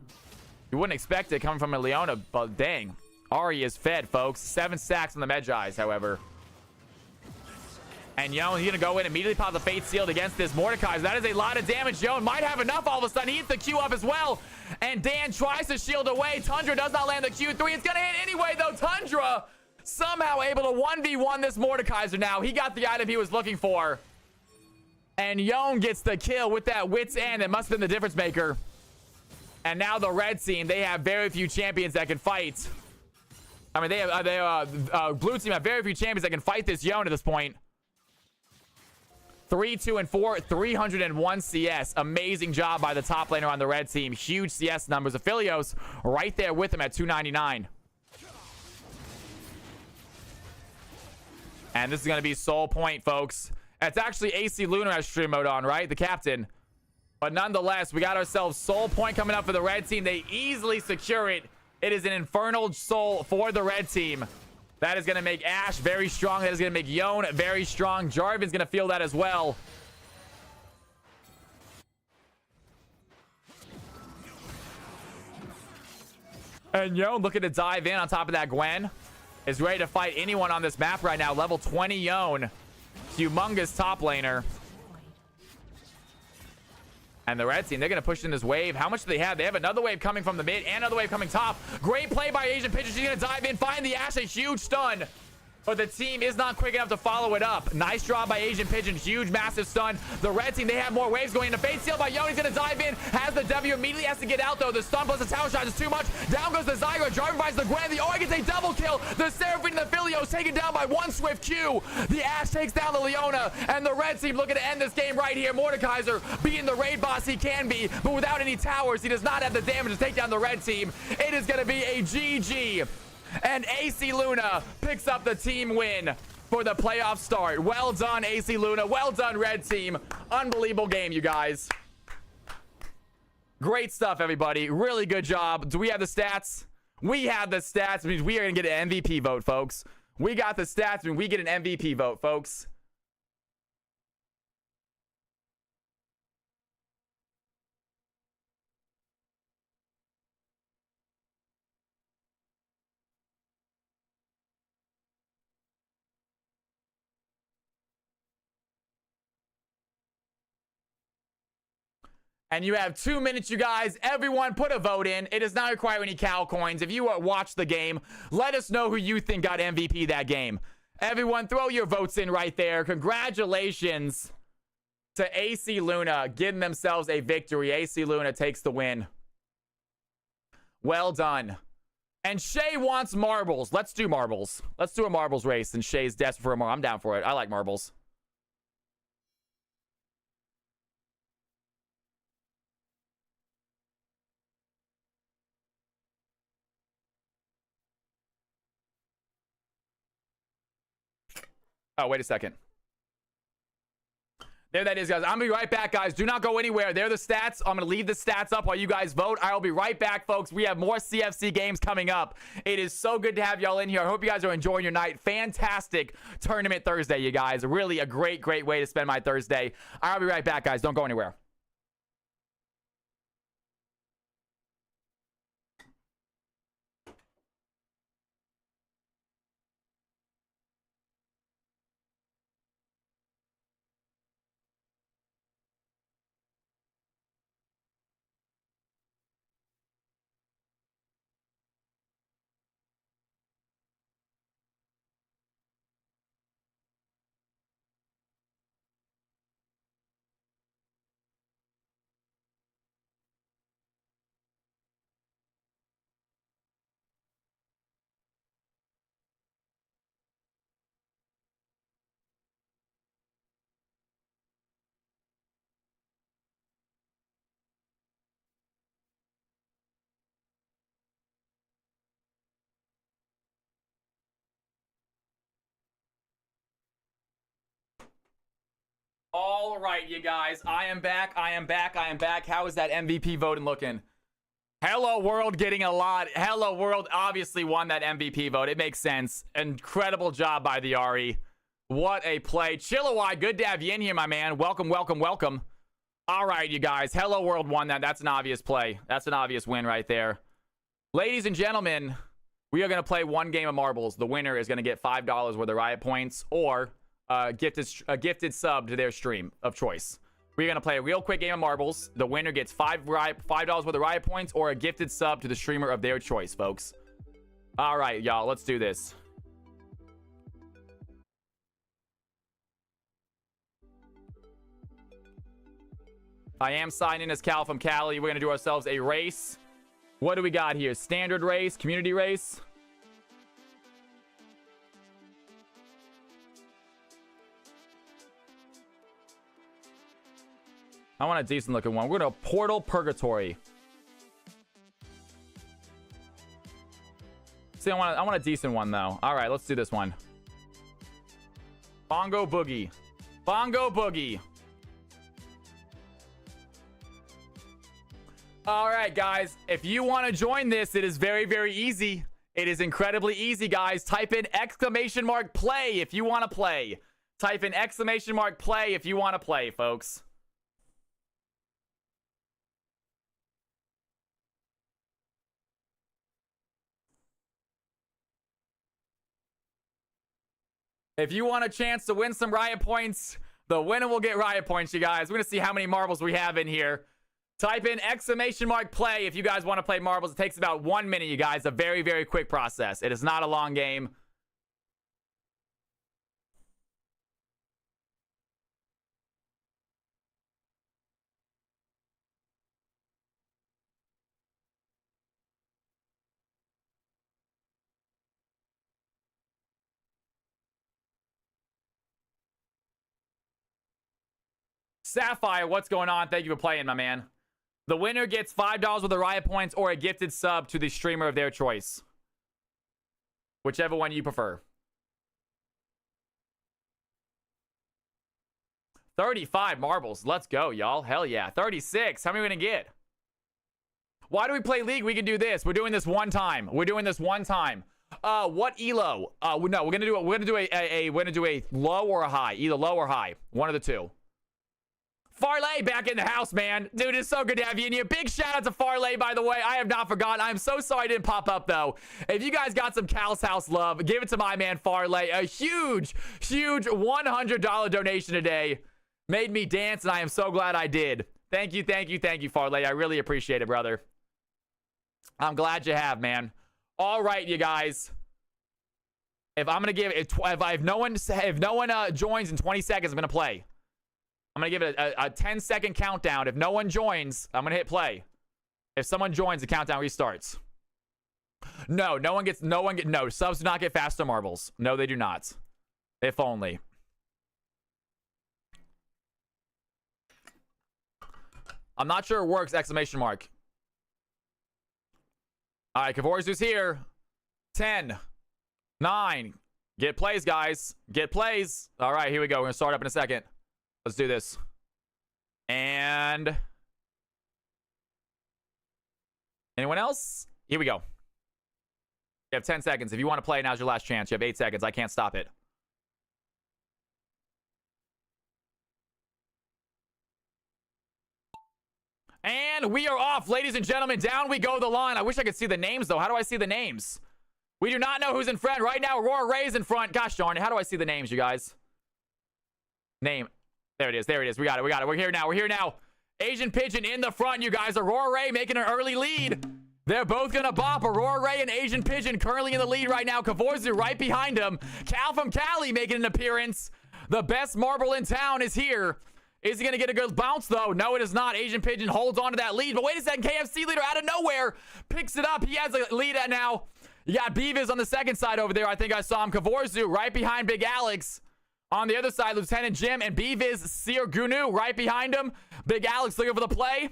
You wouldn't expect it coming from a Leona, but dang. Ahri is fed, folks. 7 stacks on the Medjais, however. And Yone, he's going to go in, immediately pop the Fate Sealed against this Mordekaiser. That is a lot of damage. Yone might have enough all of a sudden. He hits the Q up as well. And Dan tries to shield away. Tundra does not land the Q3. It's going to hit anyway, though. Tundra somehow able to 1v1 this Mordekaiser now. He got the item he was looking for. And Yone gets the kill with that Wit's End. It must have been the difference maker. And now the red team, they have very few champions that can fight. I mean, blue team have very few champions that can fight this Yone at this point. 3, 2, and 4, 301 CS. Amazing job by the top laner on the red team. Huge CS numbers. Aphelios right there with him at 299. And this is going to be Soul Point, folks. It's actually AC Luna has stream mode on, right? The captain. But nonetheless, we got ourselves Soul Point coming up for the red team. They easily secure it. It is an Infernal Soul for the red team. That is going to make Ashe very strong. That is going to make Yone very strong. Jarvan's going to feel that as well. And Yone looking to dive in on top of that Gwen. Is ready to fight anyone on this map right now. Level 20 Yone. Humongous top laner. And the red team, they're going to push in this wave. How much do they have? They have another wave coming from the mid and another wave coming top. Great play by Asian Pigeon. She's going to dive in, find the Ashe, a huge stun. But the team is not quick enough to follow it up. Nice job by Asian Pigeon. Huge, massive stun. The red team, they have more waves going into Fate Seal by Yone. He's going to dive in. Has the W. Immediately has to get out, though. The stun plus the tower shot is too much. Down goes the Zyra. Jarvan finds the Gwen. The Ahri gets a double kill. The Seraphine and the Aphelios taken down by one swift Q. The Ashe takes down the Leona. And the red team looking to end this game right here. Mordekaiser being the raid boss he can be. But without any towers, he does not have the damage to take down the red team. It is going to be a GG. And AC Luna picks up the team win for the playoff start. Well done, AC Luna. Well done, red team. Unbelievable game, you guys. Great stuff, everybody. Really good job. Do we have the stats? We have the stats. It means we are going to get an MVP vote, folks. We got the stats. We get an MVP vote, folks. And you have 2 minutes, you guys. Everyone, put a vote in. It does not require any cow coins. If you watch the game, let us know who you think got MVP that game. Everyone, throw your votes in right there. Congratulations to AC Luna getting themselves a victory. AC Luna takes the win. Well done. And Shay wants marbles. Let's do marbles. Let's do a marbles race. And Shay's desperate for a marble. I'm down for it. I like marbles. Oh, wait a second. There that is, guys. I'm going to be right back, guys. Do not go anywhere. There are the stats. I'm going to leave the stats up while you guys vote. I'll be right back, folks. We have more CFC games coming up. It is so good to have y'all in here. I hope you guys are enjoying your night. Fantastic tournament Thursday, you guys. Really a great, great way to spend my Thursday. I'll be right back, guys. Don't go anywhere. All right, you guys. I am back. How is that MVP voting looking? Hello World getting a lot. Hello World obviously won that MVP vote. It makes sense. Incredible job by the Ari. What a play. Chillawai, good to have you in here, my man. Welcome, welcome, welcome. All right, you guys. Hello World won that. That's an obvious play. That's an obvious win right there. Ladies and gentlemen, we are going to play one game of marbles. The winner is going to get $5 worth of Riot points or a gifted sub to their stream of choice. We're going to play a real quick game of marbles. The winner gets $5 worth of Riot points or a gifted sub to the streamer of their choice, folks. All right, y'all. Let's do this. I am signed in as Cal from Cali. We're going to do ourselves a race. What do we got here? Standard race, community race. I want a decent looking one. We're going to Portal Purgatory. See, I want a decent one though. All right, let's do this one. Bongo Boogie. Bongo Boogie. All right, guys. If you want to join this, it is very, very easy. It is incredibly easy, guys. Type in !play if you want to play. Type in !play if you want to play, folks. If you want a chance to win some Riot points, the winner will get Riot points, you guys. We're going to see how many marbles we have in here. Type in !play if you guys want to play marbles. It takes about 1 minute, you guys. A very, very quick process. It is not a long game. Sapphire, what's going on? Thank you for playing, my man. The winner gets $5 worth of Riot points or a gifted sub to the streamer of their choice. Whichever one you prefer. 35 marbles. Let's go, y'all. Hell yeah. 36. How many are we going to get? Why do we play League? We can do this. We're doing this one time. We're doing this one time. What elo? No, we're going to do it. We're going to do a low or a high. Either low or high. One of the two. Farley back in the house, man. Dude, it's so good to have you in here. Big shout out to Farley, by the way. I have not forgotten. I'm so sorry I didn't pop up, though. If you guys got some Cal's House love, give it to my man Farley. A huge, huge $100 donation today. Made me dance, and I am so glad I did. Thank you, thank you, thank you, Farley. I really appreciate it, brother. I'm glad you have, man. All right, you guys. If I'm gonna give if no one joins in 20 seconds, I'm gonna play. I'm gonna give it a 10-second countdown. If no one joins, I'm gonna hit play. If someone joins, the countdown restarts. No subs do not get faster marbles. No, they do not. If only. I'm not sure it works, exclamation mark. All right, Kavorzu's here. 10, 9. Get plays, guys. Get plays. All right, here we go. We're gonna start up in a second. Let's do this. And anyone else? Here we go. You have 10 seconds. If you want to play, now's your last chance. You have 8 seconds. I can't stop it. And we are off, ladies and gentlemen. Down we go the line. I wish I could see the names, though. How do I see the names? We do not know who's in front. Right now, Aurora Ray's in front. Gosh darn it. How do I see the names, you guys? Name. There it is. There it is. We got it. We got it. We're here now. We're here now. Asian Pigeon in the front, you guys. Aurora Ray making an early lead. They're both going to bop. Aurora Ray and Asian Pigeon currently in the lead right now. Kavorzu right behind him. Cal from Cali making an appearance. The best marble in town is here. Is he going to get a good bounce, though? No, it is not. Asian Pigeon holds on to that lead. But wait a second. KFC leader out of nowhere picks it up. He has a lead at now. You got Beavis on the second side over there. I think I saw him. Kavorzu right behind Big Alex. On the other side, Lieutenant Jim and Beavis Sir Gunu right behind him. Big Alex looking for the play.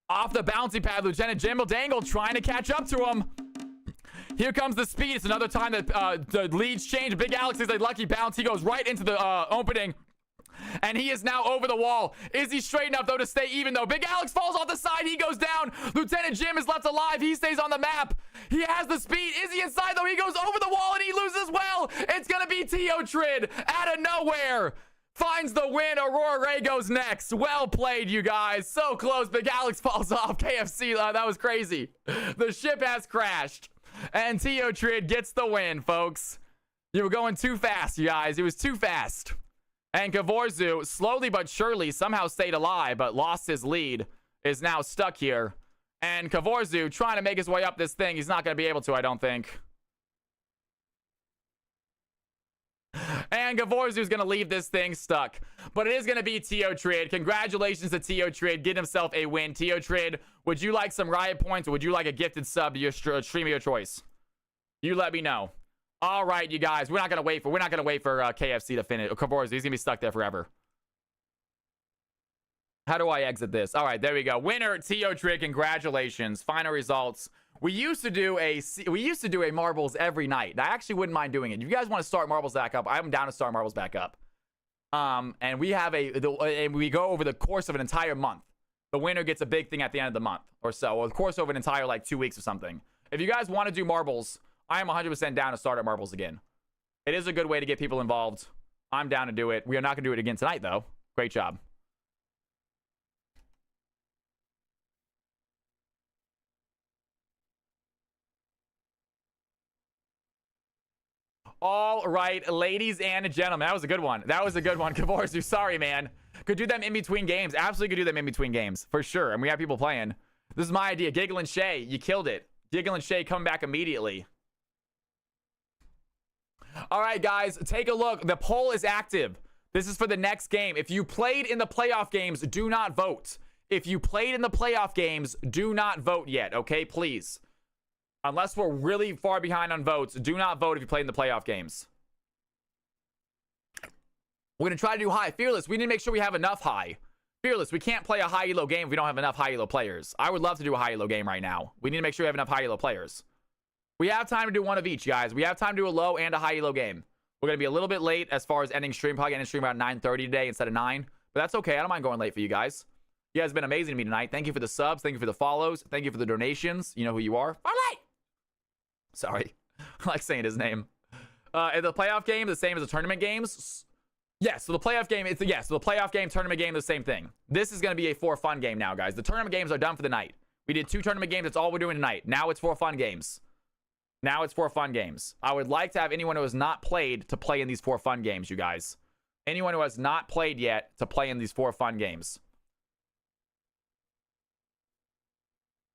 Off the bouncy pad, Lieutenant Jim Dangle trying to catch up to him. Here comes the speed. It's another time that the leads change. Big Alex is a lucky bounce. He goes right into the opening. And he is now over the wall. Is he straight enough, though, to stay even, though? Big Alex falls off the side. He goes down. Lieutenant Jim is left alive. He stays on the map. He has the speed. Is he inside, though? He goes over the wall, and he loses well. It's going to be Teotrid out of nowhere. Finds the win. Aurora Ray goes next. Well played, you guys. So close. Big Alex falls off. KFC, that was crazy. The ship has crashed. And Teotrid gets the win, folks. You were going too fast, you guys. It was too fast. And Kavorzu, slowly but surely, somehow stayed alive, but lost his lead, is now stuck here. And Kavorzu trying to make his way up this thing. He's not going to be able to, I don't think. And Kavorzu's going to leave this thing stuck. But it is going to be Teotrid. Congratulations to Teotrid. Get himself a win. Teotrid, would you like some riot points, or would you like a gifted sub to your stream of your choice? You let me know. All right, you guys. We're not gonna wait for KFC to finish. Kavorzu, he's gonna be stuck there forever. How do I exit this? All right, there we go. Winner, Teotrid. Congratulations. Final results. We used to do a marbles every night. I actually wouldn't mind doing it. If you guys want to start marbles back up, I'm down to start marbles back up. And we have and we go over the course of an entire month. The winner gets a big thing at the end of the month or so, or of course over an entire like 2 weeks or something. If you guys want to do marbles, I am 100% down to start at marbles again. It is a good way to get people involved. I'm down to do it. We are not going to do it again tonight, though. Great job. All right, ladies and gentlemen. That was a good one. That was a good one. Kavorzu, sorry, man. Could do them in between games. Absolutely could do them in between games. For sure. And we have people playing. This is my idea. Giggle and Shay, you killed it. Giggle and Shay coming back immediately. All right, guys, take a look. The poll is active. This is for the next game. If you played in the playoff games, do not vote. If you played in the playoff games, do not vote yet, okay? Please. Unless we're really far behind on votes, do not vote if you played in the playoff games. We're going to try to do high. Fearless, we need to make sure we have enough high. Fearless, we can't play a high elo game if we don't have enough high elo players. I would love to do a high elo game right now. We need to make sure we have enough high elo players. We have time to do one of each, guys. We have time to do a low and a high elo game. We're going to be a little bit late as far as ending stream. Probably ending stream around 9:30 today instead of 9. But that's okay. I don't mind going late for you guys. You guys have been amazing to me tonight. Thank you for the subs. Thank you for the follows. Thank you for the donations. You know who you are. All right. Sorry. I like saying his name. In the playoff game, the same as the tournament games. Yes, so the playoff game, so the playoff game, tournament game, the same thing. This is going to be a for fun game now, guys. The tournament games are done for the night. We did 2 tournament games. That's all we're doing tonight. Now it's for fun games. Now it's for fun games. I would like to have anyone who has not played to play in these 4 fun games, you guys. Anyone who has not played yet to play in these 4 fun games.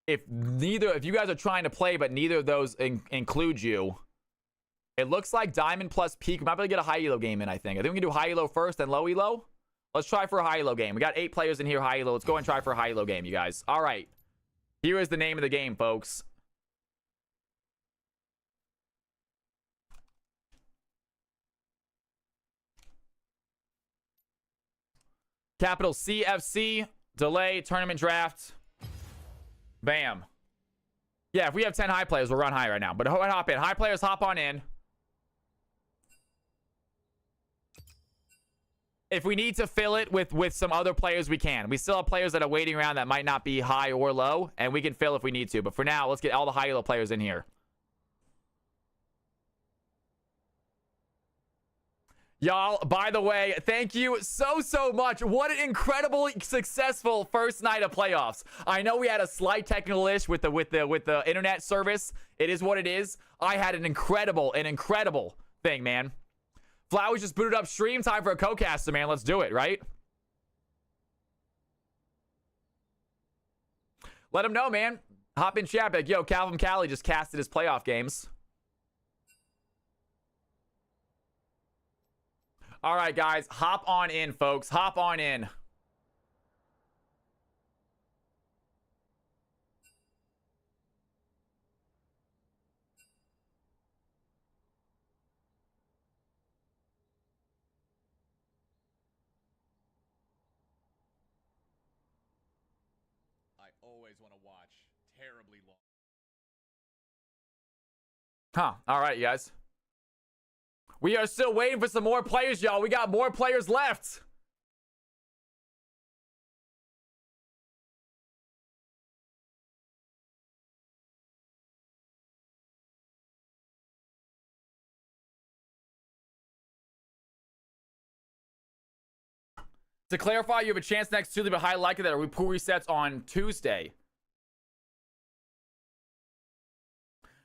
If you guys are trying to play, but neither of those include you, It looks like diamond plus peak. We might be able to get a high elo game in, I think. I think we can do high elo first, then low elo. Let's try for a high elo game. We got 8 players in here, high elo. Let's go and try for a high elo game, you guys. All right. Here is the name of the game, folks. Capital CFC, delay, tournament draft. Bam. Yeah, if we have 10 high players, we'll run high right now. But hop in. High players, hop on in. If we need to fill it with some other players, we can. We still have players that are waiting around that might not be high or low, and we can fill if we need to. But for now, let's get all the high elo players in here. Y'all, by the way, thank you so much. What an incredibly successful first night of playoffs. I know we had a slight technical issue with the internet service. It is what it is. I had an incredible thing, man. Flowers just booted up stream. Time for a co-caster, man. Let's do it, right? Let him know, man. Hop in chat. Like, yo, Calvin Cali just casted his playoff games. All right, guys. Hop on in, folks. Hop on in. Always want to watch terribly long. Huh. All right, you guys. We are still waiting for some more players, y'all. We got more players left. To clarify, you have a chance next Tuesday, but high likely that our pool resets on Tuesday.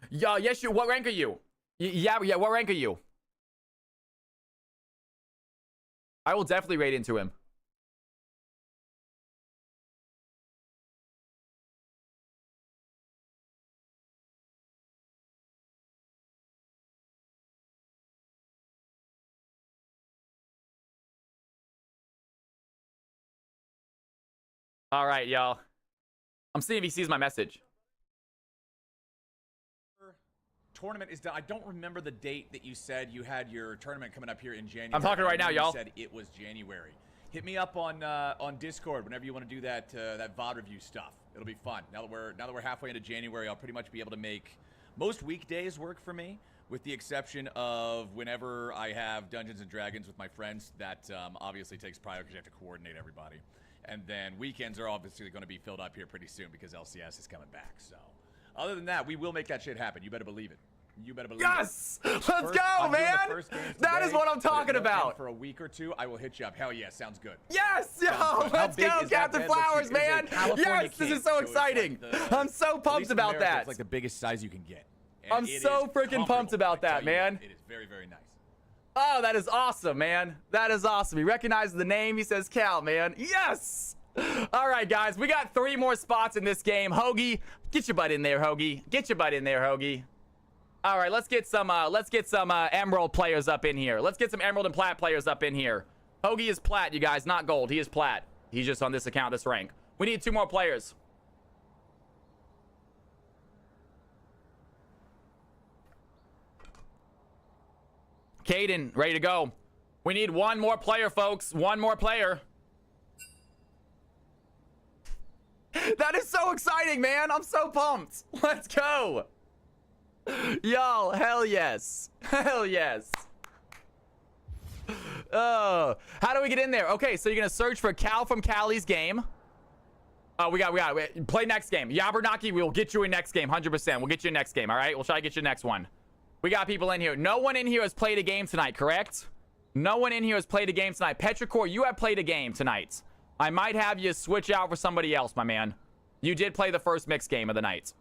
Yeah, yes, you. What rank are you? Yeah, what rank are you? I will definitely raid into him. All right, y'all. I'm seeing if he sees my message. Tournament is done. I don't remember the date that you said you had your tournament coming up here in January. I'm talking right now, y'all. You said it was January. Hit me up on Discord whenever you want to do that that VOD review stuff. It'll be fun. Now that we're halfway into January, I'll pretty much be able to make most weekdays work for me, with the exception of whenever I have Dungeons and Dragons with my friends. That obviously takes priority because you have to coordinate everybody. And then weekends are obviously going to be filled up here pretty soon because LCS is coming back. So, other than that, we will make that shit happen. You better believe it. You better believe it. Yes! Let's go, man! That is what I'm talking about. For a week or two, I will hit you up. Hell yeah, sounds good. Yes! Yo, let's go, Captain Flowers, man! Yes, this is so exciting. I'm so pumped about that. It's like the biggest size you can get. I'm so freaking pumped about that, man. It is very, very nice. Oh, that is awesome, man. That is awesome. He recognizes the name. He says Cal, man. Yes! All right, guys. We got 3 more spots in this game. Hoagie, get your butt in there, Hoagie. Get your butt in there, Hoagie. All right, let's get some Emerald players up in here. Let's get some Emerald and Plat players up in here. Hoagie is Plat, you guys, not Gold. He is Plat. He's just on this account, this rank. We need 2 more players. Caden, ready to go. We need 1 more player, folks. 1 more player. That is so exciting, man. I'm so pumped. Let's go. Y'all, hell yes. Hell yes. Oh, how do we get in there? Okay, so you're going to search for Cal from Cali's game. Oh, we got it. Play next game. Yabernaki, we'll get you in next game, 100%. We'll get you in next game, all right? We'll try to get you next one. We got people in here. No one in here has played a game tonight, correct? No one in here has played a game tonight. Petrichor, you have played a game tonight. I might have you switch out for somebody else, my man. You did play the first mixed game of the night.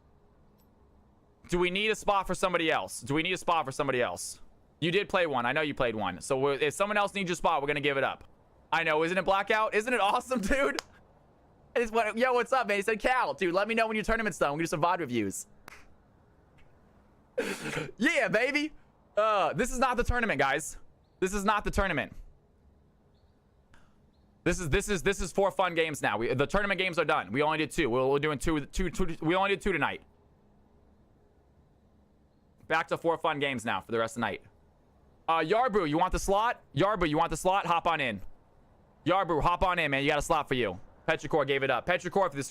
Do we need a spot for somebody else? Do we need a spot for somebody else? You did play one. I know you played one. So if someone else needs your spot, we're going to give it up. I know. Isn't it Blackout? Isn't it awesome, dude? Yo, what's up, man? He said, Cal, dude, let me know when your tournament's done. We'll do some VOD reviews. Yeah, baby. This is not the tournament, guys. This is not the tournament. This is for fun games now. The tournament games are done. We only did 2. We're doing two. We only did 2 tonight. Back to 4 fun games now for the rest of the night. Yarbu, you want the slot? Yarbu, you want the slot? Hop on in. Yarbu, hop on in, man. You got a slot for you. Petrichor gave it up. Petrichor, if this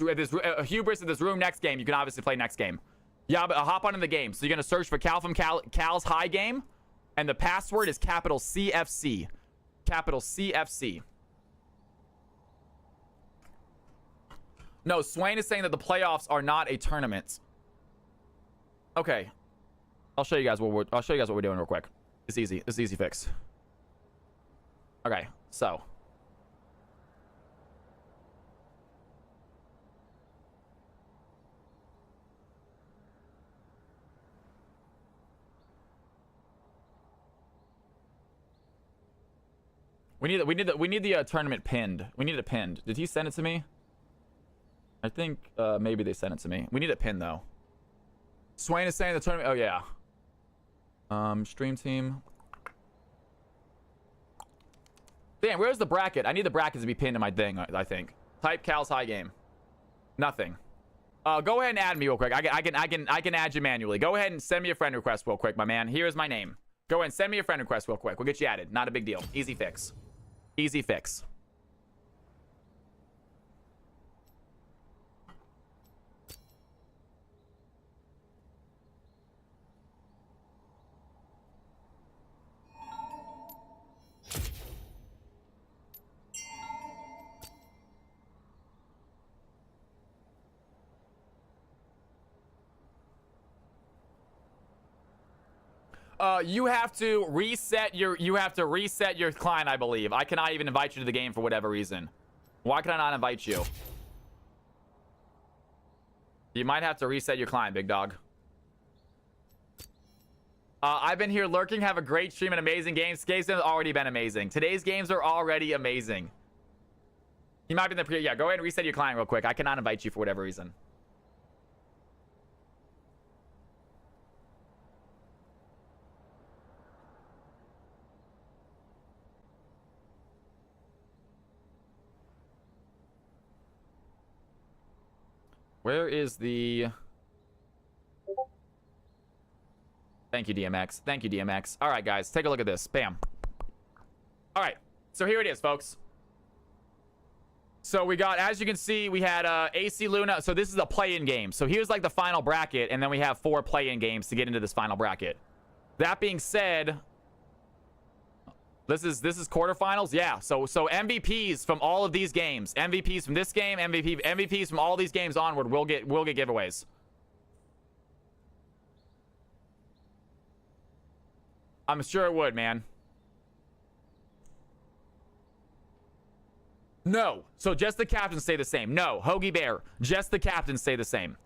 hubris in this room next game, you can obviously play next game. Yeah, but hop on in the game. So you're gonna search for Cal from Cal's high game, and the password is capital CFC. Capital CFC. No, Swain is saying that the playoffs are not a tournament. Okay, I'll show you guys what we're doing real quick. It's easy. It's an easy fix. Okay, so. We need the tournament pinned. We need it pinned. Did he send it to me? I think maybe they sent it to me. We need it pinned though. Swain is saying the tournament. Oh yeah. Stream team. Damn, where's the bracket? I need the bracket to be pinned to my thing. I think. Type Cal's high game. Nothing. Go ahead and add me real quick. I can add you manually. Go ahead and send me a friend request real quick, my man. Here's my name. Go ahead and send me a friend request real quick. We'll get you added. Not a big deal. Easy fix. Easy fix. You have to reset your client, I believe. I cannot even invite you to the game for whatever reason. Why can I not invite you? You might have to reset your client, big dog. I've been here lurking. Have a great stream and amazing games. Today's games have already been amazing. Today's games are already amazing. You might be in the pre. Yeah, go ahead and reset your client real quick. I cannot invite you for whatever reason. Where is the... Thank you, DMX. Thank you, DMX. All right, guys. Take a look at this. Bam. All right. So here it is, folks. So we got, as you can see, we had AC Luna. So this is a play-in game. So here's like the final bracket, and then we have 4 play-in games to get into this final bracket. That being said... This is quarterfinals, yeah. So MVPs from all of these games, MVPs from this game, MVPs from all these games onward will get giveaways. I'm sure it would, man. No. So just the captains stay the same. No, Hoagie Bear. Just the captains stay the same.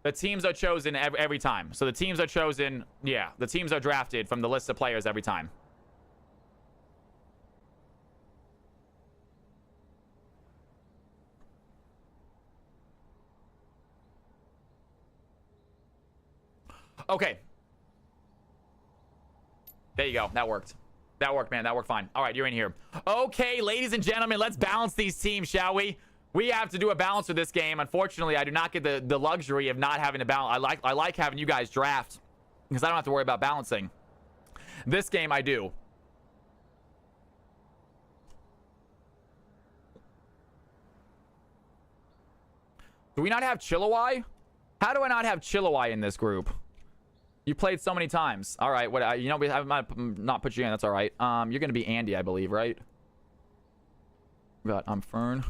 The teams are chosen every time. So the teams are chosen. Yeah, the teams are drafted from the list of players every time. Okay. There you go. That worked. That worked, man. That worked fine. All right, you're in here. Okay, ladies and gentlemen, let's balance these teams, shall we? We have to do a balance for this game. Unfortunately, I do not get the luxury of not having to balance. I like having you guys draft because I don't have to worry about balancing. This game, I do. Do we not have Chilliwack? How do I not have Chilliwack in this group? You played so many times. All right, what you know, I might not put you in. That's all right. You're gonna be Andy, I believe, right? We got Fern.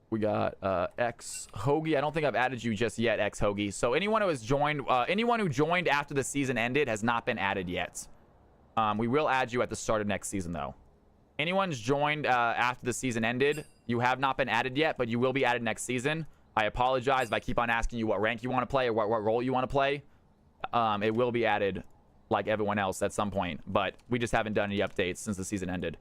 We got X Hoagie. I don't think I've added you just yet, X Hoagie. So anyone who has joined, anyone who joined after the season ended has not been added yet. We will add you at the start of next season, though. Anyone's joined after the season ended, you have not been added yet, but you will be added next season. I apologize if I keep on asking you what rank you want to play or what role you want to play. It will be added like everyone else at some point, but we just haven't done any updates since the season ended.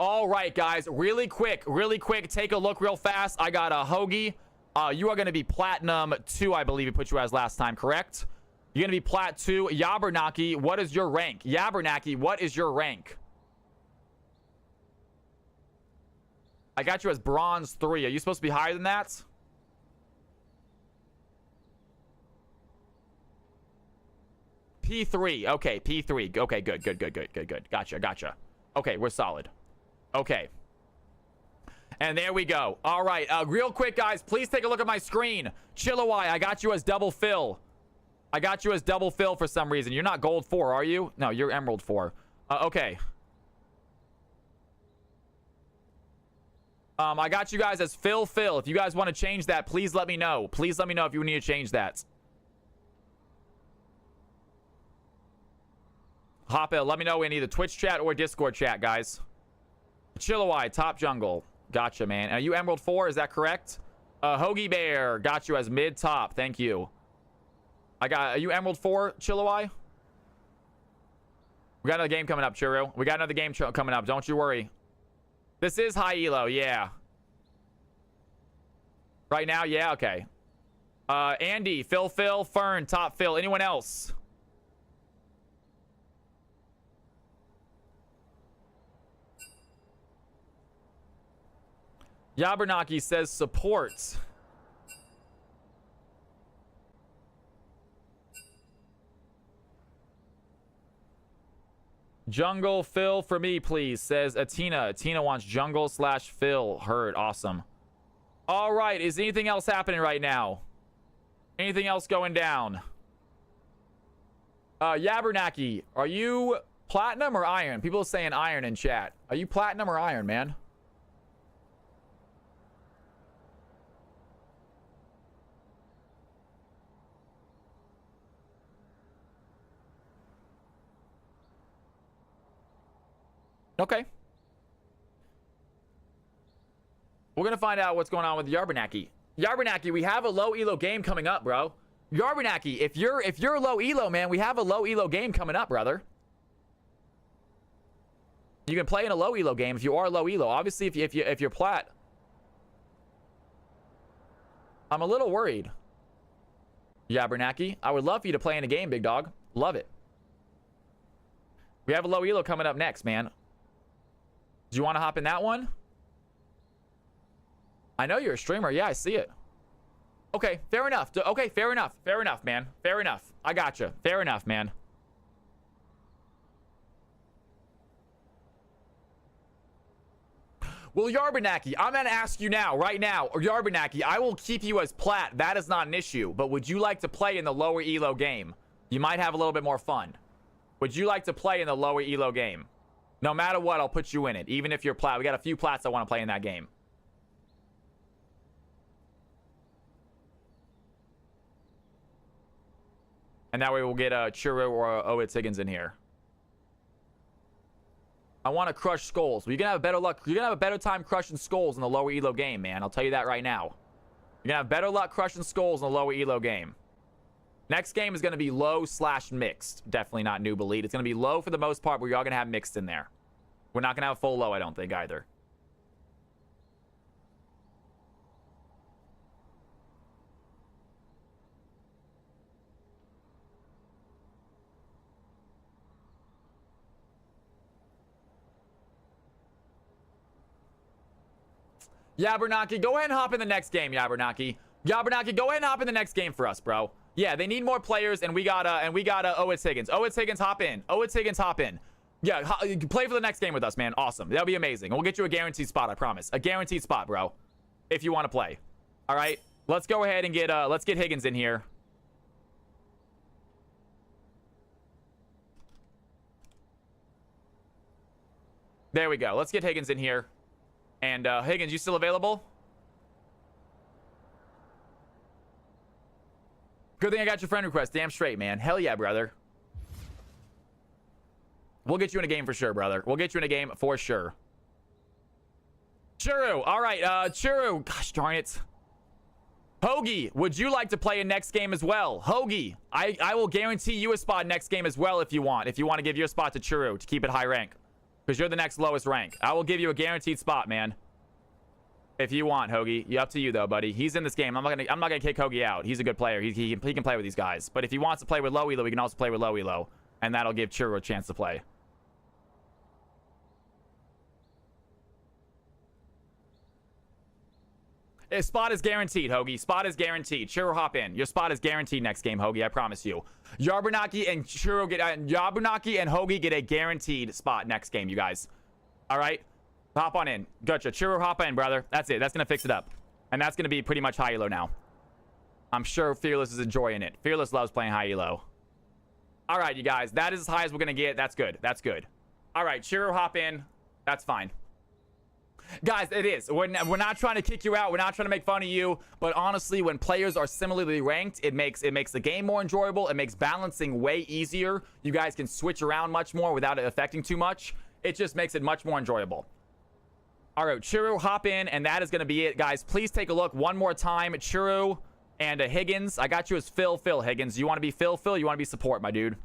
All right, guys, really quick, take a look real fast. I got a Hoagie. You are going to be Platinum 2, I believe we put you as last time, correct? You're going to be Plat 2. Yabernaki, what is your rank? Yabernaki, what is your rank? I got you as Bronze 3. Are you supposed to be higher than that? P3. Okay, P3. Okay, good. Gotcha. Okay, we're solid. Okay. And there we go. All right, real quick, guys, please take a look at my screen. Chillawai, I got you as double fill. I got you as double fill for some reason. You're not gold 4, are you? No, you're emerald 4. Okay. I got you guys as Phil. If you guys want to change that, please let me know. Please let me know if you need to change that. Hop in. Let me know in either Twitch chat or Discord chat, guys. Chillawai, top jungle. Gotcha, man. Are you Emerald 4? Is that correct? Hoagie Bear, got you as mid top. Thank you. Are you Emerald 4, Chillawai? We got another game coming up, Churu. We got another game coming up. Don't you worry. This is high elo, yeah. Right now, yeah, okay. Andy, Phil, Fern, top Phil. Anyone else? Yabernaki says support. Jungle Phil for me, please, says Atina. Atina wants jungle / Phil. Heard. Awesome. All right. Is anything else happening right now? Anything else going down? Yabernaki, are you platinum or iron? People are saying iron in chat. Are you platinum or iron, man? Okay. We're going to find out what's going on with Yabernaki. Yabernaki, we have a low elo game coming up, bro. Yabernaki, if you're low elo, man, we have a low elo game coming up, brother. You can play in a low elo game if you are low elo. Obviously, if you're plat. I'm a little worried. Yabernaki, I would love for you to play in a game, big dog. Love it. We have a low elo coming up next, man. Do you want to hop in that one? I know you're a streamer. Yeah, I see it. Okay, fair enough. Okay, fair enough. Fair enough, man. Fair enough. I gotcha. Fair enough, man. Well, Yabernaki, I'm going to ask you now, right now. Yabernaki, I will keep you as plat. That is not an issue. But would you like to play in the lower elo game? You might have a little bit more fun. Would you like to play in the lower elo game? No matter what, I'll put you in it. Even if you're plat. We got a few plats I want to play in that game. And that way we'll get Churro or Owitz Higgins in here. I want to crush skulls. You're going to have better luck. You're going to have a better time crushing skulls in the lower elo game, man. I'll tell you that right now. You're going to have better luck crushing skulls in the lower elo game. Next game is going to be low / mixed. Definitely not noob elite. It's going to be low for the most part, but we are going to have mixed in there. We're not going to have full low, I don't think, either. Yabernaki, go ahead and hop in the next game, Yabernaki. Yabernaki, go ahead and hop in the next game for us, bro. Yeah, they need more players, and we got Owitz Higgins. Owitz Higgins, hop in. Owitz Higgins, hop in. Yeah, play for the next game with us, man. Awesome. That'll be amazing. We'll get you a guaranteed spot, I promise. A guaranteed spot, bro. If you want to play. All right. Let's go ahead and let's get Higgins in here. There we go. Let's get Higgins in here. And Higgins, you still available? Good thing I got your friend request. Damn straight, man. Hell yeah, brother. We'll get you in a game for sure, brother. We'll get you in a game for sure. Churu. All right, Churu. Gosh darn it. Hoagie, would you like to play a next game as well? Hoagie, I will guarantee you a spot next game as well if you want. If you want to give your spot to Churu to keep it high rank. because you're the next lowest rank. I will give you a guaranteed spot, man. If you want, Hoagie. Up to you though, buddy. He's in this game. I'm not gonna kick Hoagie out. He's a good player. He can play with these guys. But if he wants to play with low elo, he can also play with low elo, and that'll give Churro a chance to play. His spot is guaranteed, Hoagie. Spot is guaranteed. Churro, hop in. Your spot is guaranteed next game, Hoagie. I promise you. Yabunaki and Churro get Yabunaki and Hoagie get a guaranteed spot next game, you guys. All right, hop on in. Gotcha. Churro, hop in, brother. That's it. That's gonna fix it up, and that's gonna be pretty much high elo now. I'm sure Fearless is enjoying it. Fearless loves playing high elo. All right, you guys. That is as high as we're gonna get. That's good. That's good. All right, Churro, hop in. That's fine. Guys, it is. We're not trying to kick you out. We're not trying to make fun of you. But honestly, when players are similarly ranked, it makes the game more enjoyable. It makes balancing way easier. You guys can switch around much more without it affecting too much. It just makes it much more enjoyable. All right, Churro, hop in, and that is going to be it, guys. Please take a look one more time. Churro and Higgins. I got you as Phil, Higgins. You want to be Phil? You want to be support, my dude?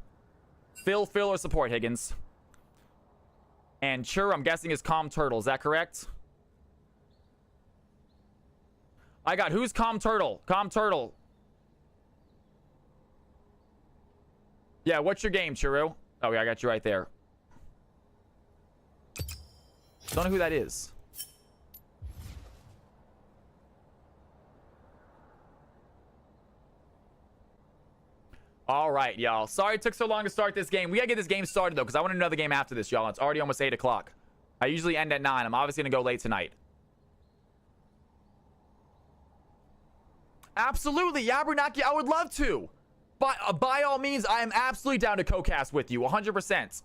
Phil, or support, Higgins? And Churro, I'm guessing, is Calm Turtle. Is that correct? I got, who's Calm Turtle? Calm Turtle. Yeah, what's your game, Churro? Oh, yeah, I got you right there. Don't know who that is. All right, y'all. Sorry it took so long to start this game. We gotta get this game started, though, because I want another game after this, y'all. It's already almost 8 o'clock. I usually end at 9. I'm obviously gonna go late tonight. Absolutely, Yabunaki, I would love to. By all means, I am absolutely down to co-cast with you, 100%.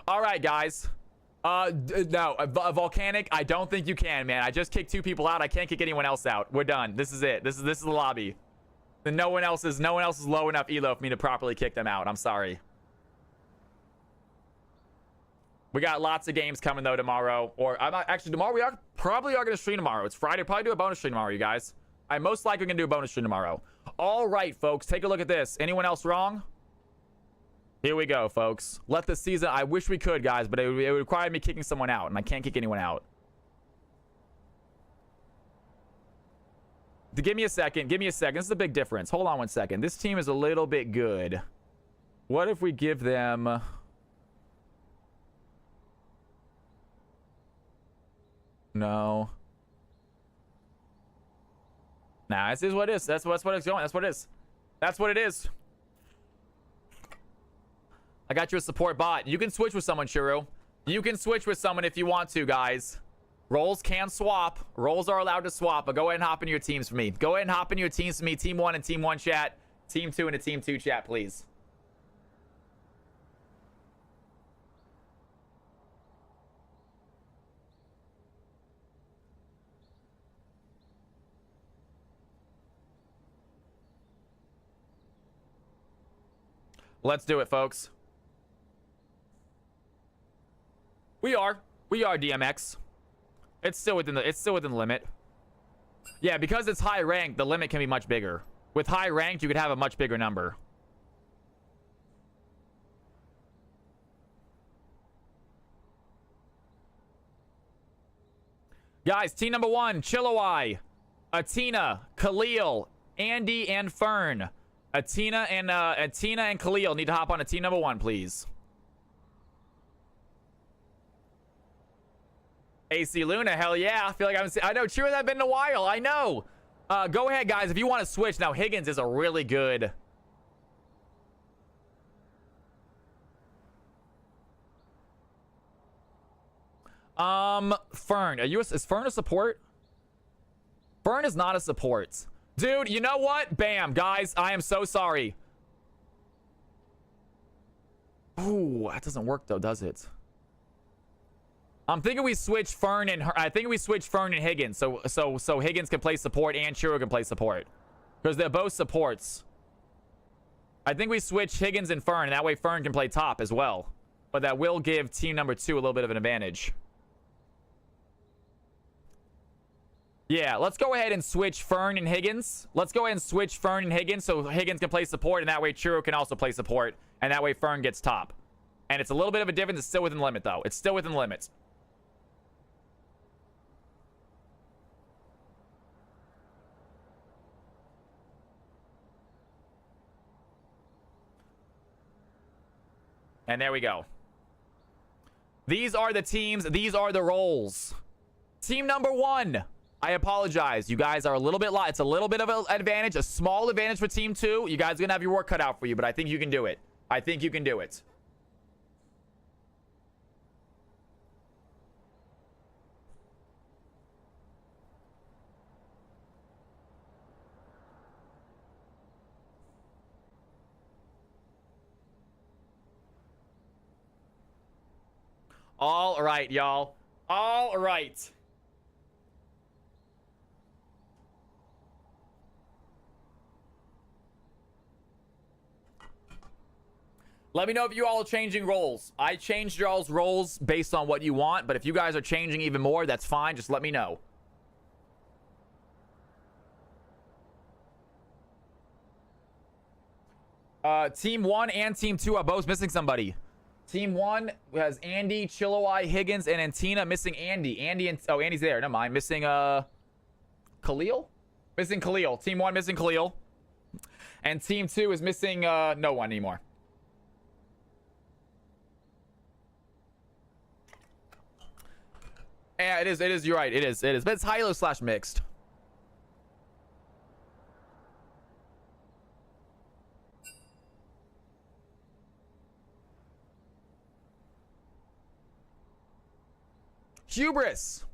All right, guys. No, Volcanic, I don't think you can, man. I just kicked 2 people out. I can't kick anyone else out. We're done. This is it. This is the lobby. And no one else is low enough elo for me to properly kick them out. I'm sorry. We got lots of games coming though tomorrow. Or I'm not, actually tomorrow we probably are gonna stream tomorrow. It's Friday. Probably do a bonus stream tomorrow, you guys. I'm most likely gonna do a bonus stream tomorrow. All right, folks, take a look at this. Anyone else wrong? Here we go, folks. Let the season. I wish we could, guys, but it would require me kicking someone out, and I can't kick anyone out. Give me a second. Give me a second. This is a big difference. Hold on one second. This team is a little bit good. What if we give them? No. Nah, this is what it is. That's what it's going. That's what it is. That's what it is. I got you a support bot. You can switch with someone, Churro. You can switch with someone if you want to, guys. Roles can swap. Roles are allowed to swap, but go ahead and hop into your teams for me. Go ahead and hop into your teams for me. Team 1 and Team 1 chat. Team 2 and a Team 2 chat, please. Let's do it, folks. We are DMX. It's still within the limit. Yeah, because it's high ranked, the limit can be much bigger. With high ranked, you could have a much bigger number. Guys, team number 1, Chillowai, Atina, Khalil, Andy, and Fern. Atina and Khalil need to hop on a team number 1, please. AC Luna, hell yeah. I feel like I know, true, that's been a while. I know. Go ahead, guys, if you want to switch. Now, Higgins is a really good... Fern. Is Fern a support? Fern is not a support. Dude, you know what? Bam, guys, I am so sorry. Ooh, that doesn't work though, does it? I'm thinking we switch Fern and Higgins, so Higgins can play support and Churro can play support, because they're both supports. I think we switch Higgins and Fern, and that way Fern can play top as well. But that will give team number 2 a little bit of an advantage. Yeah, let's go ahead and switch Fern and Higgins. Let's go ahead and switch Fern and Higgins so Higgins can play support, and that way Churro can also play support, and that way Fern gets top. And it's a little bit of a difference. It's still within the limit, though. It's still within the limits. And there we go. These are the teams. These are the roles. Team number 1. I apologize. You guys are a little bit light. It's a little bit of an advantage, a small advantage for team 2. You guys are going to have your work cut out for you, but I think you can do it. I think you can do it. All right, y'all. All right. Let me know if you all are changing roles. I changed y'all's roles based on what you want, but if you guys are changing even more, that's fine. Just let me know. Team 1 and Team 2 are both missing somebody. Team 1 has Andy, Chillowy, Higgins, and Antina. Missing Andy. Andy's there. Never mind. Missing Khalil? Missing Khalil. Team 1 missing Khalil. And Team 2 is missing no one anymore. Yeah, it is. You're right. It is. But it's high-low / mixed. Hubris.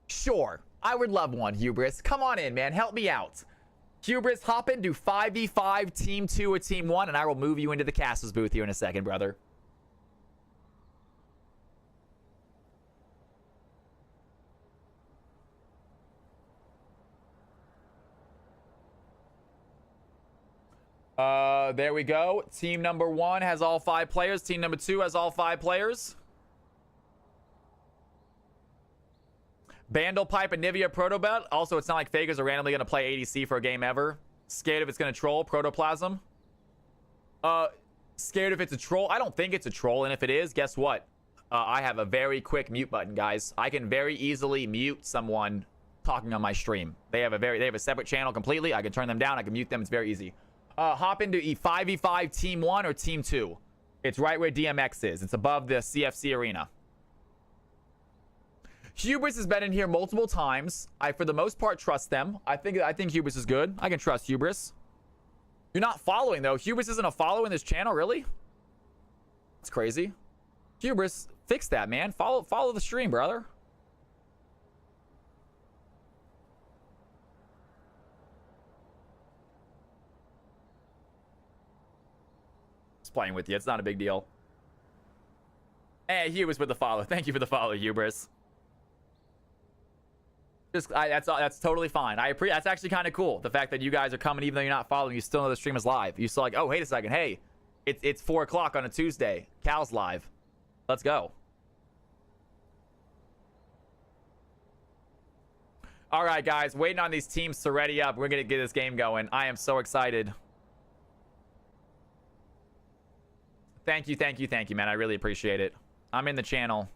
Sure. I would love one, Hubris. Come on in, man. Help me out. Hubris, hop in, do 5v5, Team 2 or Team 1, and I will move you into the Castles booth here in a second, brother. There we go. Team number 1 has all 5 players. Team number 2 has all 5 players. Bandlepipe and Nivea Protobelt. Also, it's not like Fakers are randomly going to play ADC for a game ever. Scared if it's going to troll. Protoplasm. Scared if it's a troll. I don't think it's a troll, and if it is, guess what? I have a very quick mute button, guys. I can very easily mute someone talking on my stream. They have a separate channel completely. I can turn them down. I can mute them. It's very easy. Hop into 5v5 Team 1 or Team 2. It's right where DMX is. It's above the CFC arena. Hubris has been in here multiple times. I, for the most part, trust them. I think Hubris is good. I can trust Hubris. You're not following, though. Hubris isn't a follower in this channel, really? It's crazy. Hubris, fix that, man. Follow the stream, brother. Just playing with you. It's not a big deal. Hey, Hubris with the follow. Thank you for the follow, Hubris. That's totally fine. That's actually kind of cool. The fact that you guys are coming, even though you're not following, you still know the stream is live. You still like, oh, wait a second. Hey, it's 4 o'clock on a Tuesday. Cal's live. Let's go. All right, guys. Waiting on these teams to ready up. We're going to get this game going. I am so excited. Thank you, man. I really appreciate it. I'm in the channel.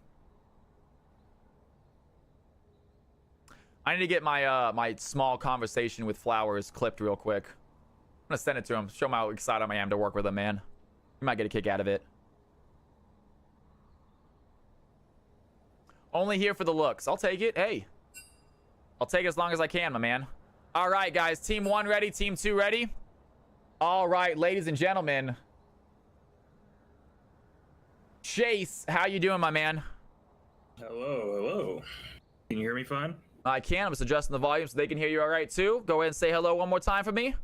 I need to get my my small conversation with Flowers clipped real quick. I'm gonna send it to him. Show him how excited I am to work with him, man. You might get a kick out of it. Only here for the looks. I'll take it. Hey, I'll take it as long as I can, my man. All right, guys. Team 1 ready. Team 2 ready. All right, ladies and gentlemen. Chase, how you doing, my man? Hello. Can you hear me fine? I can. I'm just adjusting the volume so they can hear you all right, too. Go ahead and say hello one more time for me.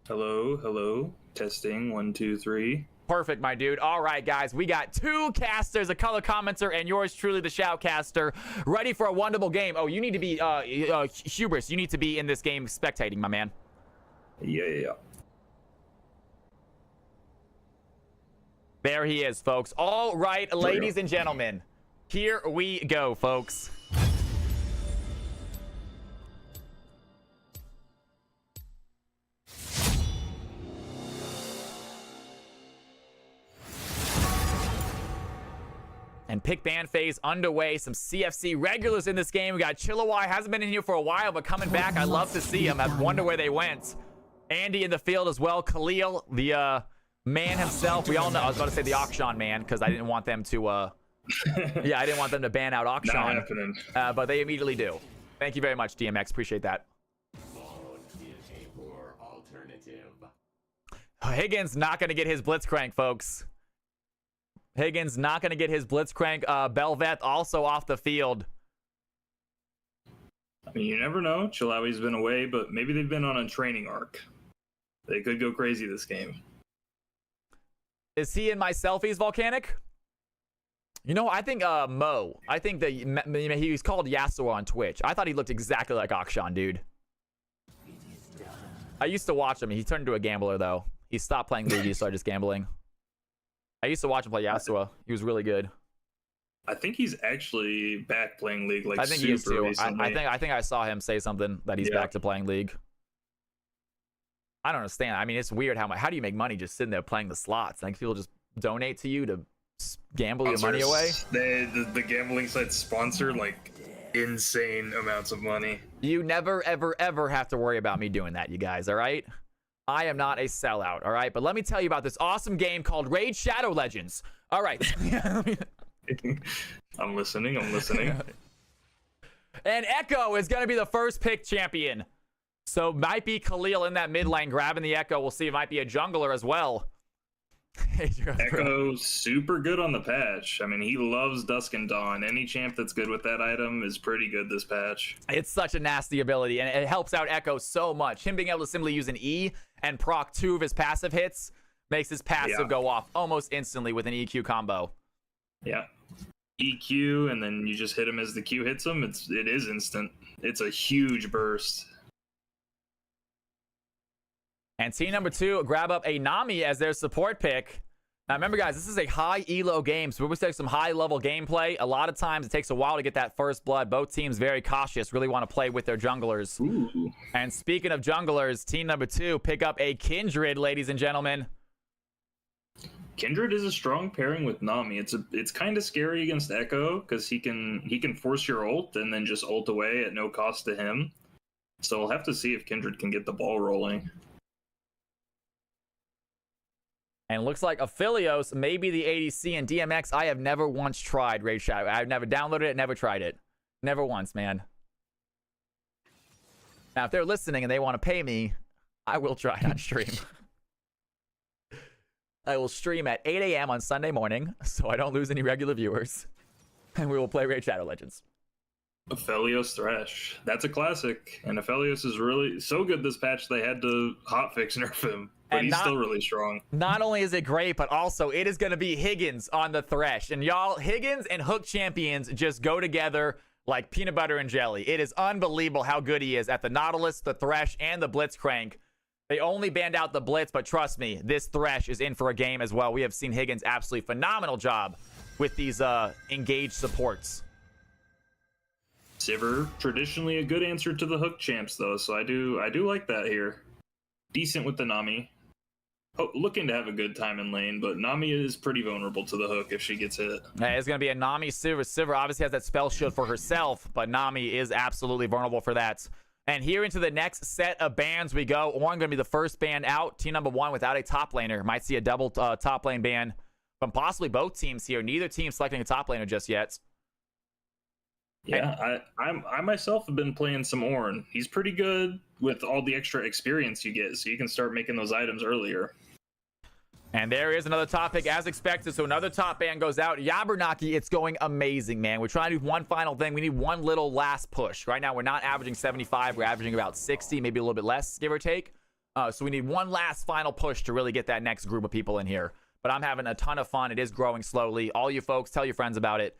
Hello. Testing. 1, 2, 3. Perfect, my dude. All right, guys. We got 2 casters, a color commenter, and yours truly, the Shoutcaster, ready for a wonderful game. Oh, you need to be, Hubris, you need to be in this game spectating, my man. Yeah. There he is, folks. All right, ladies and gentlemen. Here we go, folks. And pick ban phase underway. Some CFC regulars in this game. We got Chillawai, hasn't been in here for a while, but coming back. I love to see him. I wonder where they went. Andy in the field as well. Khalil, the man himself. We all know. I was about to say the Auction man because I didn't want them to. Yeah, I didn't want them to ban out Auction. Not happening. But they immediately do. Thank you very much, DMX. Appreciate that. Higgins not going to get his Blitzcrank, folks. Higgins not going to get his Blitzcrank. Belveth also off the field. I mean, you never know. Chilawi's been away, but maybe they've been on a training arc. They could go crazy this game. Is he in my selfies, Volcanic? You know, I think Mo. I think that he's called Yasuo on Twitch. I thought he looked exactly like Akshan, dude. I used to watch him. He turned into a gambler, though. He stopped playing League. He started just gambling. I used to watch him play Yasuo. He was really good. I think he's actually back playing League. Like, I think he is too. Recently. I think I saw him say something that he's back to playing League. I don't understand. I mean, it's weird how do you make money just sitting there playing the slots? Like people just donate to you to gamble your money away. The gambling sites sponsor like insane amounts of money. You never ever ever have to worry about me doing that, you guys. All right. I am not a sellout, all right? But let me tell you about this awesome game called Raid Shadow Legends. All right. I'm listening. And Echo is going to be the first pick champion. So might be Khalil in that mid lane grabbing the Echo. We'll see. It might be a jungler as well. Echo super good on the patch. I mean, he loves Dusk and Dawn. Any champ that's good with that item is pretty good this patch. It's such a nasty ability, and it helps out Echo so much. Him being able to simply use an E and proc 2 of his passive hits makes his passive go off almost instantly with an EQ combo. Yeah. EQ, and then you just hit him as the Q hits him. It is instant. It's a huge burst. And team number 2 grab up a Nami as their support pick. Now remember, guys, this is a high elo game, so we're going to take some high-level gameplay. A lot of times it takes a while to get that first blood. Both teams very cautious, really want to play with their junglers. Ooh. And speaking of junglers, team number 2 pick up a Kindred, ladies and gentlemen. Kindred is a strong pairing with Nami. It's kind of scary against Echo because he can force your ult and then just ult away at no cost to him. So we'll have to see if Kindred can get the ball rolling. And it looks like Aphelios may be the ADC, and DMX, I have never once tried Raid Shadow. I've never downloaded it, never tried it. Never once, man. Now, if they're listening and they want to pay me, I will try on stream. I will stream at 8 a.m. on Sunday morning, so I don't lose any regular viewers. And we will play Raid Shadow Legends. Aphelios Thresh. That's a classic. And Aphelios is really so good this patch they had to hotfix nerf him. But he's still really strong. Not only is it great, but also it is going to be Higgins on the Thresh. And y'all, Higgins and Hook champions just go together like peanut butter and jelly. It is unbelievable how good he is at the Nautilus, the Thresh, and the Blitzcrank. They only banned out the Blitz, but trust me, this Thresh is in for a game as well. We have seen Higgins absolutely phenomenal job with these engaged supports. Sivir, traditionally a good answer to the Hook champs, though, so I do like that here. Decent with the Nami. Looking to have a good time in lane, but Nami is pretty vulnerable to the Hook if she gets hit. It's going to be a Nami Sivir. Sivir obviously has that spell shield for herself, but Nami is absolutely vulnerable for that. And here into the next set of bans we go. Ornn going to be the first ban out. Team number 1 without a top laner. Might see a double top lane ban from possibly both teams here. Neither team selecting a top laner just yet. Yeah, I myself have been playing some Ornn. He's pretty good with all the extra experience you get, so you can start making those items earlier. And there is another top pick as expected. So another top ban goes out. Yabernaki, it's going amazing, man. We're trying to do one final thing. We need one little last push. Right now, we're not averaging 75. We're averaging about 60, maybe a little bit less, give or take. So we need one last final push to really get that next group of people in here. But I'm having a ton of fun. It is growing slowly. All you folks, tell your friends about it.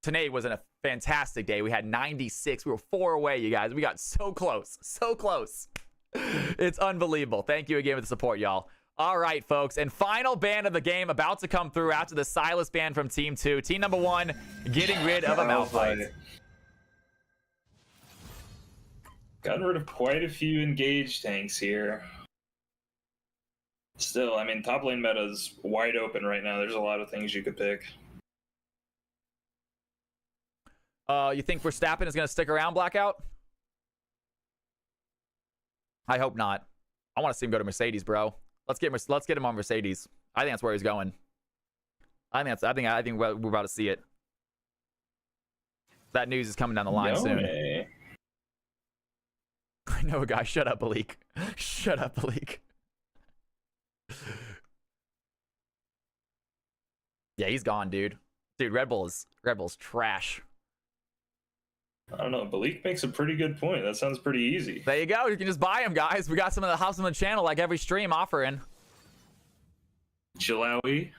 Today was a fantastic day. We had 96. We were 4 away, you guys. We got so close. So close. It's unbelievable. Thank you again for the support, y'all. All right, folks. And final ban of the game about to come through after the Silas ban from Team 2. Team number 1 getting rid of a Malphite. Gotten rid of quite a few engaged tanks here. Still, I mean, top lane meta is wide open right now. There's a lot of things you could pick. You think Verstappen is going to stick around, Blackout? I hope not. I want to see him go to Mercedes, bro. Let's get him on Mercedes. I think that's where he's going. I think we're about to see it. That news is coming down the line soon. I know a guy. Shut up, Malik. Shut up, Malik. Yeah, he's gone, dude. Dude, Red Bull's trash. I don't know. Malik makes a pretty good point. That sounds pretty easy. There you go. You can just buy him, guys. We got some of the house on the channel, like every stream offering. Chilawi,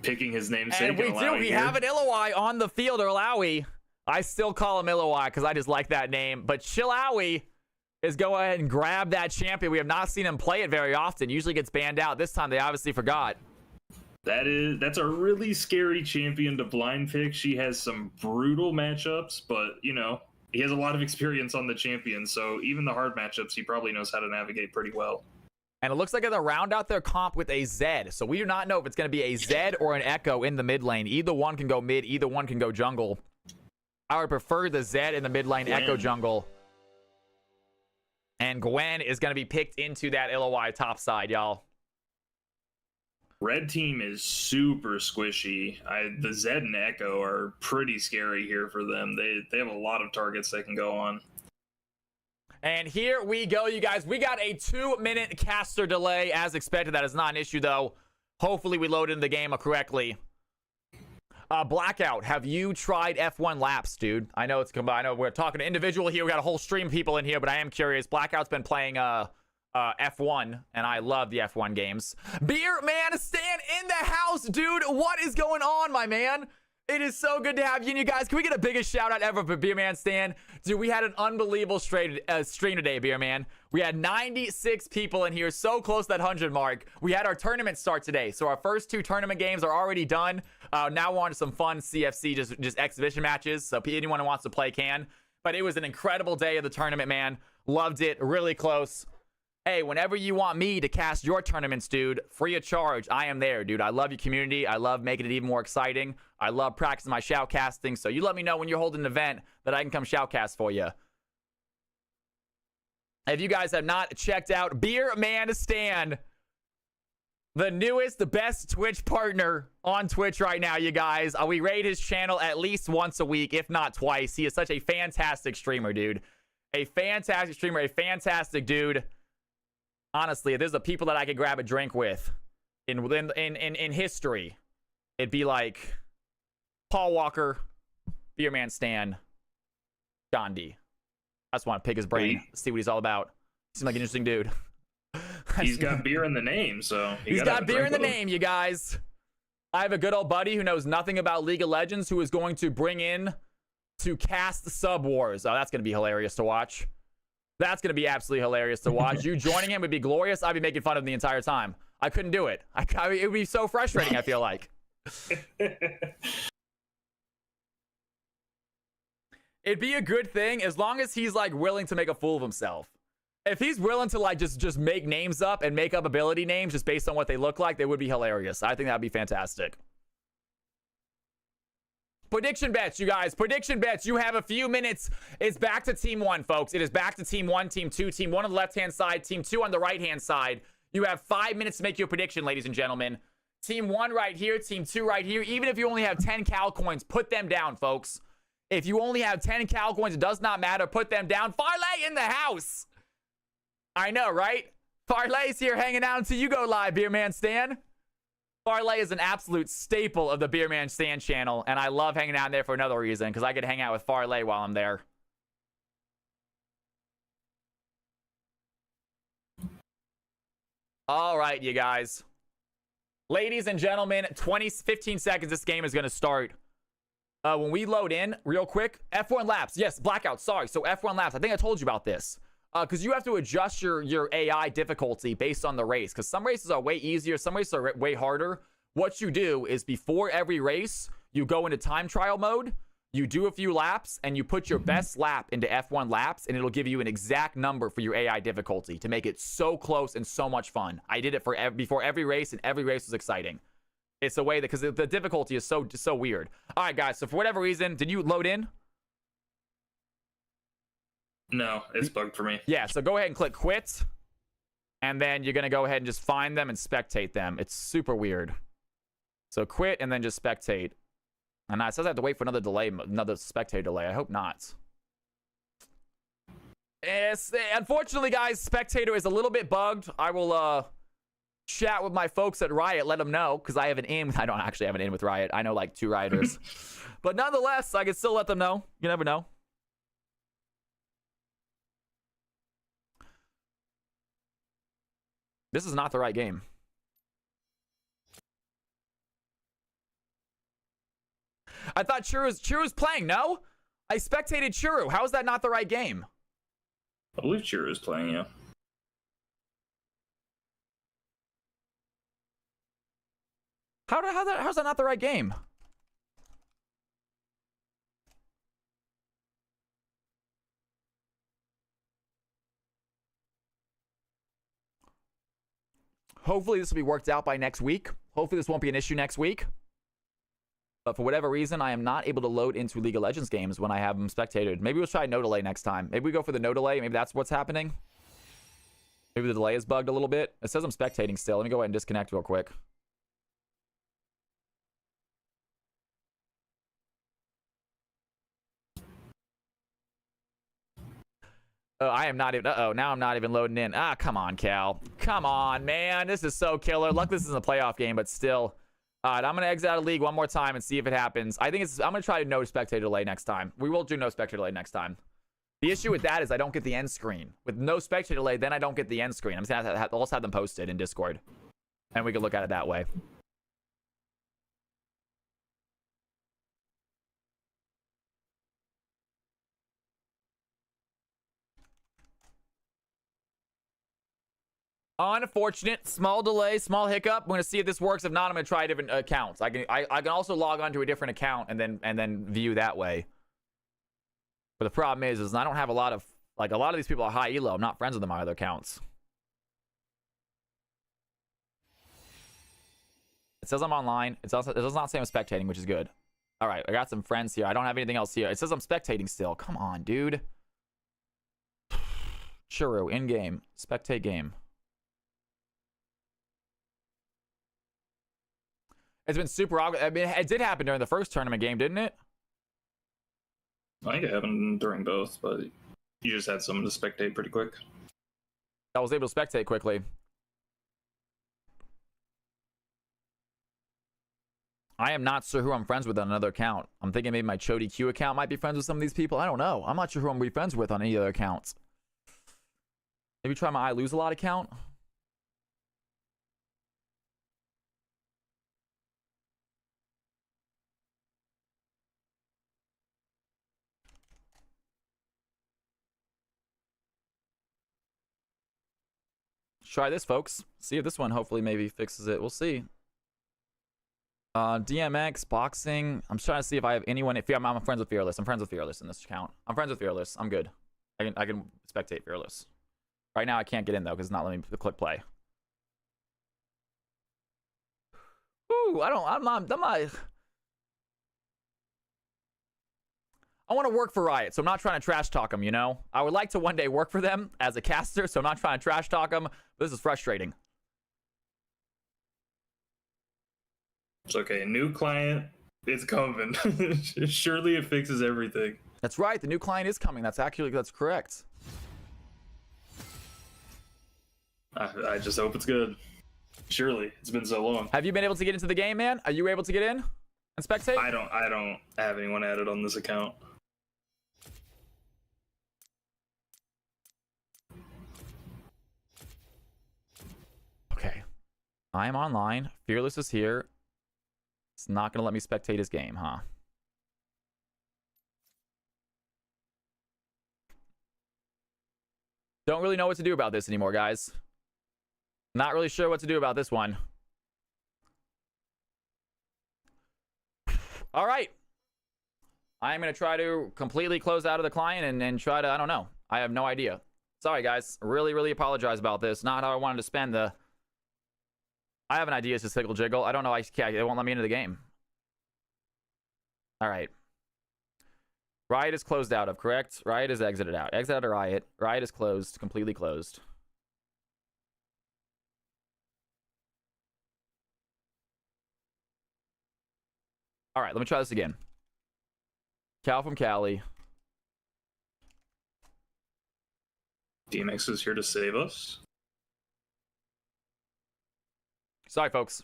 picking his namesake. And we do. We have an Illawai on the field, or Ilawi. I still call him Illawai because I just like that name. But Chilawi is go ahead and grab that champion. We have not seen him play it very often. Usually gets banned out. This time they obviously forgot. That's a really scary champion to blind pick. She has some brutal matchups, but you know, he has a lot of experience on the champion, so even the hard matchups he probably knows how to navigate pretty well. And it looks like they'll round out their comp with a Zed. So we do not know if it's going to be a Zed or an Echo in the mid lane. Either one can go mid, either one can go jungle. I would prefer the Zed in the mid lane, Echo jungle. And Gwen is going to be picked into that Illawai top side, y'all. Red team is super squishy. The Zed and Echo are pretty scary here for them. They have a lot of targets they can go on. And here we go, you guys. We got a 2-minute caster delay as expected. That is not an issue, though. Hopefully we loaded in the game correctly. Blackout, have you tried F1 laps, dude? I know it's combined. I know we're talking to individual here. We got a whole stream of people in here, but I am curious. Blackout's been playing F1, and I love the F1 games. Beer Man Stan in the house, dude. What is going on, my man? It is so good to have you. And you guys, can we get a biggest shout out ever for Beer Man Stan? Dude, we had an unbelievable stream today, Beer Man. We had 96 people in here, so close to that 100 mark. We had our tournament start today, so our first 2 tournament games are already done. Now we're on to some fun CFC, just exhibition matches, so anyone who wants to play can. But it was an incredible day of the tournament, man. Loved it, really close. Hey, whenever you want me to cast your tournaments, dude, free of charge, I am there, dude. I love your community. I love making it even more exciting. I love practicing my shoutcasting. So you let me know when you're holding an event that I can come shoutcast for you. If you guys have not checked out Beer Man Stan, the newest, the best Twitch partner on Twitch right now, you guys. We raid his channel at least once a week, if not twice. He is such a fantastic streamer, dude. A fantastic streamer, a fantastic dude. Honestly, if there's the people that I could grab a drink with in history, it'd be like Paul Walker, Beer Man Stan, Gandhi. I just want to pick his brain, see what he's all about. Seems like an interesting dude. He's got beer in the name, so he's got beer in the name, you guys. I have a good old buddy who knows nothing about League of Legends who is going to bring in to cast Sub Wars. Oh, that's going to be hilarious to watch. That's going to be absolutely hilarious to watch. You joining him would be glorious. I'd be making fun of him the entire time. I couldn't do it. It would be so frustrating, I feel like. It'd be a good thing as long as he's like willing to make a fool of himself. If he's willing to like just make names up and make up ability names just based on what they look like, they would be hilarious. I think that'd be fantastic. Prediction bets, you guys. Prediction bets. You have a few minutes. It's back to Team 1, folks. It is back to Team 1, Team 2. Team 1 on the left-hand side. Team 2 on the right-hand side. You have 5 minutes to make your prediction, ladies and gentlemen. Team 1 right here. Team 2 right here. Even if you only have 10 cal coins, put them down, folks. If you only have 10 cal coins, it does not matter. Put them down. Farley in the house. I know, right? Farley's here hanging out until you go live, Beer Man Stan. Farley is an absolute staple of the Beer Man Stan channel, and I love hanging out there for another reason, because I get to hang out with Farley while I'm there. All right, you guys. Ladies and gentlemen, 15 seconds this game is going to start. When we load in, real quick, F1 laps. Yes, Blackout, sorry. So F1 laps, I think I told you about this. Because you have to adjust your AI difficulty based on the race. Because some races are way easier, some races are way harder. What you do is before every race, you go into time trial mode, you do a few laps, and you put your best lap into F1 laps, and it'll give you an exact number for your AI difficulty to make it so close and so much fun. I did it for before every race, and every race was exciting. It's a way that, because the difficulty is so weird. All right, guys, so for whatever reason, did you load in? No, it's bugged for me. Yeah, so go ahead and click quit. And then you're going to go ahead and just find them and spectate them. It's super weird. So quit and then just spectate. And it says I have to wait for another delay, another spectator delay. I hope not. Unfortunately, guys, spectator is a little bit bugged. I will chat with my folks at Riot, let them know, because I have an in. I don't actually have an in with Riot. I know like 2 Rioters. But nonetheless, I can still let them know. You never know. This is not the right game. I thought Churu's playing, no? I spectated Churu. How is that not the right game? I believe Chiro is playing, yeah. How's that not the right game? Hopefully this will be worked out by next week. Hopefully this won't be an issue next week. But for whatever reason, I am not able to load into League of Legends games when I have them spectated. Maybe we'll try no delay next time. Maybe we go for the no delay. Maybe that's what's happening. Maybe the delay is bugged a little bit. It says I'm spectating still. Let me go ahead and disconnect real quick. Oh, I am not even. Uh-oh, now I'm not even loading in. Ah, come on, Cal. Come on, man. This is so killer. Luck this isn't a playoff game, but still. All right, I'm going to exit out of League one more time and see if it happens. I'm going to try to no spectator delay next time. We will do no spectator delay next time. The issue with that is I don't get the end screen. With no spectator delay, then I don't get the end screen. I'm just going to also have them posted in Discord. And we can look at it that way. Unfortunate, small delay, small hiccup. I'm gonna see if this works. If not, I'm gonna try different accounts. I can also log on to a different account and then view that way. But the problem is I don't have a lot of these people are high elo. I'm not friends with them on other accounts. It says I'm online. It does not say I'm spectating, which is good. All right, I got some friends here. I don't have anything else here. It says I'm spectating still. Come on, dude. Churro in game, spectate game. It's been super awkward. I mean, it did happen during the first tournament game, didn't it? I think it happened during both, but you just had someone to spectate pretty quick. I was able to spectate quickly. I am not sure who I'm friends with on another account. I'm thinking maybe my ChoDQ account might be friends with some of these people. I don't know. I'm not sure who I'm going to be friends with on any other accounts. Maybe try my I lose a lot account. Try this, folks. See if this one hopefully maybe fixes it. We'll see. DMX, boxing. I'm trying to see if I have anyone. I'm friends with Fearless. I'm friends with Fearless in this account. I'm friends with Fearless. I'm good. I can spectate Fearless. Right now I can't get in though because it's not letting me click play. Ooh, I'm not. I want to work for Riot, so I'm not trying to trash talk them, you know? I would like to one day work for them as a caster, so I'm not trying to trash talk them. But this is frustrating. It's okay. New client is coming. Surely it fixes everything. That's right. The new client is coming. That's correct. I just hope it's good. Surely. It's been so long. Have you been able to get into the game, man? Are you able to get in and spectate? I don't have anyone added on this account. Okay. I am online. Fearless is here. It's not going to let me spectate his game, huh? Don't really know what to do about this anymore, guys. Not really sure what to do about this one. All right. I'm going to try to completely close out of the client and try to, I don't know. I have no idea. Sorry, guys. Really, really apologize about this. Not how I wanted to spend the... I have an idea. It's just tickle jiggle. I don't know. It won't let me into the game. All right. Riot is closed out of, correct? Riot is exited out. Exit out of Riot. Riot is closed, completely closed. All right, let me try this again. Cal from Cali. DMX is here to save us. Sorry, folks.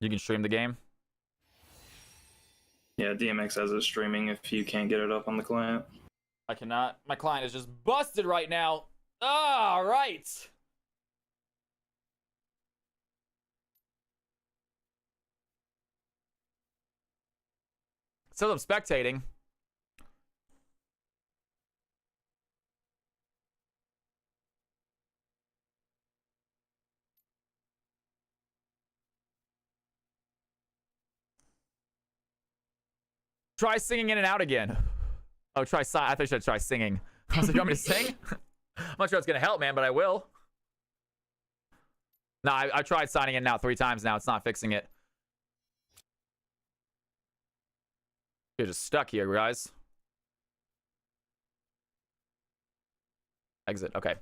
You can stream the game? Yeah, DMX has it streaming if you can't get it up on the client. I cannot. My client is just busted right now. All right. Still, I'm spectating. Try singing in and out again. Oh, try I thought you should try singing. I was like, you want me to sing? I'm not sure it's going to help, man, but I will. No, I tried signing in now 3 times now. It's not fixing it. You're just stuck here, guys. Exit. Okay.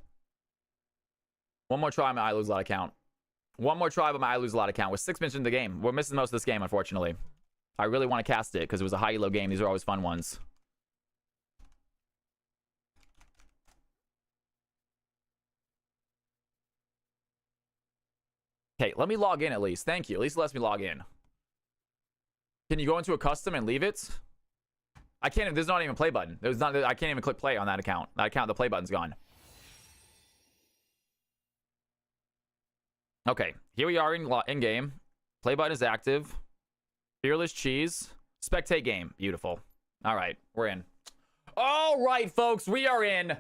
One more try, I lose a lot of count. One more try, but I lose a lot of count. We're 6 minutes into the game. We're missing most of this game, unfortunately. I really want to cast it because it was a high elo game. These are always fun ones. Okay, let me log in at least. Thank you. At least it lets me log in. Can you go into a custom and leave it? I can't. There's not even a play button. There's not. I can't even click play on that account. That account, the play button's gone. Okay, here we are in game. Play button is active. Fearless cheese. Spectate game. Beautiful. All right, we're in. All right, folks, we are in.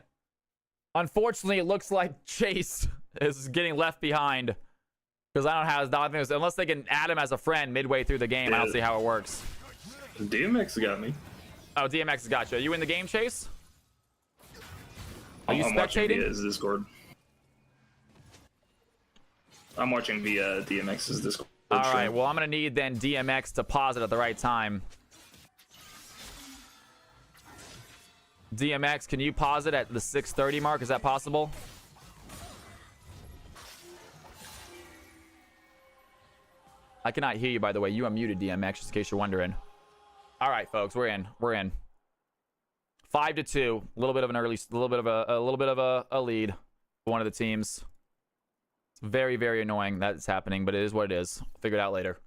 Unfortunately, it looks like Chase is getting left behind. Because I don't have, unless they can add him as a friend midway through the game, I don't see how it works. DMX got me. Oh, DMX got you. Are you in the game, Chase? Are you I'm watching spectating? via his Discord. I'm watching via DMX's Discord. All right, well, I'm going to need then DMX to pause it at the right time. DMX, can you pause it at the 6:30 mark? Is that possible? I cannot hear you, by the way. You are muted, DMX, just in case you're wondering. All right, folks, we're in. We're in. 5-2. A little bit of an early, a little bit of a lead for one of the teams. It's very, very annoying that it's happening, but it is what it is. We'll figure it out later.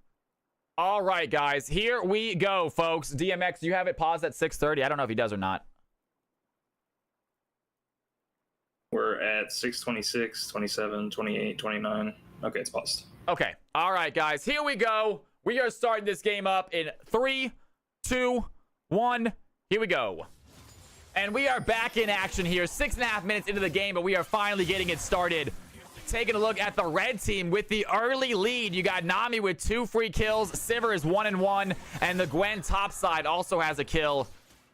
All right, guys, here we go, folks. DMX, do you have it paused at 6:30? I don't know if he does or not. We're at 6:26, 27, 28, 29. Okay, it's paused. Okay. All right, guys. Here we go. We are starting this game up in 3, 2, 1. Here we go. And we are back in action here. 6.5 minutes into the game, but we are finally getting it started. Taking a look at the red team with the early lead. You got Nami with 2 free kills. Sivir is 1-1. And the Gwen top side also has a kill.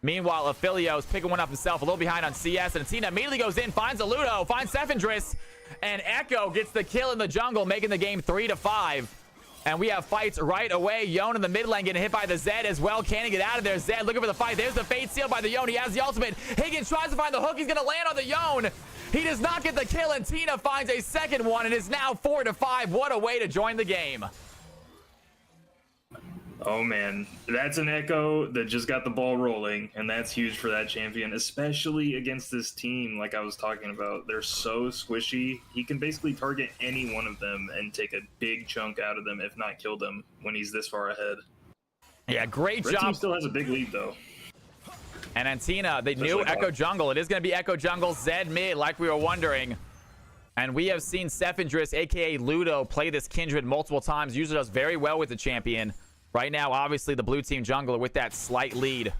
Meanwhile, Aphilio's picking one up himself, a little behind on CS. And Tina immediately goes in, finds a Ludo, finds Sefindris. And Echo gets the kill in the jungle, making the game 3-5. And we have fights right away. Yone in the mid lane getting hit by the Zed as well. Can he get out of there? Zed looking for the fight. There's the Fate Seal by the Yone. He has the ultimate. Higgins tries to find the hook. He's going to land on the Yone. He does not get the kill, and Tina finds a second one, and is now 4-5. What a way to join the game. Oh, man. That's an Echo that just got the ball rolling, and that's huge for that champion, especially against this team like I was talking about. They're so squishy. He can basically target any one of them and take a big chunk out of them, if not kill them, when he's this far ahead. Yeah, great Red job. team still has a big lead, though. And Antina, the new Echo Jungle. It is going to be Echo Jungle, Zed mid, like we were wondering. And we have seen Sefindris, a.k.a. Ludo, play this Kindred multiple times. Usually does very well with the champion. Right now, obviously, the blue team jungler with that slight lead.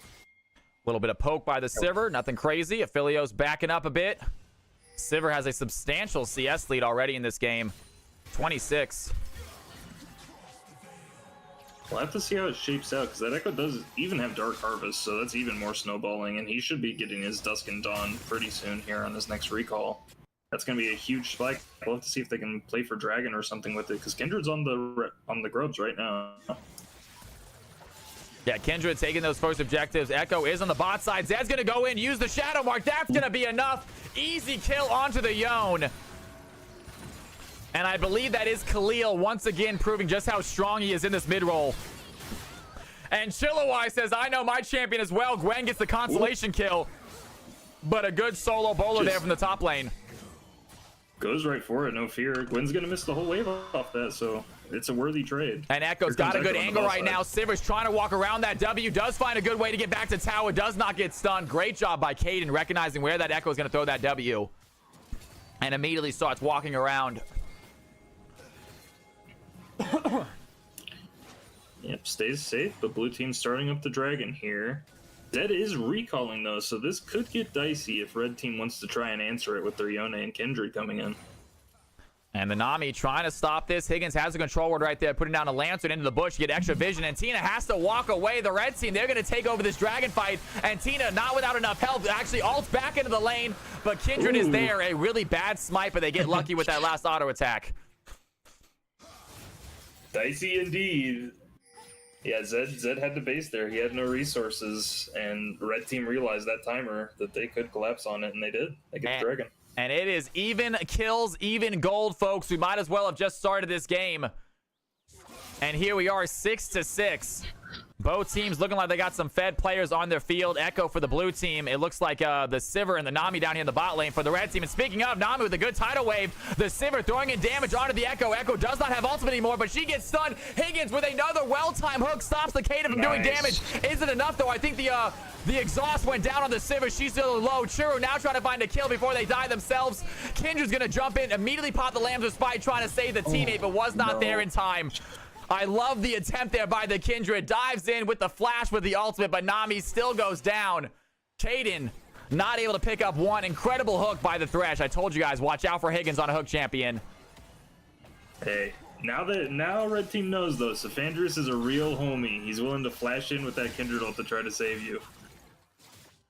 A little bit of poke by the Sivir. Nothing crazy. Aphilio's backing up a bit. Sivir has a substantial CS lead already in this game. 26. We'll have to see how it shapes out, because that Echo does even have Dark Harvest, so that's even more snowballing, and he should be getting his Dusk and Dawn pretty soon here on his next recall. That's going to be a huge spike. We'll have to see if they can play for Dragon or something with it, because Kindred's on the grubs right now. Yeah, Kindred taking those first objectives. Echo is on the bot side. Zed's going to go in, use the Shadow Mark. That's going to be enough. Easy kill onto the Yone. And I believe that is Khalil once again proving just how strong he is in this mid-roll. And Chillawai says, I know my champion as well. Gwen gets the consolation kill. But a good solo bowler there from the top lane. Goes right for it, no fear. Gwen's going to miss the whole wave off that, so it's a worthy trade. And Echo's got a good angle right now. Sivir's trying to walk around that W. Does find a good way to get back to tower. Does not get stunned. Great job by Caden recognizing where that Echo is going to throw that W. And immediately starts walking around. Yep, stays safe, but blue team's starting up the Dragon here. Zed is recalling though, so this could get dicey if red team wants to try and answer it with their Yone and Kindred coming in. And the Nami trying to stop this. Higgins has a control ward right there, putting down a Lantern into the bush to get extra vision. And Tina has to walk away. The red team, they're going to take over this Dragon fight. And Tina, not without enough health, actually ults back into the lane. But Kindred is there. A really bad smite, but they get lucky with that last auto attack. Dicey indeed. Yeah, Zed had the base there. He had no resources, and red team realized that timer that they could collapse on it, and they did. They get the Dragon. And it is even kills, even gold, folks. We might as well have just started this game. And here we are, 6-6. Both teams looking like they got some fed players on their field. Echo for the blue team. It looks like the Sivir and the Nami down here in the bot lane for the red team. And speaking of, Nami with a good tidal wave. The Sivir throwing in damage onto the Echo. Echo does not have ultimate anymore, but she gets stunned. Higgins with another well-timed hook stops the Kaden from doing damage. Is it enough, though? I think the exhaust went down on the Sivir. She's still low. Churro now trying to find a kill before they die themselves. Kindred's going to jump in, immediately pop the Lambs with Spite, trying to save the teammate, but was not there in time. I love the attempt there by the Kindred. Dives in with the flash with the ultimate, but Nami still goes down. Caden not able to pick up one. Incredible hook by the Thresh. I told you guys, watch out for Higgins on a hook champion. Hey, now red team knows though. Safandris is a real homie. He's willing to flash in with that Kindred ult to try to save you.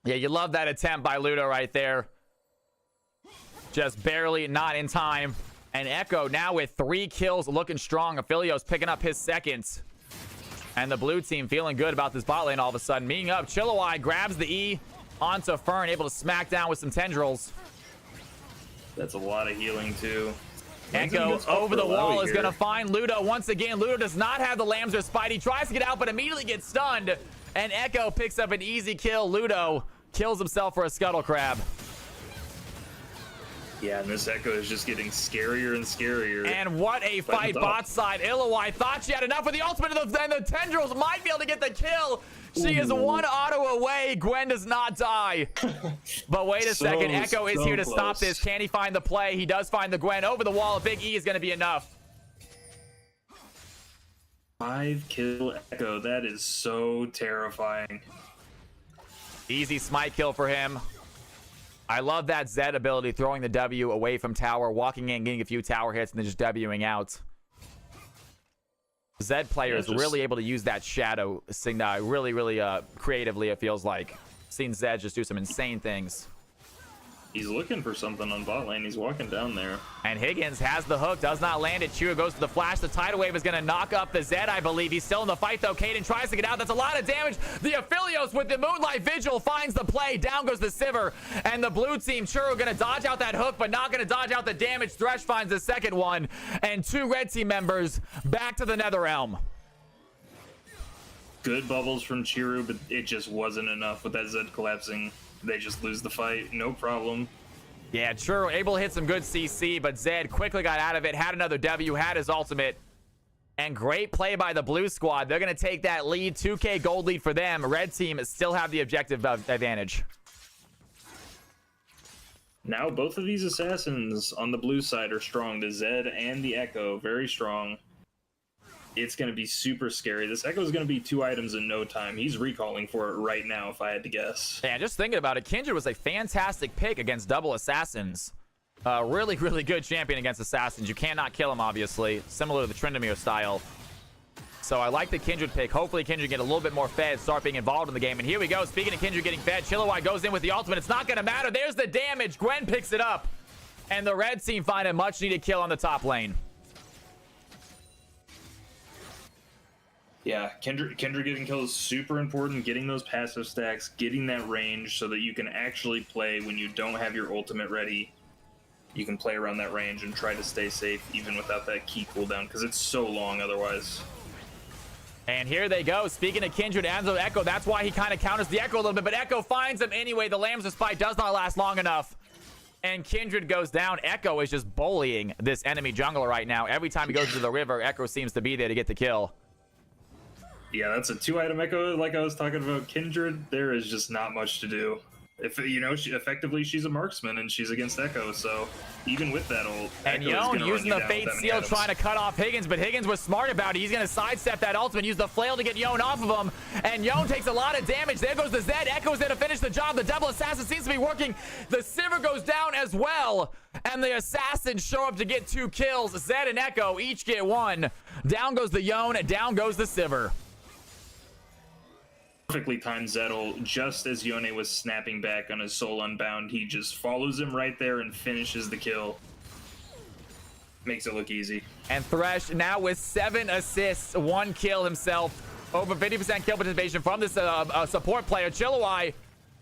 Yeah, you love that attempt by Ludo right there. Just barely not in time. And Echo now with 3 kills, looking strong. Aphilio's picking up his seconds. And the blue team feeling good about this bot lane all of a sudden. Meeting up, Chillawai grabs the E onto Fern, able to smack down with some tendrils. That's a lot of healing too. Echo over the wall is going to find Ludo once again. Ludo does not have the Lambs or Spite. He tries to get out, but immediately gets stunned. And Echo picks up an easy kill. Ludo kills himself for a Scuttle Crab. Yeah, and this Echo is just getting scarier and scarier. And what a fight bot side. Illawai thought she had enough with the ultimate, and the tendrils might be able to get the kill. She is one auto away. Gwen does not die. But wait a second. Echo is here to stop this. Can he find the play? He does find the Gwen over the wall. A big E is going to be enough. 5 kill Echo. That is so terrifying. Easy smite kill for him. I love that Zed ability, throwing the W away from tower, walking in, getting a few tower hits, and then just Wing out. Zed player is really able to use that shadow really creatively, it feels like. Seen Zed just do some insane things. He's looking for something on bot lane. He's walking down there. And Higgins has the hook, does not land it. Chua goes to the flash. The tidal wave is going to knock up the Zed, I believe. He's still in the fight, though. Caden tries to get out. That's a lot of damage. The Aphelios with the Moonlight Vigil finds the play. Down goes the Sivir. And the blue team, Churro, going to dodge out that hook, but not going to dodge out the damage. Thresh finds the second one. And 2 red team members back to the Netherrealm. Good bubbles from Chiru, but it just wasn't enough with that Zed collapsing. They just lose the fight, no problem. Yeah, Churro able to hit some good CC, but Zed quickly got out of it, had another W, had his ultimate. And great play by the blue squad. They're going to take that lead, 2K gold lead for them. Red team still have the objective advantage. Now both of these assassins on the blue side are strong. The Zed and the Echo, very strong. It's going to be super scary. This Echo is going to be 2 items in no time. He's recalling for it right now, if I had to guess. Yeah, just thinking about it, Kindred was a fantastic pick against double assassins. Really, really good champion against assassins. You cannot kill him, obviously. Similar to the Tryndamere style. So I like the Kindred pick. Hopefully Kindred get a little bit more fed, start being involved in the game. And here we go. Speaking of Kindred getting fed, Chilliwack goes in with the ultimate. It's not going to matter. There's the damage. Gwen picks it up. And the red team find a much-needed kill on the top lane. Yeah, Kindred getting kills is super important. Getting those passive stacks, getting that range so that you can actually play when you don't have your ultimate ready. You can play around that range and try to stay safe even without that key cooldown because it's so long otherwise. And here they go. Speaking of Kindred, Anzo Echo, that's why he kind of counters the Echo a little bit, but Echo finds him anyway. The Lambs of Spite does not last long enough. And Kindred goes down. Echo is just bullying this enemy jungler right now. Every time he goes to the river, Echo seems to be there to get the kill. Yeah, that's a 2-item Echo like I was talking about. Kindred, there is just not much to do. If you know, effectively she's a marksman and she's against Echo, so even with that ult, and Yone using the Fate Seal trying to cut off Higgins, but Higgins was smart about it. He's going to sidestep that ultimate, use the flail to get Yone off of him, and Yone takes a lot of damage. There goes the Zed. Echo's there to finish the job. The double assassin seems to be working. The Sivir goes down as well, and the assassins show up to get 2 kills. Zed and Echo each get 1. Down goes the Yone, and down goes the Sivir. Perfectly timed Zettel, just as Yone was snapping back on his Soul Unbound, he just follows him right there and finishes the kill. Makes it look easy. And Thresh now with 7 assists, 1 kill himself. Over 50% kill participation from this support player. Chilliwack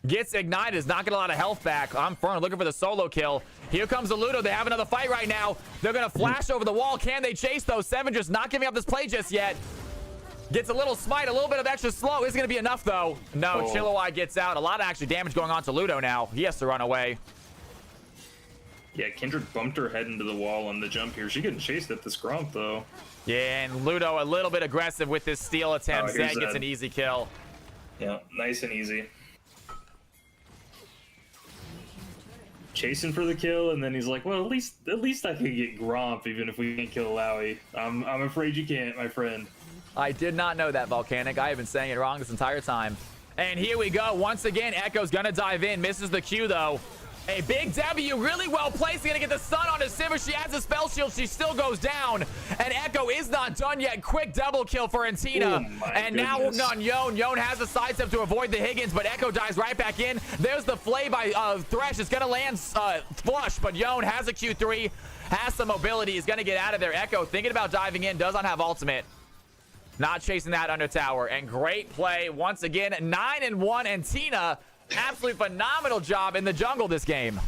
gets ignited, is not getting a lot of health back. I'm Fern looking for the solo kill. Here comes the Ludo. They have another fight right now. They're going to flash over the wall. Can they chase though? Seven just not giving up this play just yet. Gets a little smite, a little bit of extra slow. Isn't going to be enough, though. No, Chilliwack gets out. A lot of actually damage going on to Ludo now. He has to run away. Yeah, Kindred bumped her head into the wall on the jump here. She getting chased at this Gromp, though. Yeah, and Ludo a little bit aggressive with this steal attempt. Zed gets an easy kill. Yeah, nice and easy. Chasing for the kill, and then he's like, well, at least I can get Gromp, even if we can't kill Lowy. I'm afraid you can't, my friend. I did not know that, Volcanic. I have been saying it wrong this entire time. And here we go. Once again, Echo's going to dive in. Misses the Q, though. A big W, really well placed. Going to get the stun on his Sivir. She has a spell shield. She still goes down. And Echo is not done yet. Quick double kill for Antina. And now on Yone. Yone has a sidestep to avoid the Higgins, but Echo dives right back in. There's the flay by Thresh. It's going to land flush, but Yone has a Q3. Has some mobility. Is going to get out of there. Echo thinking about diving in. Does not have ultimate. Not chasing that under tower. And great play once again. 9-1. And Tina, absolutely phenomenal job in the jungle this game.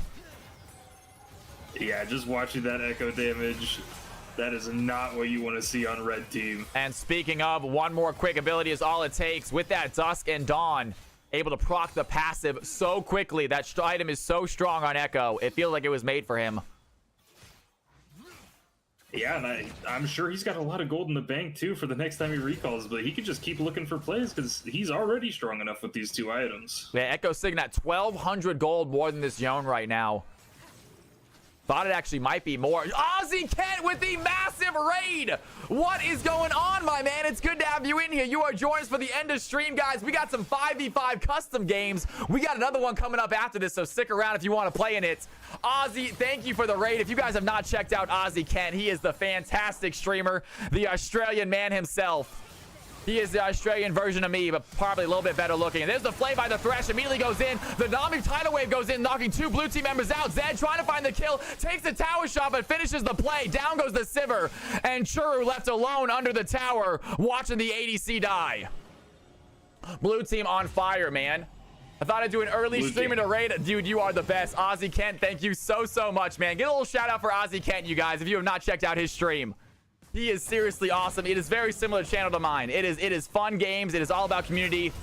Yeah, just watching that Echo damage, that is not what you want to see on red team. And speaking of, one more quick ability is all it takes. With that Dusk and Dawn, able to proc the passive so quickly. That item is so strong on Echo. It feels like it was made for him. Yeah, and I'm sure he's got a lot of gold in the bank, too, for the next time he recalls, but he could just keep looking for plays because he's already strong enough with these 2 items. Yeah, Echo's sitting at 1,200 gold more than this Yone right now. Thought it actually might be more. Ozzy Kent with the massive raid. What is going on, my man? It's good to have you in here. You are joining us for the end of stream, guys. We got some 5v5 custom games. We got another one coming up after this, so stick around if you want to play in it. Ozzy, thank you for the raid. If you guys have not checked out Ozzy Kent, he is the fantastic streamer, the Australian man himself. He is the Australian version of me, but probably a little bit better looking. And there's the flay by the Thresh. Immediately goes in. The Nami tidal wave goes in, knocking 2 blue team members out. Zed trying to find the kill. Takes the tower shot, but finishes the play. Down goes the Sivir. And Churu left alone under the tower, watching the ADC die. Blue team on fire, man. I thought I'd do an early stream in a raid. Dude, you are the best. Ozzy Kent, thank you so much, man. Get a little shout out for Ozzy Kent, you guys, if you have not checked out his stream. He is seriously awesome. It is very similar channel to mine. It is fun games. It is all about community.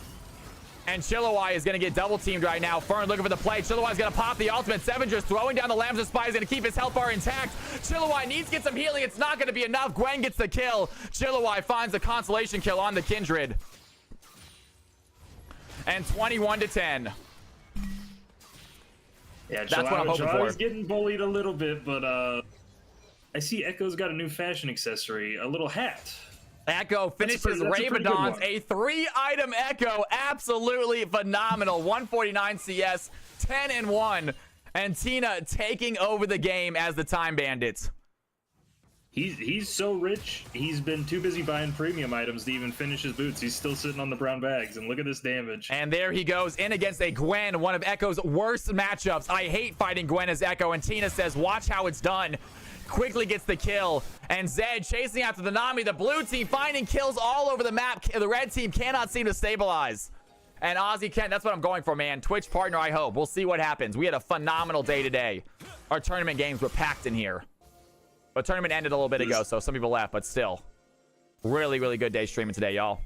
And Chilliwack is going to get double teamed right now. Fern looking for the play. Chilliwack is going to pop the ultimate. Seven just throwing down the Lambs of Spy. Is going to keep his health bar intact. Chilliwack needs to get some healing. It's not going to be enough. Gwen gets the kill. Chilliwack finds the consolation kill on the Kindred. And 21-10. Yeah, that's what I'm hoping for. He's getting bullied a little bit, but I see Echo's got a new fashion accessory, a little hat. Echo finishes Ravendon's, a 3-item Echo. Absolutely phenomenal. 149 CS, 10-1. And Tina taking over the game as the Time Bandits. He's so rich, he's been too busy buying premium items to even finish his boots. He's still sitting on the brown bags, and look at this damage. And there he goes in against a Gwen, one of Echo's worst matchups. I hate fighting Gwen as Echo, and Tina says, watch how it's done. Quickly gets the kill, and Zed chasing after the Nami. The blue team finding kills all over the map. The red team cannot seem to stabilize. And Ozzy Kent, that's what I'm going for, man. Twitch partner, I hope. We'll see what happens. We had a phenomenal day today. Our tournament games were packed in here. But tournament ended a little bit ago, so some people left, but still. Really, really good day streaming today, y'all.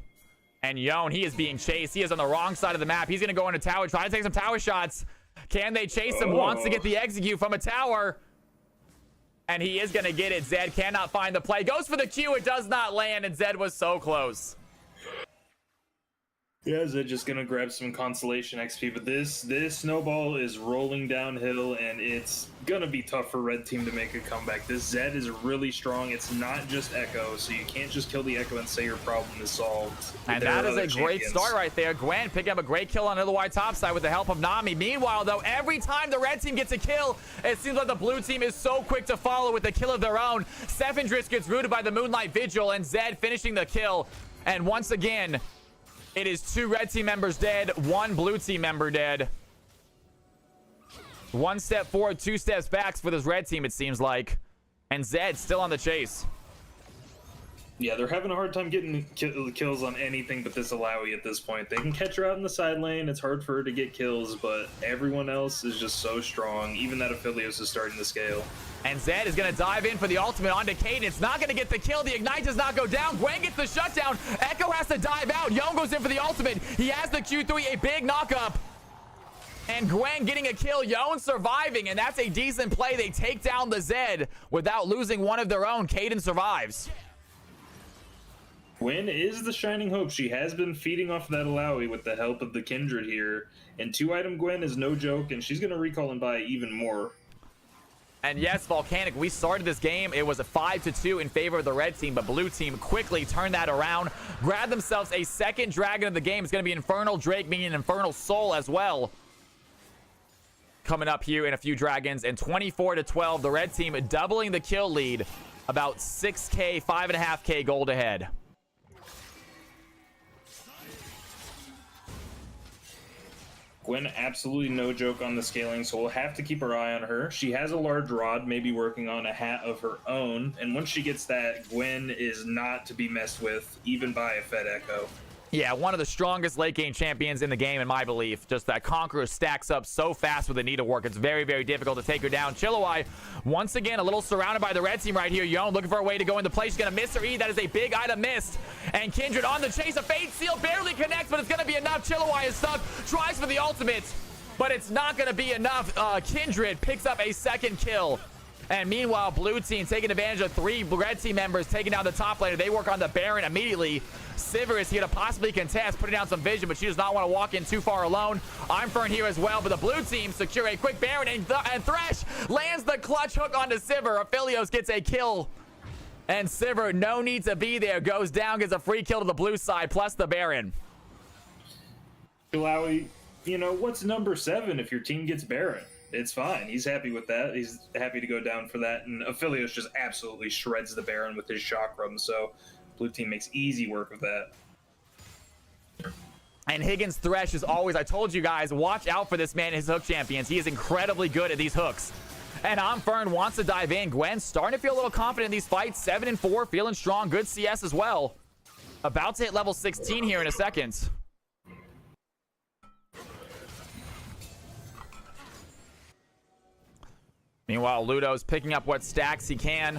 And Yon, he is being chased. He is on the wrong side of the map. He's going to go into tower, try to take some tower shots. Can they chase him? Wants to get the execute from a tower. And he is going to get it. Zed cannot find the play. Goes for the Q. It does not land, and Zed was so close. Yeah, Zed just gonna grab some consolation XP, but this snowball is rolling downhill, and it's gonna be tough for red team to make a comeback. This Zed is really strong. It's not just Echo, so you can't just kill the Echo and say your problem is solved. And that is a great start right there. Gwen picking up a great kill on the white top side with the help of Nami. Meanwhile, though, every time the red team gets a kill, it seems like the blue team is so quick to follow with a kill of their own. Sevendris gets rooted by the Moonlight Vigil, and Zed finishing the kill. And once again, it is 2 red team members dead, 1 blue team member dead. 1 step forward, 2 steps back for this red team, it seems like. And Zed still on the chase. Yeah, they're having a hard time getting kills on anything but this Alawi at this point. They can catch her out in the side lane. It's hard for her to get kills, but everyone else is just so strong. Even that Aphelios is starting to scale. And Zed is going to dive in for the ultimate onto Kaden. It's not going to get the kill. The Ignite does not go down. Gwen gets the shutdown. Echo has to dive out. Yon goes in for the ultimate. He has the Q3, a big knock-up. And Gwen getting a kill. Yon surviving, and that's a decent play. They take down the Zed without losing one of their own. Kaden survives. Gwen is the shining hope. She has been feeding off that Alawi with the help of the Kindred here. And 2-item Gwen is no joke, and she's going to recall and buy even more. And yes, Volcanic, we started this game. It was a 5-2 in favor of the red team, but blue team quickly turned that around. Grabbed themselves a second dragon of the game. It's going to be Infernal Drake, meaning Infernal Soul as well. Coming up here in a few dragons. And 24-12, the red team doubling the kill lead. About 6K, 5.5K gold ahead. Gwen, absolutely no joke on the scaling, so we'll have to keep our eye on her. She has a large rod, maybe working on a hat of her own, and once she gets that, Gwen is not to be messed with, even by a Fed Echo. Yeah, one of the strongest late game champions in the game, in my belief. Just that Conqueror stacks up so fast with the needlework. It's very, very difficult to take her down. Chillawai, once again, a little surrounded by the red team right here. Yon looking for a way to go into play. She's going to miss her E. That is a big item missed. And Kindred on the chase. A Fade Seal barely connects, but it's going to be enough. Chillawai is stuck. Tries for the ultimate, but it's not going to be enough. Kindred picks up a second kill. And meanwhile, blue team taking advantage of 3 red team members taking down the top laner. They work on the Baron immediately. Sivir is here to possibly contest, putting down some vision, but she does not want to walk in too far alone. I'm Fern here as well, but the blue team secure a quick Baron, and Thresh lands the clutch hook onto Sivir. Aphelios gets a kill, and Sivir, no need to be there, goes down, gets a free kill to the blue side, plus the Baron. Malawi, you know, what's number 7 if your team gets Baron? It's fine. He's happy with that. He's happy to go down for that. And Aphelios just absolutely shreds the Baron with his chakram. So blue team makes easy work of that. And Higgins Thresh is always, I told you guys, watch out for this man and his hook champions. He is incredibly good at these hooks. And Fern wants to dive in. Gwen starting to feel a little confident in these fights. 7-4, feeling strong. Good CS as well. About to hit level 16 here in a second. Meanwhile, Ludo's picking up what stacks he can.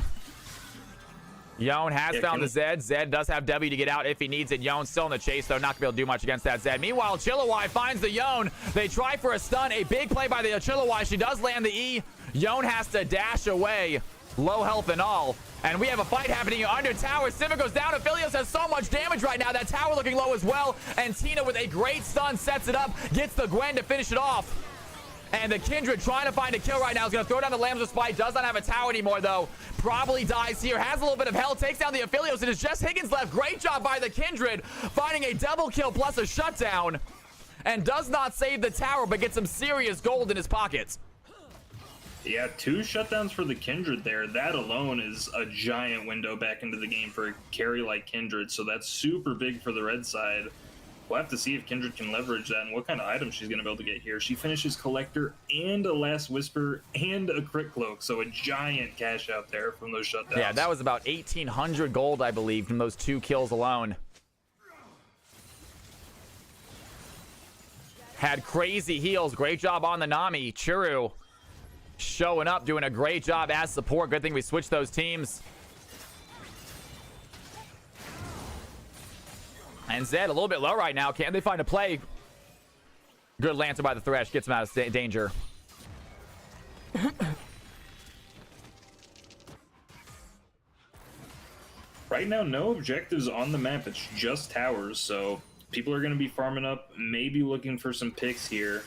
Yon has found the Zed. Zed does have W to get out if he needs it. Yon still in the chase, though. Not going to be able to do much against that Zed. Meanwhile, Chillawai finds the Yon. They try for a stun. A big play by the Chillawai. She does land the E. Yon has to dash away. Low health and all. And we have a fight happening under tower. Sivir goes down. Aphelios has so much damage right now. That tower looking low as well. And Tina with a great stun sets it up. Gets the Gwen to finish it off. And the Kindred trying to find a kill right now. Is going to throw down the Lambs of Spite. Does not have a tower anymore, though. Probably dies here. Has a little bit of health. Takes down the Aphelios. It is just Higgins left. Great job by the Kindred. Finding a double kill plus a shutdown. And does not save the tower, but gets some serious gold in his pockets. Yeah, 2 shutdowns for the Kindred there. That alone is a giant window back into the game for a carry like Kindred, so that's super big for the red side. We'll have to see if Kindred can leverage that and what kind of items she's going to be able to get here. She finishes Collector and a Last Whisper and a Crit Cloak, so a giant cash out there from those shutdowns. Yeah, that was about 1,800 gold, I believe, from those 2 kills alone. Had crazy heals. Great job on the Nami. Churu showing up, doing a great job as support. Good thing we switched those teams. And Zed a little bit low right now. Can they find a play? Good Lancer by the Thresh. Gets him out of danger. Right now, no objectives on the map. It's just towers, so people are going to be farming up, maybe looking for some picks here.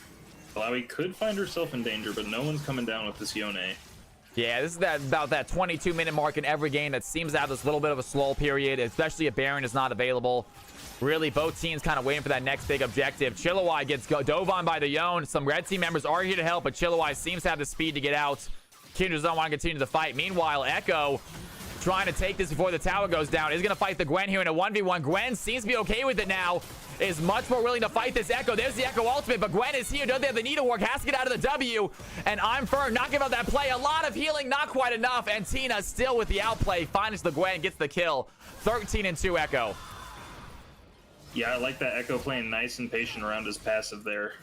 Malawi could find herself in danger, but no one's coming down with this Yone. Yeah, this is about that 22-minute mark in every game that seems to have this little bit of a slow period, especially if Baron is not available. Really, both teams kind of waiting for that next big objective. Chilliwack gets dove on by the Yone. Some red team members are here to help, but Chilliwack seems to have the speed to get out. Kindred don't want to continue the fight. Meanwhile, Echo trying to take this before the tower goes down. Is going to fight the Gwen here in a 1v1. Gwen seems to be okay with it now. Is much more willing to fight this Echo. There's the Echo ultimate, but Gwen is here. Doesn't have the needlework. Has to get out of the W. And I'm firm. Not giving up that play. A lot of healing. Not quite enough. And Tina still with the outplay. Finds the Gwen. Gets the kill. 13-2 Echo. Yeah, I like that Echo playing nice and patient around his passive there.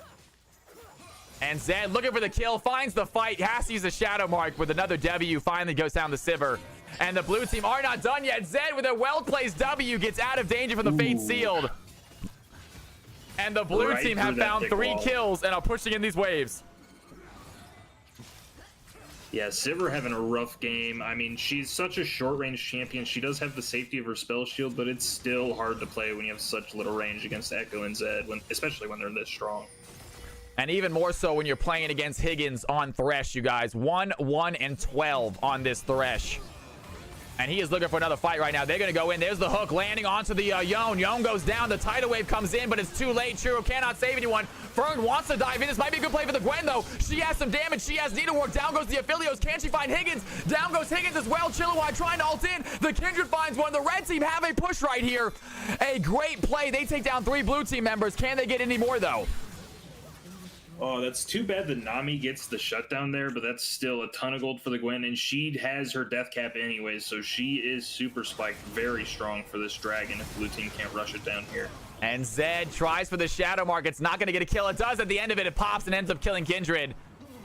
And Zed looking for the kill. Finds the fight. Has to use a shadow mark with another W. Finally goes down the Sivir. And the blue team are not done yet. Zed with a well-placed W gets out of danger from the Fate Sealed. And the blue team have found 3 kills and are pushing in these waves. Yeah, Sivir having a rough game. I mean, she's such a short-range champion. She does have the safety of her spell shield, but it's still hard to play when you have such little range against Echo and Zed, especially when they're this strong. And even more so when you're playing against Higgins on Thresh, you guys. 1, 1, and 12 on this Thresh. And he is looking for another fight right now. They're going to go in. There's the hook landing onto the Yone. Yone goes down. The tidal wave comes in, but it's too late. Churro cannot save anyone. Fern wants to dive in. This might be a good play for the Gwen, though. She has some damage. She has needlework. Down goes the Aphelios. Can she find Higgins? Down goes Higgins as well. Chilliwack trying to ult in. The Kindred finds one. The red team have a push right here. A great play. They take down 3 blue team members. Can they get any more, though? Oh, that's too bad that Nami gets the shutdown there, but that's still a ton of gold for the Gwen, and she has her death cap anyways, so she is super spiked, very strong for this dragon if blue team can't rush it down here. And Zed tries for the shadow mark. It's not going to get a kill. It does at the end of it. It pops and ends up killing Kindred.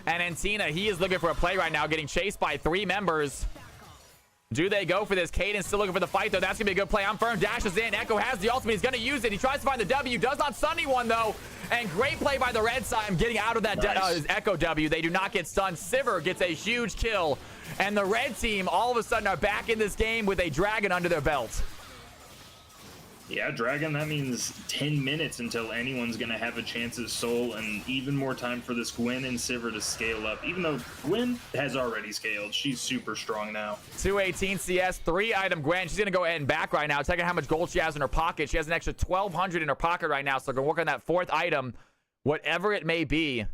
And Antina, he is looking for a play right now, getting chased by 3 members. Do they go for this? Caden's still looking for the fight, though. That's going to be a good play. I'm firm. Dashes in. Echo has the ultimate. He's going to use it. He tries to find the W. Does not stun anyone, though. And great play by the red side. Getting out of that nice. Echo W. They do not get stunned. Sivir gets a huge kill. And the red team, all of a sudden, are back in this game with a dragon under their belt. Yeah, Dragon, that means 10 minutes until anyone's going to have a chance at Soul, and even more time for this Gwen and Sivir to scale up, even though Gwen has already scaled. She's super strong now. 218 CS, 3-item Gwen. She's going to go ahead and back right now, checking how much gold she has in her pocket. She has an extra 1,200 in her pocket right now, so going to work on that 4th item. Whatever it may be,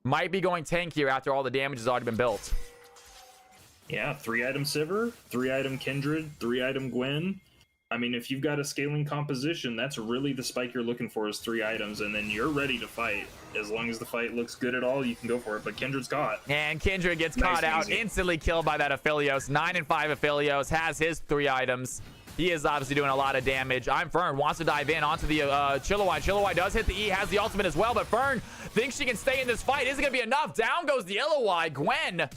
might be going tank here after all the damage has already been built. Yeah, 3-item Sivir, 3-item Kindred, 3-item Gwen. I mean, if you've got a scaling composition, that's really the spike you're looking for is 3 items, and then you're ready to fight. As long as the fight looks good at all, you can go for it, but Kindred's caught. And Kindred gets caught out, instantly killed by that Aphelios. 9 and 5 Aphelios, has his 3 items. He is obviously doing a lot of damage. I'm Fern, wants to dive in onto the Chilliwack. Chilliwack does hit the E, has the ultimate as well, but Fern thinks she can stay in this fight. Isn't going to be enough. Down goes the Illowai. Gwen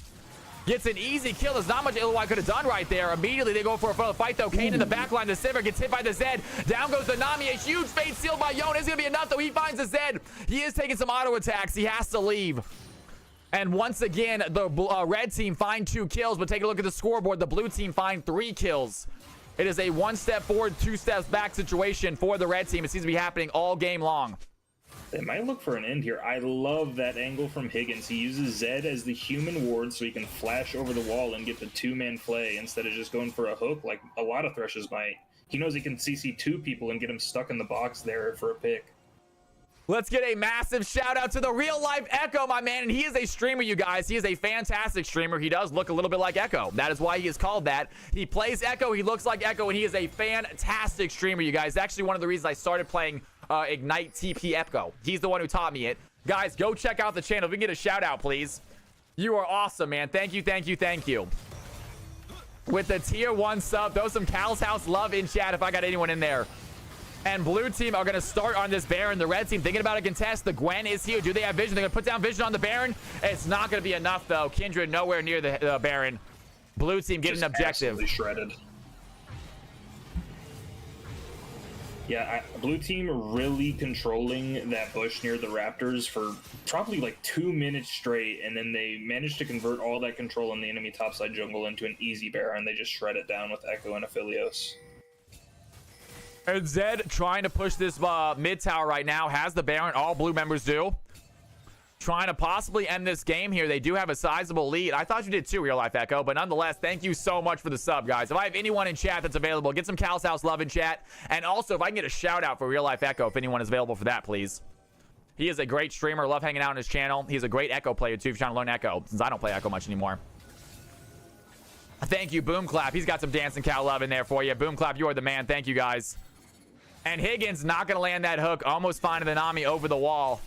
gets an easy kill. There's not much Illowai could have done right there. Immediately they go for a fight though. Kane in the backline. The Sivir gets hit by the Zed. Down goes the Nami. A huge fate sealed by Yone. Isn't going to be enough though. He finds the Zed. He is taking some auto attacks. He has to leave. And once again, the red team find 2 kills, but take a look at the scoreboard. The blue team find 3 kills. It is a 1 step forward, 2 steps back situation for the red team. It seems to be happening all game long. They might look for an end here. I love that angle from Higgins. He uses Zed as the human ward so he can flash over the wall and get the 2-man play instead of just going for a hook like a lot of Threshes might. He knows he can CC 2 people and get him stuck in the box there for a pick. Let's get a massive shout out to the real life Echo, my man. And he is a streamer, you guys. He is a fantastic streamer. He does look a little bit like Echo. That is why he is called that. He plays Echo. He looks like Echo, and he is a fantastic streamer, you guys. Actually, one of the reasons I started playing Ignite TP Echo. He's the one who taught me it. Guys, go check out the channel. If we can get a shout out, please. You are awesome, man. Thank you, thank you, thank you. With the tier 1 sub, throw some Cal's House love in chat if I got anyone in there. And blue team are going to start on this Baron. The red team thinking about a contest. The Gwen is here. Do they have vision? They're going to put down vision on the Baron. It's not going to be enough, though. Kindred nowhere near the Baron. Blue team getting an objective. Absolutely shredded. Yeah, blue team really controlling that bush near the Raptors for probably like 2 minutes straight, and then they managed to convert all that control in the enemy topside jungle into an easy Baron. They just shred it down with Echo and Aphelios. And Zed trying to push this mid tower right now. Has the Baron. All blue members do. Trying to possibly end this game here. They do have a sizable lead. I thought you did too, Real Life Echo. But nonetheless, thank you so much for the sub, guys. If I have anyone in chat that's available, get some Cal's House love in chat. And also, if I can get a shout out for Real Life Echo, if anyone is available for that, please. He is a great streamer. Love hanging out on his channel. He's a great Echo player too if you're trying to learn Echo, since I don't play Echo much anymore. Thank you, Boom Clap. He's got some dancing cow love in there for you. Boom Clap, you are the man. Thank you, guys. And Higgins not going to land that hook. Almost finding the Nami over the wall.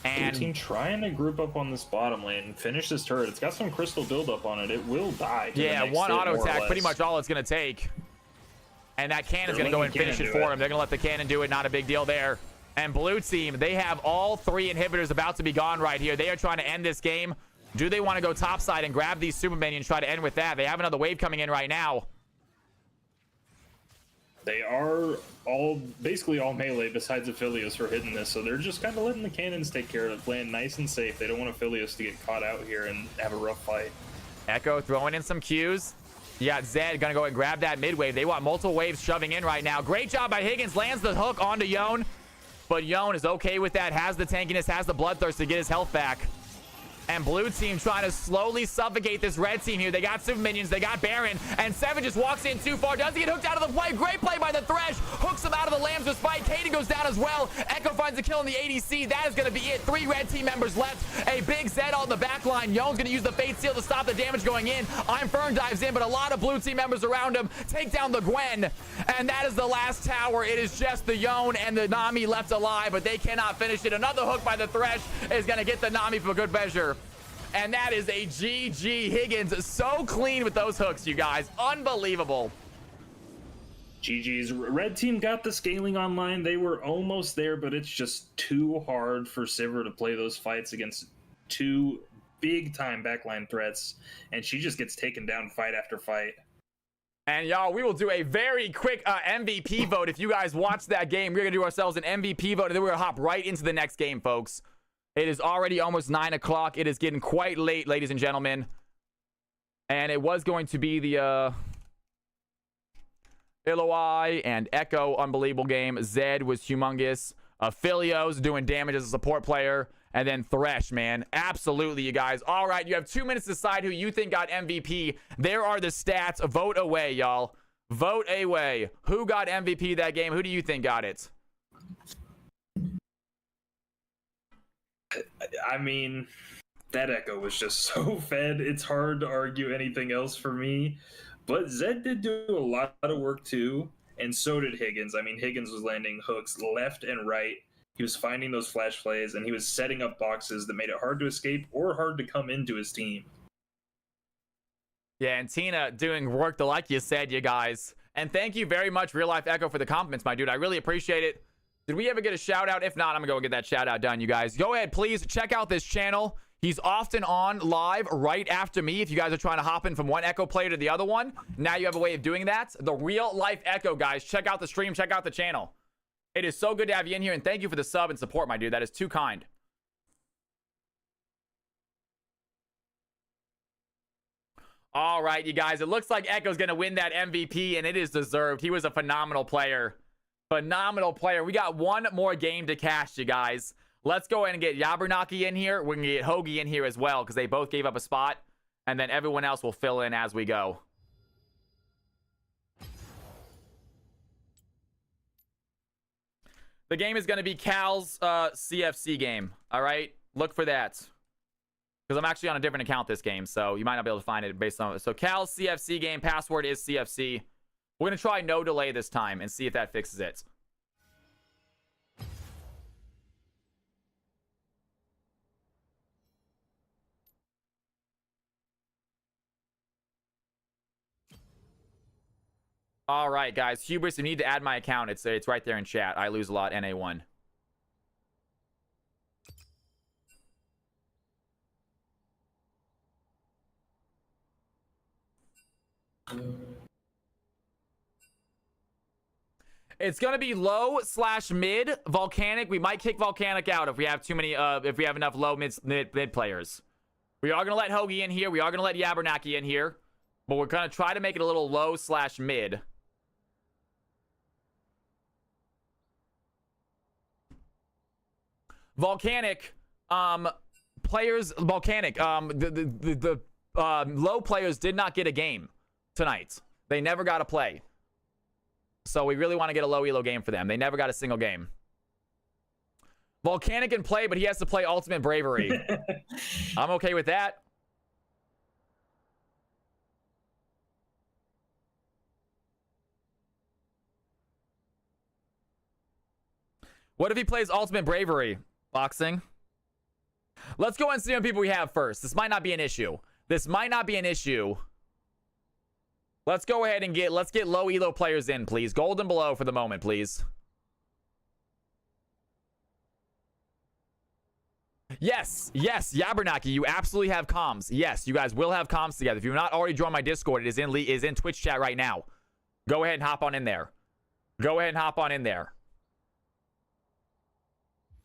And team trying to group up on this bottom lane and finish this turret. It's got some crystal buildup on it. It will die. Yeah, one auto attack, pretty much all it's going to take. And that cannon's going to go and finish it for him. They're going to let the cannon do it. Not a big deal there. And blue team, they have all 3 inhibitors about to be gone right here. They are trying to end this game. Do they want to go topside and grab these super minions, try to end with that? They have another wave coming in right now. They are basically all melee besides Aphelios for hitting this, so they're just kind of letting the cannons take care of it, playing nice and safe. They don't want Aphelios to get caught out here and have a rough fight. Echo throwing in some Qs. You got Zed gonna go and grab that mid wave. They want multiple waves shoving in right now. Great job by Higgins. Lands the hook onto Yone, but Yone is okay with that. Has the tankiness, has the bloodthirst to get his health back. And blue team trying to slowly suffocate this red team here. They got super minions. They got Baron. And Seven just walks in too far. Doesn't get hooked out of the play. Great play by the Thresh. Hooks him out of the Lambs with fight. Kaden goes down as well. Echo finds a kill in the ADC. That is going to be it. 3 red team members left. A big Zed on the back line. Yone's going to use the Fate Seal to stop the damage going in. Fern dives in, but a lot of blue team members around him take down the Gwen. And that is the last tower. It is just the Yone and the Nami left alive, but they cannot finish it. Another hook by the Thresh is going to get the Nami for good measure. And that is a GG. Higgins so clean with those hooks, you guys. Unbelievable. GG's. Red team got the scaling online. They were almost there, but it's just too hard for Sivir to play those fights against 2 big-time backline threats. And she just gets taken down fight after fight. And y'all, we will do a very quick MVP vote. If you guys watch that game, we're going to do ourselves an MVP vote, and then we're going to hop right into the next game, folks. It is already almost 9 o'clock. It is getting quite late, ladies and gentlemen. And it was going to be the Illoi and Echo unbelievable game. Zed was humongous. Aphelios doing damage as a support player. And then Thresh, man. Absolutely, you guys. All right, you have 2 minutes to decide who you think got MVP. There are the stats. Vote away, y'all. Vote away. Who got MVP that game? Who do you think got it? I mean, that Echo was just so fed. It's hard to argue anything else for me. But Zed did do a lot of work too, and so did Higgins. I mean, Higgins was landing hooks left and right. He was finding those flash plays, and he was setting up boxes that made it hard to escape or hard to come into his team. Yeah, and Tina doing work like you said, you guys. And thank you very much, Real Life Echo, for the compliments, my dude. I really appreciate it. Did we ever get a shout out? If not, I'm gonna go get that shout out done, you guys. Go ahead, please check out this channel. He's often on live right after me. If you guys are trying to hop in from one Echo player to the other one, now you have a way of doing that. The Real Life Echo, guys. Check out the stream. Check out the channel. It is so good to have you in here, and thank you for the sub and support, my dude. That is too kind. All right, you guys. It looks like Echo's gonna win that MVP, and it is deserved. He was a phenomenal player. Phenomenal player. We got one more game to cash, you guys. Let's go ahead and get Yabernaki in here. We're going to get Hoagie in here as well because they both gave up a spot. And then everyone else will fill in as we go. The game is going to be Cal's CFC game. All right? Look for that. Because I'm actually on a different account this game, so you might not be able to find it based on it. So Cal's CFC game, password is CFC. We're going to try no delay this time and see if that fixes it. All right, guys. Hubris, you need to add my account. It's right there in chat. I lose a lot, NA1. It's gonna be low/mid Volcanic. We might kick Volcanic out if we have too many. If we have enough low mid players. We are gonna let Hoagie in here. We are gonna let Yabernaki in here, but we're gonna try to make it a little low/mid. Volcanic, players. Volcanic. The low players did not get a game tonight. They never got to play. So we really want to get a low elo game for them. They never got a single game. Volcanic can play, but he has to play Ultimate Bravery. I'm okay with that. What if he plays Ultimate Bravery? Boxing. Let's go and see how many people we have first. This might not be an issue. This might not be an issue. Let's go ahead and let's get low elo players in, please. Gold and below for the moment, please. Yes, yes, Yabernaki, you absolutely have comms. Yes, you guys will have comms together. If you've not already joined my Discord, it is in Twitch chat right now. Go ahead and hop on in there. Go ahead and hop on in there.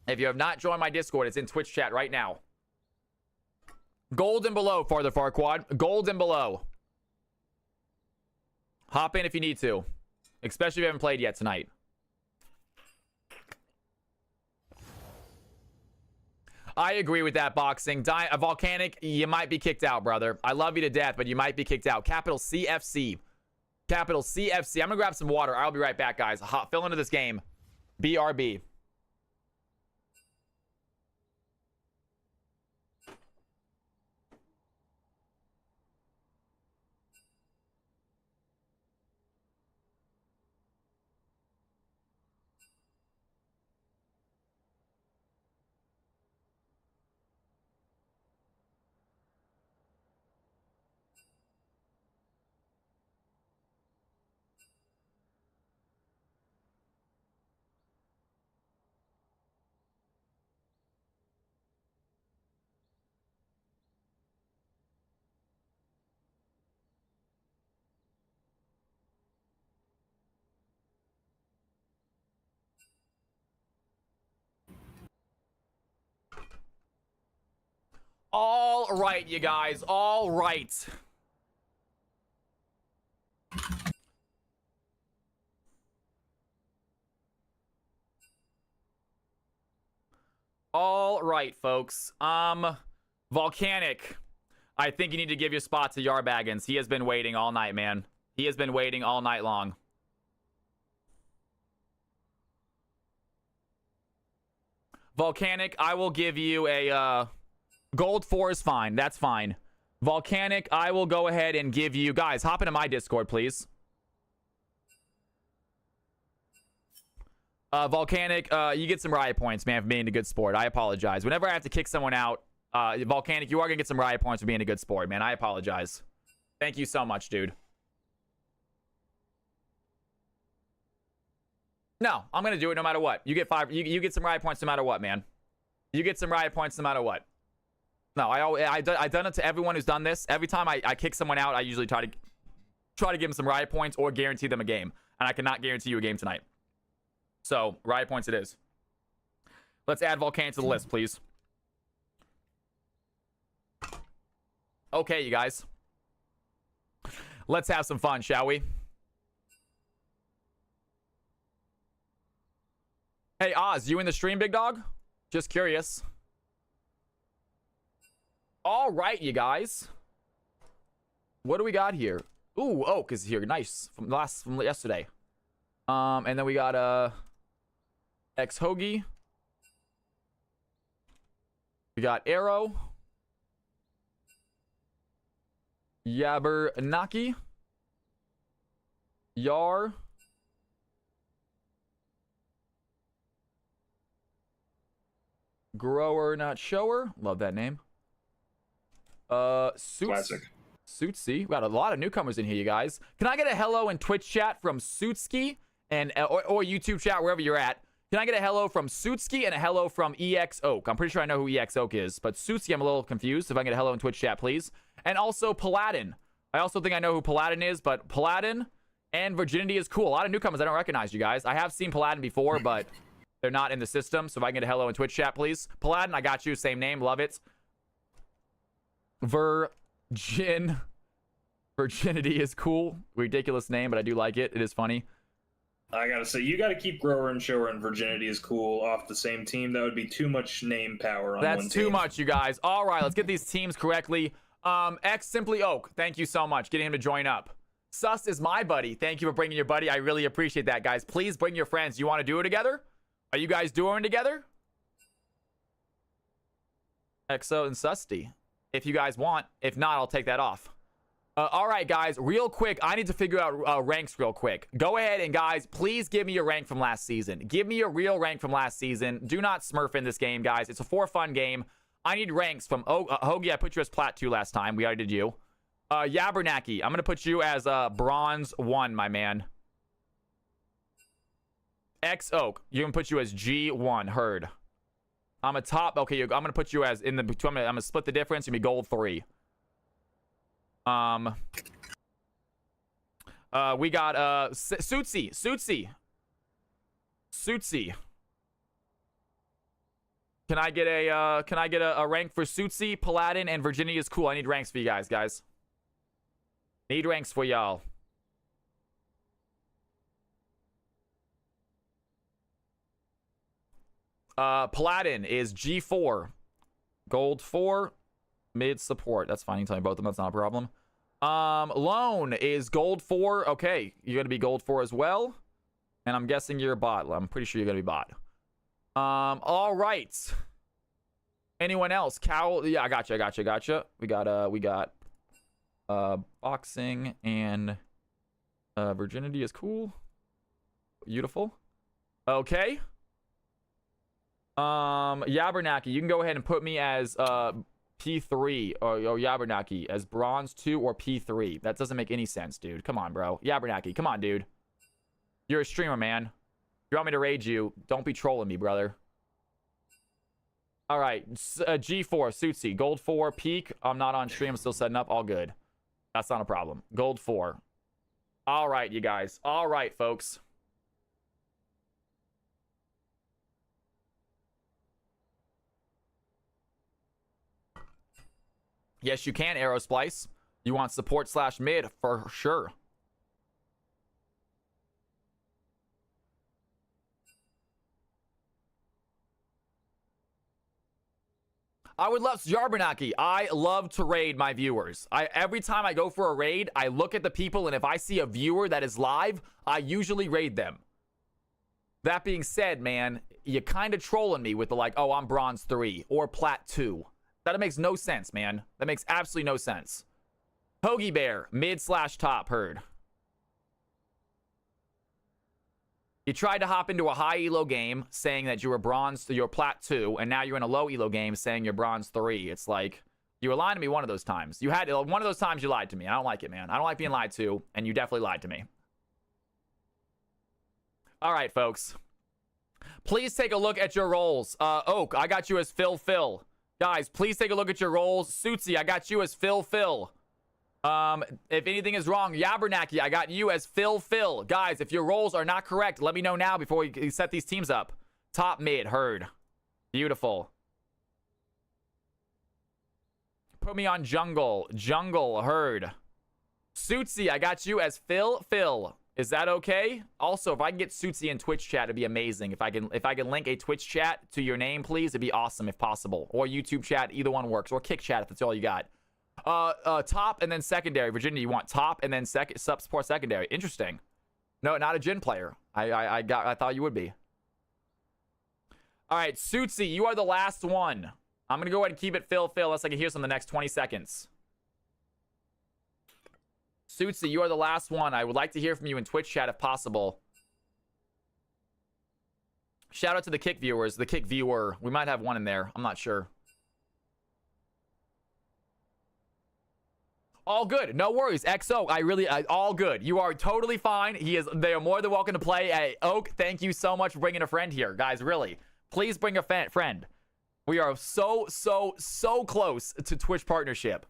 If you have not joined my Discord, it's in Twitch chat right now. Gold and below, Farther Farquad. Gold and below. Hop in if you need to. Especially if you haven't played yet tonight. I agree with that, Boxing. Volcanic, you might be kicked out, brother. I love you to death, but you might be kicked out. Capital CFC. Capital CFC. I'm going to grab some water. I'll be right back, guys. Fill into this game. BRB. All right, you guys. All right. All right, folks. Volcanic. I think you need to give your spot to Yarbaggins. He has been waiting all night, man. He has been waiting all night long. Volcanic, I will give you a, Gold 4 is fine. That's fine. Volcanic, I will go ahead and give you... Guys, hop into my Discord, please. Volcanic, you get some riot points, man, for being a good sport. I apologize. Whenever I have to kick someone out, Volcanic, you are going to get some riot points for being a good sport, man. I apologize. Thank you so much, dude. No, I'm going to do it no matter what. You get 5... You get some riot points no matter what, man. You get some riot points no matter what. No, I've done it to everyone who's done this. Every time I kick someone out, I usually try to give them some riot points or guarantee them a game. And I cannot guarantee you a game tonight. So, riot points it is. Let's add Volcanic to the list, please. Okay, you guys. Let's have some fun, shall we? Hey, Oz, you in the stream, big dog? Just curious. All right, you guys. What do we got here? Ooh, Oak is here. Nice. From yesterday. And then we got X Hoagie. We got Arrow. Yabernaki. Yar. Grower, not shower. Love that name. Suits. Classic. Suitsy. We got a lot of newcomers in here, you guys. Can I get a hello in Twitch chat from Suitsky and or YouTube chat, wherever you're at? Can I get a hello from Suitsky and a hello from EX Oak? I'm pretty sure I know who EX Oak is, but Suitsky, I'm a little confused. If I can get a hello in Twitch chat, please. And also Paladin. I also think I know who Paladin is, but Paladin and Virginity is cool. A lot of newcomers I don't recognize, you guys. I have seen Paladin before, but they're not in the system. So if I can get a hello in Twitch chat, please. Paladin, I got you. Same name. Love it. Virginity is cool. Ridiculous name, but I do like it. It is funny. I gotta say, you gotta keep Grower and Shower and Virginity is cool off the same team. That would be too much name power on one team. That's too much, you guys. All right, let's get these teams correctly. X Simply Oak, thank you so much. Getting him to join up. Sus is my buddy. Thank you for bringing your buddy. I really appreciate that, guys. Please bring your friends. You want to do it together? Are you guys doing it together? Exo and Susty. If you guys want. If not, I'll take that off. All right, guys. Real quick, I need to figure out ranks real quick. Go ahead and, guys, please give me your rank from last season. Give me your real rank from last season. Do not smurf in this game, guys. It's a for fun game. I need ranks from... Hoagie, I put you as Plat 2 last time. We already did you. Yabernaki, I'm going to put you as Bronze 1, my man. X Oak, you're going to put you as G1, Herd. I'm a top... Okay, I'm going to put you as... in the. I'm going to split the difference. You're going to be Gold 3. We got Suitsy. Can I get a rank for Suitsy, Paladin, and Virginia is cool. I need ranks for you guys. Need ranks for y'all. Paladin is G4. Gold 4. Mid support. That's fine. You can tell me both of them. That's not a problem. Lone is Gold 4. Okay. You're going to be Gold 4 as well. And I'm guessing you're a bot. I'm pretty sure you're going to be bot. All right. Anyone else? Cowl? Yeah, I gotcha. We got boxing and virginity is cool. Beautiful. Okay. Yabernaki, you can go ahead and put me as P3 or Yabernaki as Bronze 2 or P3. That doesn't make any sense, dude. Come on, bro. Yabernaki, come on, dude. You're a streamer, man. If you want me to raid you, don't be trolling me, brother. All right, G4, Suitsy, Gold 4, Peak. I'm not on stream. I'm still setting up. All good. That's not a problem. Gold 4. All right, you guys. All right, folks. Yes, you can, Aerosplice. You want support / mid for sure. I would love Yabernaki. I love to raid my viewers. Every time I go for a raid, I look at the people, and if I see a viewer that is live, I usually raid them. That being said, man, you're kind of trolling me with the like, oh, I'm Bronze 3 or Plat 2. That makes no sense, man. That makes absolutely no sense. Hoagie Bear, mid / top, Herd. You tried to hop into a high elo game saying that you were Bronze, you're Plat 2, and now you're in a low elo game saying you're Bronze 3. It's like, you were lying to me one of those times. You had one of those times you lied to me. I don't like it, man. I don't like being lied to, and you definitely lied to me. All right, folks. Please take a look at your roles. Oak, I got you as Phil. Guys, please take a look at your roles. Suitsy, I got you as Phil. If anything is wrong, Yabernaki, I got you as Phil. Guys, if your roles are not correct, let me know now before we set these teams up. Top mid, Herd. Beautiful. Put me on jungle, Herd. Suitsy, I got you as Phil. Is that okay? Also, if I can get Suitsy in Twitch chat, it'd be amazing. If I can link a Twitch chat to your name, please, it'd be awesome if possible. Or YouTube chat, either one works. Or Kick chat if that's all you got. Top and then secondary. Virginia, you want top and then support secondary. Interesting. No, not a Jin player. I thought you would be. All right, Suitsy, you are the last one. I'm going to go ahead and keep it Phil unless I can hear some in the next 20 seconds. Suitsy, you are the last one. I would like to hear from you in Twitch chat if possible. Shout out to the Kick viewers, the Kick viewer. We might have one in there. I'm not sure. All good. No worries. XO, all good. You are totally fine. They are more than welcome to play. Hey, Oak, thank you so much for bringing a friend here. Guys, really. Please bring a friend. We are so close to Twitch partnership.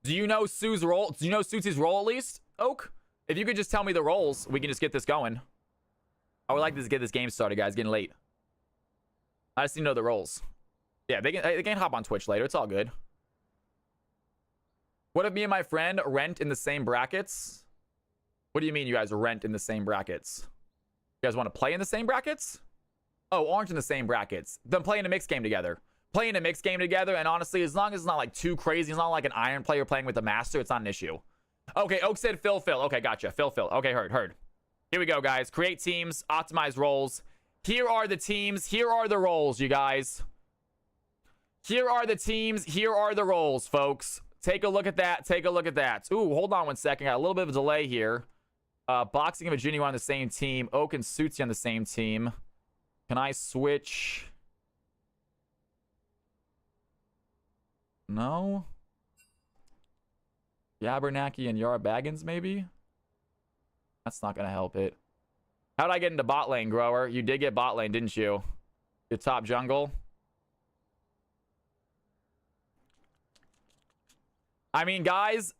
Do you know Sue's role? Do you know Suitsy's role at least, Oak? If you could just tell me the roles, we can just get this going. I would like to get this game started, guys. Getting late. I just need to know the roles. Yeah, they can hop on Twitch later. It's all good. What if me and my friend rent in the same brackets? What do you mean you guys rent in the same brackets? You guys want to play in the same brackets? Oh, aren't in the same brackets. Then play in a mixed game together. Playing a mixed game together, and honestly, as long as it's not like too crazy, it's not like an iron player playing with a master, it's not an issue. Okay, Oak said Phil. Okay, gotcha. Phil. Okay, heard. Here we go, guys. Create teams, optimize roles. Here are the teams. Here are the roles, you guys. Here are the teams. Here are the roles, folks. Take a look at that. Take a look at that. Ooh, hold on one second. Got a little bit of a delay here. Boxing and Virginia on the same team. Oak and Suitsy on the same team. Can I switch? No. Yabernaki and Yara Baggins, maybe? That's not going to help it. How'd I get into bot lane, Grower? You did get bot lane, didn't you? Your top jungle? I mean, guys,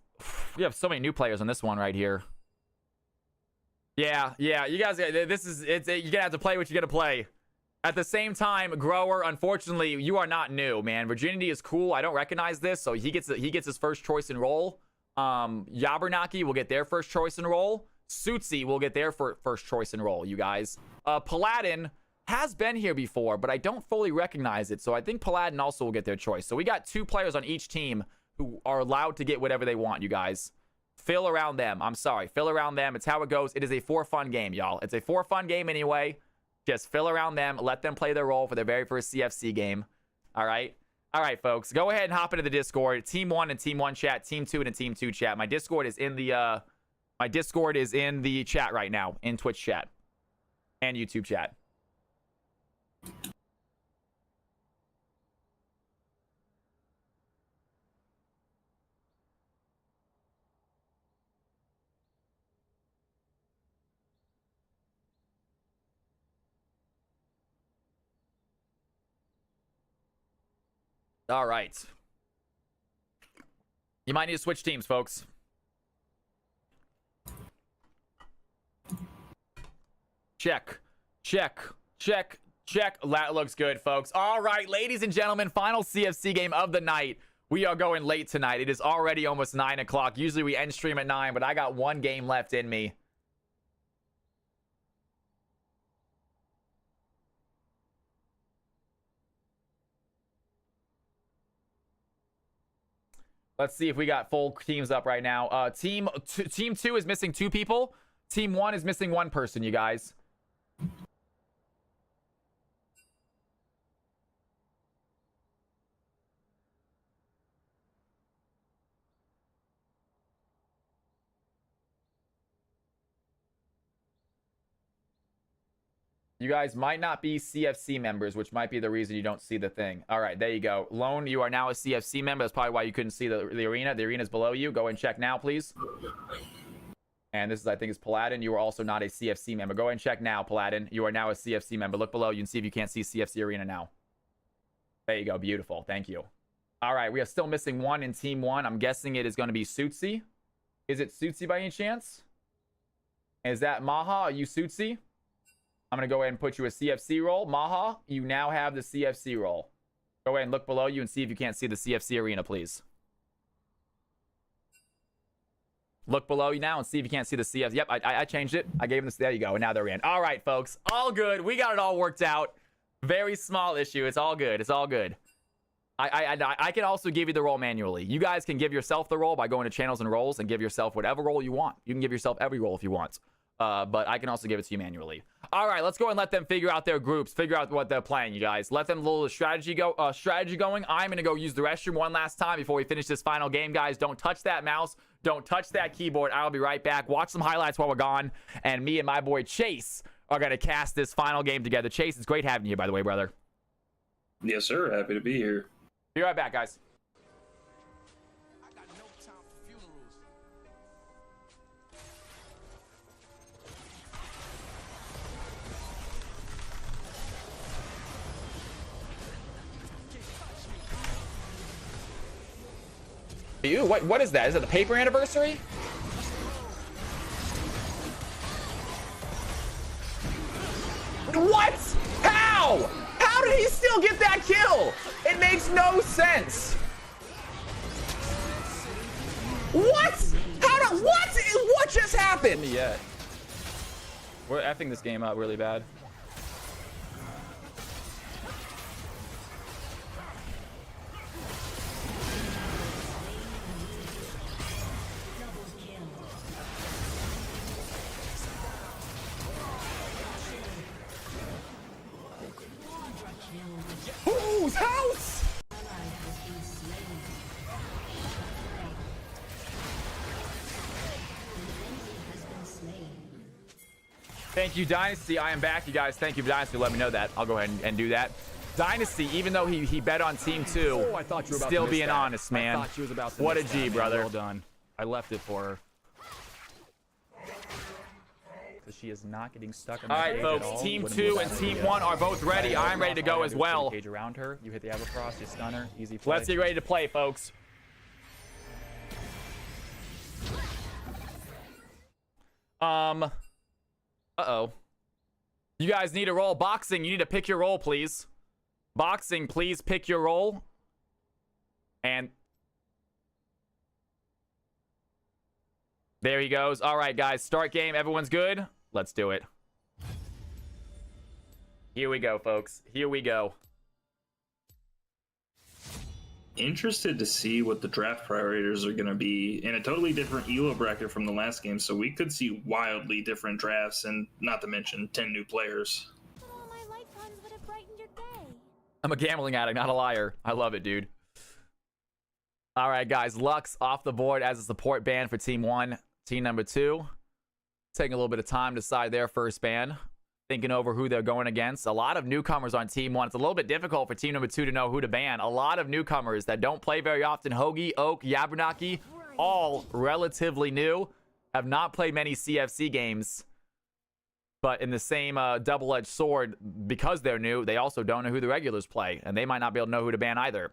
we have so many new players on this one right here. Yeah, you guys, you're going to have to play what you're going to play. At the same time, Grower, unfortunately, you are not new, man. Virginity is cool. I don't recognize this, so he gets his first choice and role. Yabernaki will get their first choice and role. Suitsy will get their first choice and role, you guys. Paladin has been here before, but I don't fully recognize it, so I think Paladin also will get their choice. So we got 2 players on each team who are allowed to get whatever they want, you guys. Fill around them. I'm sorry. Fill around them. It's how it goes. It is a for fun game, y'all. It's a for fun game anyway. Just fill around them. Let them play their role for their very first CFC game. All right? All right, folks. Go ahead and hop into the Discord. Team 1 and Team 1 chat. Team 2 and Team 2 chat. My Discord is in the chat right now. In Twitch chat. And YouTube chat. All right. You might need to switch teams, folks. Check. That looks good, folks. All right, ladies and gentlemen, final CFC game of the night. We are going late tonight. It is already almost 9 o'clock. Usually we end stream at 9, but I got one game left in me. Let's see if we got full teams up right now. Team 2 is missing 2 people. Team 1 is missing 1 person, you guys. You guys might not be CFC members, which might be the reason you don't see the thing. All right, there you go. Lone, you are now a CFC member. That's probably why you couldn't see the arena. The arena is below you. Go and check now, please. And this is, I think, is Paladin. You are also not a CFC member. Go ahead and check now, Paladin. You are now a CFC member. Look below. You can see if you can't see CFC arena now. There you go. Beautiful. Thank you. All right, we are still missing 1 in Team 1. I'm guessing it is going to be Suitsy. Is it Suitsy by any chance? Is that Maha? Are you Suitsy? I'm going to go ahead and put you a CFC role. Maha, you now have the CFC role. Go ahead and look below you and see if you can't see the CFC arena, please. Look below you now and see if you can't see the CFC. Yep, I changed it. I gave them this. There you go. And now they're in. All right, folks. All good. We got it all worked out. Very small issue. It's all good. It's all good. I can also give you the role manually. You guys can give yourself the role by going to channels and roles and give yourself whatever role you want. You can give yourself every role if you want. But I can also give it to you manually. All right, let's go and let them figure out their groups, figure out what they're playing, you guys. Let them little strategy going. I'm gonna go use the restroom one last time before we finish this final game, guys. Don't touch that mouse. Don't touch that keyboard. I'll be right back. Watch some highlights while we're gone. And me and my boy Chase are gonna cast this final game together. Chase, it's great having you, by the way, brother. Yes, sir. Happy to be here. Be right back, guys. Ew, what is that? Is it the paper anniversary? What? How? How did he still get that kill? It makes no sense. What? What just happened? Yet. We're effing this game up really bad. Whose house? Thank you, Dynasty. I am back, you guys. Thank you, Dynasty. Let me know that. I'll go ahead and do that. Dynasty, even though he bet on Team 2, I thought you were about still to miss being that. honest, man. I thought she was about to What a miss G, that, man. brother. Well done. I left it for her. Because she is not getting stuck on All that right, cage folks. at all. Team Wouldn't 2 move and that Team area. 1 are both ready. I'm ready to go as well. Cage around her. You hit the Evercross, you stun her. Easy play. Let's get ready to play, folks. Uh-oh. You guys need a role. Boxing, you need to pick your role, please. Boxing, please pick your role. And there he goes. All right, guys. Start game. Everyone's good? Let's do it. Here we go, folks. Here we go. Interested to see what the draft priorities are going to be in a totally different ELO bracket from the last game, so we could see wildly different drafts, and not to mention 10 new players. I'm a gambling addict, not a liar. I love it, dude. All right, guys. Lux off the board as a support ban for Team 1. Team number 2. Taking a little bit of time to decide their first ban. Thinking over who they're going against. A lot of newcomers on Team 1. It's a little bit difficult for Team number 2 to know who to ban. A lot of newcomers that don't play very often. Hoagie, Oak, Yabernaki, all relatively new. Have not played many CFC games. But in the same double-edged sword, because they're new, they also don't know who the regulars play. And they might not be able to know who to ban either.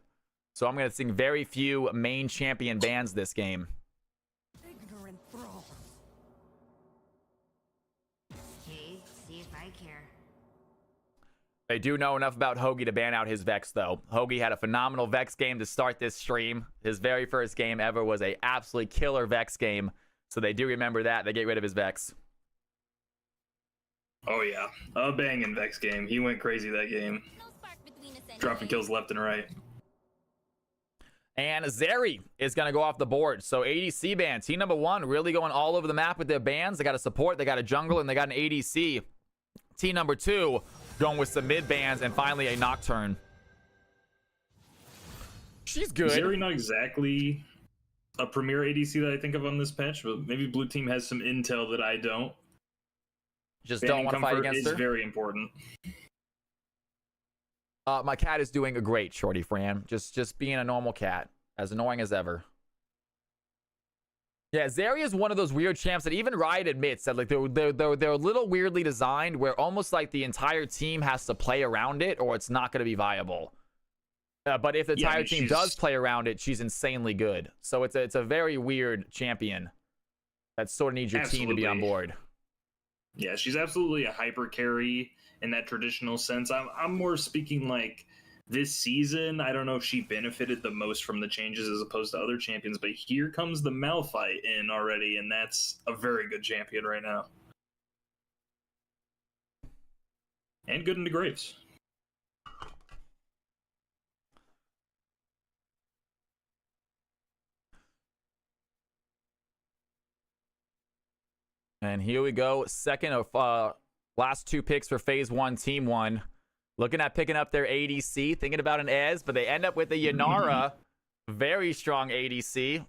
So I'm going to see very few main champion bans this game. Ignorant thrall. Okay, see if I care. They do know enough about Hoagie to ban out his Vex, though. Hoagie had a phenomenal Vex game to start this stream. His very first game ever was a absolutely killer Vex game. So they do remember that. They get rid of his Vex. Oh yeah, a banging Vex game. He went crazy that game. Dropping kills left and right. And Zeri is going to go off the board. So ADC ban. Team number 1 really going all over the map with their bans. They got a support, they got a jungle, and they got an ADC. Team number 2 going with some mid bans and finally a Nocturne. She's good. Zeri not exactly a premier ADC that I think of on this patch, but maybe blue team has some intel that I don't. Just Banning don't want to fight comfort against is her. very important. My cat is doing a great, Shorty Fran. Just being a normal cat. As annoying as ever. Yeah, Zeri is one of those weird champs that even Riot admits that like they're a little weirdly designed where almost like the entire team has to play around it or it's not going to be viable. But if the entire team does play around it, she's insanely good. So it's a very weird champion that sort of needs your team to be on board. Yeah, she's absolutely a hyper carry in that traditional sense. I'm more speaking like this season. I don't know if she benefited the most from the changes as opposed to other champions, but here comes the Malphite in already, and that's a very good champion right now. And good into Graves. And here we go. Second of last 2 picks for phase 1, team 1. Looking at picking up their ADC, thinking about an Ez, but they end up with a Yanara. Very strong ADC.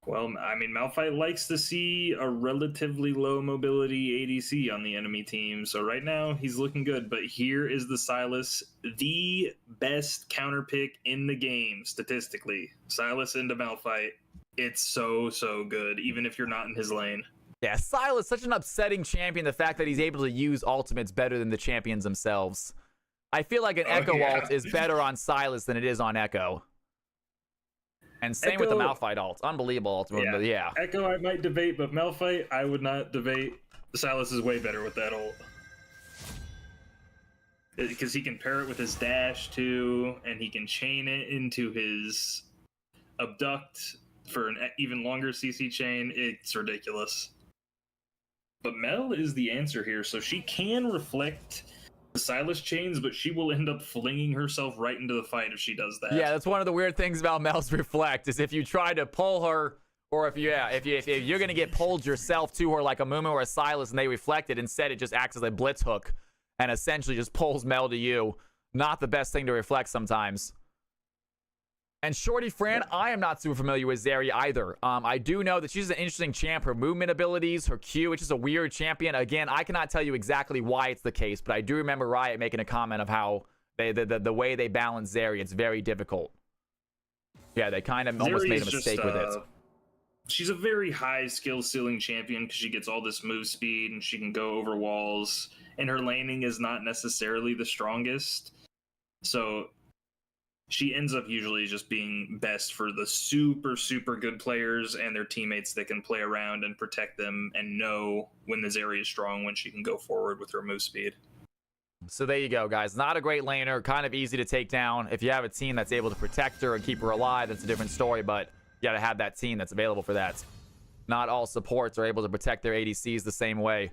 Well, I mean, Malphite likes to see a relatively low mobility ADC on the enemy team. So right now, he's looking good. But here is the Sylas, the best counter pick in the game, statistically. Sylas into Malphite. It's so, so good, even if you're not in his lane. Yeah, Sylas, such an upsetting champion. The fact that he's able to use ultimates better than the champions themselves. I feel like an Echo ult is better on Sylas than it is on Echo. And same with the Malphite ult. Unbelievable ultimate, but yeah. Echo I might debate, but Malphite I would not debate. Sylas is way better with that ult. Because he can pair it with his dash too, and he can chain it into his abduct for an even longer CC chain. It's ridiculous. But Mel is the answer here, so she can reflect the Sylas chains, but she will end up flinging herself right into the fight if she does that. Yeah, that's one of the weird things about Mel's reflect is if you try to pull her, or if you're gonna get pulled yourself to her like a Mumu or a Sylas and they reflect it, instead it just acts as a blitz hook and essentially just pulls Mel to you. Not the best thing to reflect sometimes. And Shorty Fran, I am not super familiar with Zarya either. I do know that she's an interesting champ. Her movement abilities, her Q, which is a weird champion. Again, I cannot tell you exactly why it's the case, but I do remember Riot making a comment of how the way they balance Zarya, it's very difficult. Yeah, they kind of almost made a mistake with it. She's a very high skill ceiling champion because she gets all this move speed and she can go over walls, and her laning is not necessarily the strongest. So she ends up usually just being best for the super, super good players and their teammates that can play around and protect them and know when the Zarya is strong, when she can go forward with her move speed. So there you go, guys. Not a great laner, kind of easy to take down. If you have a team that's able to protect her and keep her alive, that's a different story, but you gotta have that team that's available for that. Not all supports are able to protect their ADCs the same way.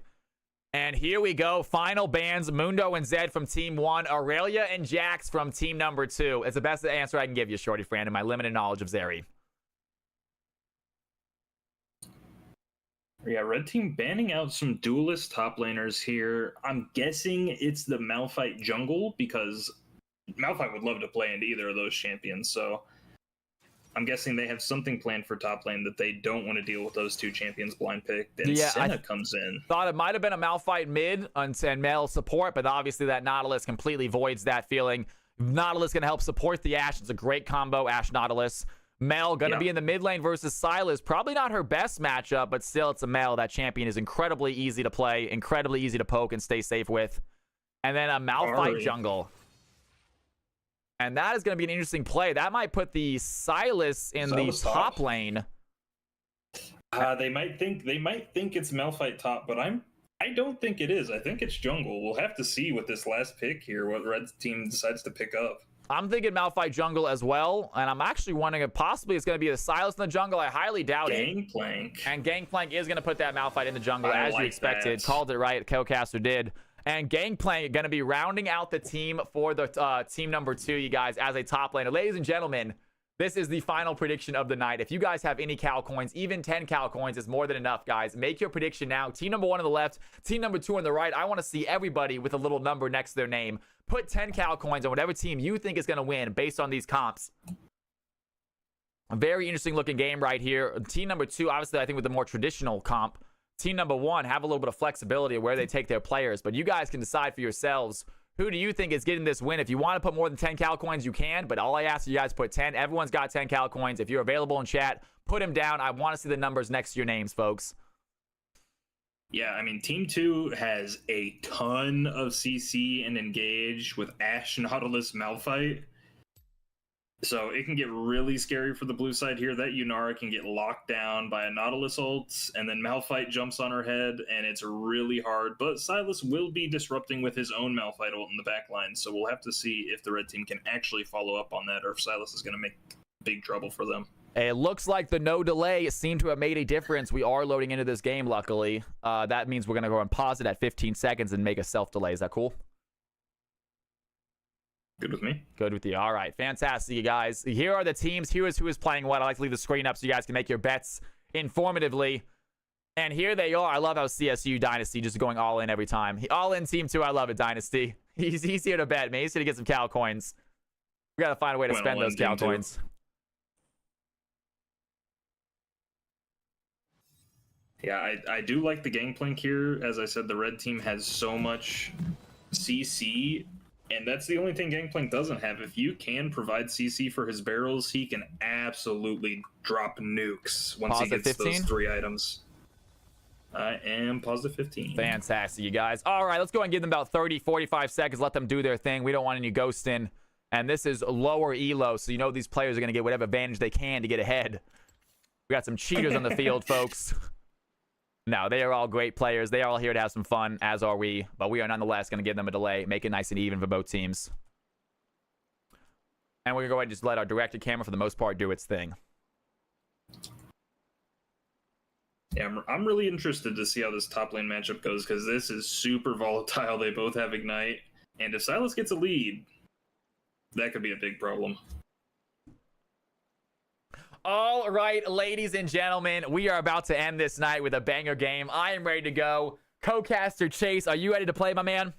And here we go. Final bans. Mundo and Zed from Team 1. Aurelia and Jax from Team number 2. It's the best answer I can give you, Shorty Fran, in my limited knowledge of Zeri. Yeah, Red Team banning out some duelist top laners here. I'm guessing it's the Malphite jungle because Malphite would love to play into either of those champions, so I'm guessing they have something planned for top lane that they don't want to deal with those 2 champions blind picked. And yeah, Senna comes in. Thought it might have been a Malphite mid and Mel support, but obviously that Nautilus completely voids that feeling. Nautilus going to help support the Ashe. It's a great combo, Ashe Nautilus. Mel going to be in the mid lane versus Sylas. Probably not her best matchup, but still it's a Mel. That champion is incredibly easy to play, incredibly easy to poke and stay safe with. And then a Malphite jungle. And that is going to be an interesting play. That might put the Sylas in the top lane. They might think it's Malphite top, but I don't think it is. I think it's jungle. We'll have to see with this last pick here what Red Team decides to pick up. I'm thinking Malphite jungle as well, and I'm actually wondering if possibly it's going to be the Sylas in the jungle. I highly doubt it. Gangplank. And Gangplank is going to put that Malphite in the jungle as you expected. Called it right. Killcaster did. And Gangplank going to be rounding out the team for the team number 2, you guys, as a top laner. Ladies and gentlemen, this is the final prediction of the night. If you guys have any Cal coins, even 10 Cal coins is more than enough, guys. Make your prediction now. Team number 1 on the left, team number 2 on the right. I want to see everybody with a little number next to their name. Put 10 Cal coins on whatever team you think is going to win based on these comps. A very interesting looking game right here. Team number 2, obviously, I think with the more traditional comp. Team number 1 have a little bit of flexibility of where they take their players, but you guys can decide for yourselves. Who do you think is getting this win? If you want to put more than 10 Cal coins, you can, but all I ask you guys put 10. Everyone's got 10 Cal coins. If you're available in chat, put them down. I want to see the numbers next to your names, folks. Yeah, I mean, Team 2 has a ton of CC and engage with Ashe, Nautilus, Malphite. So it can get really scary for the blue side here. That Yunara can get locked down by a Nautilus ult, and then Malphite jumps on her head, and it's really hard. But Sylas will be disrupting with his own Malphite ult in the backline, so we'll have to see if the red team can actually follow up on that, or if Sylas is going to make big trouble for them. It looks like the no delay seemed to have made a difference. We are loading into this game, luckily. That means we're going to go and pause it at 15 seconds and make a self-delay. Is that cool? Good with me. Good with you. All right. Fantastic, you guys. Here are the teams. Here is who is playing what. I like to leave the screen up so you guys can make your bets informatively. And here they are. I love how CSU Dynasty just going all in every time. All in team 2. I love it, Dynasty. He's here to bet, man. He's here to get some Cal coins. We got to find a way to spend those Cal coins. Yeah, I do like the gangplank here. As I said, the red team has so much CC, and that's the only thing Gangplank doesn't have. If you can provide CC for his barrels, he can absolutely drop nukes once he gets 15? Those 3 items. I am positive 15. Fantastic, you guys. All right, let's go and give them about 30, 45 seconds. Let them do their thing. We don't want any ghosting. And this is lower elo, so you know these players are going to get whatever advantage they can to get ahead. We got some cheaters on the field, folks. No, they are all great players. They are all here to have some fun, as are we. But we are nonetheless going to give them a delay, make it nice and even for both teams. And we're going to go ahead and just let our directed camera, for the most part, do its thing. Yeah, I'm really interested to see how this top lane matchup goes, because this is super volatile. They both have Ignite. And if Silas gets a lead, that could be a big problem. All right, ladies and gentlemen, we are about to end this night with a banger game. I am ready to go. Co-caster Chase, are you ready to play, my man?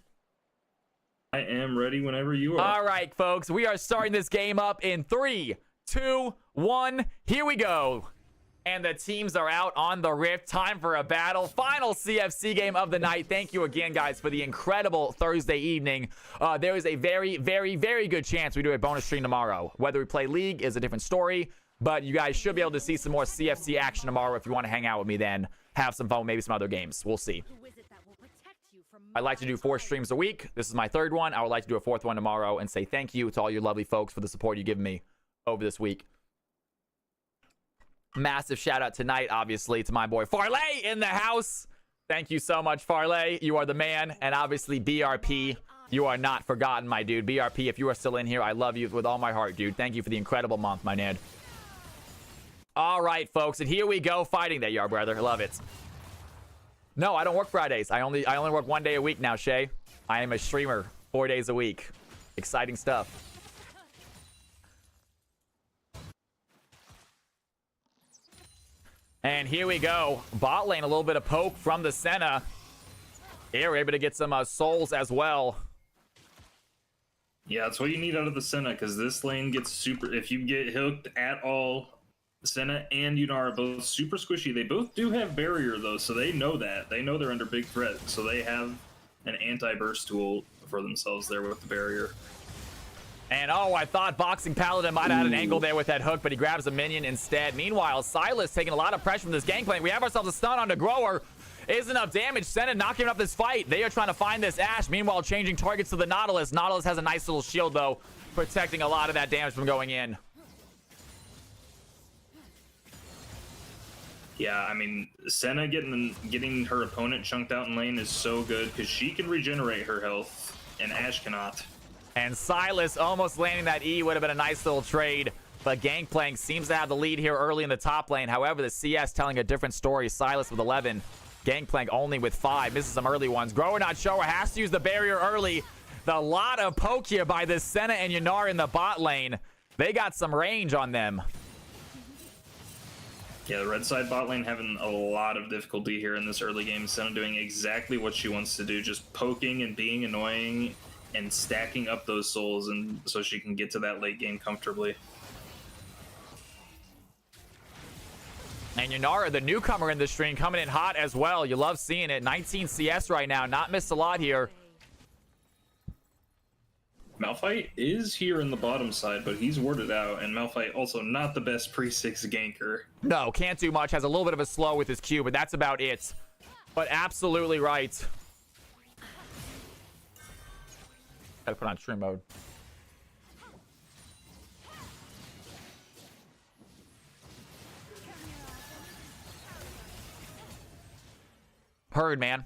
I am ready whenever you are. All right, folks, we are starting this game up in 3, 2, 1. Here we go. And the teams are out on the Rift. Time for a battle. Final CFC game of the night. Thank you again, guys, for the incredible Thursday evening. There is a very, very, very good chance we do a bonus stream tomorrow. Whether we play League is a different story. But you guys should be able to see some more CFC action tomorrow if you want to hang out with me then. Have some fun, maybe some other games. We'll see. I like to do 4 streams a week. This is my 3rd one. I would like to do a 4th one tomorrow and say thank you to all you lovely folks for the support you've given me over this week. Massive shout out tonight, obviously, to my boy Farley in the house. Thank you so much, Farley. You are the man. And obviously, BRP, you are not forgotten, my dude. BRP, if you are still in here, I love you with all my heart, dude. Thank you for the incredible month, my man. All right, folks, and here we go fighting. There you are, brother. Love it. No, I don't work Fridays. I only work 1 day a week now, Shay. I am a streamer 4 days a week. Exciting stuff. And here we go. Bot lane, a little bit of poke from the Senna. Here, we're able to get some souls as well. Yeah, that's what you need out of the Senna, because this lane gets super... If you get hooked at all... Senna and Yunar are both super squishy. They both do have barrier, though, so they know that. They know they're under big threat, so they have an anti-burst tool for themselves there with the barrier. And, oh, I thought Boxing Paladin might have had an angle there with that hook, but he grabs a minion instead. Meanwhile, Silas taking a lot of pressure from this gangplank. We have ourselves a stun on the Grower. Is enough damage. Senna not giving up this fight. They are trying to find this Ashe. Meanwhile, changing targets to the Nautilus. Nautilus has a nice little shield, though, protecting a lot of that damage from going in. Yeah, I mean, Senna getting her opponent chunked out in lane is so good because she can regenerate her health, and Ashe cannot. And Silas almost landing that E would have been a nice little trade, but Gangplank seems to have the lead here early in the top lane. However, the CS telling a different story. Silas with 11, Gangplank only with 5. Misses some early ones. Grower not sure, has to use the barrier early. The lot of poke here by this Senna and Yunar in the bot lane. They got some range on them. Yeah, the red side bot lane having a lot of difficulty here in this early game. Senna doing exactly what she wants to do, just poking and being annoying and stacking up those souls, and so she can get to that late game comfortably. And Yunar, the newcomer in the stream, coming in hot as well. You love seeing it. 19 CS right now. Not missed a lot here. Malphite is here in the bottom side, but he's warded out, and Malphite also not the best pre-6 ganker. No, can't do much. Has a little bit of a slow with his Q, but that's about it. But absolutely right. Gotta put on stream mode. Heard, man.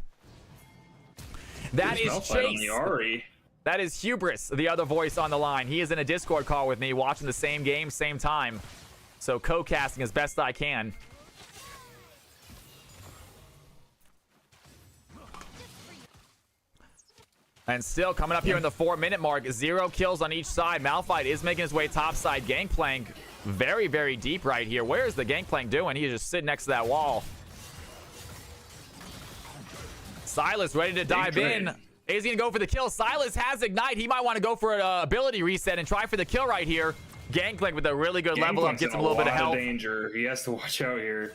That is Malphite on Chase. the Ahri. That is Hubris, the other voice on the line. He is in a Discord call with me, watching the same game, same time. So co-casting as best I can. And still coming up here in the 4-minute mark, 0 kills on each side. Malphite is making his way topside. Gangplank very, very deep right here. Where is the Gangplank doing? He is just sitting next to that wall. Silas ready to dive in. Is he gonna go for the kill? Silas has Ignite. He might want to go for an ability reset and try for the kill right here. Gangplank with a really good level up, gets him a little bit of health. Danger. He has to watch out here.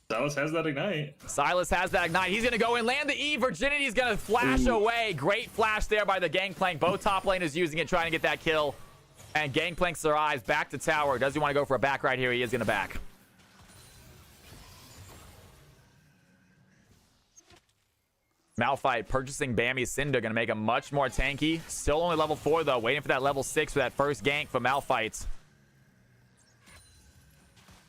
Silas has that Ignite. Silas has that Ignite. He's gonna go and land the E. Virginity's gonna flash away. Great flash there by the Gangplank. Both top laners using it, trying to get that kill. And Gangplank survives back to tower. Does he want to go for a back right here? He is gonna back. Malphite purchasing Bambi's Cinder, gonna make him much more tanky. Still only level 4 though, waiting for that level 6 for that first gank from Malphite.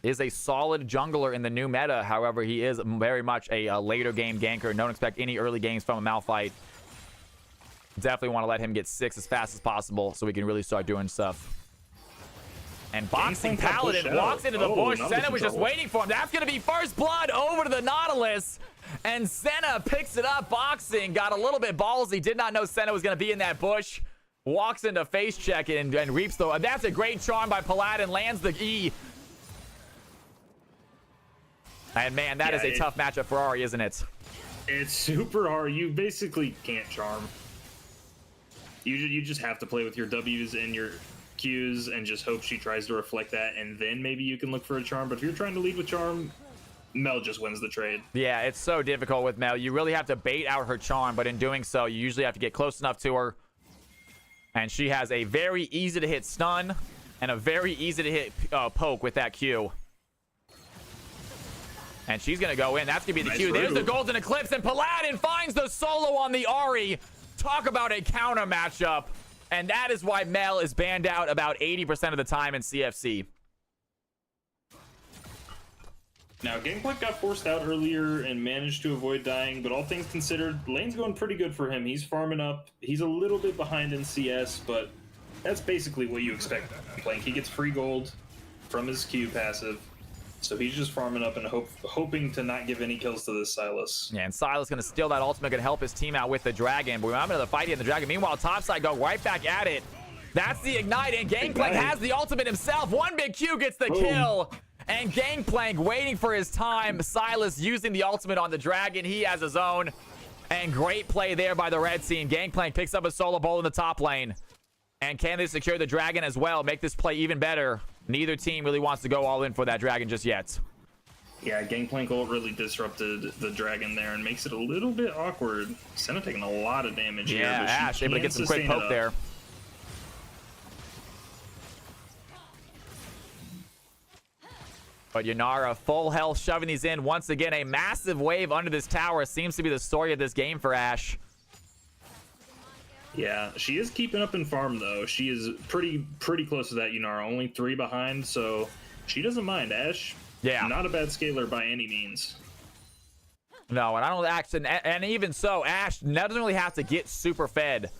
Is a solid jungler in the new meta. However, he is very much a later game ganker. Don't expect any early games from a Malphite. Definitely want to let him get 6 as fast as possible so we can really start doing stuff. And Boxing Paladin walks into the bush. Senna was just waiting for him. That's going to be first blood over to the Nautilus. And Senna picks it up. Boxing got a little bit ballsy. Did not know Senna was going to be in that bush. Walks into face check and reaps the... That's a great charm by Paladin. Lands the E. And man, that is a tough matchup for Ari, isn't it? It's super hard. You basically can't charm. You just have to play with your W's and your Q's and just hope she tries to reflect that, and then maybe you can look for a charm. But if you're trying to lead with charm, Mel just wins the trade. Yeah, it's so difficult with Mel. You really have to bait out her charm, but in doing so, you usually have to get close enough to her. And she has a very easy to hit stun and a very easy to hit poke with that Q. And she's going to go in. That's going to be the Q. There's the Golden Eclipse, and Paladin finds the solo on the Ari. Talk about a counter matchup. And that is why Mel is banned out about 80% of the time in CFC. Now, Gangplank got forced out earlier and managed to avoid dying, but all things considered, lane's going pretty good for him. He's farming up. He's a little bit behind in CS, but that's basically what you expect. Gangplank, he gets free gold from his Q passive. So he's just farming up and hoping to not give any kills to this Silas. Yeah, and Silas going to steal that ultimate, going to help his team out with the Dragon. But remember the fight in the Dragon. Meanwhile, topside go right back at it. That's the Ignite, and Gangplank has the ultimate himself. One big Q gets the kill. And Gangplank waiting for his time. Silas using the ultimate on the Dragon. He has his own. And great play there by the red team. Gangplank picks up a solo bowl in the top lane. And can they secure the Dragon as well? Make this play even better. Neither team really wants to go all in for that Dragon just yet. Yeah, Gangplank ult really disrupted the Dragon there and makes it a little bit awkward. Senna taking a lot of damage here. Yeah, Ash able to get some quick poke there. But Yanara, full health, shoving these in. Once again, a massive wave under this tower. Seems to be the story of this game for Ash. Yeah, she is keeping up in farm, though. She is pretty close to that Yanara. Only 3 behind, so she doesn't mind. Ash, not a bad scaler by any means. No, and I don't actually... And even so, Ash doesn't really have to get super fed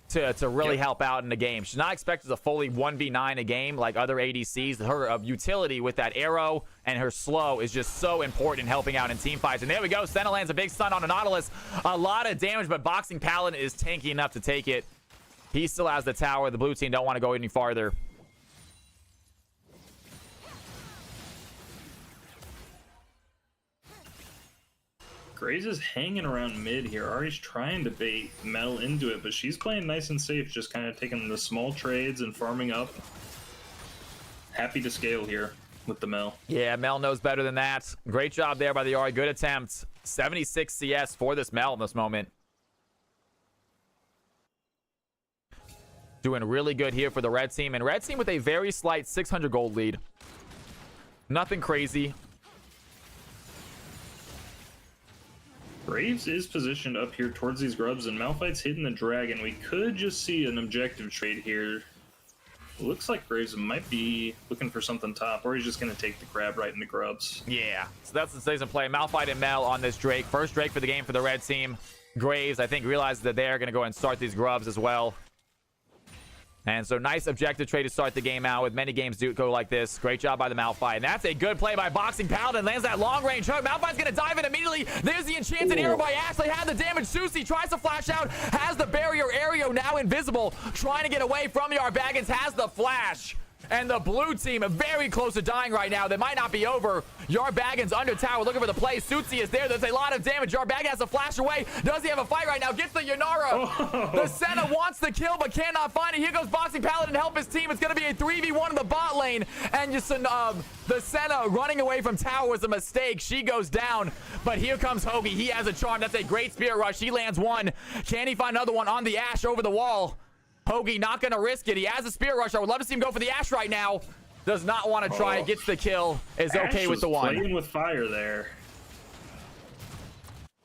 to really help out in the game. She's not expected to fully 1v9 a game like other ADCs. Her utility with that arrow and her slow is just so important in helping out in team fights. And there we go. Senna lands a big stun on the Nautilus. A lot of damage, but Boxing Paladin is tanky enough to take it. He still has the tower. The blue team don't want to go any farther. Graves is hanging around mid here. Ari's trying to bait Mel into it, but she's playing nice and safe, just kind of taking the small trades and farming up. Happy to scale here with the Mel. Yeah, Mel knows better than that. Great job there by the Ari. Good attempt. 76 CS for this Mel in this moment. Doing really good here for the red team. And red team with a very slight 600 gold lead. Nothing crazy. Graves is positioned up here towards these grubs, and Malphite's hitting the Dragon. We could just see an objective trade here. Looks like Graves might be looking for something top, or he's just going to take the grab right in the grubs. Yeah, so that's the season play. Malphite and Mel on this Drake. First Drake for the game for the red team. Graves, I think, realizes that they're going to go and start these grubs as well. And so nice objective trade to start the game out with. Many games do go like this. Great job by the Malphite. And that's a good play by Boxing Paladin. Lands that long range hook. Malphite's going to dive in immediately. There's the enchanted arrow by Ash. They have the damage. Susie tries to flash out. Has the barrier. Aereo now invisible. Trying to get away from the Arbaggins. Has the flash. And the blue team very close to dying right now. They might not be over. Yarbaggins under tower looking for the play. Suitsi is there. There's a lot of damage. Yarbaggin has to flash away. Does he have a fight right now? Gets the Yunara. Oh. The Senna wants the kill but cannot find it. Here goes Boxing Paladin to help his team. It's going to be a 3v1 in the bot lane. And just the Senna running away from tower was a mistake. She goes down. But here comes Hoagie. He has a charm. That's a great Spirit Rush. He lands one. Can he find another one on the Ashe over the wall? Hoagie not going to risk it. He has a Spirit Rush. I would love to see him go for the Ashe right now. Does not want to try it. Gets the kill. Is okay with the one. Playing with fire there.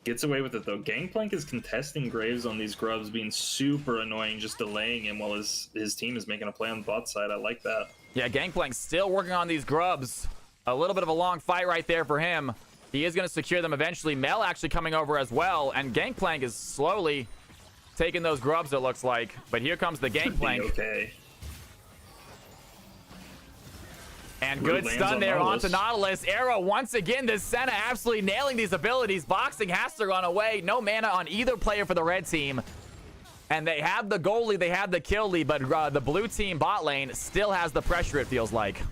Gets away with it though. Gangplank is contesting Graves on these grubs, being super annoying, just delaying him while his team is making a play on the bot side. I like that. Yeah, Gangplank still working on these grubs. A little bit of a long fight right there for him. He is going to secure them eventually. Mel actually coming over as well. And Gangplank is slowly taking those grubs, it looks like. But here comes the Gangplank. Okay. And good stun there onto Nautilus. Arrow once again. This Senna absolutely nailing these abilities. Boxing has to run away. No mana on either player for the red team. And they have the goal lead. They have the kill lead. But the blue team bot lane still has the pressure, it feels like.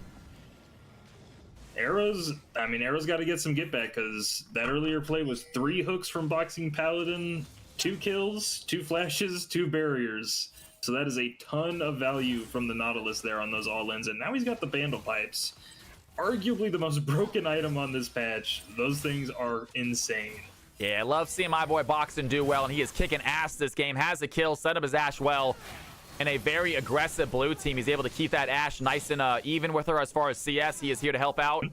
Arrow's got to get some get back because that earlier play was 3 hooks from Boxing Paladin, 2 kills, 2 flashes, 2 barriers. So that is a ton of value from the Nautilus there on those all-ins. And now he's got the Vandal Pipes. Arguably the most broken item on this patch. Those things are insane. Yeah, I love seeing my boy Boxing do well, and he is kicking ass this game. Has a kill, set up his Ashe well. And a very aggressive blue team. He's able to keep that Ashe nice and even with her as far as CS. He is here to help out.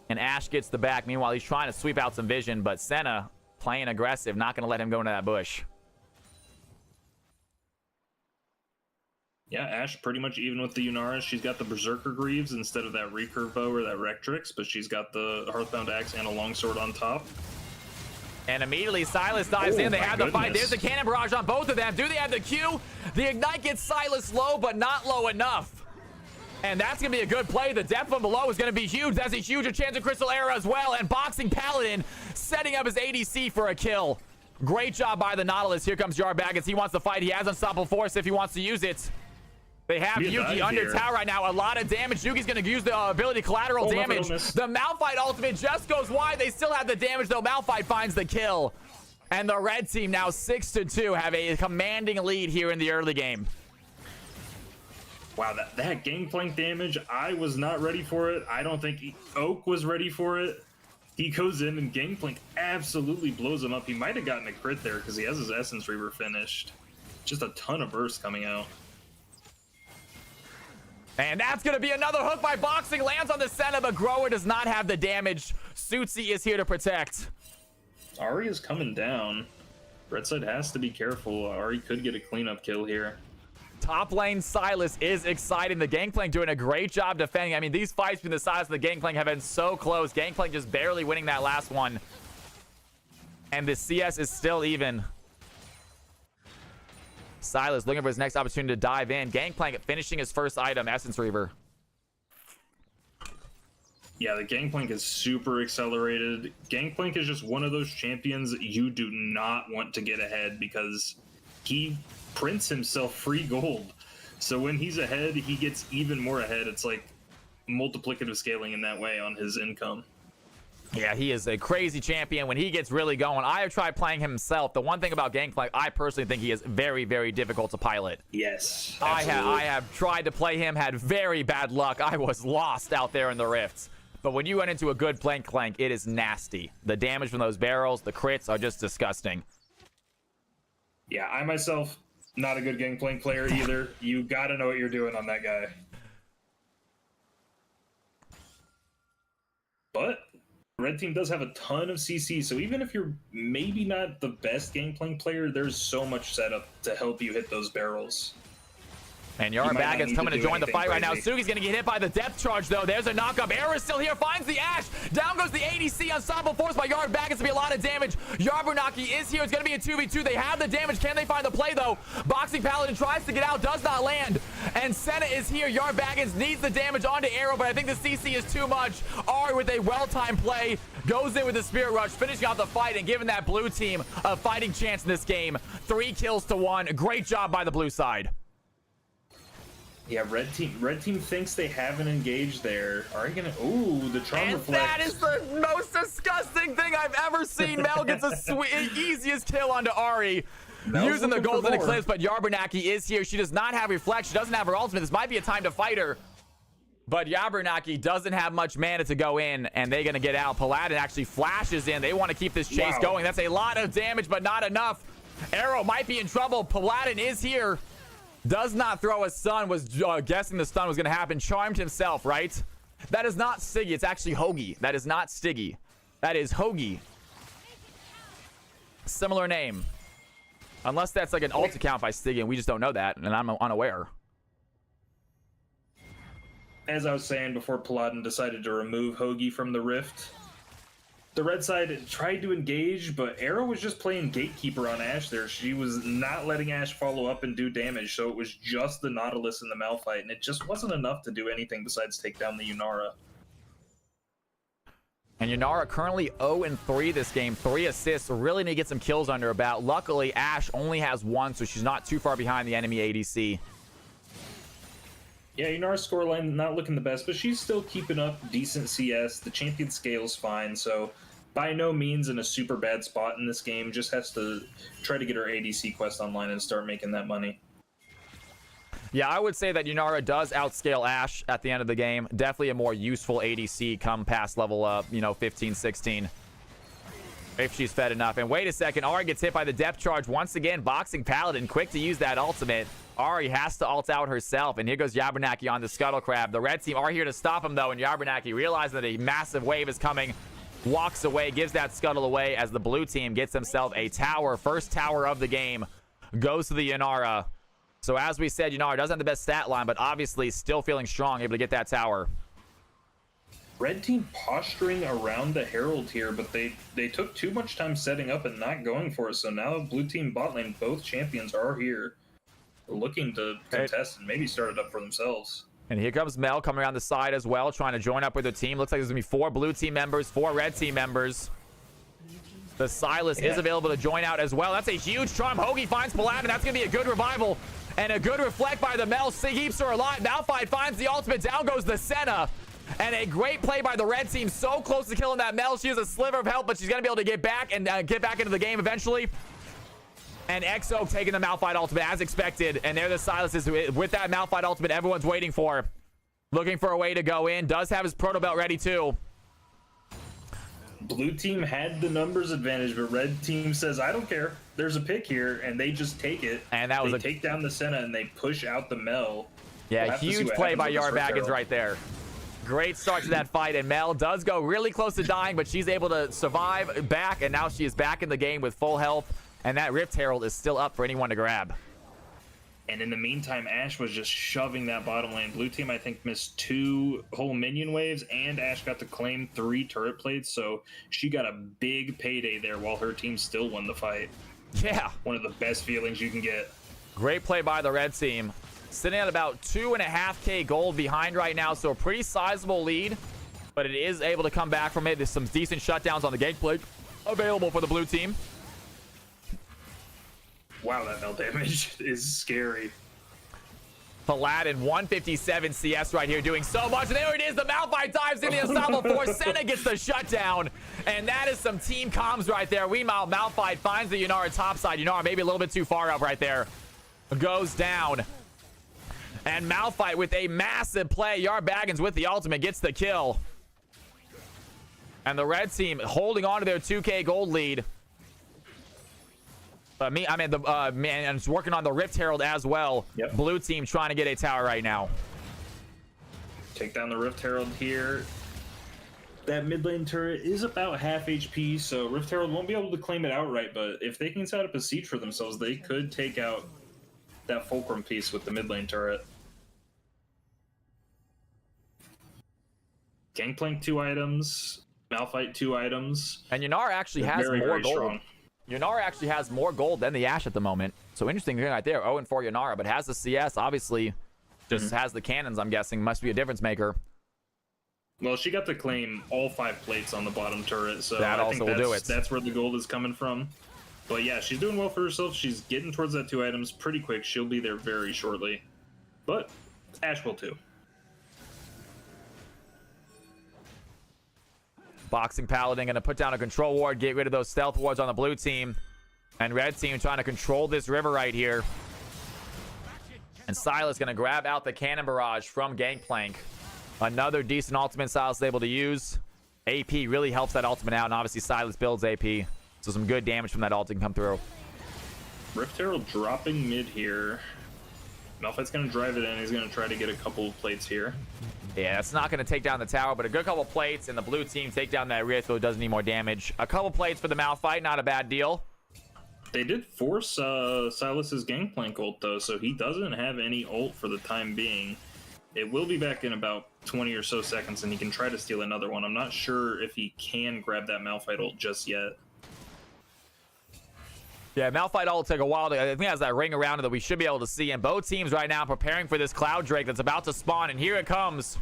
And Ashe gets the back. Meanwhile, he's trying to sweep out some vision, but Senna playing aggressive, not going to let him go into that bush. Yeah, Ashe pretty much even with the Yunara. She's got the Berserker Greaves instead of that Recurve Bow or that Rectrix, but she's got the Hearthbound Axe and a Longsword on top. And immediately Silas dives in. They have the fight. There's the cannon barrage on both of them. Do they have the Q? The Ignite gets Silas low, but not low enough. And that's going to be a good play. The depth from below is going to be huge. That's a huge Enchanted Crystal Arrow as well. And Boxing Paladin setting up his ADC for a kill. Great job by the Nautilus. Here comes Yarbaggins. He wants to fight. He has Unstoppable Force if he wants to use it. They have Yuki under tower right now. A lot of damage. Yuki's going to use the ability collateral damage. The Malphite ultimate just goes wide. They still have the damage, though. Malphite finds the kill. And the red team now 6-2 have a commanding lead here in the early game. Wow, that Gangplank damage, I was not ready for it. I don't think Oak was ready for it. He goes in and Gangplank absolutely blows him up. He might have gotten a crit there because he has his Essence Reaver finished. Just a ton of bursts coming out. And that's going to be another hook by Boxing. Lands on the Senna, but Grower does not have the damage. Suitsi is here to protect. Ari is coming down. Red side has to be careful. Ari could get a cleanup kill here. Top lane Silas is exciting. The Gangplank doing a great job defending. I mean, these fights between the Silas and the Gangplank have been so close. Gangplank just barely winning that last one. And the CS is still even. Silas looking for his next opportunity to dive in. Gangplank finishing his first item, Essence Reaver. Yeah, the Gangplank is super accelerated. Gangplank is just one of those champions that you do not want to get ahead because he prints himself free gold. So when he's ahead, he gets even more ahead. It's like multiplicative scaling in that way on his income. Yeah, he is a crazy champion when he gets really going. I have tried playing him himself. The one thing about Gangplank, I personally think he is very, very difficult to pilot. Yes, I have tried to play him, had very bad luck. I was lost out there in the rifts. But when you run into a good Plank, it is nasty. The damage from those barrels, the crits are just disgusting. Yeah, I myself, not a good Gangplank player either. You gotta know what you're doing on that guy. But Red team does have a ton of CC, so even if you're maybe not the best Gangplank player, there's so much setup to help you hit those barrels. And Yarbaggins coming to join the fight right now. Sugi's going to get hit by the depth charge, though. There's a knock-up. Error is still here. Finds the Ashe. Down goes the ADC. Unstoppable Force by Yarbaggins to be a lot of damage. Yarbunaki is here. It's going to be a 2v2. They have the damage. Can they find the play, though? Boxing Paladin tries to get out. Does not land. And Senna is here. Yarbaggins needs the damage onto Arrow, but I think the CC is too much. Ari with a well-timed play goes in with the Spirit Rush, finishing out the fight and giving that blue team a fighting chance in this game. 3 kills to 1. Great job by the blue side. Yeah, red team thinks they haven't engaged there. Are you gonna? Ooh, the charm And reflect. that is the most disgusting thing I've ever seen. Mel gets a easiest kill onto Ari. Using the golden eclipse, but Yabernaki is here. She does not have reflect. She doesn't have her ultimate. This might be a time to fight her. But Yabernaki doesn't have much mana to go in, and they're going to get out. Paladin actually flashes in. They want to keep this chase going. That's a lot of damage, but not enough. Arrow might be in trouble. Paladin is here. Does not throw a stun. Was guessing the stun was going to happen. Charmed himself, right? That is not Stiggy. It's actually Hoagie. That is not Stiggy. That is Hoagie. Similar name. Unless that's like an alt account by Stiggy, and we just don't know that, and I'm unaware. As I was saying before, Paladin decided to remove Hoagie from the Rift. The red side tried to engage, but Arrow was just playing Gatekeeper on Ashe there. She was not letting Ashe follow up and do damage, so it was just the Nautilus and the Malphite, and it just wasn't enough to do anything besides take down the Yunara. And Yunara currently 0-3 this game. 3 assists. Really need to get some kills under her belt. Luckily, Ashe only has 1, so she's not too far behind the enemy ADC. Yeah, Yunara's scoreline not looking the best, but she's still keeping up decent CS. The champion scale's fine, so by no means in a super bad spot in this game. Just has to try to get her ADC quest online and start making that money. Yeah, I would say that Yunara does outscale Ashe at the end of the game. Definitely a more useful ADC come past level, 15, 16. If she's fed enough. And wait a second, Ari gets hit by the depth charge once again. Boxing Paladin, quick to use that ultimate. Ari has to ult out herself, and here goes Yabernaki on the Scuttle Crab. The red team are here to stop him, though, and Yabernaki, realizing that a massive wave is coming, walks away, gives that Scuttle away as the blue team gets himself a tower. First tower of the game goes to the Yunara. So as we said, Yunara doesn't have the best stat line, but obviously still feeling strong, able to get that tower. Red team posturing around the Herald here, but they took too much time setting up and not going for it. So now blue team bot lane, both champions are here, looking to contest and maybe start it up for themselves. And here comes Mel coming around the side as well, trying to join up with the team. Looks like there's going to be 4 blue team members, 4 red team members. The Silas is available to join out as well. That's a huge charm. Hoagie finds Paladin. That's going to be a good revival. And a good reflect by the Mel. Keeps her alive. Malphite finds the ultimate. Down goes the Senna. And a great play by the red team. So close to killing that Mel. She has a sliver of health, but she's going to be able to get back and get back into the game eventually. And XO taking the Malphite ultimate as expected. And there the Silas with that Malphite ultimate everyone's waiting for. Looking for a way to go in. Does have his proto belt ready too. Blue team had the numbers advantage, but red team says, I don't care. There's a pick here, and they just take it. And that was they take down the Senna, and they push out the Mel. Yeah, huge play by Yarbaggens right there. Great start to that fight, and Mel does go really close to dying, but she's able to survive back, and now she is back in the game with full health, and that Rift Herald is still up for anyone to grab. And in the meantime, Ashe was just shoving that bottom lane. Blue team, I think, missed 2 whole minion waves, and Ashe got to claim 3 turret plates, so she got a big payday there while her team still won the fight. Yeah. One of the best feelings you can get. Great play by the red team. Sitting at about 2.5K gold behind right now, so a pretty sizable lead, but it is able to come back from it. There's some decent shutdowns on the gameplay available for the blue team. Wow, that Mel damage is scary. Paladin, 157 CS right here, doing so much. And there it is. The Malphite dives in the ensemble force. Senna gets the shutdown. And that is some team comms right there. Meanwhile, Malphite finds the Yunara topside. Yunara maybe a little bit too far up right there. Goes down. And Malphite with a massive play. Yarbaggens with the ultimate gets the kill. And the red team holding on to their 2K gold lead. And it's working on the Rift Herald as well. Yep. Blue team trying to get a tower right now. Take down the Rift Herald here. That mid lane turret is about half HP, so Rift Herald won't be able to claim it outright, but if they can set up a siege for themselves, they could take out that Fulcrum piece with the mid lane turret. Gangplank 2 items, Malphite 2 items. And Yunara actually has more gold. Strong. Yunara actually has more gold than the Ashe at the moment. So interesting thing right there. 0-4 Yunara, but has the CS, obviously. Just has the cannons, I'm guessing. Must be a difference maker. Well, she got to claim all 5 plates on the bottom turret, so that I think will do it. That's where the gold is coming from. But yeah, she's doing well for herself. She's getting towards that 2 items pretty quick. She'll be there very shortly. But Ash will too. Boxing Paladin going to put down a control ward, get rid of those stealth wards on the blue team. And red team trying to control this river right here. And Silas going to grab out the cannon barrage from Gangplank. Another decent ultimate Silas is able to use. AP really helps that ultimate out, and obviously Silas builds AP. So some good damage from that ult can come through. Rift Herald dropping mid here. Malphite's going to drive it in. He's going to try to get a couple of plates here. Yeah, that's not going to take down the tower, but a good couple plates, and the blue team take down that Rift, though it doesn't need more damage. A couple plates for the Malphite, not a bad deal. They did force Silas's Gangplank ult, though, so he doesn't have any ult for the time being. It will be back in about 20 or so seconds, and he can try to steal another one. I'm not sure if he can grab that Malphite ult just yet. Yeah, Malphite ult will take a while. I think it has that ring around it that we should be able to see. And both teams right now preparing for this Cloud Drake that's about to spawn. And here it comes.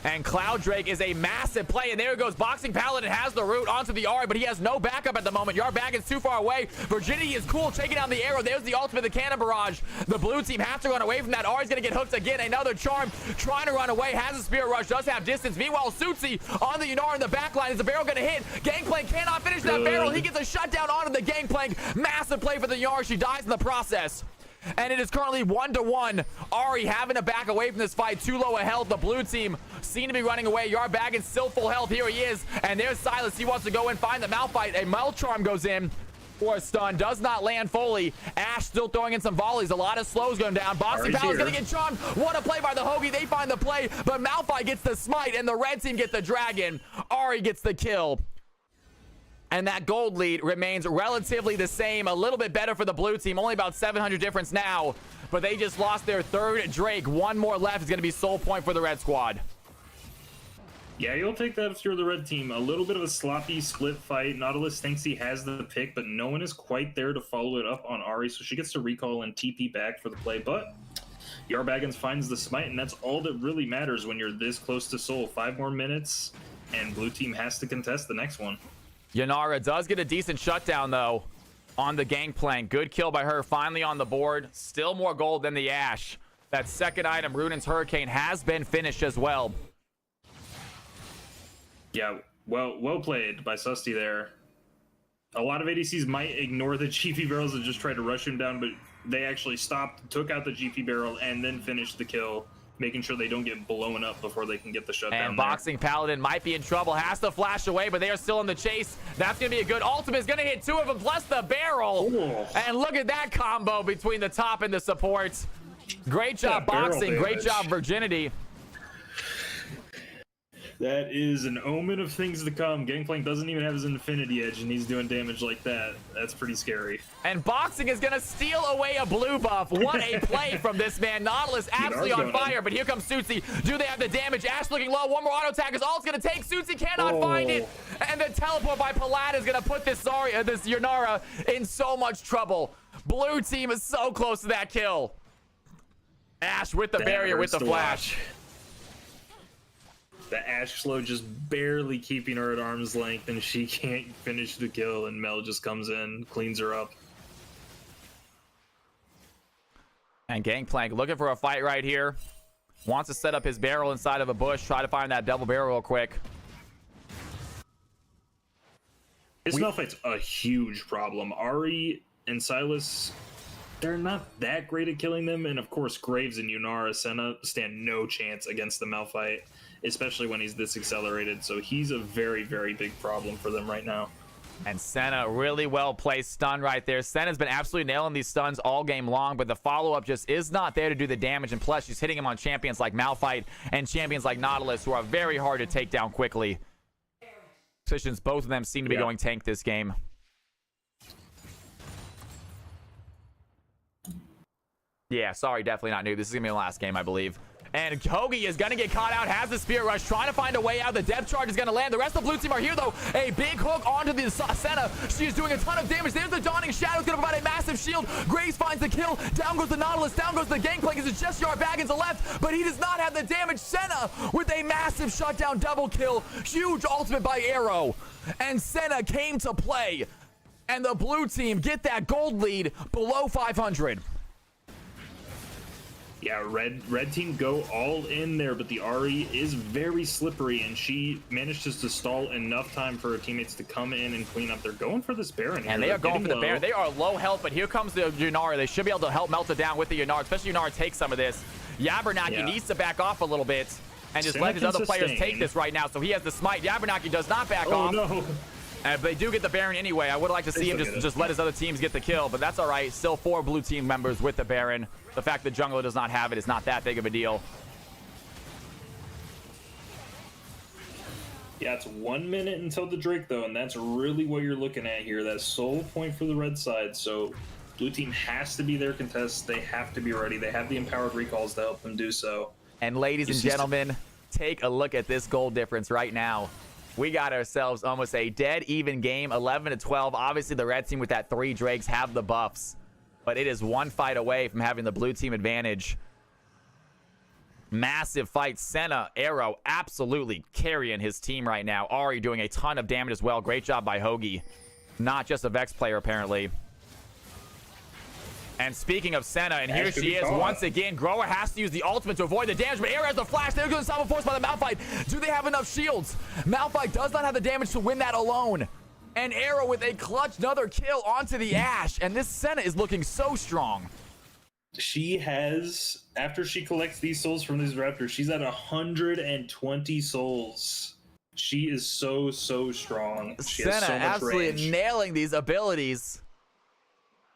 And Cloud Drake is a massive play. And there it goes. Boxing Paladin has the root onto the Ari, but he has no backup at the moment. Yarbaggin's too far away. Virginity is cool, taking down the arrow. There's the ultimate, the cannon barrage. The blue team has to run away from that. Ari's going to get hooked again. Another charm trying to run away. Has a spirit rush, does have distance. Meanwhile, Suitsi on the Yunara in the back line. Is the barrel going to hit? Gangplank cannot finish that barrel. He gets a shutdown onto the Gangplank. Massive play for the Yunara. She dies in the process. And it is currently 1-1. Ari having to back away from this fight. Too low a health. The blue team seem to be running away. Yarbaggin's still full health. Here he is. And there's Silas. He wants to go and find the Malphite. A Melt Charm goes in for a stun. Does not land fully. Ash still throwing in some volleys. A lot of slows going down. Boxing Paladin's going to get charmed. What a play by the Hoagie. They find the play. But Malphite gets the smite. And the red team get the dragon. Ari gets the kill. And that gold lead remains relatively the same. A little bit better for the blue team. Only about 700 difference now. But they just lost their third Drake. One more left is going to be soul point for the red squad. Yeah, you'll take that if you're the red team. A little bit of a sloppy split fight. Nautilus thinks he has the pick, but no one is quite there to follow it up on Ari. So she gets to recall and TP back for the play. But Yarbaggins finds the smite, and that's all that really matters when you're this close to soul. 5 more minutes, and blue team has to contest the next one. Yunara does get a decent shutdown, though, on the Gangplank. Good kill by her. Finally on the board. Still more gold than the Ash. That second item, Runin's Hurricane, has been finished as well. Yeah, well played by Susty there. A lot of ADCs might ignore the GP barrels and just try to rush him down, but they actually stopped, took out the GP barrel, and then finished the kill, making sure they don't get blown up before they can get the shutdown. And Boxing Paladin might be in trouble. Has to flash away, but they are still in the chase. That's going to be a good ultimate. Is going to hit 2 of them, plus the barrel. Ooh. And look at that combo between the top and the supports. Great job, Boxing. Great job, Virginity. That is an omen of things to come. Gangplank doesn't even have his Infinity Edge, and he's doing damage like that. That's pretty scary. And Boxing is going to steal away a blue buff. What a play from this man. Nautilus absolutely on fire, but here comes Suitsi. Do they have the damage? Ash looking low. One more auto attack is all it's going to take. Suitsi cannot find it. And the teleport by Palat is going to put this Yunara in so much trouble. Blue team is so close to that kill. Ash with the barrier, with the flash. The Ash slow just barely keeping her at arm's length, and she can't finish the kill, and Mel just comes in, cleans her up. And Gangplank looking for a fight right here. Wants to set up his barrel inside of a bush. Try to find that double barrel real quick. This Malphite's a huge problem. Ari and Silas, they're not that great at killing them, and of course Graves and Yunara Senna stand no chance against the Malphite, especially when he's this accelerated. So he's a very, very big problem for them right now. And Senna, really well placed stun right there. Senna's been absolutely nailing these stuns all game long, but the follow-up just is not there to do the damage. And plus, she's hitting him on champions like Malphite and champions like Nautilus, who are very hard to take down quickly. Positions, both of them seem to be going tank this game. Yeah, sorry, definitely not new. This is going to be the last game, I believe. And Hoagie is going to get caught out, has the Spirit Rush, trying to find a way out. The depth charge is going to land. The rest of the blue team are here, though. A big hook onto the Senna. She is doing a ton of damage. There's the Dawning Shadow. It's going to provide a massive shield. Graves finds the kill. Down goes the Nautilus. Down goes the Gangplank. It's just Yarbaggins left, but he does not have the damage. Senna with a massive shutdown double kill. Huge ultimate by Arrow. And Senna came to play. And the blue team get that gold lead below 500. Yeah, red team go all in there, but the Ahri is very slippery, and she manages to stall enough time for her teammates to come in and clean up. They're going for this Baron here. And they are going for the Baron. They are low health, but here comes the Yunara. They should be able to help melt it down with the Yunara, especially Yunara takes some of this. Yabernaki needs to back off a little bit and just let his other players take this right now. So he has the smite. Yabernaki does not back off. No. But they do get the Baron anyway. I would like to see him just let his other teams get the kill, but that's all right. Still 4 blue team members with the Baron. The fact that jungler does not have it is not that big of a deal. Yeah, it's 1 minute until the Drake, though, and that's really what you're looking at here. That sole point for the red side. So blue team has to be their contest. They have to be ready. They have the empowered recalls to help them do so. And ladies and gentlemen, take a look at this goal difference right now. We got ourselves almost a dead even game, 11-12. Obviously, the red team with that 3 Drakes have the buffs, but it is 1 fight away from having the blue team advantage. Massive fight. Senna, Arrow, absolutely carrying his team right now. Ahri doing a ton of damage as well. Great job by Hoagie. Not just a Vex player, apparently. And speaking of Senna, and here she is once again. Grower has to use the ultimate to avoid the damage, but Arrow has the flash. They're going to stop forced by the Malphite. Do they have enough shields? Malphite does not have the damage to win that alone. And Arrow with a clutch another kill onto the Ashe. And this Senna is looking so strong. She has, after she collects these souls from these Raptors, she's at 120 souls. She is so strong. She has Senna so much absolutely range. nailing these abilities.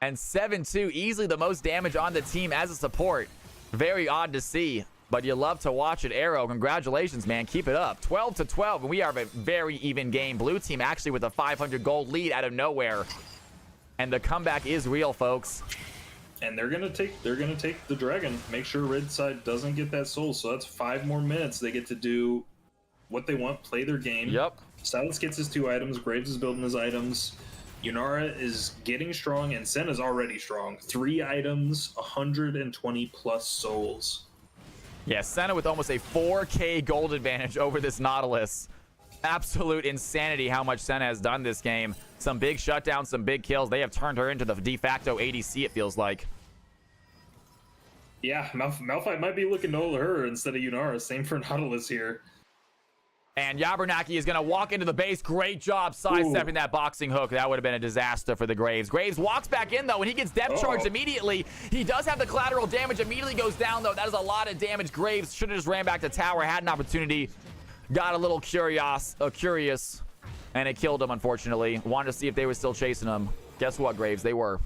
And 7-2, easily the most damage on the team as a support. Very odd to see, but you love to watch it. Arrow, congratulations, man. Keep it up. 12-12, and we are a very even game. Blue team actually with a 500 gold lead out of nowhere. And the comeback is real, folks. And they're gonna take the dragon. Make sure red side doesn't get that soul. So that's 5 more minutes. They get to do what they want, play their game. Yep. Silence gets his 2 items. Graves is building his items. Yunara is getting strong, and Senna's already strong. 3 items, 120 plus souls. Yeah, Senna with almost a 4K gold advantage over this Nautilus. Absolute insanity how much Senna has done this game. Some big shutdowns, some big kills. They have turned her into the de facto ADC, it feels like. Yeah, Malphite might be looking to hold her instead of Yunara. Same for Nautilus here. And Yabernaki is going to walk into the base. Great job sidestepping that boxing hook. That would have been a disaster for the Graves. Graves walks back in, though, and he gets depth charged immediately. He does have the collateral damage. Immediately goes down, though. That is a lot of damage. Graves should have just ran back to tower. Had an opportunity. Got a little curious. And it killed him, unfortunately. Wanted to see if they were still chasing him. Guess what, Graves? They were.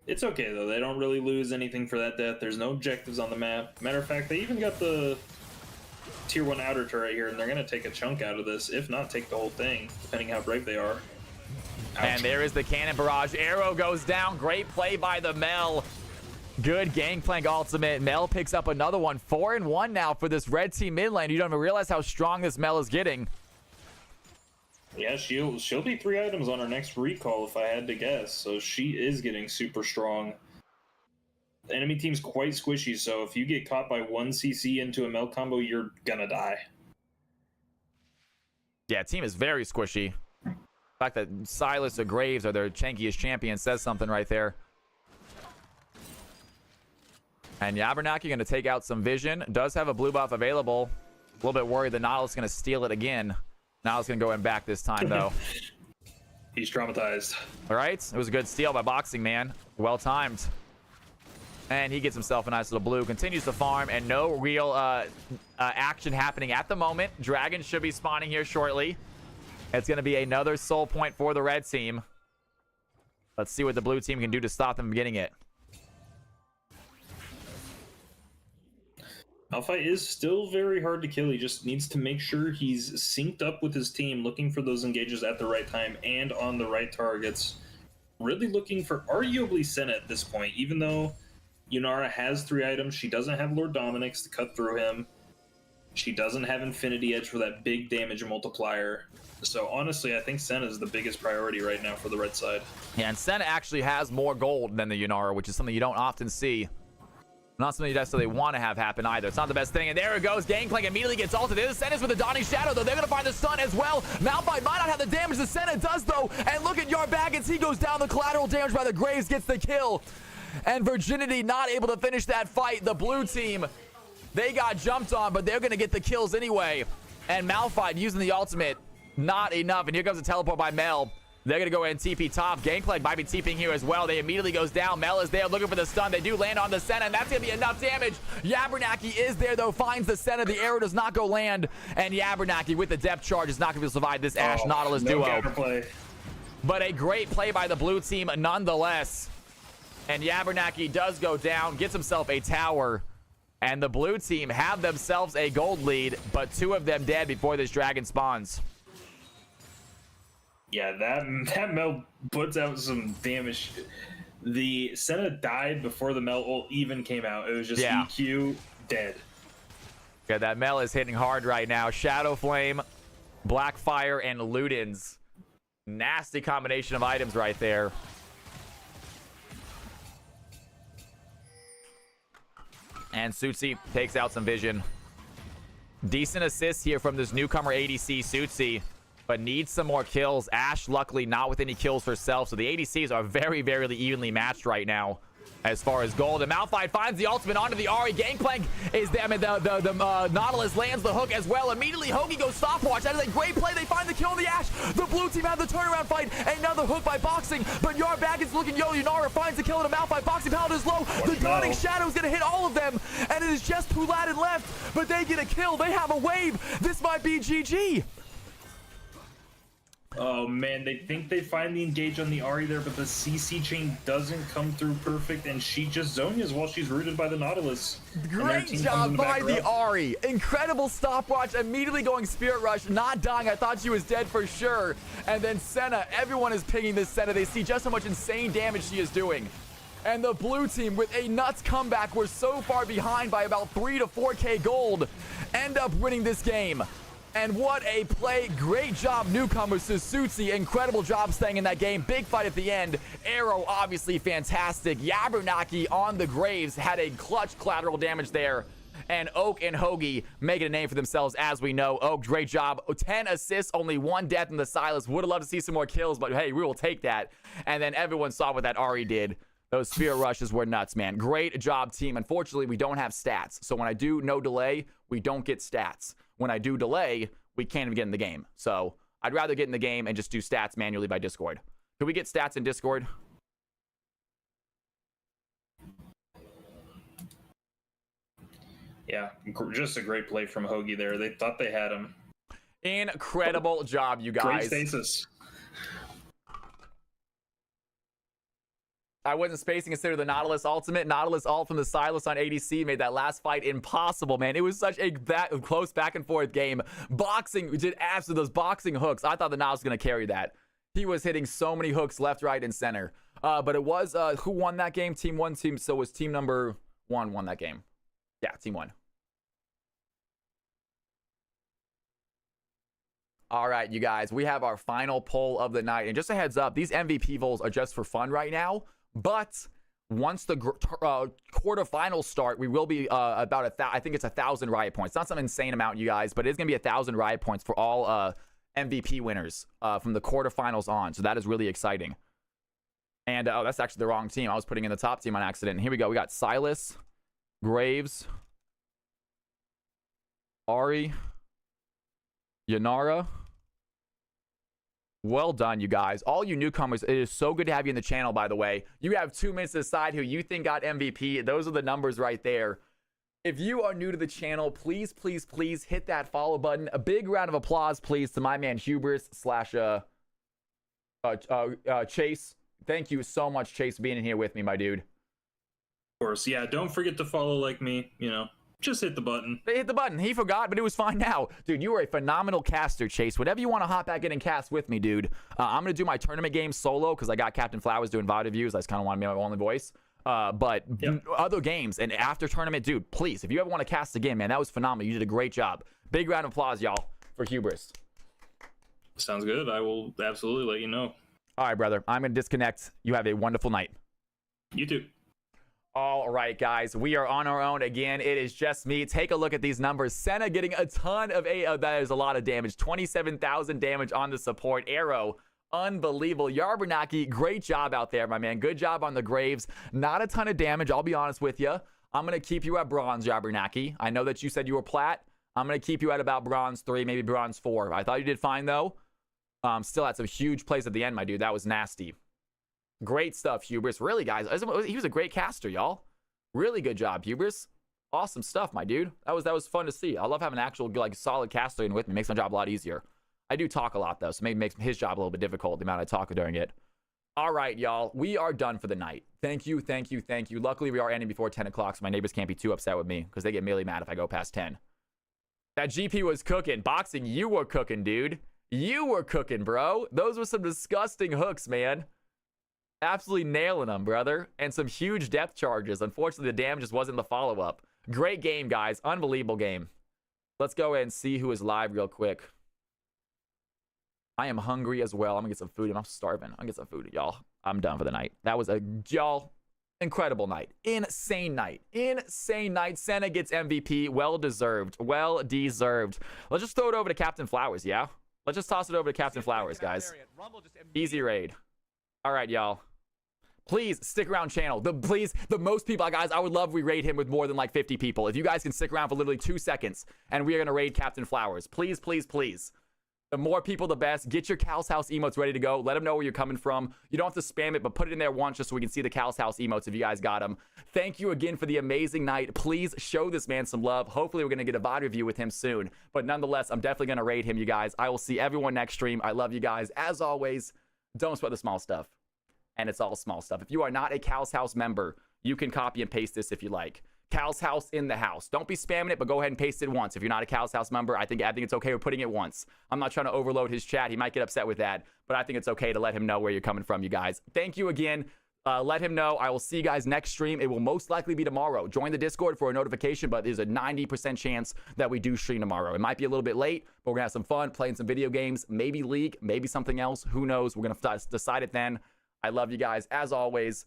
It's okay, though. They don't really lose anything for that death. There's no objectives on the map. Matter of fact, they even got the tier 1 outer turret here, and they're going to take a chunk out of this. If not, take the whole thing, depending how brave they are. Ouch. And there is the cannon barrage. Arrow goes down. Great play by the Mel. Good Gangplank ultimate. Mel picks up another one. 4-1 now for this red team mid lane. You don't even realize how strong this Mel is getting. Yeah, she'll be 3 items on her next recall if I had to guess. So she is getting super strong. The enemy team's quite squishy, so if you get caught by 1 CC into a Mel combo, you're gonna die. Yeah, team is very squishy. The fact that Silas or Graves are their chankiest champion says something right there. And Yabernaki going to take out some vision. Does have a blue buff available. A little bit worried that Nautilus is going to steal it again. Nautilus going to go in back this time, though. He's traumatized. All right. It was a good steal by Boxing Man. Well timed. And he gets himself a nice little blue. Continues to farm, and no real action happening at the moment. Dragon should be spawning here shortly. It's going to be another soul point for the red team. Let's see what the blue team can do to stop them from getting it. Malphite is still very hard to kill. He just needs to make sure he's synced up with his team, looking for those engages at the right time and on the right targets. Really looking for arguably Senna at this point, even though Yunara has 3 items. She doesn't have Lord Dominic's to cut through him. She doesn't have Infinity Edge for that big damage multiplier. So honestly, I think Senna is the biggest priority right now for the red side. Yeah, and Senna actually has more gold than the Yunara, which is something you don't often see. Not something you necessarily want to have happen either. It's not the best thing. And there it goes. Gangplank immediately gets ulted. There's Senna's with the Dawning Shadow, though. They're going to find the stun as well. Malphite might not have the damage that Senna does, though. And look at Yarbaggins. He goes down. The collateral damage by the Graves gets the kill. And Virginity not able to finish that fight. The blue team, they got jumped on, but they're going to get the kills anyway. And Malphite using the ultimate, not enough. And here comes a teleport by Mel. They're going to go ahead and TP top. Gangplank might be TPing here as well. They immediately goes down. Mel is there looking for the stun. They do land on the Senna, and that's going to be enough damage. Yabernaki is there, though. Finds the Senna. The arrow does not go land. And Yabernaki with the depth charge is not going to be able to survive this Ashe Nautilus duo. Counterplay. But a great play by the blue team nonetheless. And Yabernaki does go down, gets himself a tower. And the blue team have themselves a gold lead, but 2 of them dead before this dragon spawns. Yeah, that Mel puts out some damage. The Senna died before the Mel ult even came out. It was just EQ, dead. Yeah, that Mel is hitting hard right now. Shadow Flame, Blackfire, and Ludens. Nasty combination of items right there. And Sutsy takes out some vision. Decent assist here from this newcomer ADC, Sutsy, but needs some more kills. Ashe, luckily, not with any kills herself, so the ADCs are very, very evenly matched right now as far as gold. And Malphite finds the ultimate onto the Ahri. Gangplank is there. I mean, the Nautilus lands the hook as well. Immediately, Hoagie goes stopwatch. That is a great play. They find the kill on the Ashe. The blue team have the turnaround fight. Another hook by Boxing, but Yarbag is looking. Yunara finds the kill on the Malphite. Boxing Paladin is low. The Dawning Shadow is going to hit all of them, and it is just Puladin left, but they get a kill. They have a wave. This might be GG. Oh man, they think they find the engage on the Ahri there, but the CC chain doesn't come through perfect, and she just zonias while she's rooted by the Nautilus. Great job by the Ahri. Incredible stopwatch, immediately going Spirit Rush, not dying. I thought she was dead for sure. And then Senna, everyone is pinging this Senna. They see just how much insane damage she is doing. And the blue team, with a nuts comeback, we're so far behind by about 3 to 4K gold, end up winning this game. And what a play. Great job, newcomers, to Sutsy. Incredible job staying in that game. Big fight at the end. Arrow, obviously fantastic. Yabernaki on the Graves had a clutch collateral damage there. And Oak and Hoagie making a name for themselves, as we know. Oak, great job. 10 assists, only 1 death in the Silas. Would have loved to see some more kills, but hey, we will take that. And then everyone saw what that Ahri did. Those Spirit Rushes were nuts, man. Great job, team. Unfortunately, we don't have stats. So when I do no delay, we don't get stats. When I do delay, we can't even get in the game. So I'd rather get in the game and just do stats manually by Discord. Can we get stats in Discord? Yeah, just a great play from Hoagie there. They thought they had him. Incredible job, you guys. Great stasis. I wasn't spacing consider the Nautilus ultimate. Nautilus ult from the Silas on ADC made that last fight impossible, man. It was such a close back and forth game. Boxing did absolutely those boxing hooks. I thought the Nautilus was going to carry that. He was hitting so many hooks left, right, and center. But it was who won that game? Team 1, team. So it was team number 1 won that game. Yeah, team 1. All right, you guys, we have our final poll of the night. And just a heads up, these MVP votes are just for fun right now. But once the quarterfinals start, we will be about I think it's 1,000 riot points. Not some insane amount, you guys, but it's going to be 1,000 riot points for all MVP winners from the quarterfinals on. So that is really exciting. And oh, that's actually the wrong team. I was putting in the top team on accident. Here we go. We got Silas, Graves, Ahri, Yanara. Well done, you guys. All you newcomers, it is so good to have you in the channel, by the way. You have 2 minutes to decide who you think got MVP. Those are the numbers right there. If you are new to the channel, please, please, please hit that follow button. A big round of applause, please, to my man Hubris / Chase. Thank you so much, Chase, for being in here with me, my dude. Of course, yeah. Don't forget to follow like me, you know. Just hit the button. They hit the button. He forgot, but it was fine now. Dude, you are a phenomenal caster, Chase. Whatever you want to hop back in and cast with me, dude. I'm going to do my tournament game solo because I got Captain Flowers doing VOD reviews. I just kind of want to be my only voice. But other games and after tournament, dude, please, if you ever want to cast again, man, that was phenomenal. You did a great job. Big round of applause, y'all, for Hubris. Sounds good. I will absolutely let you know. All right, brother. I'm going to disconnect. You have a wonderful night. You too. All right, guys, we are on our own again. It is just me. Take a look at these numbers. Senna getting a ton of that is a lot of damage. 27,000 damage on the support. Arrow Unbelievable. Yarbernaki, great job out there, my man. Good job on the Graves. Not a ton of damage, I'll be honest with you. I'm going to keep you at bronze, Yarbernaki. I know that you said you were plat. I'm going to keep you at about bronze 3, maybe bronze 4. I thought you did fine, though. Still had some huge plays at the end, my dude. That was nasty. Great stuff, Hubris. Really, guys. He was a great caster, y'all. Really good job, Hubris. Awesome stuff, my dude. That was fun to see. I love having an actual, like, solid caster in with me. Makes my job a lot easier. I do talk a lot, though, so maybe it makes his job a little bit difficult, the amount I talk during it. All right, y'all. We are done for the night. Thank you, thank you, thank you. Luckily, we are ending before 10 o'clock, so my neighbors can't be too upset with me because they get really mad if I go past 10. That GP was cooking. Boxing, you were cooking, dude. You were cooking, bro. Those were some disgusting hooks, man. Absolutely nailing them, brother. And some huge depth charges. Unfortunately, the damage just wasn't the follow-up. Great game, guys. Unbelievable game. Let's go ahead and see who is live real quick. I am hungry as well. I'm going to get some food. I'm starving. I'll get some food, y'all. I'm done for the night. That was a, y'all, incredible night. Insane night. Insane night. Senna gets MVP. Well-deserved. Well-deserved. Let's just throw it over to Captain Flowers, yeah? Let's just toss it over to Captain Flowers, guys. Easy raid. All right, y'all. Please stick around channel. The most people, guys, I would love if we raid him with more than like 50 people. If you guys can stick around for literally 2 seconds and we are going to raid Captain Flowers. Please, please, please. The more people, the best. Get your Cal's House emotes ready to go. Let them know where you're coming from. You don't have to spam it, but put it in there once just so we can see the Cal's House emotes if you guys got them. Thank you again for the amazing night. Please show this man some love. Hopefully, we're going to get a VOD review with him soon. But nonetheless, I'm definitely going to raid him, you guys. I will see everyone next stream. I love you guys. As always, don't sweat the small stuff. And it's all small stuff. If you are not a Cal's House member, you can copy and paste this if you like. Cal's House in the house. Don't be spamming it, but go ahead and paste it once. If you're not a Cal's House member, I think it's okay with putting it once. I'm not trying to overload his chat. He might get upset with that, but I think it's okay to let him know where you're coming from, you guys. Thank you again. Let him know. I will see you guys next stream. It will most likely be tomorrow. Join the Discord for a notification, but there's a 90% chance that we do stream tomorrow. It might be a little bit late, but we're going to have some fun playing some video games, maybe League, maybe something else. Who knows? We're going to decide it then. I love you guys. As always,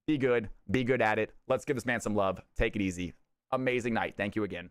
be good at it. Let's give this man some love. Take it easy. Amazing night. Thank you again.